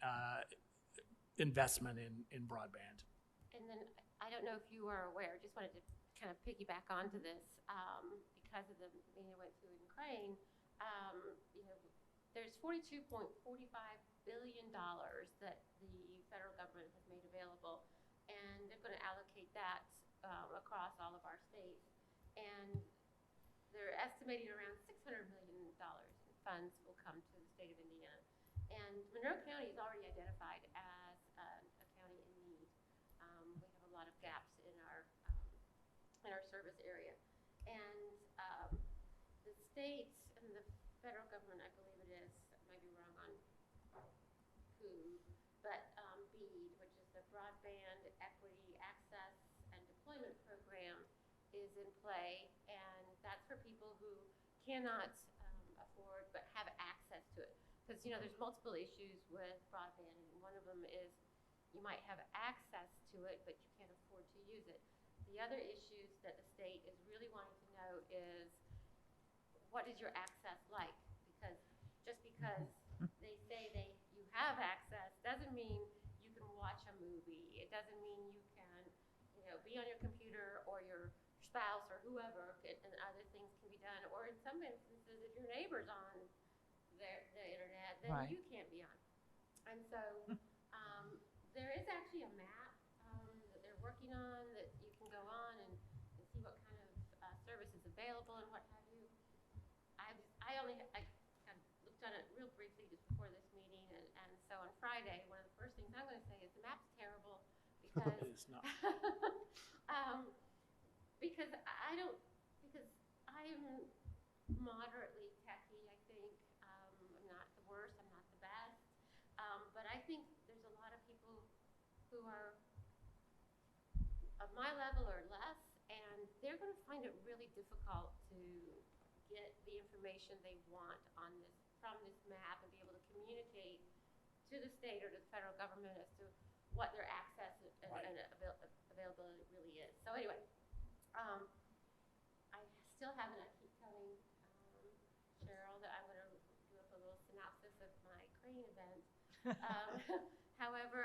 investment in broadband. And then I don't know if you are aware, just wanted to kind of piggyback onto this because of the meeting I went to in Crane. There's $42.45 billion that the federal government has made available, and they're going to allocate that across all of our states. And they're estimating around $600 million in funds will come to the state of Indiana. And Monroe County is already identified as a county in need. We have a lot of gaps in our service area. And the states and the federal government, I believe it is, I might be wrong on who, but BEAD, which is the Broadband Equity Access and Deployment Program, is in play, and that's for people who cannot afford but have access to it. Because there's multiple issues with broadband, and one of them is you might have access to it, but you can't afford to use it. The other issues that the state is really wanting to know is what is your access like? Because just because they say you have access doesn't mean you can watch a movie. It doesn't mean you can be on your computer or your spouse or whoever and other things can be done. Or in some instances, if your neighbor's on the internet, then Right. you can't be on. And so there is actually a map that they're working on that you can go on and see what kind of service is available and what have you. I kind of looked on it real briefly just before this meeting, and so on Friday, one of the first things I'm going to say is the map's terrible because It is not. because I'm moderately techie, I think. I'm not the worst, I'm not the best. But I think there's a lot of people who are of my level or less, and they're going to find it really difficult to get the information they want from this map and be able to communicate to the state or to the federal government as to what their access and availability really is. So anyway, I still haven't, I keep telling Cheryl that I'm going to do up a little synopsis of my Crane event. However,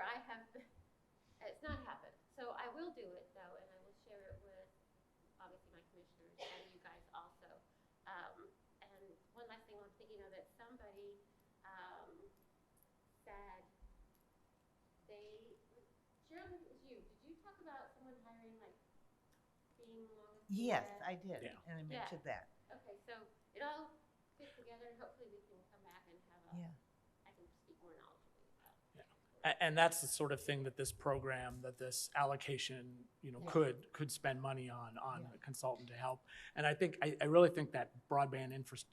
it's not happened. So I will do it though, and I will share it with obviously my commissioners and you guys also. And one last thing I'm thinking of that somebody said Cheryl, it was you. Did you talk about someone hiring being long as Yes, I did, Yeah. and I mentioned that. Okay, so it all fits together, and hopefully we can come back and have I can speak more knowledgeably about. And that's the sort of thing that this program, that this allocation, could spend money on a consultant to help. And I really think that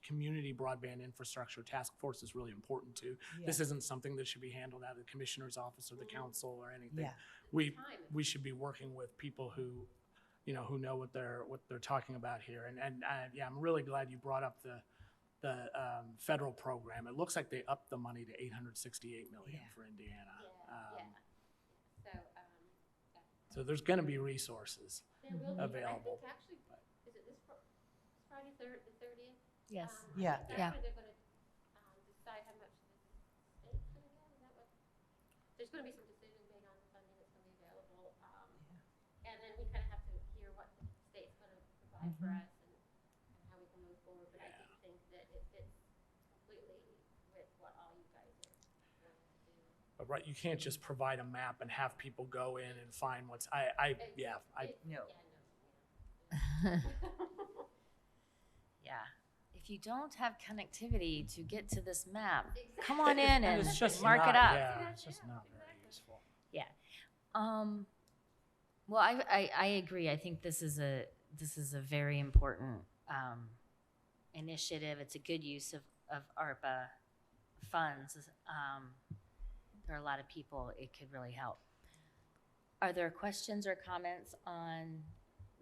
community broadband infrastructure task force is really important too. Yeah. This isn't something that should be handled out of the commissioner's office or the council or anything. Yeah. We should be working with people who know what they're talking about here. And I'm really glad you brought up the federal program. It looks like they upped the money to $868 million for Indiana. So there's going to be resources. There There will be, but I available. think actually, is it this Friday, the 30th? Yes. Yeah. That's Yeah. when they're gonna decide how much the state's gonna get, is that what? There's gonna be some decisions made on the funding that's gonna be available. And then we kind of have to hear what the state's gonna provide for us and how we can move forward. But I do think that it fits completely with what all you guys are wanting to do. But right, you can't just provide a map and have people go in and find what's, No. Yeah. If you don't have connectivity to get to this map, come on in and it's just mark not, it up. Yeah, it's just not very useful. Yeah. Well, I agree. I think this is a very important initiative. It's a good use of ARPA funds. There are a lot of people it could really help. Are there questions or comments on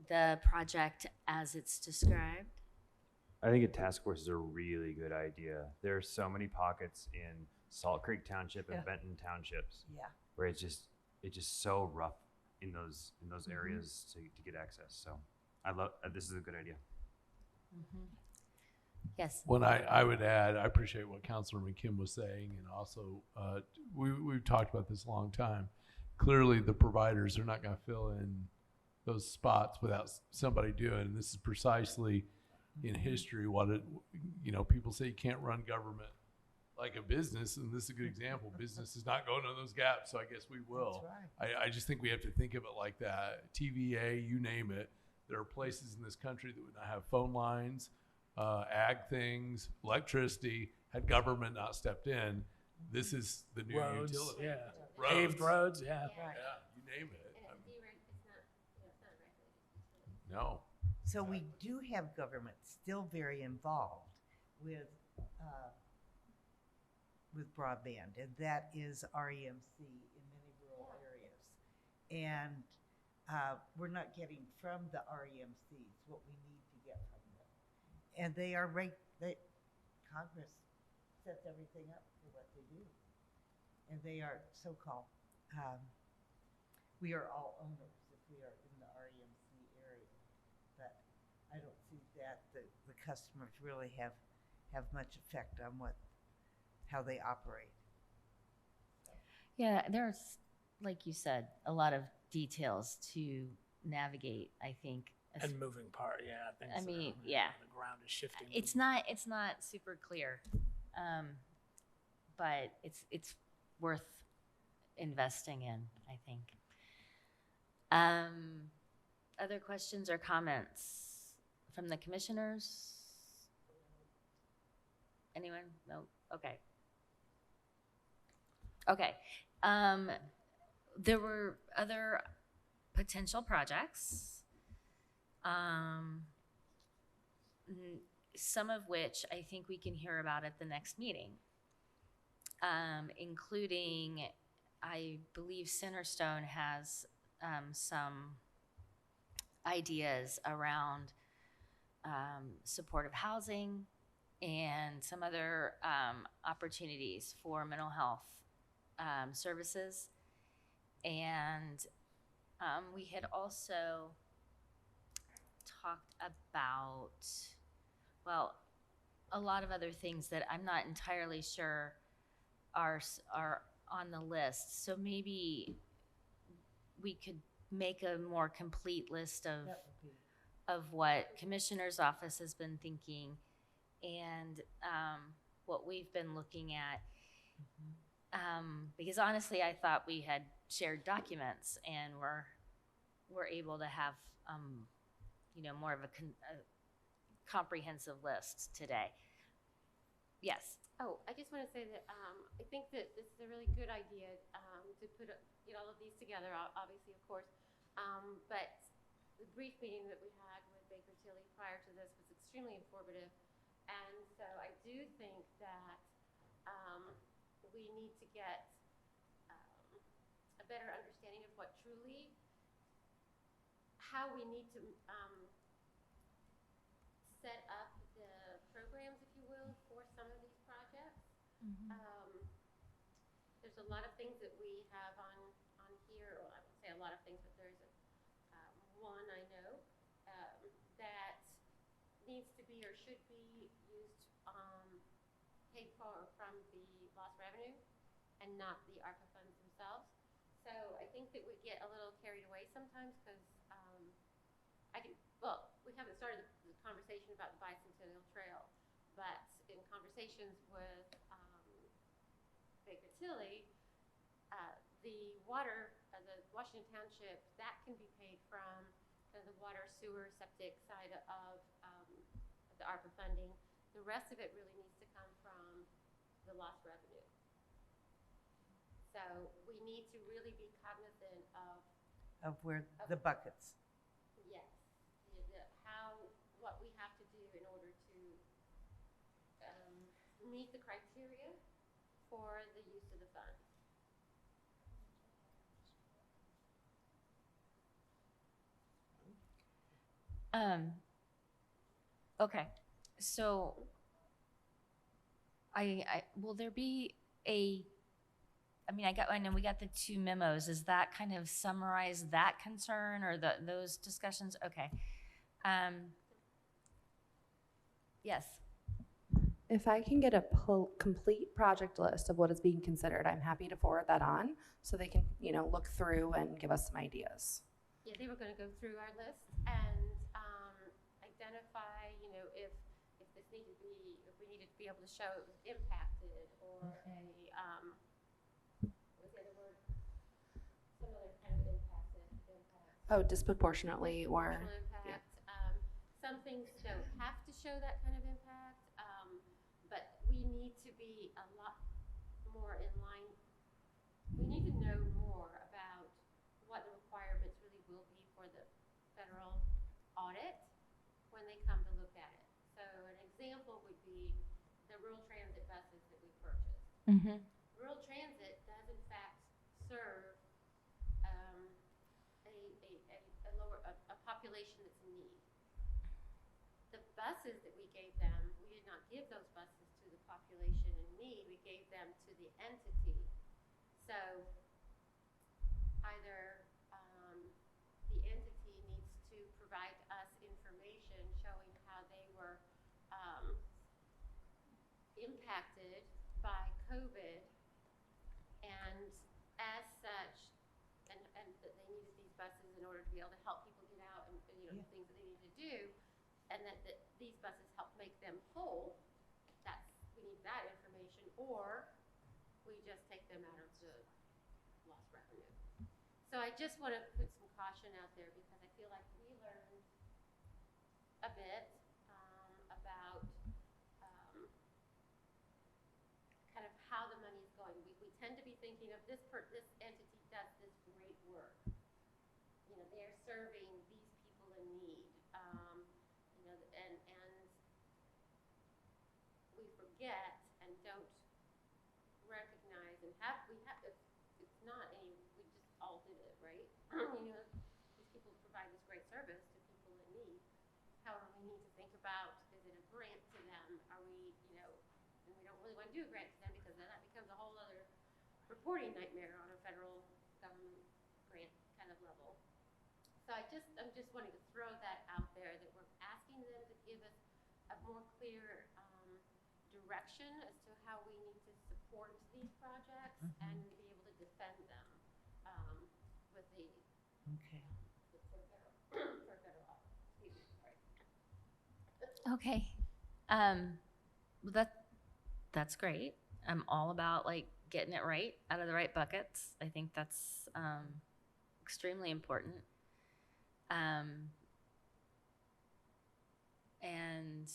the project as it's described? I think a task force is a really good idea. There are so many pockets in Salt Creek Township and Benton Townships where it's just so rough in those areas to get access. So I love this is a good idea. Yes. When I would add, I appreciate what Councilor McKim was saying, and also we've talked about this a long time. Clearly, the providers are not going to fill in those spots without somebody doing. And this is precisely in history what people say you can't run government like a business, and this is a good example. Business is not going to those gaps, so I guess we will. That's right. I just think we have to think of it like that. TVA, you name it. There are places in this country that would not have phone lines, ag things, electricity, had government not stepped in. This is the new Roads, utility. yeah. Roads. Paved roads, yeah. Yeah, you name it. And it's not a regulated utility. No. So we do have government still very involved with broadband, and that is REMC in many rural areas. And we're not getting from the REMCs what we need to get from them. And they are Congress sets everything up for what they do. And they are so-called, we are all owners if we are in the REMC area. But I don't see that the customers really have much effect on how they operate. Yeah, there's, like you said, a lot of details to navigate, I think. And moving part, yeah. I mean, the ground is shifting. It's not super clear, but it's worth investing in, I think. Other questions or comments from the commissioners? Anyone? No? Okay. Okay. There were other potential projects, some of which I think we can hear about at the next meeting, including, I believe Centerstone has some ideas around supportive housing and some other opportunities for mental health services. And we had also talked about, well, a lot of other things that I'm not entirely sure are on the list. So maybe we could make a more complete list of what Commissioner's Office has been thinking and what we've been looking at. Because honestly, I thought we had shared documents and we're able to have more of a comprehensive list today. Yes. Oh, I just want to say that I think that this is a really good idea to get all of these together, obviously, of course. But the brief meeting that we had with Baker Tilly prior to this was extremely informative. And so I do think that we need to get a better understanding of how we need to set up the programs, if you will, for some of these projects. There's a lot of things that we have on here. Well, I wouldn't say a lot of things, but there's one I know needs to be or should be used, paid for from the lost revenue and not the ARPA funds themselves. So I think that we get a little carried away sometimes because we haven't started the conversation about the Bicentennial Trail, but in conversations with Baker Tilly, the water, the Washington Township, that can be paid from the water, sewer, septic side of the ARPA funding. The rest of it really needs to come from the lost revenue. So we need to really be cognizant of where the buckets. yes, what we have to do in order to meet the criteria for the use of the funds. Okay, so will there be I know we got the two memos. Does that kind of summarize that concern or those discussions? Okay. Yes. If I can get a complete project list of what is being considered, I'm happy to forward that on so they can, look through and give us some ideas. Yeah, they were going to go through our list and identify, if this needed to be, if we needed to be able to show it was impacted or what's the other word? Some other kind of impact. Oh, disproportionately or impact. Some things don't have to show that kind of impact, but we need to be a lot more in line. We need to know more about what the requirements really will be for the federal audit when they come to look at it. So an example would be the rural transit buses that we purchased. Mm-hmm. Rural transit does in fact serve a population that's in need. The buses that we gave them, we did not give those buses to the population in need. We gave them to the entity. So either the entity needs to provide us information showing how they were impacted by COVID, and as such, and that they needed these buses in order to be able to help people get out and the things that they needed to do, and that these buses help make them whole. We need that information, or we just take them out of the lost revenue. So I just want to put some caution out there because I feel like we learned a bit about kind of how the money is going. We tend to be thinking of this entity does this great work. They're serving these people in need. And we forget and don't recognize and it's not we just all did it, right? These people provide this great service to people in need. However, we need to think about, is it a grant to them? Are we, and we don't really want to do a grant to them because then that becomes a whole other reporting nightmare on a federal government grant kind of level. So I'm just wanting to throw that out there that we're asking them to give us a more clear direction as to how we need to support these projects and be able to defend them with the for federal excuse me, sorry. Okay. That's great. I'm all about getting it right out of the right buckets. I think that's extremely important. And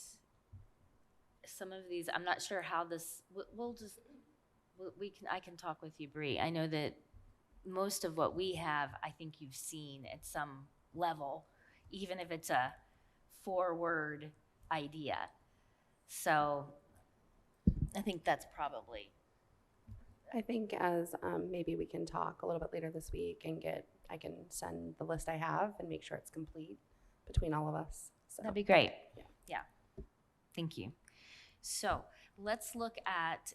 some of these, I'm not sure how this. I can talk with you, Bree. I know that most of what we have, I think you've seen at some level, even if it's a 4-word idea. So I think that's probably. I think as maybe we can talk a little bit later this week and I can send the list I have and make sure it's complete between all of us. So That'd be great. Yeah. Thank you. So let's look at,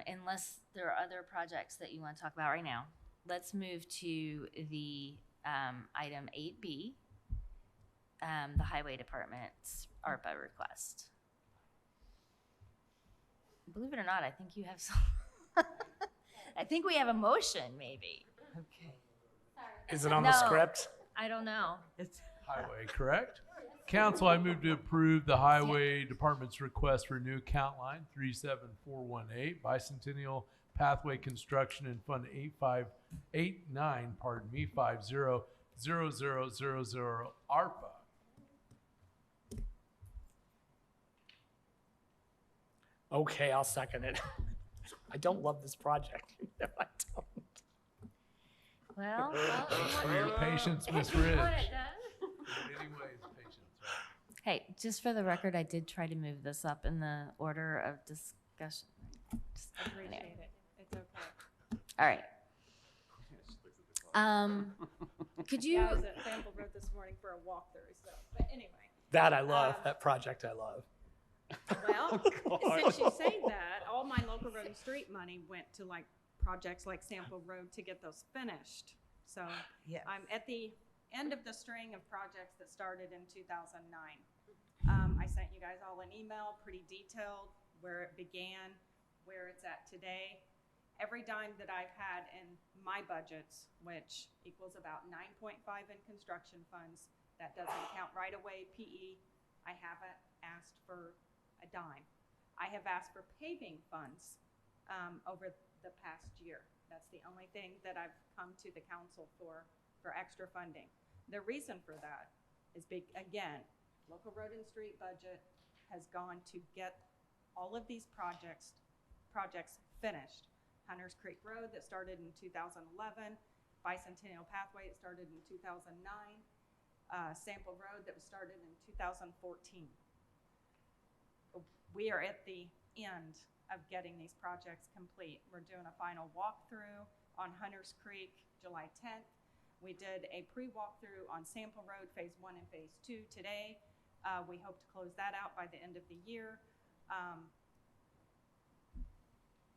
unless there are other projects that you want to talk about right now, let's move to the item 8B. the highway department's ARPA request. Believe it or not, I think you have some. I think we have a motion, maybe. Okay. Is it on the No. script? I don't know. Highway, correct? Council, I move to approve the Highway Department's request for new account line 37418, Bicentennial Pathway Construction and Fund 8589, 500000 ARPA. Okay, I'll second it. I don't love this project. No, I don't. Well, For your patience, Ms. You Ridge. want it done? Anyways, patience, right? hey, just for the record, I did try to move this up in the order of discussion. Appreciate it. It's okay. All right. Could you? Yeah, I was at Sample Road this morning for a walkthrough, so, but anyway. That I love. That project I love. Well, since you say that, all my local road and street money went to like projects like Sample Road to get those finished. So Yes. I'm at the end of the string of projects that started in 2009. I sent you guys all an email, pretty detailed, where it began, where it's at today. Every dime that I've had in my budgets, which equals about 9.5 in construction funds, that doesn't count right away PE, I haven't asked for a dime. I have asked for paving funds over the past year. That's the only thing that I've come to the council for extra funding. The reason for that is again, local road and street budget has gone to get all of these projects finished. Hunters Creek Road that started in 2011, Bicentennial Pathway that started in 2009, Sample Road that was started in 2014. We are at the end of getting these projects complete. We're doing a final walkthrough on Hunters Creek July 10th. We did a pre-walkthrough on Sample Road Phase 1 and Phase 2 today. We hope to close that out by the end of the year.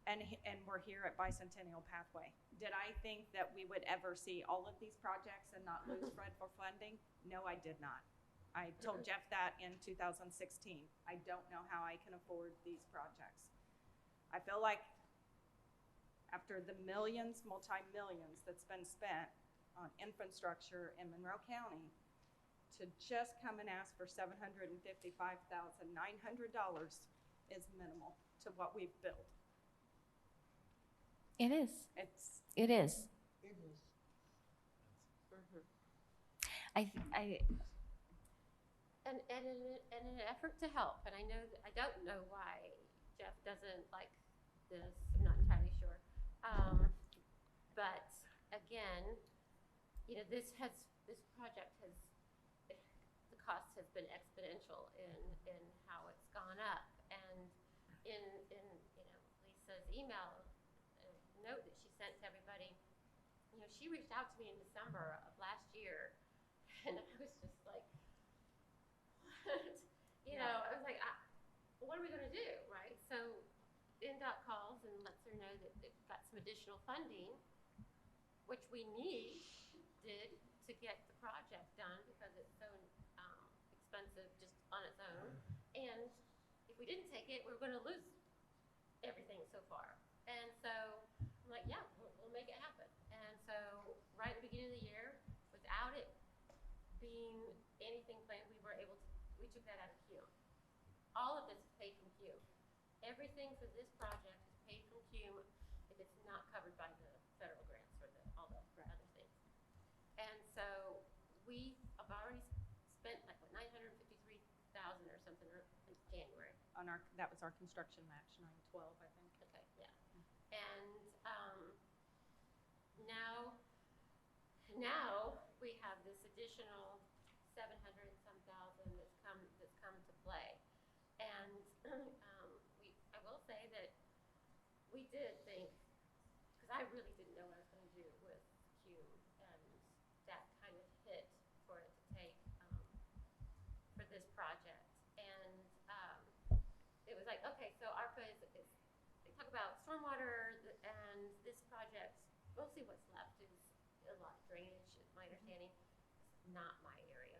And we're here at Bicentennial Pathway. Did I think that we would ever see all of these projects and not lose Fred for funding? No, I did not. I told Jeff that in 2016. I don't know how I can afford these projects. I feel like after the millions, multi-millions that's been spent on infrastructure in Monroe County, to just come and ask for $755,900 is minimal to what we've built. It is. It is. It is. And in an effort to help, and I know that I don't know why Jeff doesn't like this. I'm not entirely sure. But again, you know, this project has, the cost has been exponential in how it's gone up, and in you know, Lisa's email note that she sent to everybody, you know, she reached out to me in December of last year, and I was just like, what? You know, I was like, what are we going to do, right? So NDOT calls and lets her know that they've got some additional funding, which we did to get the project done because it's so expensive just on its own. And if we didn't take it, we were going to lose everything so far. And so I'm like, yeah, we'll make it happen. And so right at the beginning of the year, without it being anything planned, we took that out of Q. All of this is paid from Q. Everything for this project is paid from Q if it's not covered by the federal grants or all the other things. And so we have already spent like what, $953,000 or something in January. That was our construction match, 912, I think. Okay, yeah. And now we have this additional 700 and some thousand that's come to play. And I will say that we did think, because I really didn't know what I was going to do with Q, and that kind of hit for it to take for this project. And it was like, okay, so ARPA is they talk about stormwater, and this project, mostly what's left is a lot of drainage, is my understanding. It's not my area.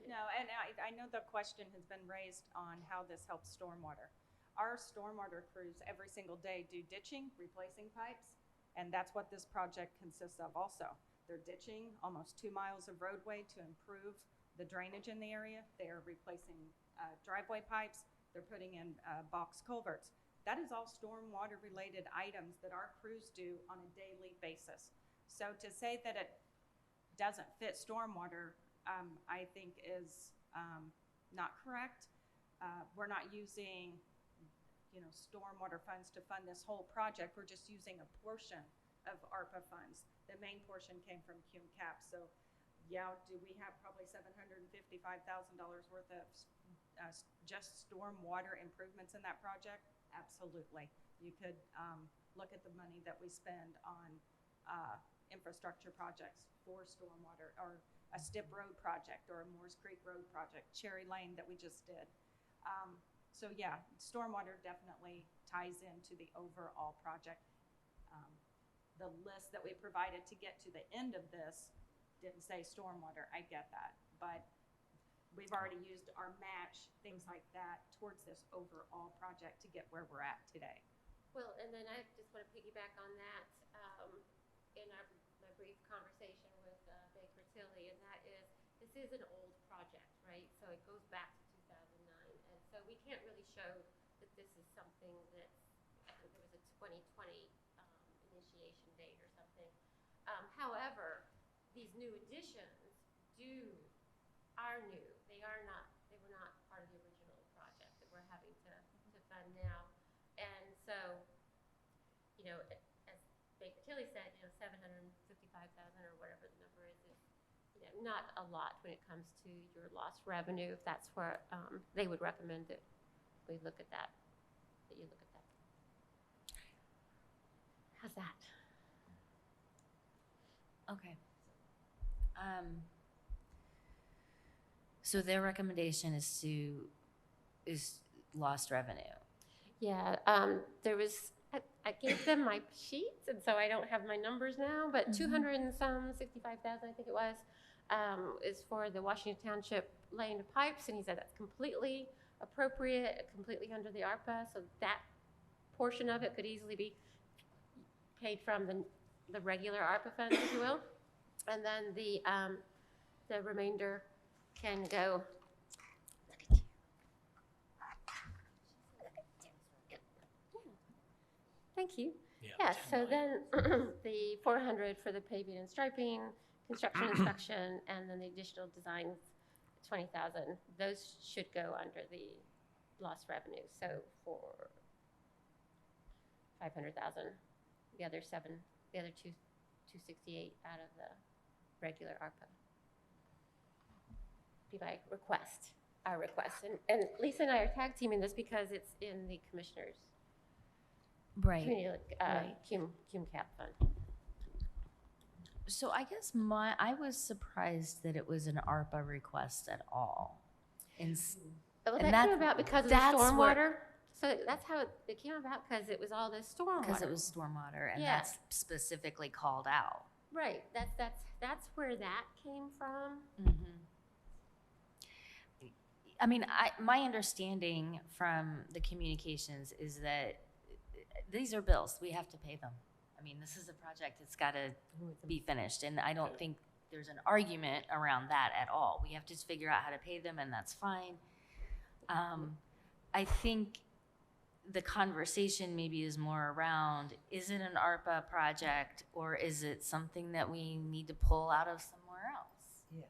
No, and I know the question has been raised on how this helps stormwater. Our stormwater crews every single day do ditching, replacing pipes, and that's what this project consists of also. They're ditching almost 2 miles of roadway to improve the drainage in the area. They're replacing driveway pipes. They're putting in box culverts. That is all stormwater related items that our crews do on a daily basis. So to say that it doesn't fit stormwater, I think is not correct. We're not using, stormwater funds to fund this whole project. We're just using a portion of ARPA funds. The main portion came from CUME cap. So yeah, do we have probably $755,000 worth of just stormwater improvements in that project? Absolutely. You could look at the money that we spend on infrastructure projects for stormwater, or a Stip Road project, or a Moores Creek Road project, Cherry Lane that we just did. So yeah, stormwater definitely ties into the overall project. The list that we provided to get to the end of this didn't say stormwater, I get that, but we've already used our match, things like that, towards this overall project to get where we're at today. Well, and then I just want to piggyback on that in my brief conversation with Baker Tilly, and that is, this is an old project, right? So it goes back to 2009, and so we can't really show that this is something that's, I think there was a 2020 initiation date or something. However, these new additions are new. They were not part of the original project that we're having to fund now. And so, as Baker Tilly said, 755,000 or whatever the number is not a lot when it comes to your lost revenue. If that's where they would recommend that we look at that, that you look at that. How's that? Okay. So their recommendation is lost revenue. Yeah, there was, I gave them my sheets, and so I don't have my numbers now, but 200 and some, 65,000, I think it was, is for the Washington Township laying the pipes, and he said that's completely appropriate, completely under the ARPA, so that portion of it could easily be paid from the regular ARPA funds, if you will. And then the remainder can go. Look at you. Thank you. Yeah, so then the 400 for the paving and striping, construction inspection, and then the additional design, 20,000. Those should go under the lost revenue. So for 500,000, the other 268 out of the regular ARPA. Be my request, our request. And Lisa and I are tag teaming this because it's in the commissioners' community, CUME cap fund. So I guess I was surprised that it was an ARPA request at all. Well, that came about because of the stormwater. So that's how it came about, because it was all this stormwater. Because it was stormwater, and that's specifically called out. Right. That's where that came from. Mm-hmm. I mean, my understanding from the communications is that these are bills. We have to pay them. I mean, this is a project that's got to be finished, and I don't think there's an argument around that at all. We have to just figure out how to pay them, and that's fine. I think the conversation maybe is more around, is it an ARPA project, or is it something that we need to pull out of somewhere else? Yeah.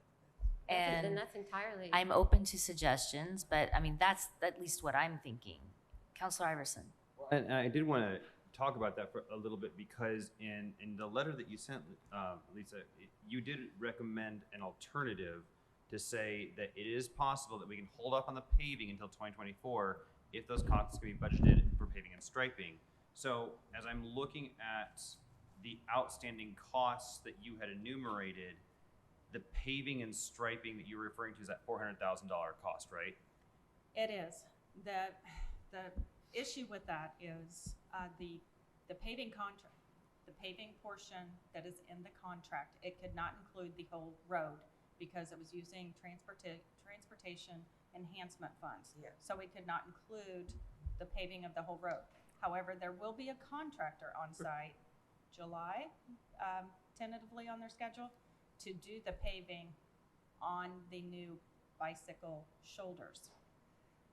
And that's entirely. I'm open to suggestions, but I mean, that's at least what I'm thinking. Councilor Iverson. And I did want to talk about that for a little bit, because in the letter that you sent, Lisa, you did recommend an alternative to say that it is possible that we can hold off on the paving until 2024 if those costs can be budgeted for paving and striping. So as I'm looking at the outstanding costs that you had enumerated, the paving and striping that you're referring to is that $400,000 cost, right? It is. The issue with that is the paving contract, the paving portion that is in the contract, it could not include the whole road. because it was using transportation enhancement funds. Yeah. So we could not include the paving of the whole road. However, there will be a contractor on site, July, tentatively on their schedule, to do the paving on the new bicycle shoulders.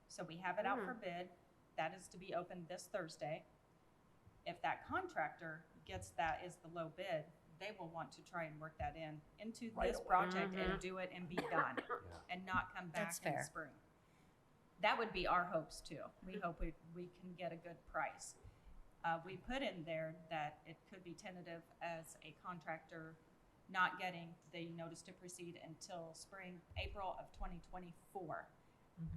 So we have it out for bid. That is to be opened this Thursday. If that contractor gets that is the low bid, they will want to try and work that into this project and do it and be done and not come back That's in the fair. spring. That would be our hopes too. We hope we can get a good price. We put in there that it could be tentative as a contractor not getting the notice to proceed until April of 2024.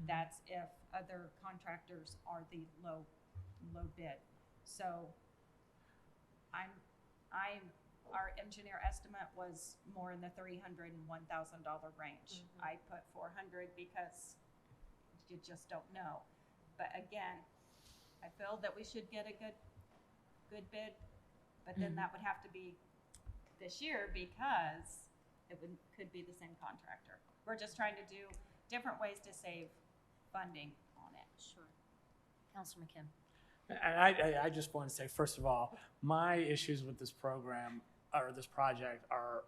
That's if other contractors are the low bid. So our engineer estimate was more in the $301,000 range. I put 400 because you just don't know. But again, I feel that we should get a good bid, but then that would have to be this year because it could be the same contractor. We're just trying to do different ways to save funding on it. Sure. Councilor McKim. And I just want to say, first of all, my issues with this program or this project are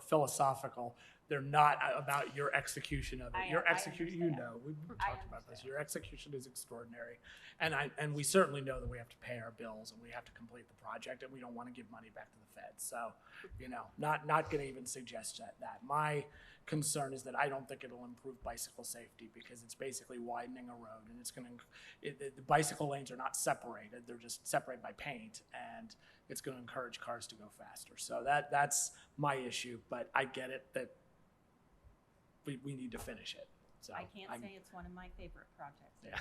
philosophical. They're not about your execution of it. Your execution, you know, we've talked about this. Your execution is extraordinary, and we certainly know that we have to pay our bills and we have to complete the project, and we don't want to give money back to the feds. So, you know, not going to even suggest that. My concern is that I don't think it'll improve bicycle safety because it's basically widening a road, and it's going to. The bicycle lanes are not separated; they're just separated by paint, and it's going to encourage cars to go faster. So that's my issue. But I get it that we need to finish it. So I can't say it's one of my favorite projects. Yeah.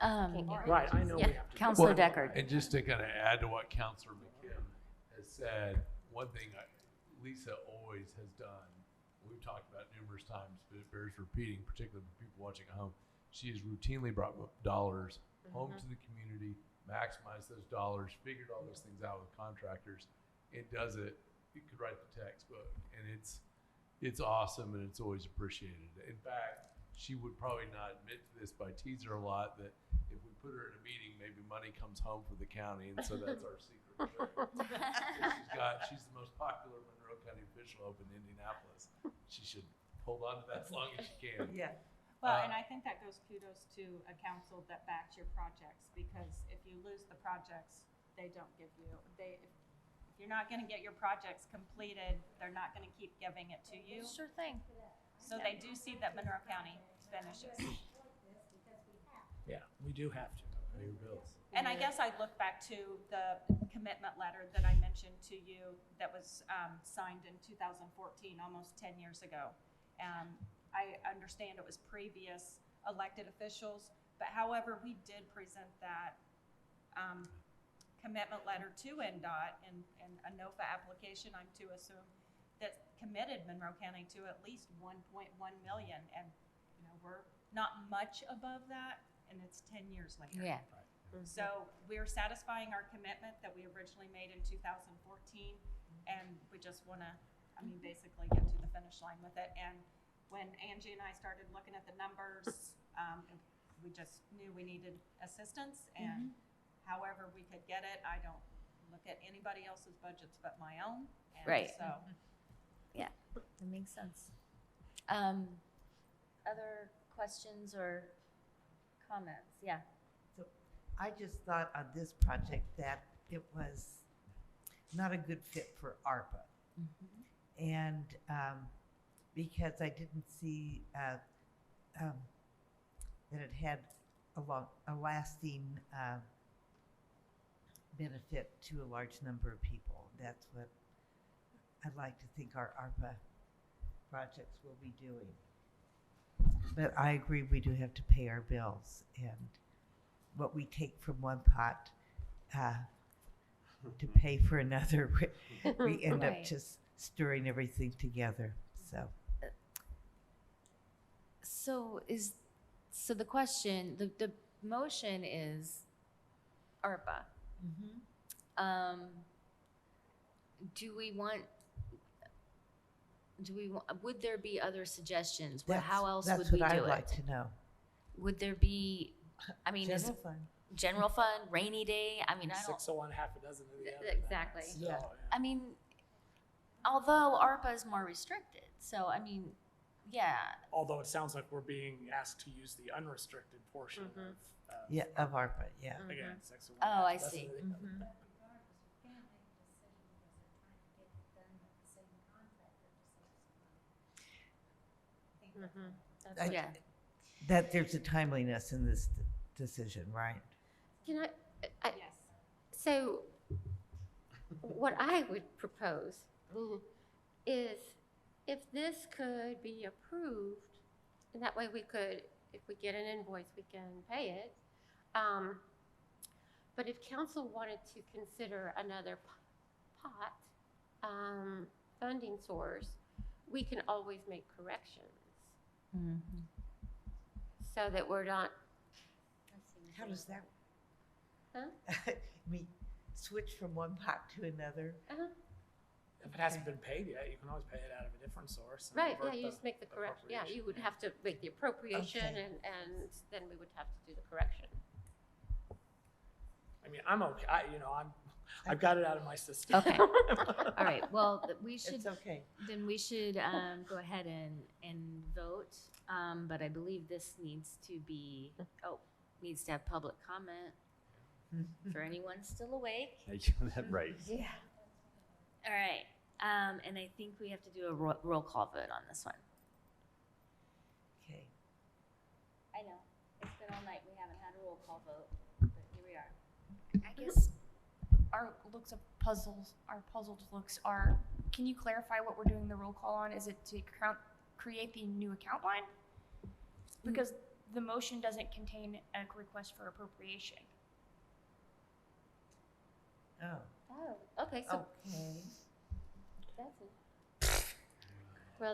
Oh, mine. Right, I know we have to. Councilor Deckard. And just to kind of add to what Councilor McKim has said, one thing Lisa always has done, we've talked about numerous times, but it bears repeating, particularly for people watching at home, she has routinely brought dollars home to the community, maximized those dollars, figured all those things out with contractors, and does it. You could write the textbook, and it's awesome, and it's always appreciated. In fact, she would probably not admit to this, but I tease her a lot that if we put her in a meeting, maybe money comes home for the county, and so that's our secret. She's the most popular Monroe County official up in Indianapolis. She should hold on to that as long as she can. Yeah. Well, and I think that goes kudos to a council that backs your projects, because if you lose the projects, they don't give you, if you're not going to get your projects completed, they're not going to keep giving it to you. Sure thing. So they do see that Monroe County finishes. Yeah, we do have to. Pay your bills. And I guess I look back to the commitment letter that I mentioned to you that was signed in 2014, almost 10 years ago. I understand it was previous elected officials, but however, we did present that commitment letter to NDOT and a NOFA application, I'm to assume, that committed Monroe County to at least 1.1 million. And, you know, we're not much above that, and it's 10 years later. Yeah. So we're satisfying our commitment that we originally made in 2014, and we just want to, basically get to the finish line with it. And when Angie and I started looking at the numbers, we just knew we needed assistance, and however we could get it. I don't look at anybody else's budgets but my own. And Right. So, Yeah, that makes sense. Other questions or comments? Yeah. So I just thought on this project that it was not a good fit for ARPA. And because I didn't see that it had a lasting benefit to a large number of people. That's what I'd like to think our ARPA projects will be doing. But I agree, we do have to pay our bills, and what we take from one pot to pay for another, we end up Right. just stirring everything together. So the question, the motion is ARPA. Do we want would there be other suggestions? How else That's would we do what it? I'd like to know. Would there be, I mean, General fund. General fund, rainy day? I mean, I don't. 6 of one, half a dozen of the other. Exactly. So, Yeah. I mean, although ARPA is more restricted, so I mean, yeah. Although it sounds like we're being asked to use the unrestricted portion of. Yeah, of ARPA, yeah. Again, 6 of one. Oh, half I a dozen see. of the other. Mhm. I- Yeah. That there's a timeliness in this decision, right? Can I? Yes. So, what I would propose is if this could be approved, and that way we could, if we get an invoice, we can pay it. But if council wanted to consider another pot funding source, we can always make corrections so that we're not. How does that? Huh? I mean, switch from one pot to another. If it hasn't been paid yet, you can always pay it out of a different source. and Right, yeah, revert you the just make the correction. Yeah, you would appropriation. have to make the appropriation Okay. and then we would have to do the correction. I mean, I'm okay. I've got it out of my system. Okay. All right. Well, we should. It's okay. Then we should go ahead and vote. But I believe this needs to be. Needs to have public comment for anyone still awake. Right. Yeah. All right. And I think we have to do a roll call vote on this one. Okay. I know. It's been all night. We haven't had a roll call vote, but here we are. I guess our puzzled looks are, can you clarify what we're doing the roll call on? Is it to create the new account line? Because the motion doesn't contain a request for appropriation. Oh. Oh, okay, so Okay.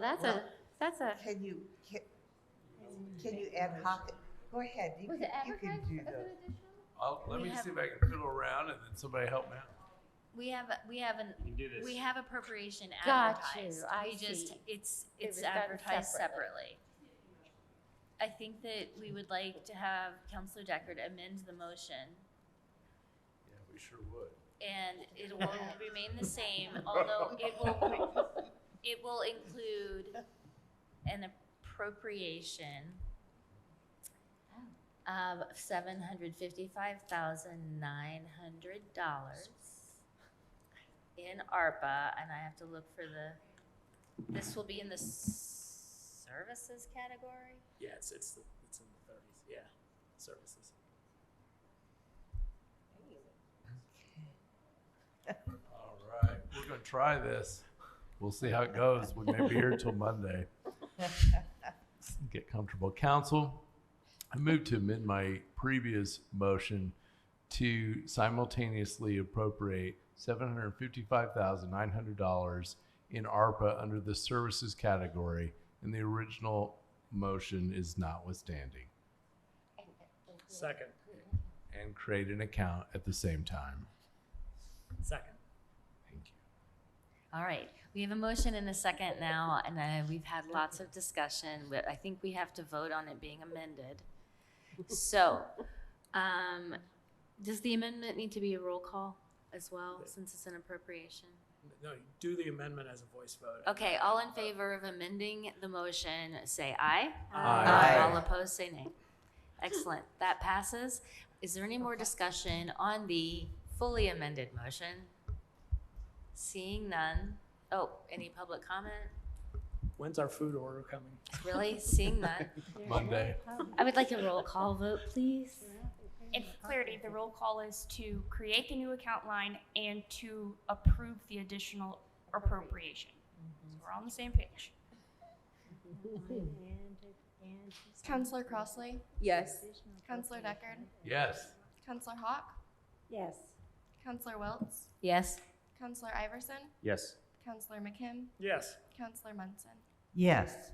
that's a, Can you ad hoc? Go ahead. You was can, it you can advertised do as an those. additional? Let We me have- see if I can fiddle around and then somebody help me out. We have appropriation Got advertised. you. I We just see. it's It was done advertised separately. separately. I think that we would like to have Councilor Deckard amend the motion, Yeah, we sure would. and it will remain the same, although it will include an appropriation of $755,900 in ARPA, and I have to look for this will be in the services category? Yeah, it's in the 30s. Yeah, services. All right, we're gonna try this. We'll see how it goes. We may be here till Monday. Get comfortable. Council, I move to amend my previous motion to simultaneously appropriate $755,900 in ARPA under the services category, and the original motion is notwithstanding, Second. and create an account at the same time. Second. Thank you. All right, we have a motion and a second now, and we've had lots of discussion, but I think we have to vote on it being amended. So, does the amendment need to be a roll call as well, since it's an appropriation? No, you do the amendment as a voice vote. Okay, all in favor of amending the motion, say aye. Aye. All opposed, say nay. Excellent, that passes. Is there any more discussion on the fully amended motion? Seeing none. Oh, any public comment? When's our food order coming? Really? Seeing none. Monday. I would like a roll call vote, please. And for clarity, the roll call is to create the new account line and to approve the additional appropriation. So we're on the same page. Councillor Crossley, Yes. Councillor Deckard, Yes. Councillor Hawk, Yes. Councillor Welts, Yes. Councillor Iverson, Yes. Councillor McKim, Yes. Councillor Munson. Yes.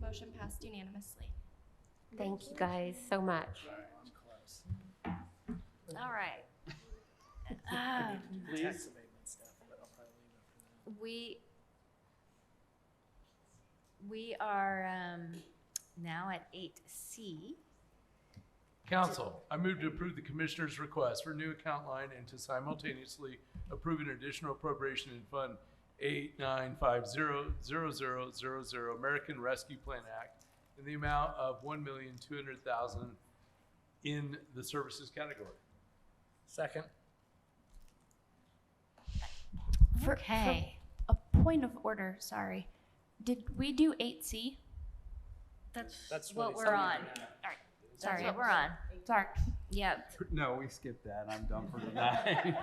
Motion passed unanimously. Thank you guys so much. All right. Tax abatement stuff, but I'll probably leave it for that. We are now at 8C. Council, I move to approve the commissioner's request for a new account line and to simultaneously approve an additional appropriation in Fund 89500000 American Rescue Plan Act in the amount of $1,200,000 in the services category. Second. Okay. A point of order, sorry. Did we do 8C? That's what what it's we're on. on. All right. That's Sorry. what we're on. Sorry. Yep. No, we skipped that. I'm done for tonight.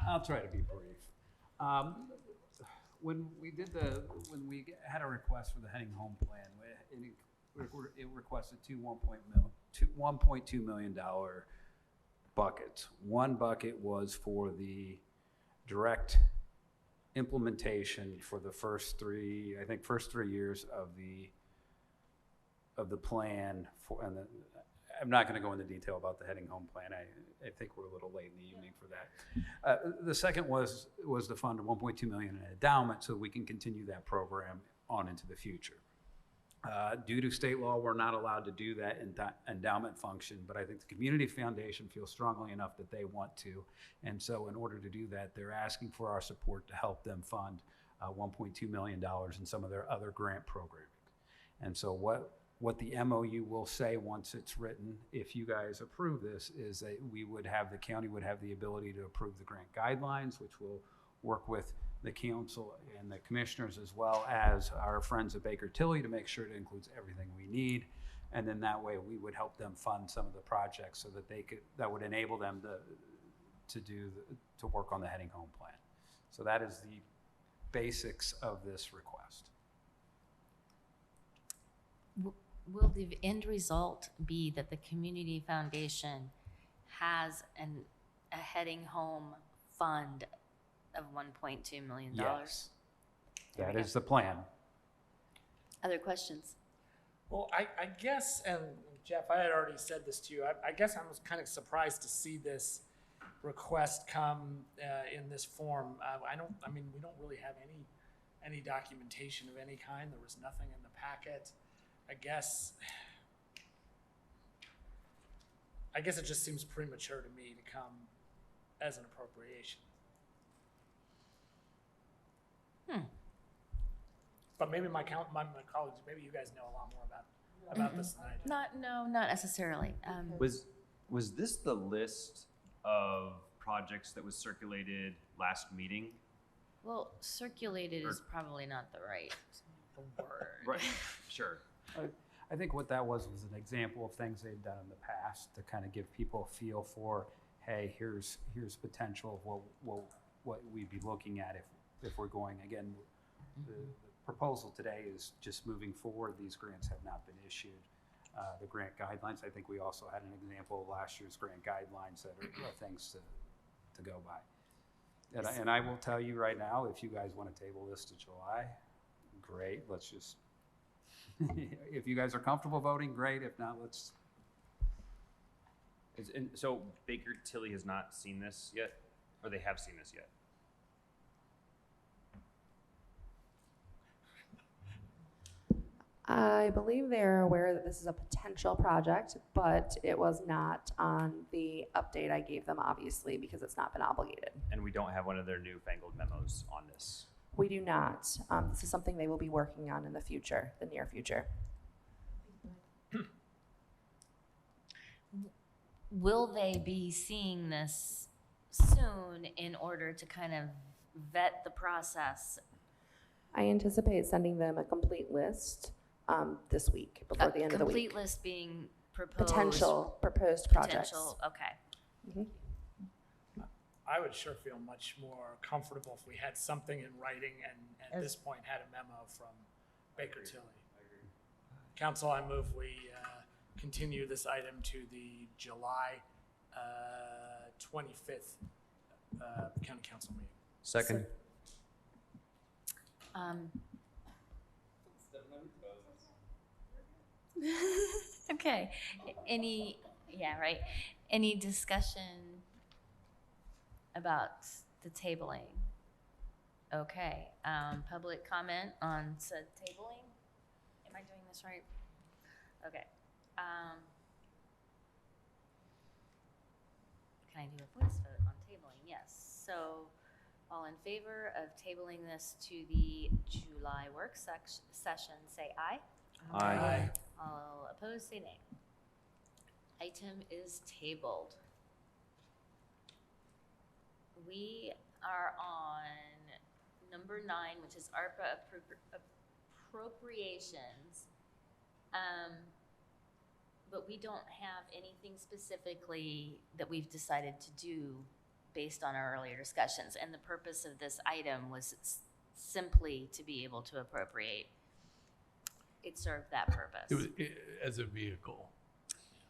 I'll try to be brief. When we had a request for the heading home plan, it requested $1.2 million buckets. One bucket was for the direct implementation for the first 3 years of the plan I'm not going to go into detail about the heading home plan. I think we're a little late in the evening for that. The second was to fund $1.2 million in endowment so we can continue that program on into the future. Due to state law, we're not allowed to do that endowment function, but I think the Community Foundation feels strongly enough that they want to. And so in order to do that, they're asking for our support to help them fund $1.2 million in some of their other grant programming. And so what the MOU will say once it's written, if you guys approve this, is that the county would have the ability to approve the grant guidelines, which will work with the council and the commissioners as well as our friends at Baker Tilly to make sure it includes everything we need. And then that way we would help them fund some of the projects so that that would enable them to work on the heading home plan. So that is the basics of this request. Will the end result be that the Community Foundation has a heading home fund of $1.2 million? Yes, that is the plan. Other questions? Well, I guess, and Jeff, I had already said this to you, I guess I was kind of surprised to see this request come in this form. We don't really have any documentation of any kind. There was nothing in the packet. I guess it just seems premature to me to come as an appropriation. But maybe my colleagues, maybe you guys know a lot more about this than I do. Not necessarily. Was this the list of projects that was circulated last meeting? Well, circulated is probably not the right word. Right, sure. I think what that was an example of things they've done in the past to kind of give people a feel for, hey, here's potential of what we'd be looking at if we're going again. The proposal today is just moving forward. These grants have not been issued. The grant guidelines, I think we also had an example of last year's grant guidelines that are things to go by. And I will tell you right now, if you guys want to table this to July, great. Let's just. If you guys are comfortable voting, great. If not, let's. So Baker Tilly has not seen this yet, or they have seen this yet? I believe they're aware that this is a potential project, but it was not on the update I gave them, obviously, because it's not been obligated. And we don't have one of their newfangled memos on this. We do not. This is something they will be working on in the future, the near future. Will they be seeing this soon in order to kind of vet the process? I anticipate sending them a complete list this week, before the end of the week. Complete list being proposed? Proposed projects. Okay. I would sure feel much more comfortable if we had something in writing and at this point had a memo from Baker Tilly. I agree. Council, I move we continue this item to the July 25th County Council meeting. Second. Okay. Any discussion about the tabling? Okay, public comment on said tabling? Am I doing this right? Okay. Can I do a voice vote on tabling? Yes. So, all in favor of tabling this to the July work session, say aye. Aye. All opposed, say nay. Item is tabled. We are on number 9, which is ARPA appropriations. But we don't have anything specifically that we've decided to do based on our earlier discussions. And the purpose of this item was simply to be able to appropriate. It served that purpose. It was as a vehicle.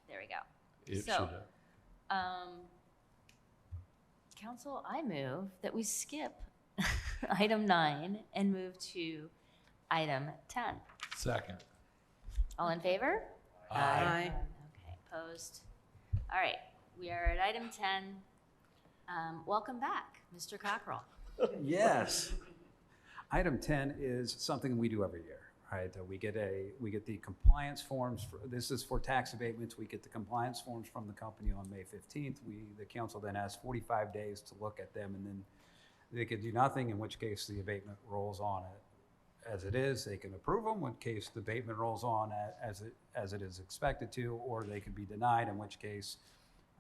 There we go. It So, should have. Council, I move that we skip item 9 and move to item 10. Second. All in favor? Aye. Okay, opposed? All right, we are at item 10. Welcome back, Mr. Cockrell. Yes. Item 10 is something we do every year, right? We get the compliance forms. This is for tax abatements. We get the compliance forms from the company on May 15th. The council then has 45 days to look at them, and then they could do nothing, in which case the abatement rolls on as it is. They can approve them, in case the abatement rolls on as it is expected to, or they could be denied, in which case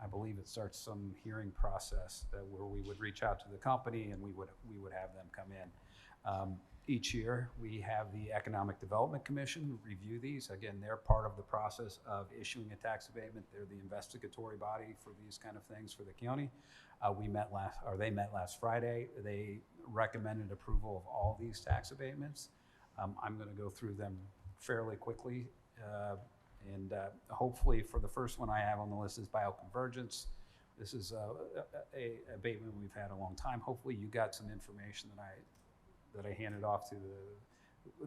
I believe it starts some hearing process where we would reach out to the company and we would have them come in. Each year, we have the Economic Development Commission review these. Again, they're part of the process of issuing a tax abatement. They're the investigatory body for these kind of things for the county. They met last Friday. They recommended approval of all these tax abatements. I'm going to go through them fairly quickly. And hopefully, for the first one I have on the list is bioconvergence. This is a abatement we've had a long time. Hopefully, you got some information that I handed off to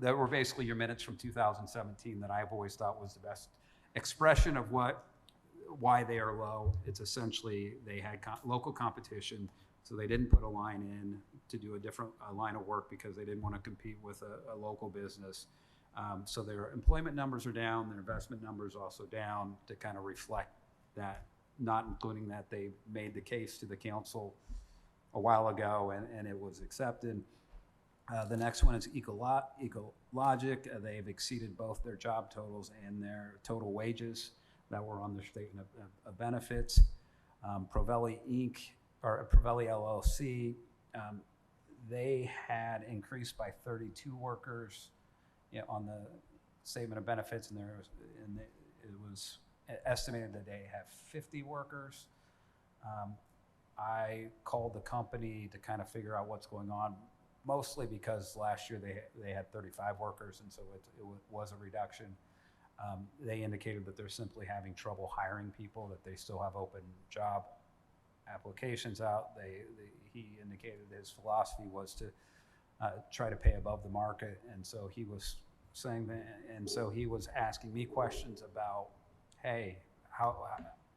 that were basically your minutes from 2017 that I've always thought was the best expression of why they are low. It's essentially they had local competition, so they didn't put a line in to do a line of work because they didn't want to compete with a local business. So their employment numbers are down, their investment numbers also down to kind of reflect that, not including that they made the case to the council a while ago and it was accepted. The next one is Ecologic. They've exceeded both their job totals and their total wages that were on their statement of benefits. Provelli Inc., or Provelli LLC, they had increased by 32 workers on the statement of benefits, and it was estimated that they have 50 workers. I called the company to kind of figure out what's going on, mostly because last year they had 35 workers, and so it was a reduction. They indicated that they're simply having trouble hiring people, that they still have open job applications out. He indicated his philosophy was to try to pay above the market, and so he was saying that, and so he was asking me questions about, hey,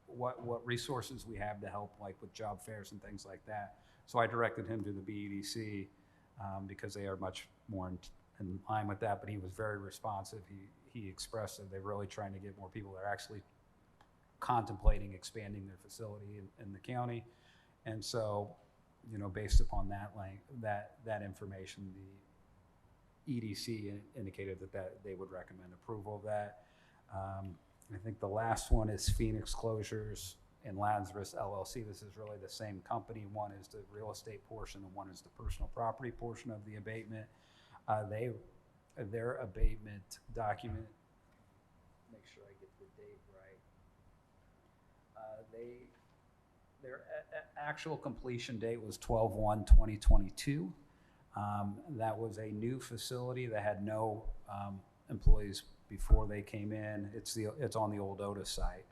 what resources we have to help, like with job fairs and things like that. So I directed him to the BEDC because they are much more in line with that, but he was very responsive. He expressed that they're really trying to get more people that are actually contemplating expanding their facility in the county. And so, based upon that information, the EDC indicated that they would recommend approval of that. I think the last one is Phoenix Closures and Lazarus LLC. This is really the same company. One is the real estate portion and one is the personal property portion of the abatement. Their abatement document, make sure I get the date right. Their actual completion date was 12/1/2022. That was a new facility that had no employees before they came in. It's on the old Otis site,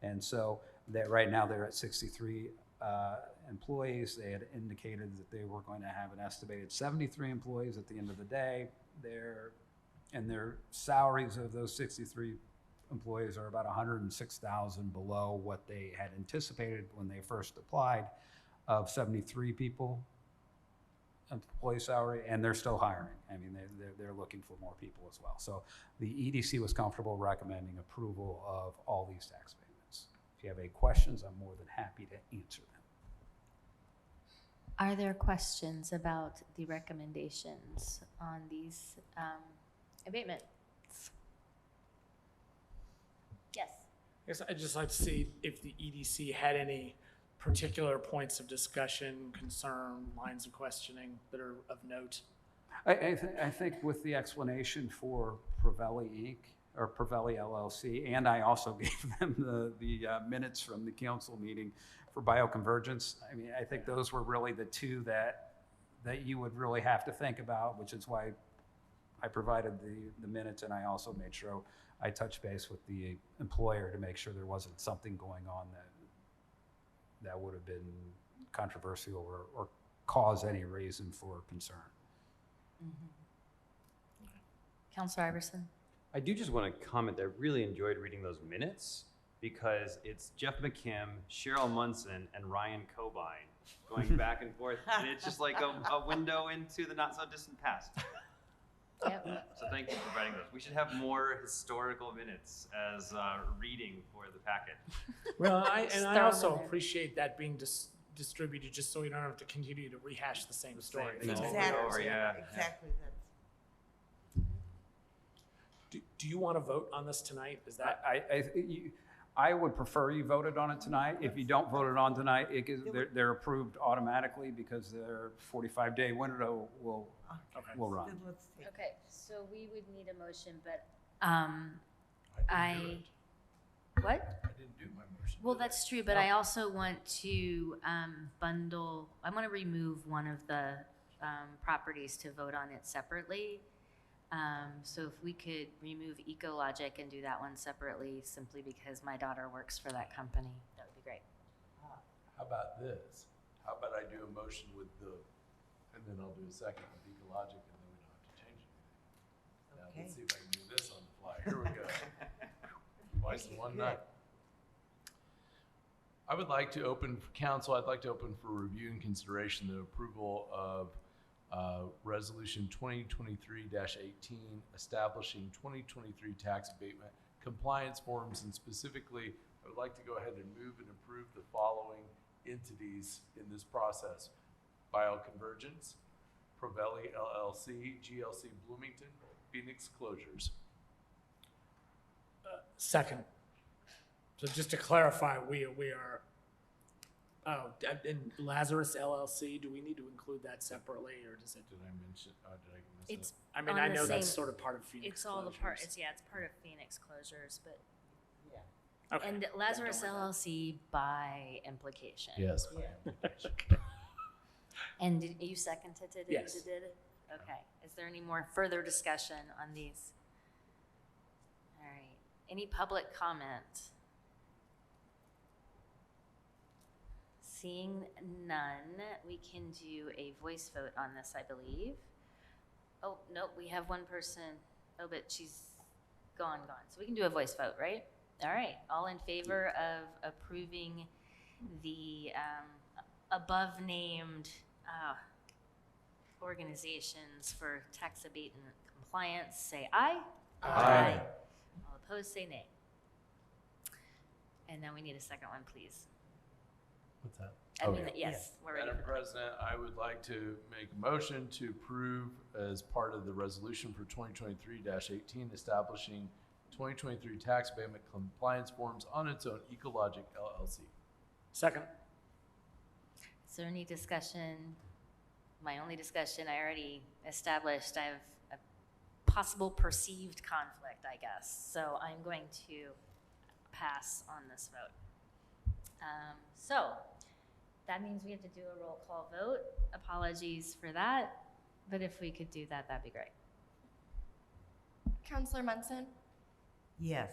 and so right now they're at 63 employees. They had indicated that they were going to have an estimated 73 employees at the end of the day. Their salaries of those 63 employees are about $106,000 below what they had anticipated when they first applied, of 73 people. employee salary, and they're still hiring. I mean, they're looking for more people as well. So the EDC was comfortable recommending approval of all these tax payments. If you have any questions, I'm more than happy to answer them. Are there questions about the recommendations on these abatements? Yes. I guess I'd just like to see if the EDC had any particular points of discussion, concern, lines of questioning that are of note. I think with the explanation for Provelli Inc. or Provelli LLC, and I also gave them the minutes from the council meeting for bioconvergence. I mean, I think those were really the two that you would really have to think about, which is why I provided the minutes, and I also made sure I touched base with the employer to make sure there wasn't something going on that would have been controversial or cause any reason for concern. Councilor Iverson? I do just want to comment that I really enjoyed reading those minutes because it's Jeff McKim, Cheryl Munson, and Ryan Cobine going back and forth, and it's just like a window into the not-so-distant past. Yep. So thank you for providing those. We should have more historical minutes as reading for the packet. Well, I also appreciate that being distributed just so we don't have to continue to rehash the same story. Exactly. Yeah. Exactly. Do you want to vote on this tonight? Is that I would prefer you voted on it tonight. If you don't vote it on tonight, they're approved automatically because their 45-day window will run. Okay, so we would need a motion, but what? I didn't do my motion. Well, that's true, but I also want to bundle, I want to remove one of the properties to vote on it separately. So if we could remove Ecologic and do that one separately, simply because my daughter works for that company, that would be great. How about this? How about I do a motion with and then I'll do a second with Ecologic, and then we don't have to change anything. Now, let's see if I can do this on the fly. Here we go. Twice in one night. I would like to open for council. I'd like to open for review and consideration the approval of Resolution 2023-18, establishing 2023 tax abatement compliance forms, and specifically, I would like to go ahead and move and approve the following entities in this process: Bioconvergence, Provelli LLC, GLC Bloomington, Phoenix Closures. Second. So just to clarify, we are. Oh, and Lazarus LLC, do we need to include that separately, or does it? Did I mention? Did I miss It's it? I mean, I know that's sort of part of Phoenix. It's all the part. Closures. It's part of Phoenix Closures, but Okay. and Lazarus LLC by implication. Yes. And you seconded it? Yes. You did it? Okay. Is there any more further discussion on these? All right. Any public comment? Seeing none, we can do a voice vote on this, I believe. Oh, nope, we have one person. Oh, but she's gone. So we can do a voice vote, right? All right. All in favor of approving the above named organizations for tax abatement compliance, say aye. Aye. All opposed, say nay. And now we need a second one, please. What's that? I mean, yes, we're ready. Madam President, I would like to make a motion to approve as part of the resolution for 2023-18, establishing 2023 tax abatement compliance forms on its own, Ecologic LLC. Second. Is there any discussion? My only discussion, I already established I have a possible perceived conflict, I guess. So I'm going to pass on this vote. So that means we have to do a roll call vote. Apologies for that, but if we could do that, that'd be great. Counselor Munson, Yes.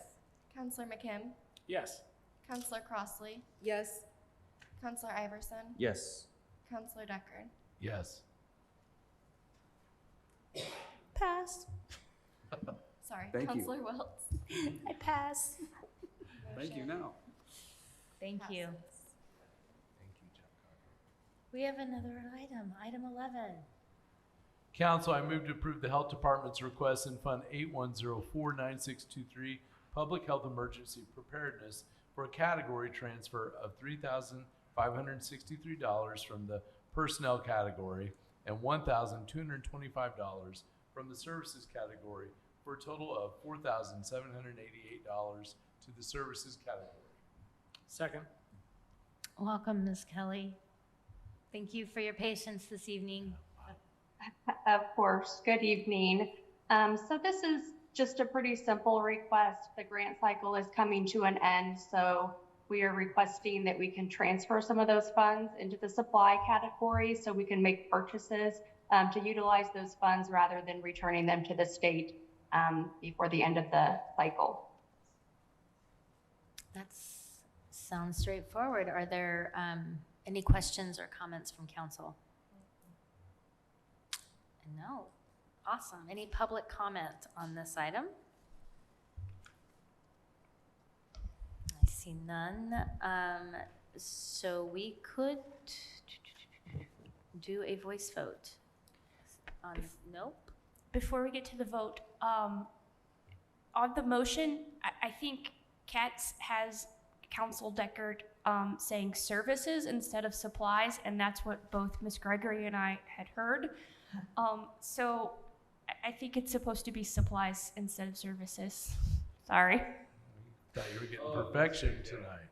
Counselor McKim, Yes. Counselor Crossley, Yes. Counselor Iverson, Yes. Counselor Deckard. Yes. Pass. Sorry, Thank you. Counselor Welts. I pass. Thank you now. Thank you. Thank you, Jeff Cocker. We have another item, item 11. Council, I move to approve the Health Department's request in Fund 81049623, Public Health Emergency Preparedness, for a category transfer of $3,563 from the personnel category and $1,225 from the services category, for a total of $4,788 to the services category. Second. Welcome, Ms. Kelly. Thank you for your patience this evening. Of course. Good evening. So this is just a pretty simple request. The grant cycle is coming to an end, so we are requesting that we can transfer some of those funds into the supply category so we can make purchases to utilize those funds rather than returning them to the state before the end of the cycle. That sounds straightforward. Are there any questions or comments from council? No. Awesome. Any public comment on this item? I see none. So we could do a voice vote. Nope. Before we get to the vote, on the motion, I think Katz has Council Deckard saying services instead of supplies, and that's what both Ms. Gregory and I had heard. So I think it's supposed to be supplies instead of services. Sorry. Thought you were getting perfection tonight.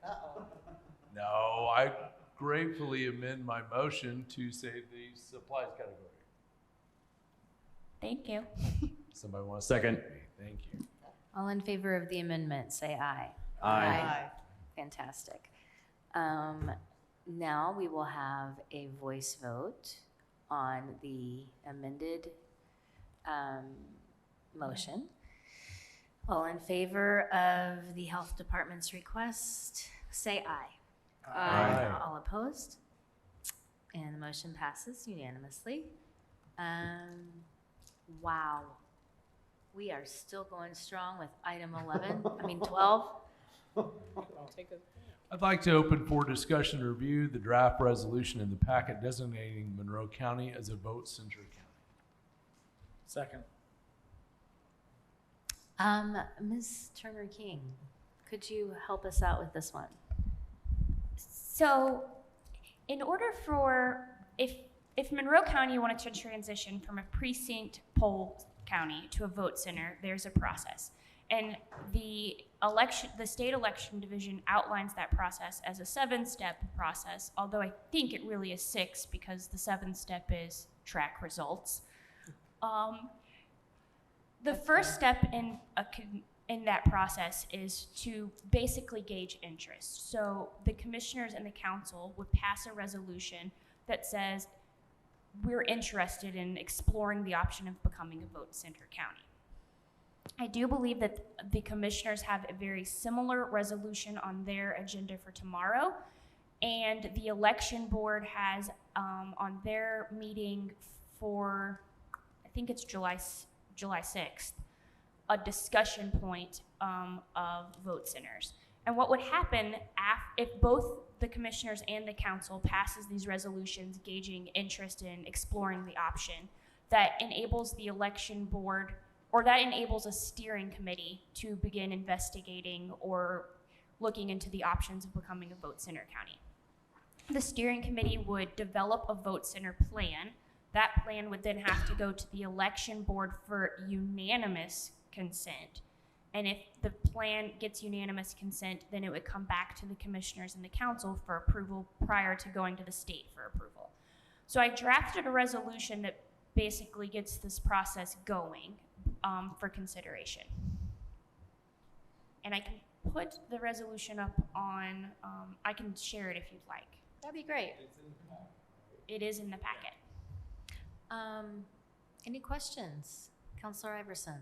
No, I gratefully amend my motion to say the supplies category. Thank you. Somebody want to Second. me? Thank you. All in favor of the amendment, say aye. Aye. Fantastic. Now we will have a voice vote on the amended motion. All in favor of the Health Department's request, say aye. Aye. All opposed? And the motion passes unanimously. Wow. We are still going strong with item 12. I'd like to open for discussion and review the draft resolution in the packet designating Monroe County as a vote center county. Second. Ms. Turner King, could you help us out with this one? So in order for, if Monroe County wanted to transition from a precinct poll county to a vote center, there's a process. And the state election division outlines that process as a 7-step process, although I think it really is 6 because the 7th step is track results. The first step in that process is to basically gauge interest. So the commissioners and the council would pass a resolution that says we're interested in exploring the option of becoming a vote center county. I do believe that the commissioners have a very similar resolution on their agenda for tomorrow, and the election board has on their meeting for, I think it's July 6th, a discussion point of vote centers. And what would happen if both the commissioners and the council passes these resolutions gauging interest in exploring the option, that enables the election board, or that enables a steering committee to begin investigating or looking into the options of becoming a vote center county. The steering committee would develop a vote center plan. That plan would then have to go to the election board for unanimous consent. And if the plan gets unanimous consent, then it would come back to the commissioners and the council for approval prior to going to the state for approval. So I drafted a resolution that basically gets this process going for consideration. And I can put the resolution up on, I can share it if you'd like. That'd be great. It is in the packet. Any questions? Councilor Iverson.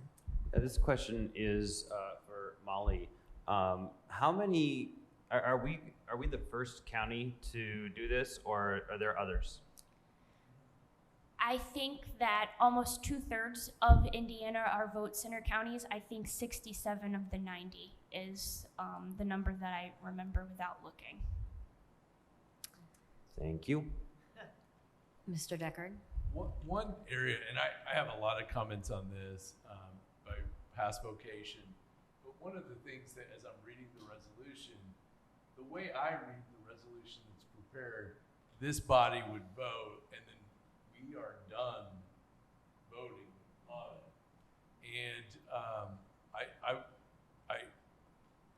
This question is for Molly. How many are we the first county to do this, or are there others? I think that almost 2/3 of Indiana are vote center counties. I think 67 of the 90 is the number that I remember without looking. Thank you. Mr. Deckard. One area, and I have a lot of comments on this by past vocation, but one of the things that as I'm reading the resolution, the way I read the resolution that's prepared, this body would vote and then we are done voting on it. And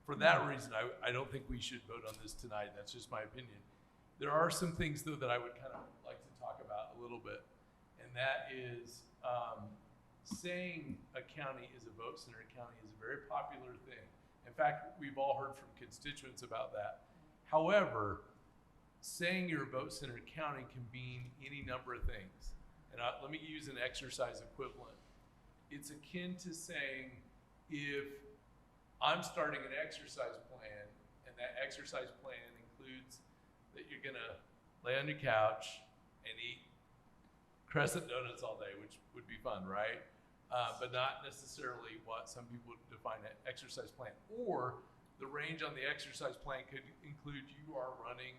for that reason, I don't think we should vote on this tonight. That's just my opinion. There are some things though that I would kind of like to talk about a little bit. And that is saying a county is a vote center county is a very popular thing. In fact, we've all heard from constituents about that. However, saying you're a vote center county can mean any number of things. And let me use an exercise equivalent. It's akin to saying if I'm starting an exercise plan and that exercise plan includes that you're gonna lay on your couch and eat crescent donuts all day, which would be fun, right? But not necessarily what some people define an exercise plan. Or the range on the exercise plan could include you are running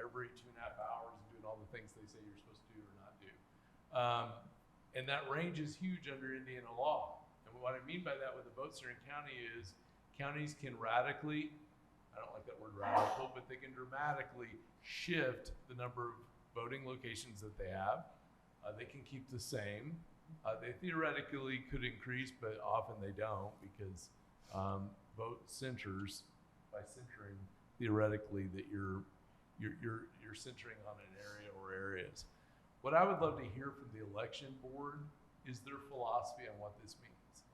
every 2.5 hours and doing all the things they say you're supposed to do or not do. And that range is huge under Indiana law. And what I mean by that with a vote center county is counties can radically, I don't like that word radical, but they can dramatically shift the number of voting locations that they have. They can keep the same. They theoretically could increase, but often they don't because vote centers, by centering, theoretically that you're centering on an area or areas. What I would love to hear from the election board is their philosophy on what this means.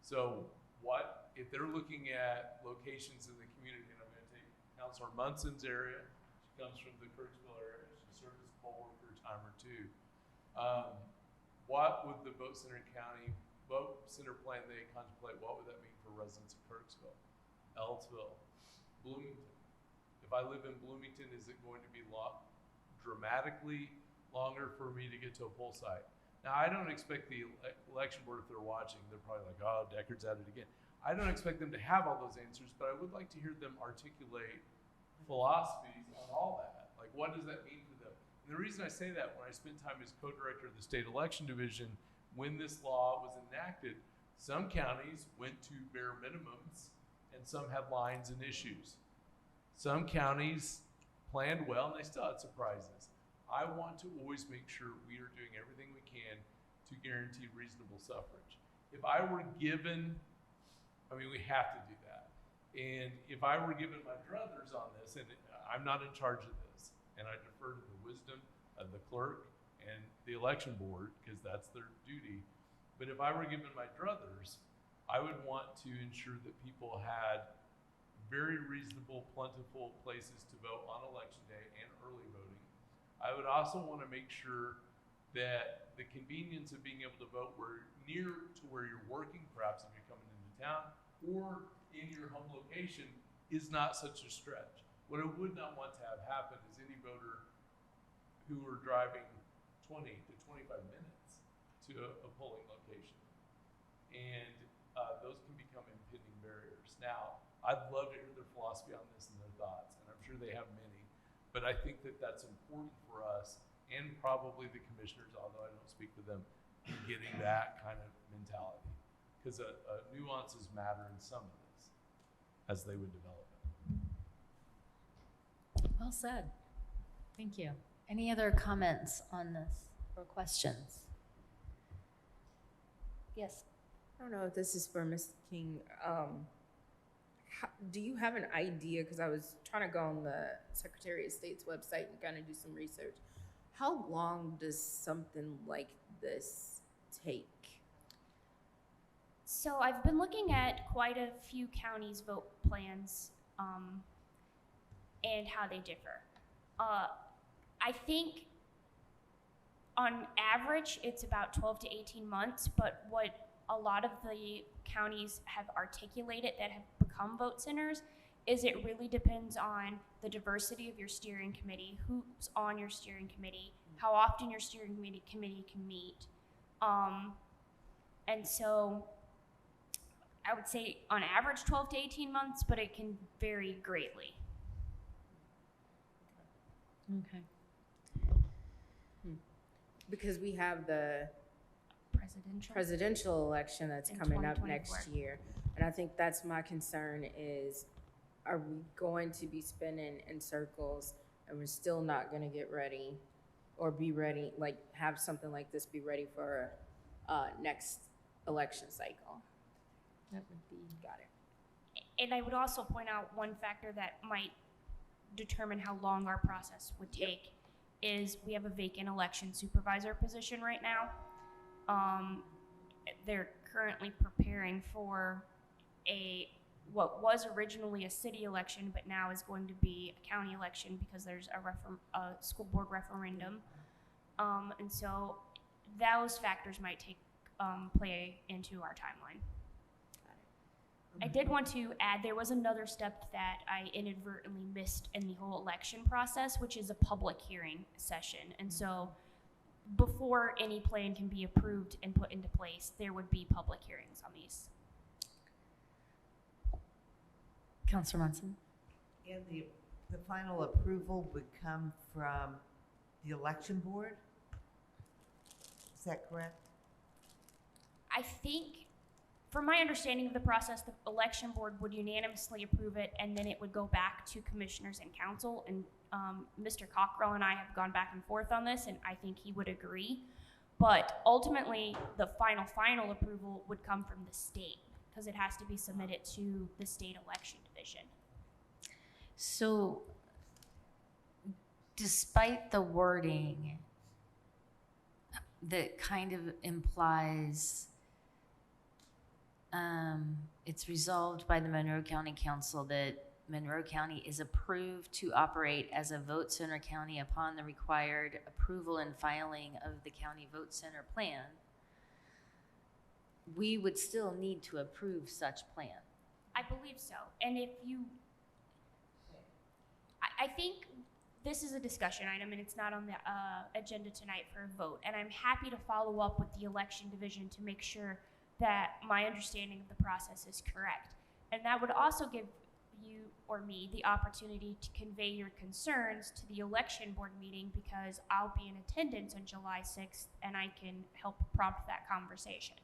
So what, if they're looking at locations in the community, and I'm going to take Councilor Munson's area, she comes from the Kirksville area, she served as a poll worker a time or two. What would the vote center plan they contemplate, what would that mean for residents of Kirksville, Ellettsville, Bloomington? If I live in Bloomington, is it going to be dramatically longer for me to get to a poll site? Now, I don't expect the election board, if they're watching, they're probably like, oh, Deckard's at it again. I don't expect them to have all those answers, but I would like to hear them articulate philosophies on all that. Like, what does that mean for them? And the reason I say that, when I spent time as co-director of the state election division, when this law was enacted, some counties went to bare minimums and some had lines and issues. Some counties planned well and they still had surprises. I want to always make sure we are doing everything we can to guarantee reasonable suffrage. If I were given, I mean, we have to do that. And if I were given my druthers on this, and I'm not in charge of this, and I defer to the wisdom of the clerk and the election board, because that's their duty. But if I were given my druthers, I would want to ensure that people had very reasonable, plentiful places to vote on election day and early voting. I would also want to make sure that the convenience of being able to vote near to where you're working, perhaps if you're coming into town, or in your home location, is not such a stretch. What I would not want to have happen is any voter who are driving 20 to 25 minutes to a polling location. And those can become impending barriers. Now, I'd love to hear their philosophy on this and their thoughts, and I'm sure they have many. But I think that that's important for us and probably the commissioners, although I don't speak for them, in getting that kind of mentality. Because nuances matter in some of this as they would develop it. Well said. Thank you. Any other comments on this or questions? Yes. I don't know if this is for Ms. King. Do you have an idea, because I was trying to go on the Secretary of State's website and kind of do some research. How long does something like this take? So I've been looking at quite a few counties' vote plans and how they differ. I think on average it's about 12 to 18 months, but what a lot of the counties have articulated that have become vote centers is it really depends on the diversity of your steering committee, who's on your steering committee, how often your steering committee can meet. And so I would say on average 12 to 18 months, but it can vary greatly. Okay. because we have the Presidential election that's in coming up 2024. next year. And I think that's my concern is, are we going to be spinning in circles and we're still not gonna get ready or be ready, like have something like this be ready for next election cycle? That would be. Got it. And I would also point out one factor that might determine how long our process would take is we have a vacant election supervisor position right now. They're currently preparing for what was originally a city election, but now is going to be a county election because there's a school board referendum. And so those factors might play into our timeline. I did want to add, there was another step that I inadvertently missed in the whole election process, which is a public hearing session. And so before any plan can be approved and put into place, there would be public hearings on these. Councilor Munson? And the final approval would come from the election board? Is that correct? I think, from my understanding of the process, the election board would unanimously approve it, and then it would go back to commissioners and council. And Mr. Cockrell and I have gone back and forth on this, and I think he would agree. But ultimately, the final approval would come from the state, because it has to be submitted to the state election division. So, despite the wording that kind of implies it's resolved by the Monroe County Council that Monroe County is approved to operate as a vote center county upon the required approval and filing of the county vote center plan, we would still need to approve such plan. I believe so. And if you, I think this is a discussion item and it's not on the agenda tonight for a vote. And I'm happy to follow up with the election division to make sure that my understanding of the process is correct. And that would also give you or me the opportunity to convey your concerns to the election board meeting, because I'll be in attendance on July 6th and I can help prompt that conversation.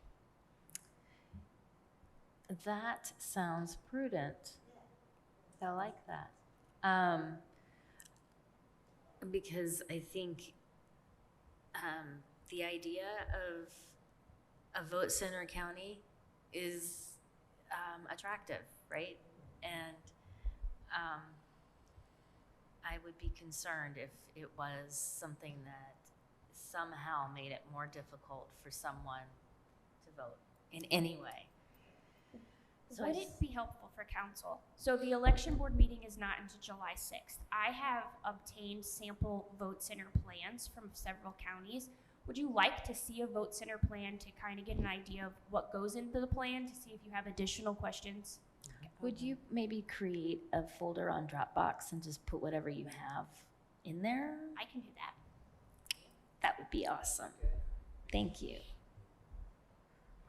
That sounds prudent. I like that. Because I think the idea of a vote center county is attractive, right? And I would be concerned if it was something that somehow made it more difficult for someone to vote in any way. So would it be helpful for council? So the election board meeting is not until July 6th. I have obtained sample vote center plans from several counties. Would you like to see a vote center plan to kind of get an idea of what goes into the plan, to see if you have additional questions? Would you maybe create a folder on Dropbox and just put whatever you have in there? I can do that. That would be awesome. Thank you.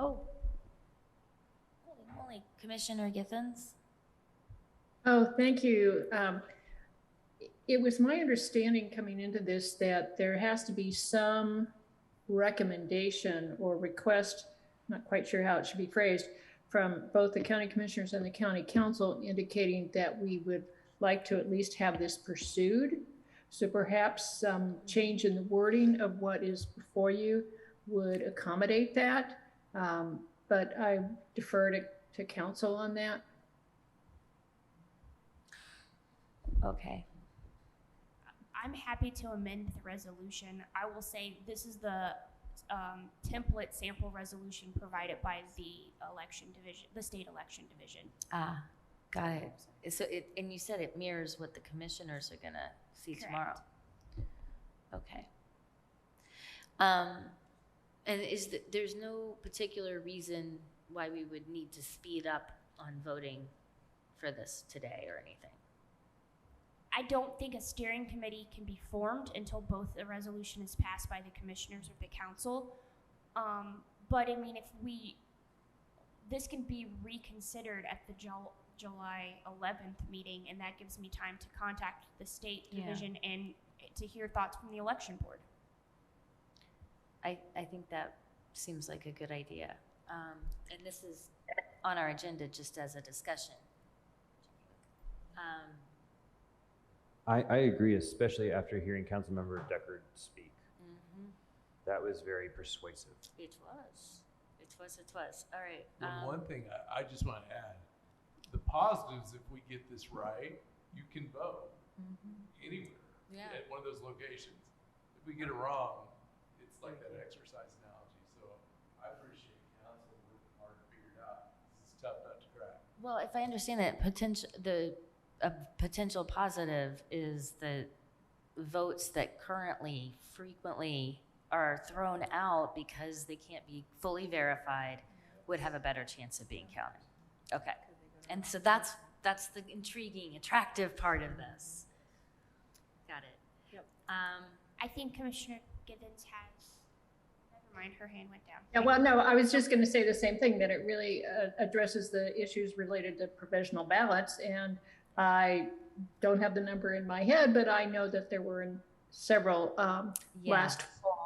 Oh, holy moly, Commissioner Githens? Oh, thank you. It was my understanding coming into this that there has to be some recommendation or request, not quite sure how it should be phrased, from both the county commissioners and the county council indicating that we would like to at least have this pursued. So perhaps some change in the wording of what is before you would accommodate that. But I defer to council on that. Okay. I'm happy to amend the resolution. I will say this is the template sample resolution provided by the election division, the state election division. Ah, got it. So and you said it mirrors what the commissioners are gonna see Correct. tomorrow. Okay. And there's no particular reason why we would need to speed up on voting for this today or anything? I don't think a steering committee can be formed until both the resolution is passed by the commissioners or the council. But I mean, this can be reconsidered at the July 11th meeting, and that gives me time to contact the state division and to hear thoughts from the election board. I think that seems like a good idea. And this is on our agenda just as a discussion. I agree, especially after hearing Councilmember Deckard speak. That was very persuasive. It was. It was. All right. One thing I just want to add, the positives, if we get this right, you can vote anywhere at one of those locations. If we get it wrong, it's like that exercise analogy. So I appreciate council working hard to figure it out. It's tough nut to crack. Well, if I understand it, a potential positive is the votes that currently frequently are thrown out because they can't be fully verified would have a better chance of being counted. Okay. And so that's the intriguing, attractive part of this. Got it. Yep. I think Commissioner Giddens has, never mind, her hand went down. Yeah, well, no, I was just going to say the same thing, that it really addresses the issues related to provisional ballots. And I don't have the number in my head, but I know that there were several last fall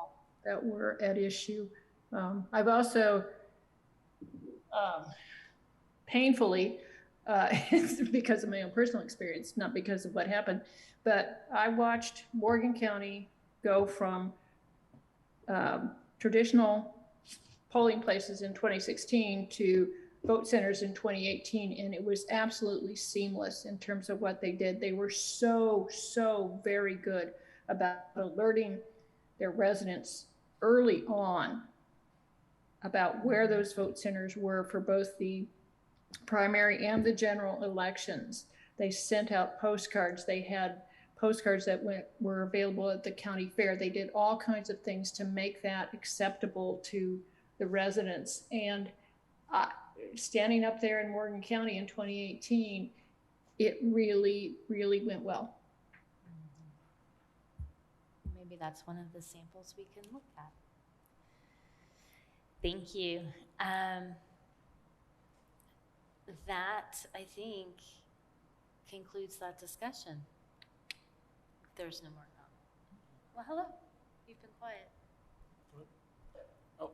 that were at issue. I've also painfully, because of my own personal experience, not because of what happened, but I watched Morgan County go from traditional polling places in 2016 to vote centers in 2018, and it was absolutely seamless in terms of what they did. They were so very good about alerting their residents early on about where those vote centers were for both the primary and the general elections. They sent out postcards. They had postcards that were available at the county fair. They did all kinds of things to make that acceptable to the residents. And standing up there in Morgan County in 2018, it really went well. Maybe that's one of the samples we can look at. Thank you. That, I think, concludes that discussion. There's no more comment. Well, hello. You've been quiet. Oh,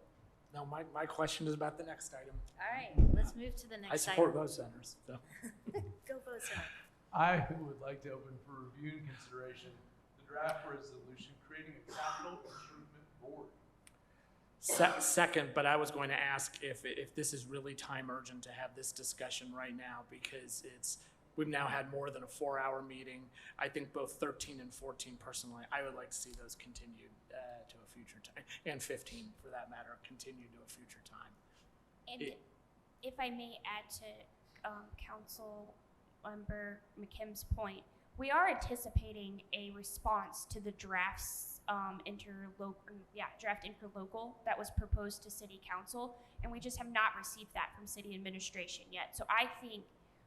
no, my question is about the next item. All right, let's move to the next I support item. vote centers. So. Go vote center. I would like to open for review and consideration the draft resolution creating a capital improvement board. Second, but I was going to ask if this is really time urgent to have this discussion right now, because we've now had more than a 4-hour meeting. I think both 13 and 14 personally, I would like to see those continued to a future time, and 15 for that matter, continue to a future time. And if I may add to Council Member McKim's point, we are anticipating a response to the drafts draft interlocal that was proposed to City Council, and we just have not received that from City Administration yet. So I think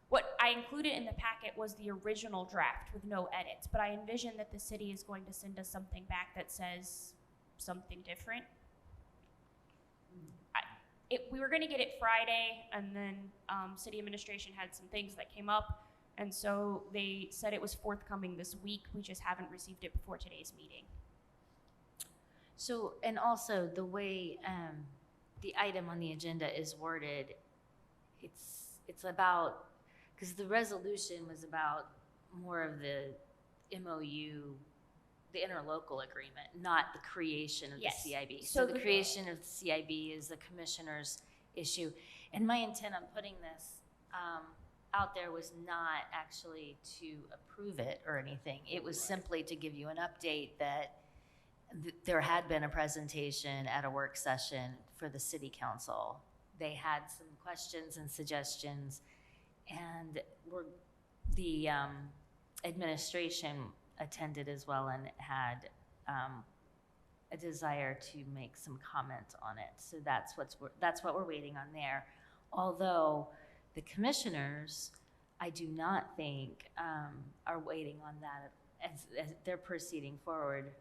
what I included in the packet was the original draft with no edits, but I envision that the city is going to send us something back that says something different. We were going to get it Friday, and then City Administration had some things that came up, and so they said it was forthcoming this week. We just haven't received it before today's meeting. So, and also the way the item on the agenda is worded, it's about, because the resolution was about more of the MOU, the interlocal agreement, not the creation of the CIB. So the creation of the CIB is the commissioner's issue. And my intent on putting this out there was not actually to approve it or anything. It was simply to give you an update that there had been a presentation at a work session for the city council. They had some questions and suggestions, and the administration attended as well and had a desire to make some comments on it. So that's what we're waiting on there. Although the commissioners, I do not think are waiting on that as they're proceeding forward.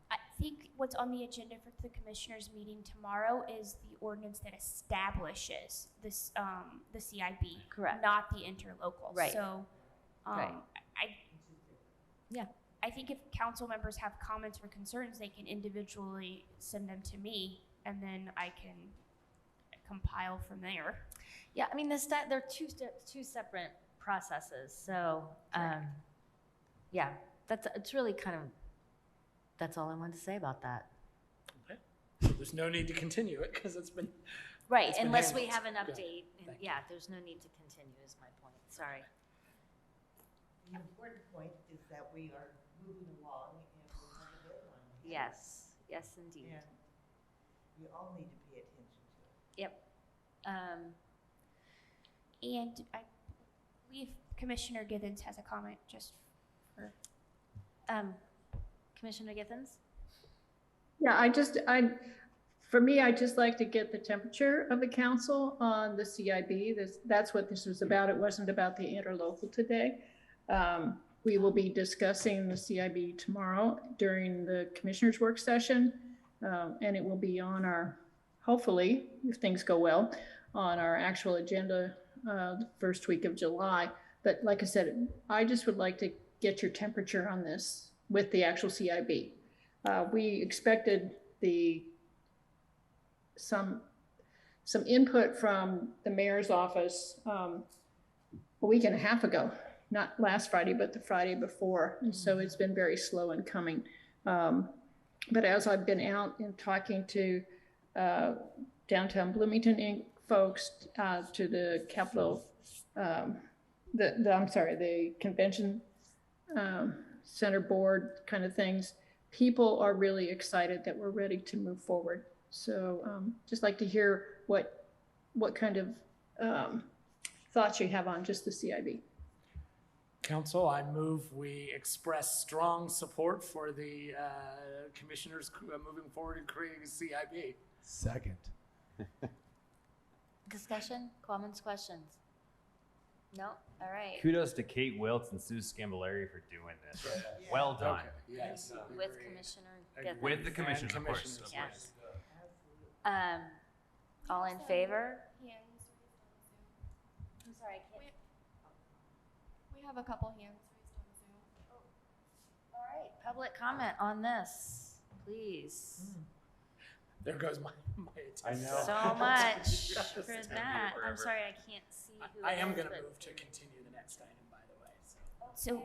I think what's on the agenda for the commissioners meeting tomorrow is the ordinance that establishes this the CIB, correct? Not the interlocal. Right. So, right. Yeah. I think if council members have comments or concerns, they can individually send them to me, and then I can compile from there. Yeah, I mean, they're two separate processes, so, yeah, it's really that's all I wanted to say about that. Okay. So there's no need to continue it because it's been. Right, it's been unless we handled. have an Good. update, and Thank yeah, there's no need to continue is my point, sorry. The important point is that we are moving along and we have a deadline. Yes, yes, indeed. And we all need to pay attention to it. Yep. And I believe Commissioner Githens has a comment just for. Commissioner Githens? Yeah, for me, I just like to get the temperature of the council on the CIB. That's what this was about. It wasn't about the interlocal today. We will be discussing the CIB tomorrow during the commissioners' work session. And it will be on our, hopefully, if things go well, on our actual agenda the first week of July. But like I said, I just would like to get your temperature on this with the actual CIB. We expected some input from the mayor's office a week and a half ago, not last Friday, but the Friday before. And so it's been very slow in coming. But as I've been out and talking to downtown Bloomington Inc. folks, to the Capitol, the convention center board kind of things, people are really excited that we're ready to move forward. So just like to hear what kind of thoughts you have on just the CIB. Council, I move we express strong support for the commissioners moving forward and creating a CIB. Second. Discussion, comments, questions? No? All right. Kudos to Kate Wiltz and Sue Scambilleri for doing this. Yeah. Well done. Okay. Yes. With Commissioner Githens. With the commissioners, of course. commissioners, Yes. All in favor? I'm sorry, I can't. We have a couple hands raised on Zoom. All right, public comment on this, please. There goes my attention. So much for that. I'm sorry, I can't see who. I am it is, going to but- move to continue the next item, by the way. So.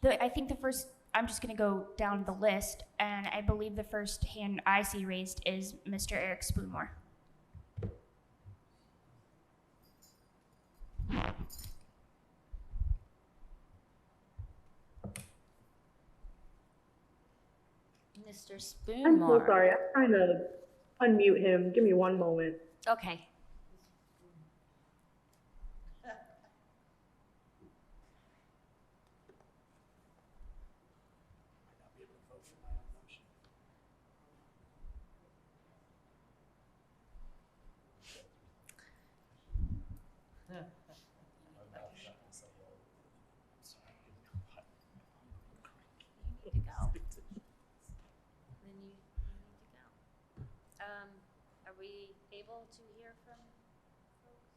So I think the first, I'm just going to go down the list, and I believe the first hand I see raised is Mr. Eric Spoonmore. Mr. I'm Spoonmore. so sorry. I'm trying to unmute him. Give me one moment. Okay. You need to go. Then you need to go. Are we able to hear from folks?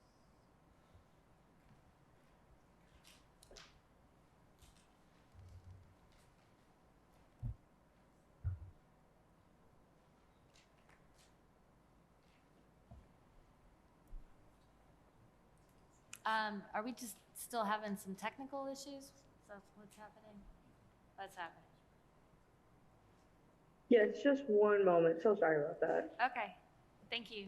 Are we just still having some technical issues? That's what's happening? What's happening? Yes, just one moment. So sorry about that. Okay, thank you.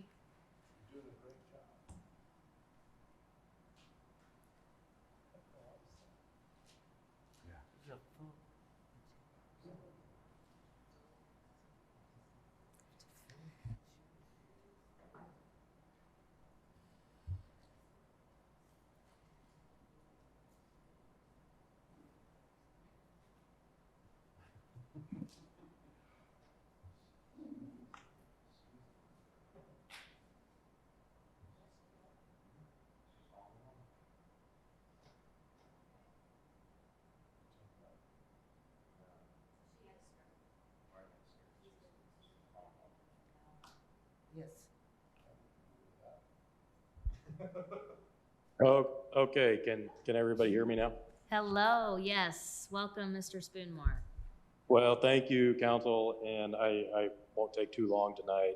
Yes. Oh, okay. Can everybody hear me now? Hello, yes, welcome, Mr. Spoonmore. Well, thank you, council, and I won't take too long tonight.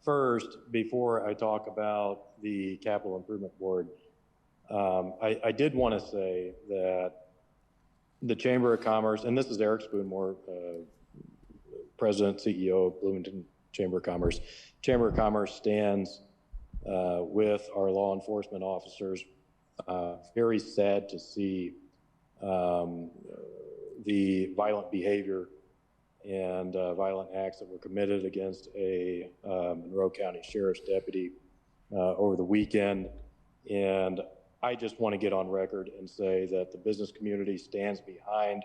First, before I talk about the Capital Improvement Board, I did want to say that the Chamber of Commerce, and this is Eric Spoonmore, President, CEO of Bloomington Chamber of Commerce. Chamber of Commerce stands with our law enforcement officers. Very sad to see the violent behavior and violent acts that were committed against a Monroe County Sheriff's deputy over the weekend. And I just want to get on record and say that the business community stands behind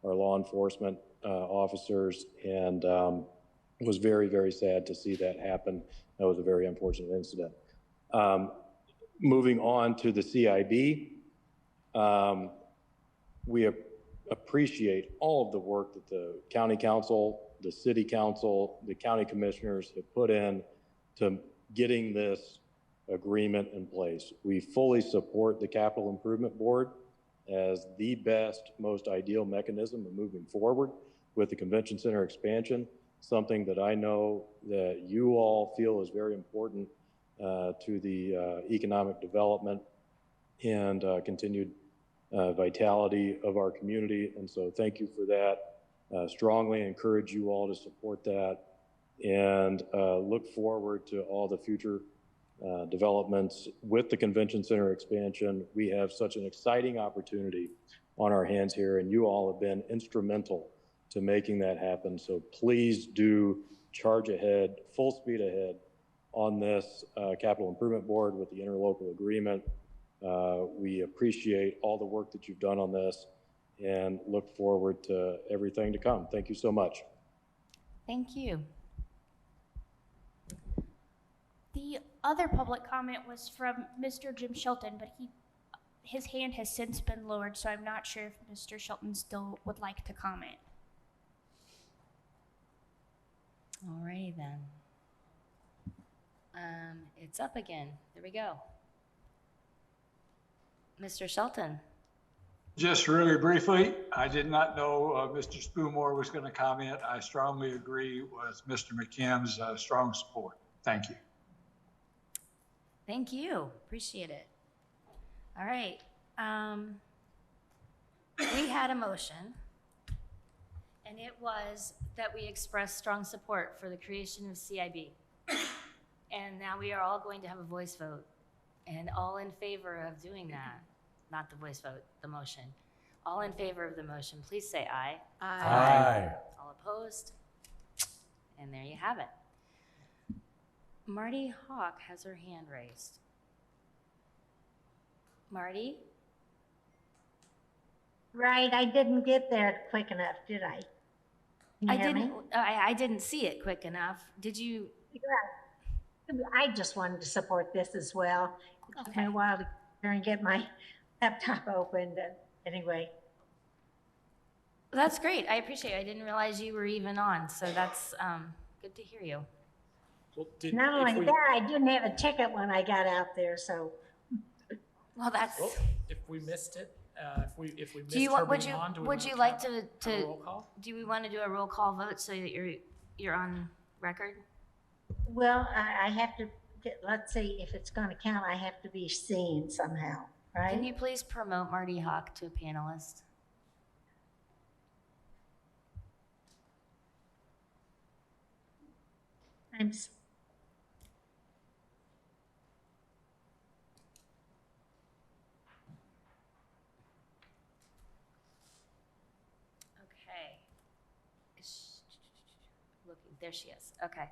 our law enforcement officers, and it was very, very sad to see that happen. That was a very unfortunate incident. Moving on to the CIB, we appreciate all of the work that the county council, the city council, the county commissioners have put in to getting this agreement in place. We fully support the Capital Improvement Board as the best, most ideal mechanism of moving forward with the convention center expansion, something that I know that you all feel is very important to the economic development and continued vitality of our community. And so thank you for that. Strongly encourage you all to support that, and look forward to all the future developments with the convention center expansion. We have such an exciting opportunity on our hands here, and you all have been instrumental to making that happen. So please do charge ahead, full speed ahead on this Capital Improvement Board with the interlocal agreement. We appreciate all the work that you've done on this and look forward to everything to come. Thank you so much. Thank you. The other public comment was from Mr. Jim Shelton, but his hand has since been lowered, so I'm not sure if Mr. Shelton still would like to comment. All righty then. It's up again. There we go. Mr. Shelton. Just really briefly, I did not know Mr. Spoonmore was going to comment. I strongly agree with Mr. McKim's strong support. Thank you. Thank you. Appreciate it. All right. We had a motion, and it was that we express strong support for the creation of CIB. And now we are all going to have a voice vote, and all in favor of doing that, not the voice vote, the motion. All in favor of the motion, please say aye. Aye. Aye. All opposed? And there you have it. Marty Hawk has her hand raised. Marty? Right, I didn't get there quick enough, did I? Can you hear me? I didn't see it quick enough. Did you? Yeah. I just wanted to support this as well. It took me a while to try and get my laptop opened. Anyway. That's great. I appreciate it. I didn't realize you were even on, so that's good to hear you. Well, Not only that, I didn't have a ticket when I got out there, so. Well, that's. Well, if we missed it, if we missed Do you her want? Would being you? on, do we Would want you to like have to? a roll call? Do we want to do a roll call vote so that you're on record? Well, I have to, let's see, if it's going to count, I have to be seen somehow, right? Can you please promote Marty Hawk to a panelist? Okay. Looking, there she is. Okay.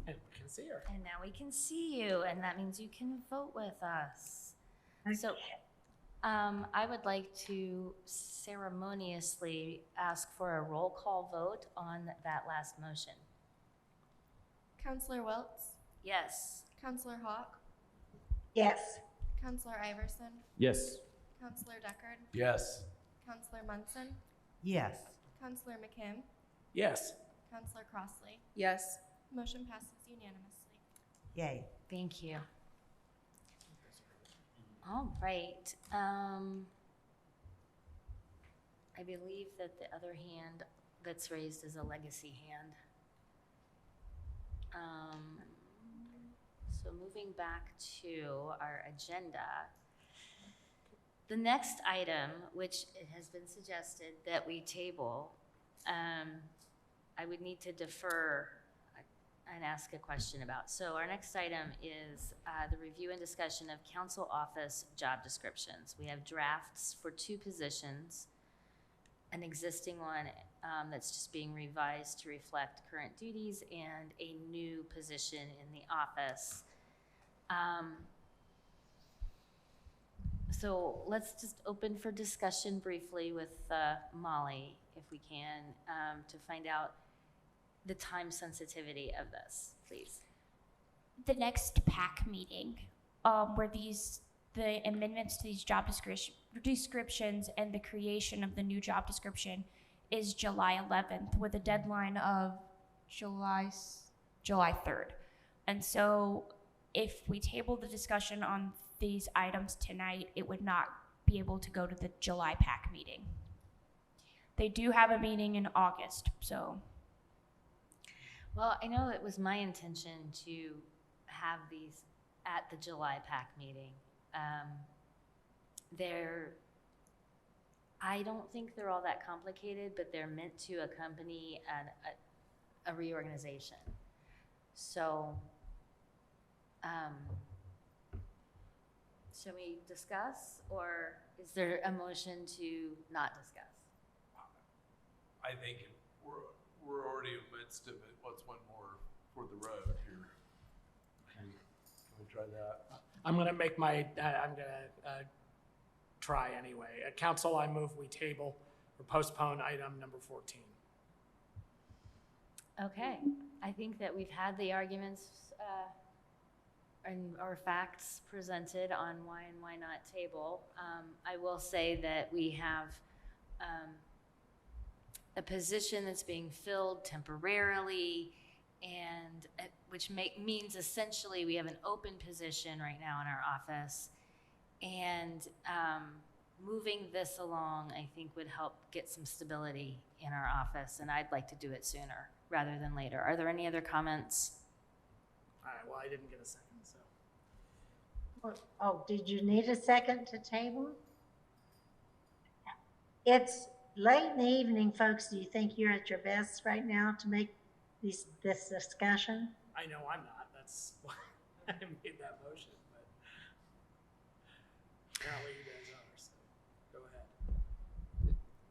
And we can see her. And now we can see you, and that means you can vote with us. So, I would like to ceremoniously ask for a roll call vote on that last motion. Counselor Welts? Yes. Counselor Hawk? Yes. Counselor Iverson? Yes. Counselor Deckard? Yes. Counselor Munson? Yes. Counselor McKim? Yes. Counselor Crossley? Yes. Motion passes unanimously. Yay. Thank you. All right. I believe that the other hand that's raised is a legacy hand. So moving back to our agenda, the next item, which it has been suggested that we table, I would need to defer and ask a question about. So our next item is the review and discussion of council office job descriptions. We have drafts for 2 positions, an existing one that's just being revised to reflect current duties, and a new position in the office. So let's just open for discussion briefly with Molly, if we can, to find out the time sensitivity of this, please. The next PAC meeting, where the amendments to these job descriptions and the creation of the new job description is July 11th with a deadline of July 3rd. And so if we table the discussion on these items tonight, it would not be able to go to the July PAC meeting. They do have a meeting in August, so. Well, I know it was my intention to have these at the July PAC meeting. I don't think they're all that complicated, but they're meant to accompany a reorganization. So, shall we discuss, or is there a motion to not discuss? I think we're already in the midst of it. What's one more for the road here? Can we try that? I'm gonna make I'm gonna try anyway. Council, I move we table or postpone item number 14. Okay, I think that we've had the arguments or facts presented on why and why not table. I will say that we have a position that's being filled temporarily, and which means essentially we have an open position right now in our office, and moving this along I think would help get some stability in our office, and I'd like to do it sooner rather than later. Are there any other comments? All right, well, I didn't get a second, so. Oh, did you need a second to table? It's late in the evening, folks. Do you think you're at your best right now to make this discussion? I know I'm not. That's why I made that motion, but apparently you guys are, so go ahead.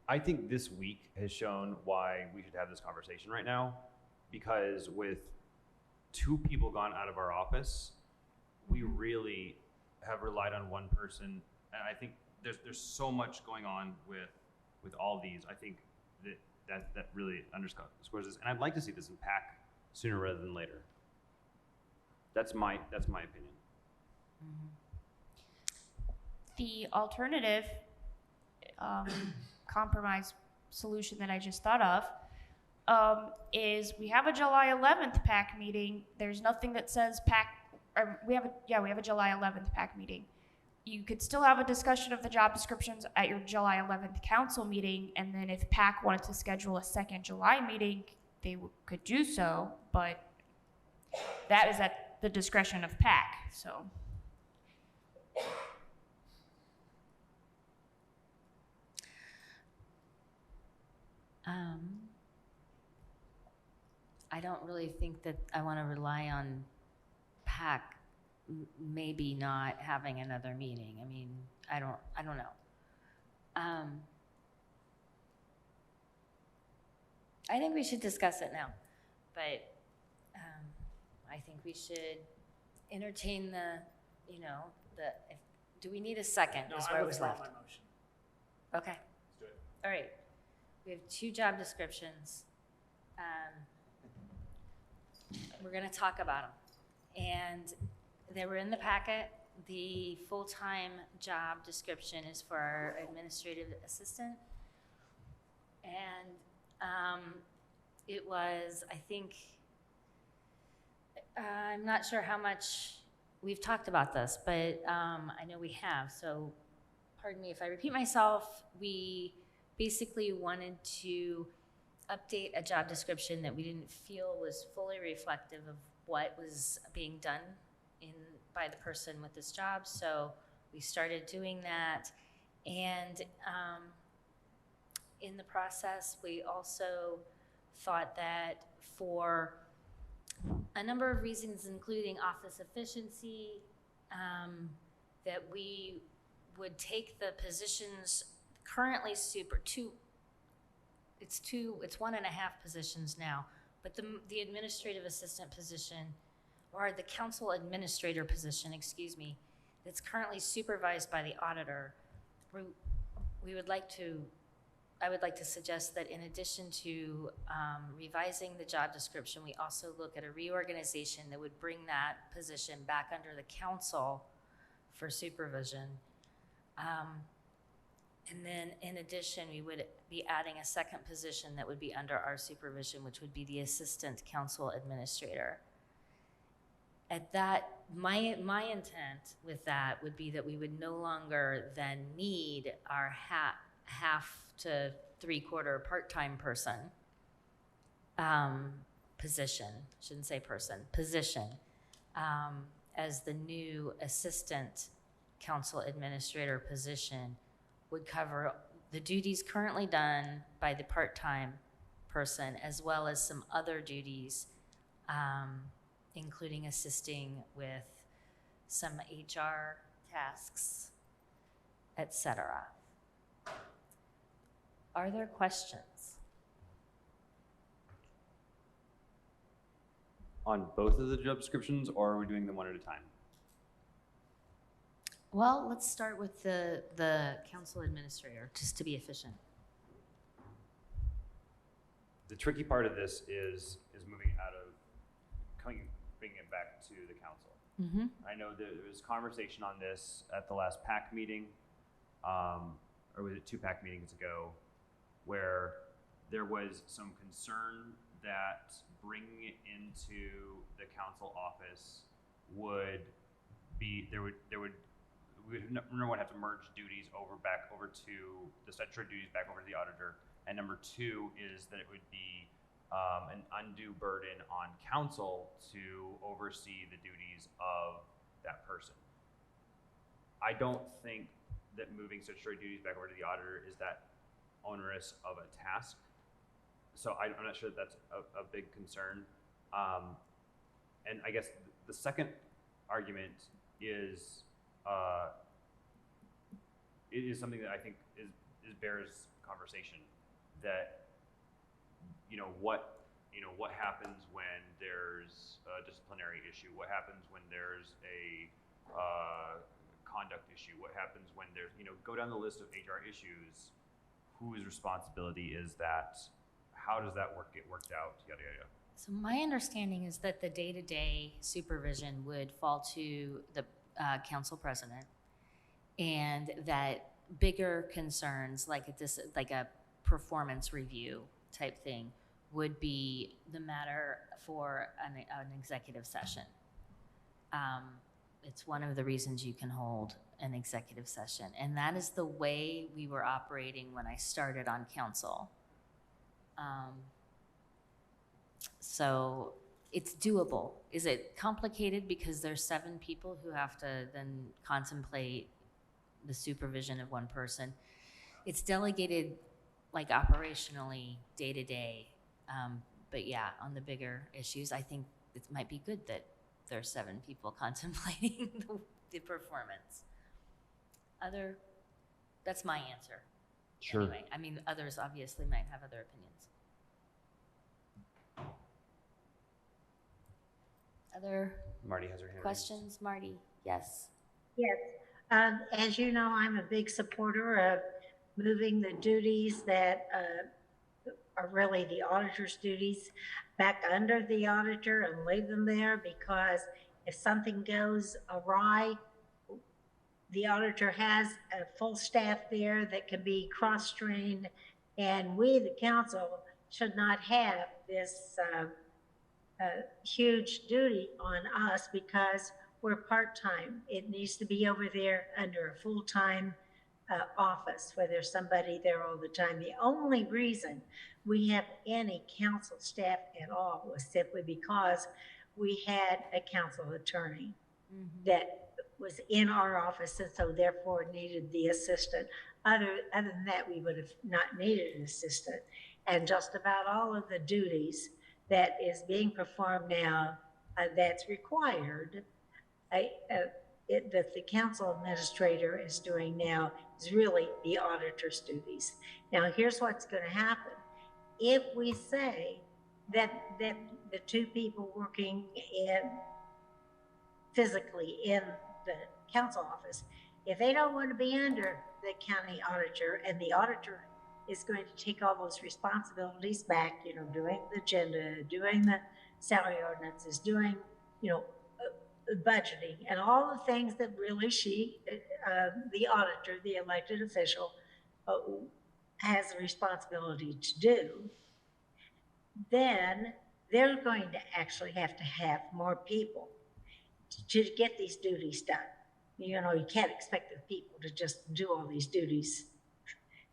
I think this week has shown why we should have this conversation right now, because with 2 people gone out of our office, we really have relied on one person, and I think there's so much going on with all these. I think that really underscores this, and I'd like to see this in PAC sooner rather than later. That's my opinion. The alternative compromise solution that I just thought of is we have a July 11th PAC meeting. There's nothing that says PAC, or we have a July 11th PAC meeting. You could still have a discussion of the job descriptions at your July 11th council meeting, and then if PAC wanted to schedule a second July meeting, they could do so, but that is at the discretion of PAC, so. I don't really think that I want to rely on PAC maybe not having another meeting. I mean, I don't know. I think we should discuss it now, but I think we should entertain do we need a second? No, Is I where was withdraw left. my motion. Okay. Let's do it. All right. We have 2 job descriptions. We're going to talk about them. And they were in the packet. The full-time job description is for our administrative assistant. And it was, I think, I'm not sure how much we've talked about this, but I know we have, so pardon me if I repeat myself. We basically wanted to update a job description that we didn't feel was fully reflective of what was being done by the person with this job. So we started doing that, and in the process, we also thought that for a number of reasons, including office efficiency, that we would take the positions currently it's 1.5 positions now, but the administrative assistant position, or the council administrator position, excuse me, that's currently supervised by the auditor, I would like to suggest that in addition to revising the job description, we also look at a reorganization that would bring that position back under the council for supervision. And then in addition, we would be adding a second position that would be under our supervision, which would be the assistant council administrator. At that, my intent with that would be that we would no longer then need our half to 3/4 part-time person position, shouldn't say person, position, as the new assistant council administrator position would cover the duties currently done by the part-time person, as well as some other duties, including assisting with some HR tasks, etc. Are there questions? On both of the job descriptions, or are we doing them one at a time? Well, let's start with the council administrator, just to be efficient. The tricky part of this is moving out of bringing it back to the council. Mm-hmm. I know there was conversation on this at the last PAC meeting, or was it 2 PAC meetings ago, where there was some concern that bringing it into the council office would be, number one, have to merge duties back over to the statutory duties back over to the auditor, and number 2 is that it would be an undue burden on council to oversee the duties of that person. I don't think that moving statutory duties back over to the auditor is that onerous of a task. So I'm not sure that that's a big concern. And I guess the second argument is it is something that I think bears conversation, that what happens when there's a disciplinary issue, what happens when there's a conduct issue, what happens when there's, go down the list of HR issues, whose responsibility is that? How does that get worked out, yada, yada, yada. So my understanding is that the day-to-day supervision would fall to the council president, and that bigger concerns like a performance review type thing would be the matter for an executive session. It's one of the reasons you can hold an executive session, and that is the way we were operating when I started on council. So it's doable. Is it complicated because there's 7 people who have to then contemplate the supervision of one person? It's delegated like operationally day to day. But yeah, on the bigger issues, I think it might be good that there are 7 people contemplating the performance. That's my answer. Sure. Anyway, I mean, others obviously might have other opinions. Other Marty has her hand raised. questions? Marty, yes. Yes. As you know, I'm a big supporter of moving the duties that are really the auditor's duties back under the auditor and leave them there, because if something goes awry, the auditor has a full staff there that can be cross-trained, and we, the council, should not have this huge duty on us, because we're part-time. It needs to be over there under a full-time office where there's somebody there all the time. The only reason we have any council staff at all was simply because we had a council attorney that was in our office and so therefore needed the assistant. Other than that, we would have not needed an assistant. And just about all of the duties that is being performed now that's required, that the council administrator is doing now is really the auditor's duties. Now, here's what's going to happen. If we say that the two people working physically in the council office, if they don't want to be under the county auditor, and the auditor is going to take all those responsibilities back, doing the agenda, doing the salary ordinances, doing, budgeting, and all the things that really the auditor, the elected official, has a responsibility to do, then they're going to actually have to have more people to get these duties done. You can't expect the people to just do all these duties,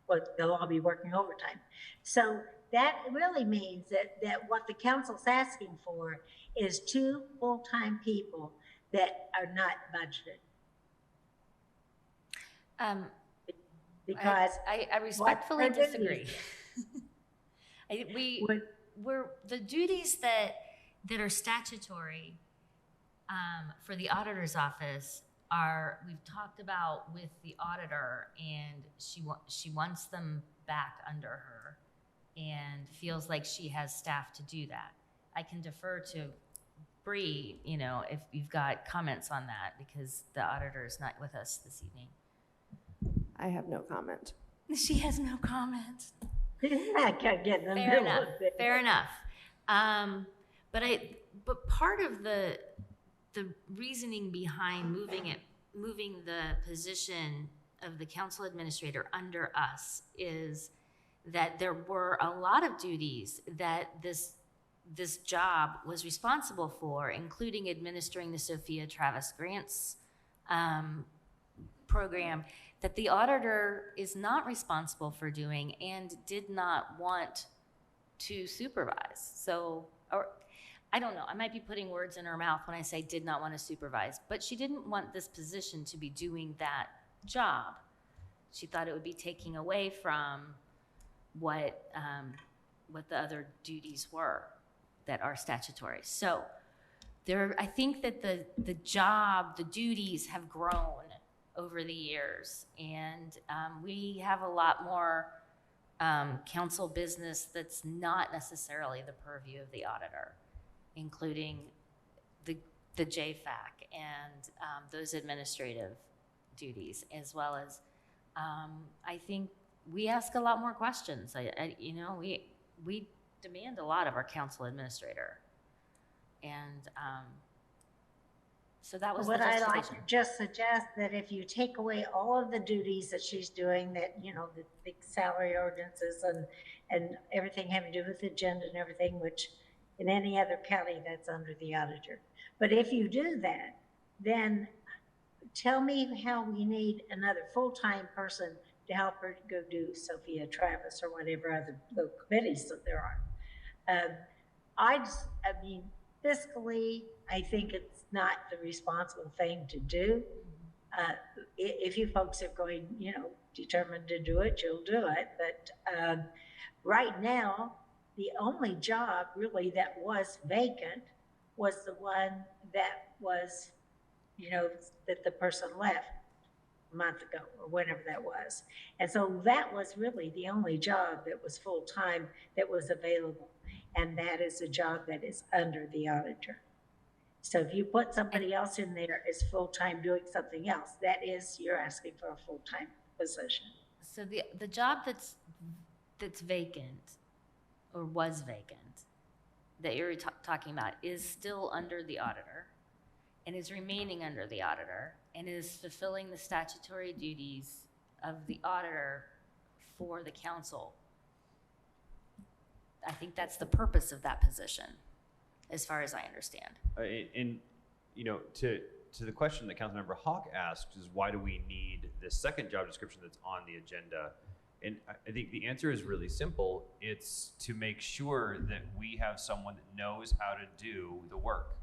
but they'll all be working overtime. So that really means that what the council's asking for is 2 full-time people that are not budgeted. Because I respectfully disagree. We're the duties that are statutory for the auditor's office we've talked about with the auditor, and she wants them back under her and feels like she has staff to do that. I can defer to Bree, if you've got comments on that, because the auditor is not with us this evening. I have no comment. She has no comment. I can't get in the middle of it. Fair enough. But part of the reasoning behind moving the position of the council administrator under us is that there were a lot of duties that this job was responsible for, including administering the Sophia Travis Grants program, that the auditor is not responsible for doing and did not want to supervise. So, or I don't know, I might be putting words in her mouth when I say did not want to supervise, but she didn't want this position to be doing that job. She thought it would be taking away from what the other duties were that are statutory. So I think that the duties have grown over the years, and we have a lot more council business that's not necessarily the purview of the auditor, including the JFAC and those administrative duties, as well as I think we ask a lot more questions. We demand a lot of our council administrator, and so that was what the I like justification. to just suggest that if you take away all of the duties that she's doing, that the big salary ordinances and everything having to do with the agenda and everything, which in any other county that's under the auditor. But if you do that, then tell me how we need another full-time person to help her go do Sophia Travis or whatever other little committees that there are. Fiscally, I think it's not the responsible thing to do. If you folks are going, determined to do it, you'll do it. But right now, the only job really that was vacant was the one that was, that the person left a month ago or whenever that was. And so that was really the only job that was full-time that was available. And that is a job that is under the auditor. So if you put somebody else in there as full-time doing something else, you're asking for a full-time position. So the job that's vacant or was vacant that you're talking about is still under the auditor and is remaining under the auditor and is fulfilling the statutory duties of the auditor for the council. I think that's the purpose of that position, as far as I understand. And to to the question that Councilmember Hawk asked is why do we need this second job description that's on the agenda? And I think the answer is really simple. It's to make sure that we have someone that knows how to do the work.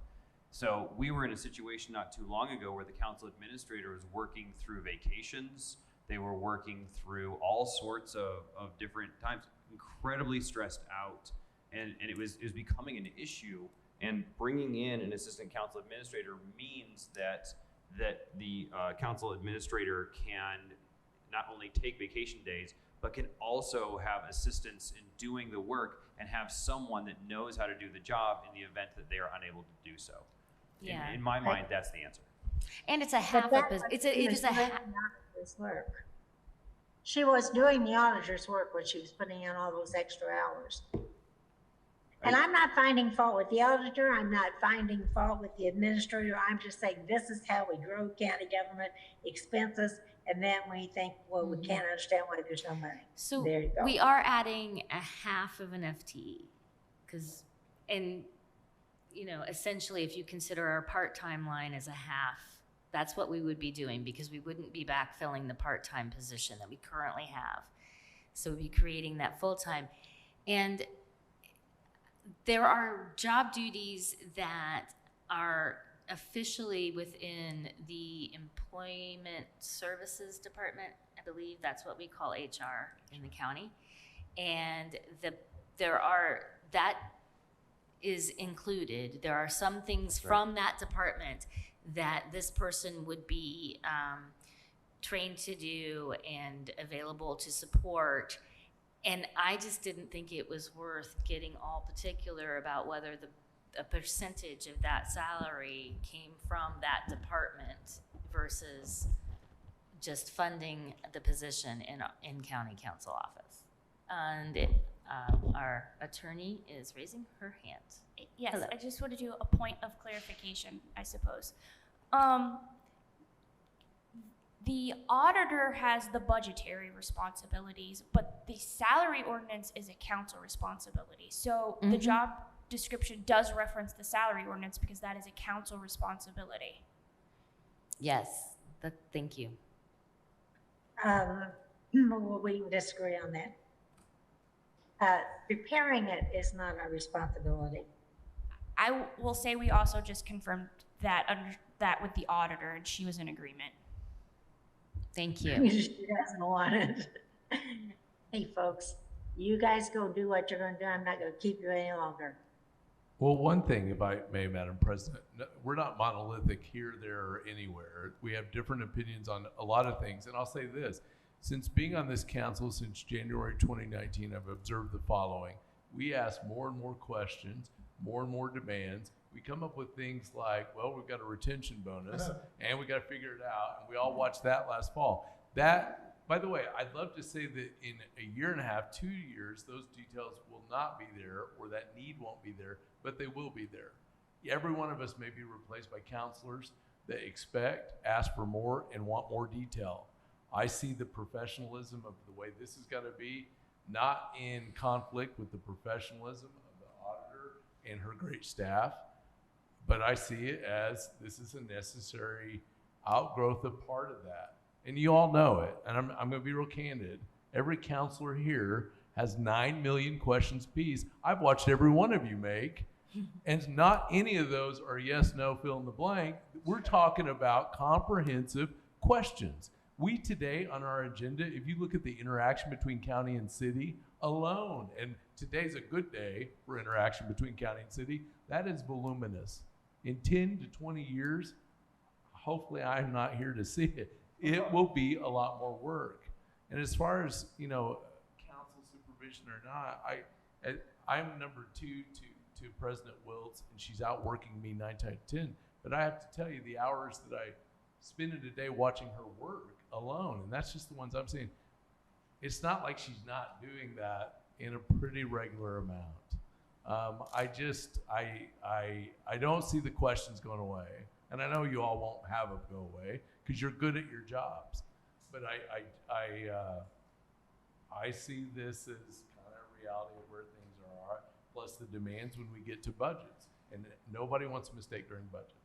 So we were in a situation not too long ago where the council administrator was working through vacations. They were working through all sorts of different times, incredibly stressed out. And it was becoming an issue. And bringing in an assistant council administrator means that the council administrator can not only take vacation days, but can also have assistance in doing the work and have someone that knows how to do the job in the event that they are unable to do so. Yeah. In my mind, that's the answer. And it's a half a it is a half. Work. She was doing the auditor's work when she was putting in all those extra hours. And I'm not finding fault with the auditor. I'm not finding fault with the administrator. I'm just saying this is how we grow county government expenses. And then we think, well, we can't understand why there's no money. So there you go. we are adding a half of an FTE and essentially if you consider our part-time line as a half, that's what we would be doing because we wouldn't be backfilling the part-time position that we currently have. So we'd be creating that full-time. And there are job duties that are officially within the Employment Services Department. I believe that's what we call HR in the county. And that is included. There are some things from that department that this person would be trained to do and available to support. And I just didn't think it was worth getting all particular about whether a percentage of that salary came from that department versus just funding the position in county council office. And our attorney is raising her hand. Yes, Hello. I just want to do a point of clarification, I suppose. The auditor has the budgetary responsibilities, but the salary ordinance is a council responsibility. So the job description does reference the salary ordinance because that is a council responsibility. Yes, thank you. Well, we can disagree on that. Preparing it is not our responsibility. I will say we also just confirmed that with the auditor, and she was in agreement. Thank you. She doesn't want it. Hey, folks, you guys go do what you're going to do. I'm not going to keep you any longer. Well, one thing, if I may, Madam President, we're not monolithic here, there, or anywhere. We have different opinions on a lot of things. And I'll say this, since being on this council since January 2019, I've observed the following. We ask more and more questions, more and more demands. We come up with things like, well, we've got a retention bonus and we got to figure it out. And we all watched that last fall. That, by the way, I'd love to say that in a year and a half, 2 years, those details will not be there or that need won't be there, but they will be there. Every one of us may be replaced by counselors that expect, ask for more, and want more detail. I see the professionalism of the way this has got to be, not in conflict with the professionalism of the auditor and her great staff, but I see it as this is a necessary outgrowth of part of that. And you all know it, and I'm going to be real candid. Every counselor here has 9 million questions apiece. I've watched every one of you make, and not any of those are yes, no, fill in the blank. We're talking about comprehensive questions. We today on our agenda, if you look at the interaction between county and city alone, and today's a good day for interaction between county and city, that is voluminous. In 10 to 20 years, hopefully I'm not here to see it, it will be a lot more work. And as far as, council supervision or not, I'm number 2 to President Wiltz, and she's out working me 9 times 10. But I have to tell you, the hours that I spend in a day watching her work alone, and that's just the ones I'm seeing, it's not like she's not doing that in a pretty regular amount. I don't see the questions going away, and I know you all won't have them go away because you're good at your jobs. But I see this as kind of reality of where things are, plus the demands when we get to budgets, and nobody wants a mistake during budgets.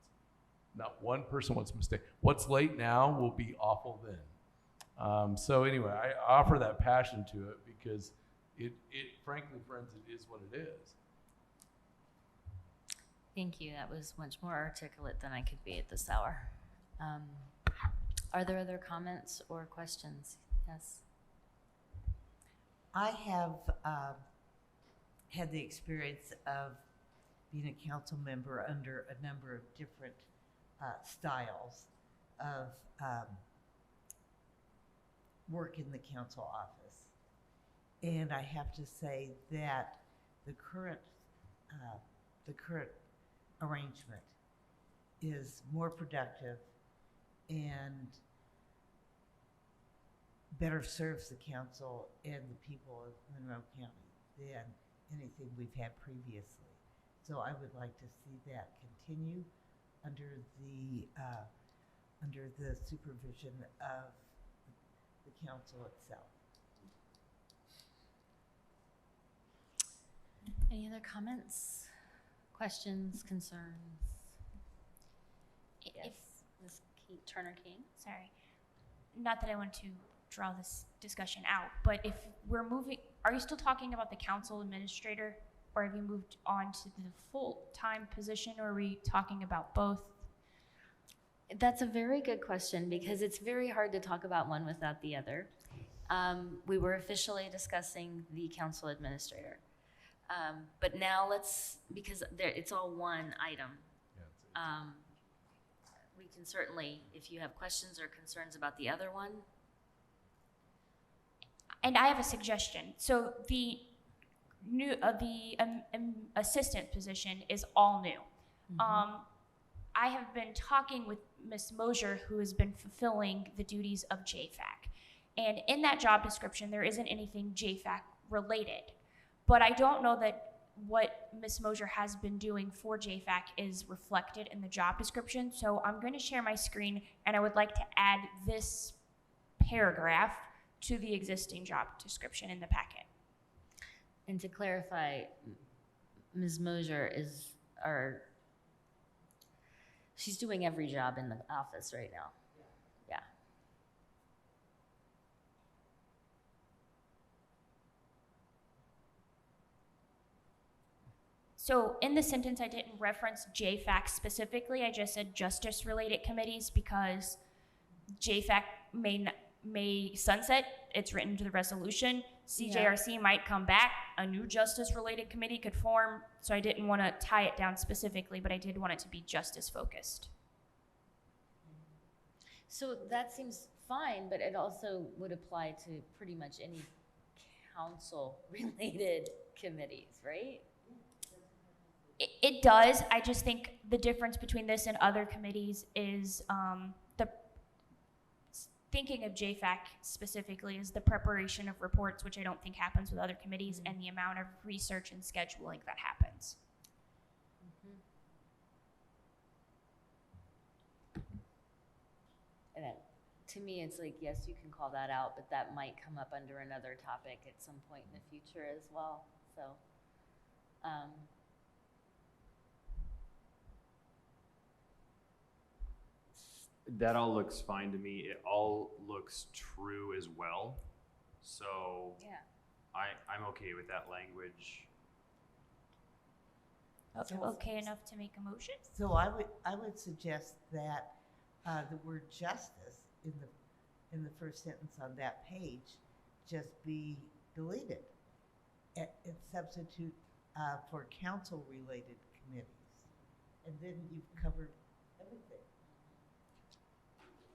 Not one person wants a mistake. What's late now will be awful then. So anyway, I offer that passion to it because it frankly, friends, it is what it is. Thank you. That was much more articulate than I could be at this hour. Are there other comments or questions? Yes. I have had the experience of being a council member under a number of different styles of work in the council office. And I have to say that the current arrangement is more productive and better serves the council and the people of Monroe County than anything we've had previously. So I would like to see that continue under the supervision of the council itself. Any other comments, questions, concerns? Yes, Ms. Turner King. Sorry, not that I want to draw this discussion out, but if we're moving, are you still talking about the council administrator, or have you moved on to the full-time position, or are we talking about both? That's a very good question because it's very hard to talk about one without the other. We were officially discussing the council administrator. But now because it's all one item. We can certainly, if you have questions or concerns about the other one. And I have a suggestion. So the new, assistant position is all new. I have been talking with Ms. Mosier, who has been fulfilling the duties of JFAC. And in that job description, there isn't anything JFAC related. But I don't know that what Ms. Mosier has been doing for JFAC is reflected in the job description. So I'm going to share my screen, and I would like to add this paragraph to the existing job description in the packet. And to clarify, Ms. Mosier she's doing every job in the office right now. Yeah. So in the sentence, I didn't reference JFAC specifically. I just said justice-related committees because JFAC may sunset. It's written into the resolution. CJRC might come back. A new justice-related committee could form. So I didn't want to tie it down specifically, but I did want it to be justice-focused. So that seems fine, but it also would apply to pretty much any council-related committees, right? It does. I just think the difference between this and other committees is thinking of JFAC specifically is the preparation of reports, which I don't think happens with other committees, and the amount of research and scheduling that happens. And to me, it's like, yes, you can call that out, but that might come up under another topic at some point in the future as well. So, that all looks fine to me. It all looks true as well. So yeah, I'm okay with that language. Okay enough to make a motion? So I would suggest that the word justice in the first sentence on that page just be deleted and substitute for council-related committees. And then you've covered everything.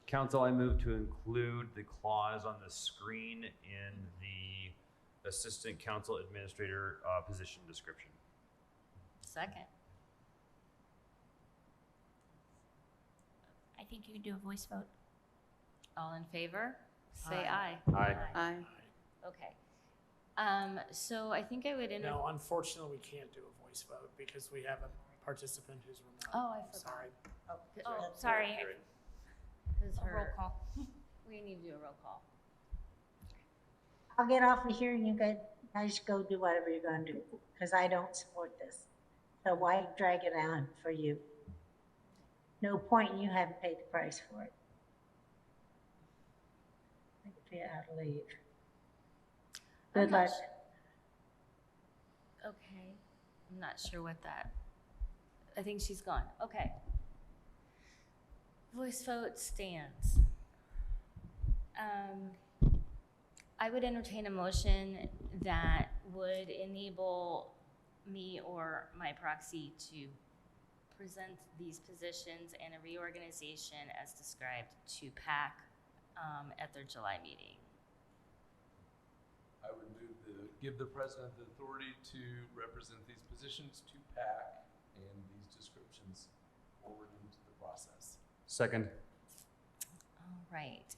Council, I move to include the clause on the screen in the assistant council administrator position description. second. I think you can do a voice vote. All in favor? Say Aye. aye. Aye. Aye. Okay. So I think I would No, unfortunately, we can't do a voice vote because we have a participant who's remote. Oh, I forgot. Sorry. Oh, sorry. Because A roll call. We need to do a roll call. I'll get off of here and you guys go do whatever you're gonna do, because I don't support this. So why drag it on for you? no point, and you haven't paid the price for it. I think if you had to leave. I'm Good not luck. Okay, I'm not sure what that, I think she's gone, okay. Voice vote stands. I would entertain a motion that would enable me or my proxy to present these positions and a reorganization as described to PAC at their July meeting. I would move give the president the authority to represent these positions to PAC and these descriptions forward into the process. Second. All right.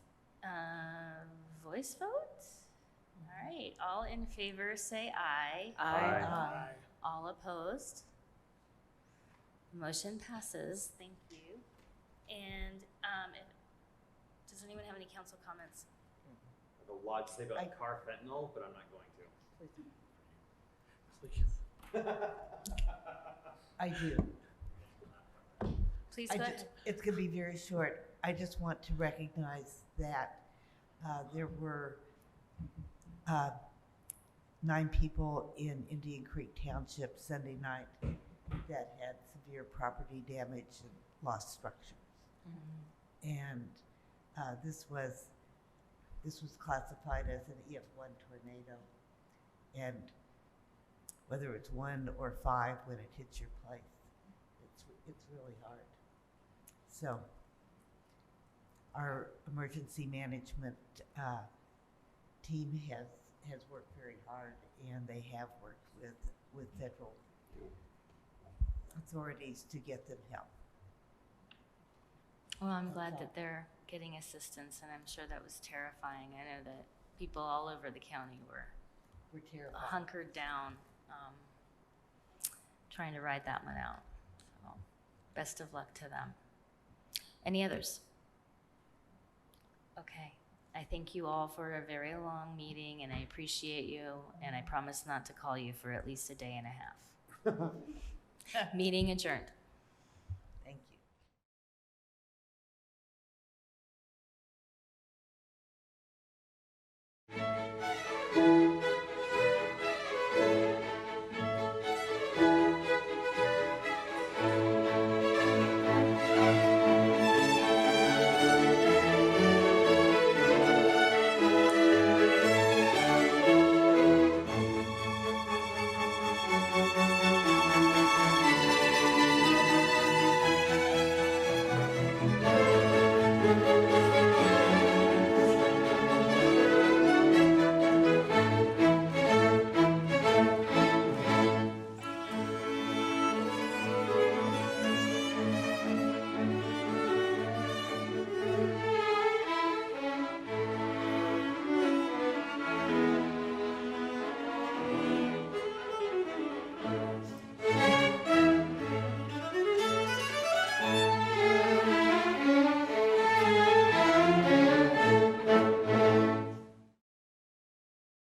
Voice vote? All right. All in favor say aye. Aye. Aye. All opposed? Motion passes. Thank you. And does anyone have any council comments? I have a lot to say about carfentanil, but I'm not going to. I do. Please go ahead. It's going to be very short. I just want to recognize that there were 9 people in Indian Creek Township Sunday night that had severe property damage and lost structures. And this was classified as an EF1 tornado. And whether it's 1 or 5 when it hits your place, it's really hard. So our emergency management team has worked very hard, and they have worked with federal authorities to get them help. Well, I'm glad that they're getting assistance, and I'm sure that was terrifying. I know that people all over the county were terrified. Hunkered down, trying to ride that one out. So, best of luck to them. Any others? Okay. I thank you all for a very long meeting, and I appreciate you, and I promise not to call you for at least a day and a half. Meeting adjourned.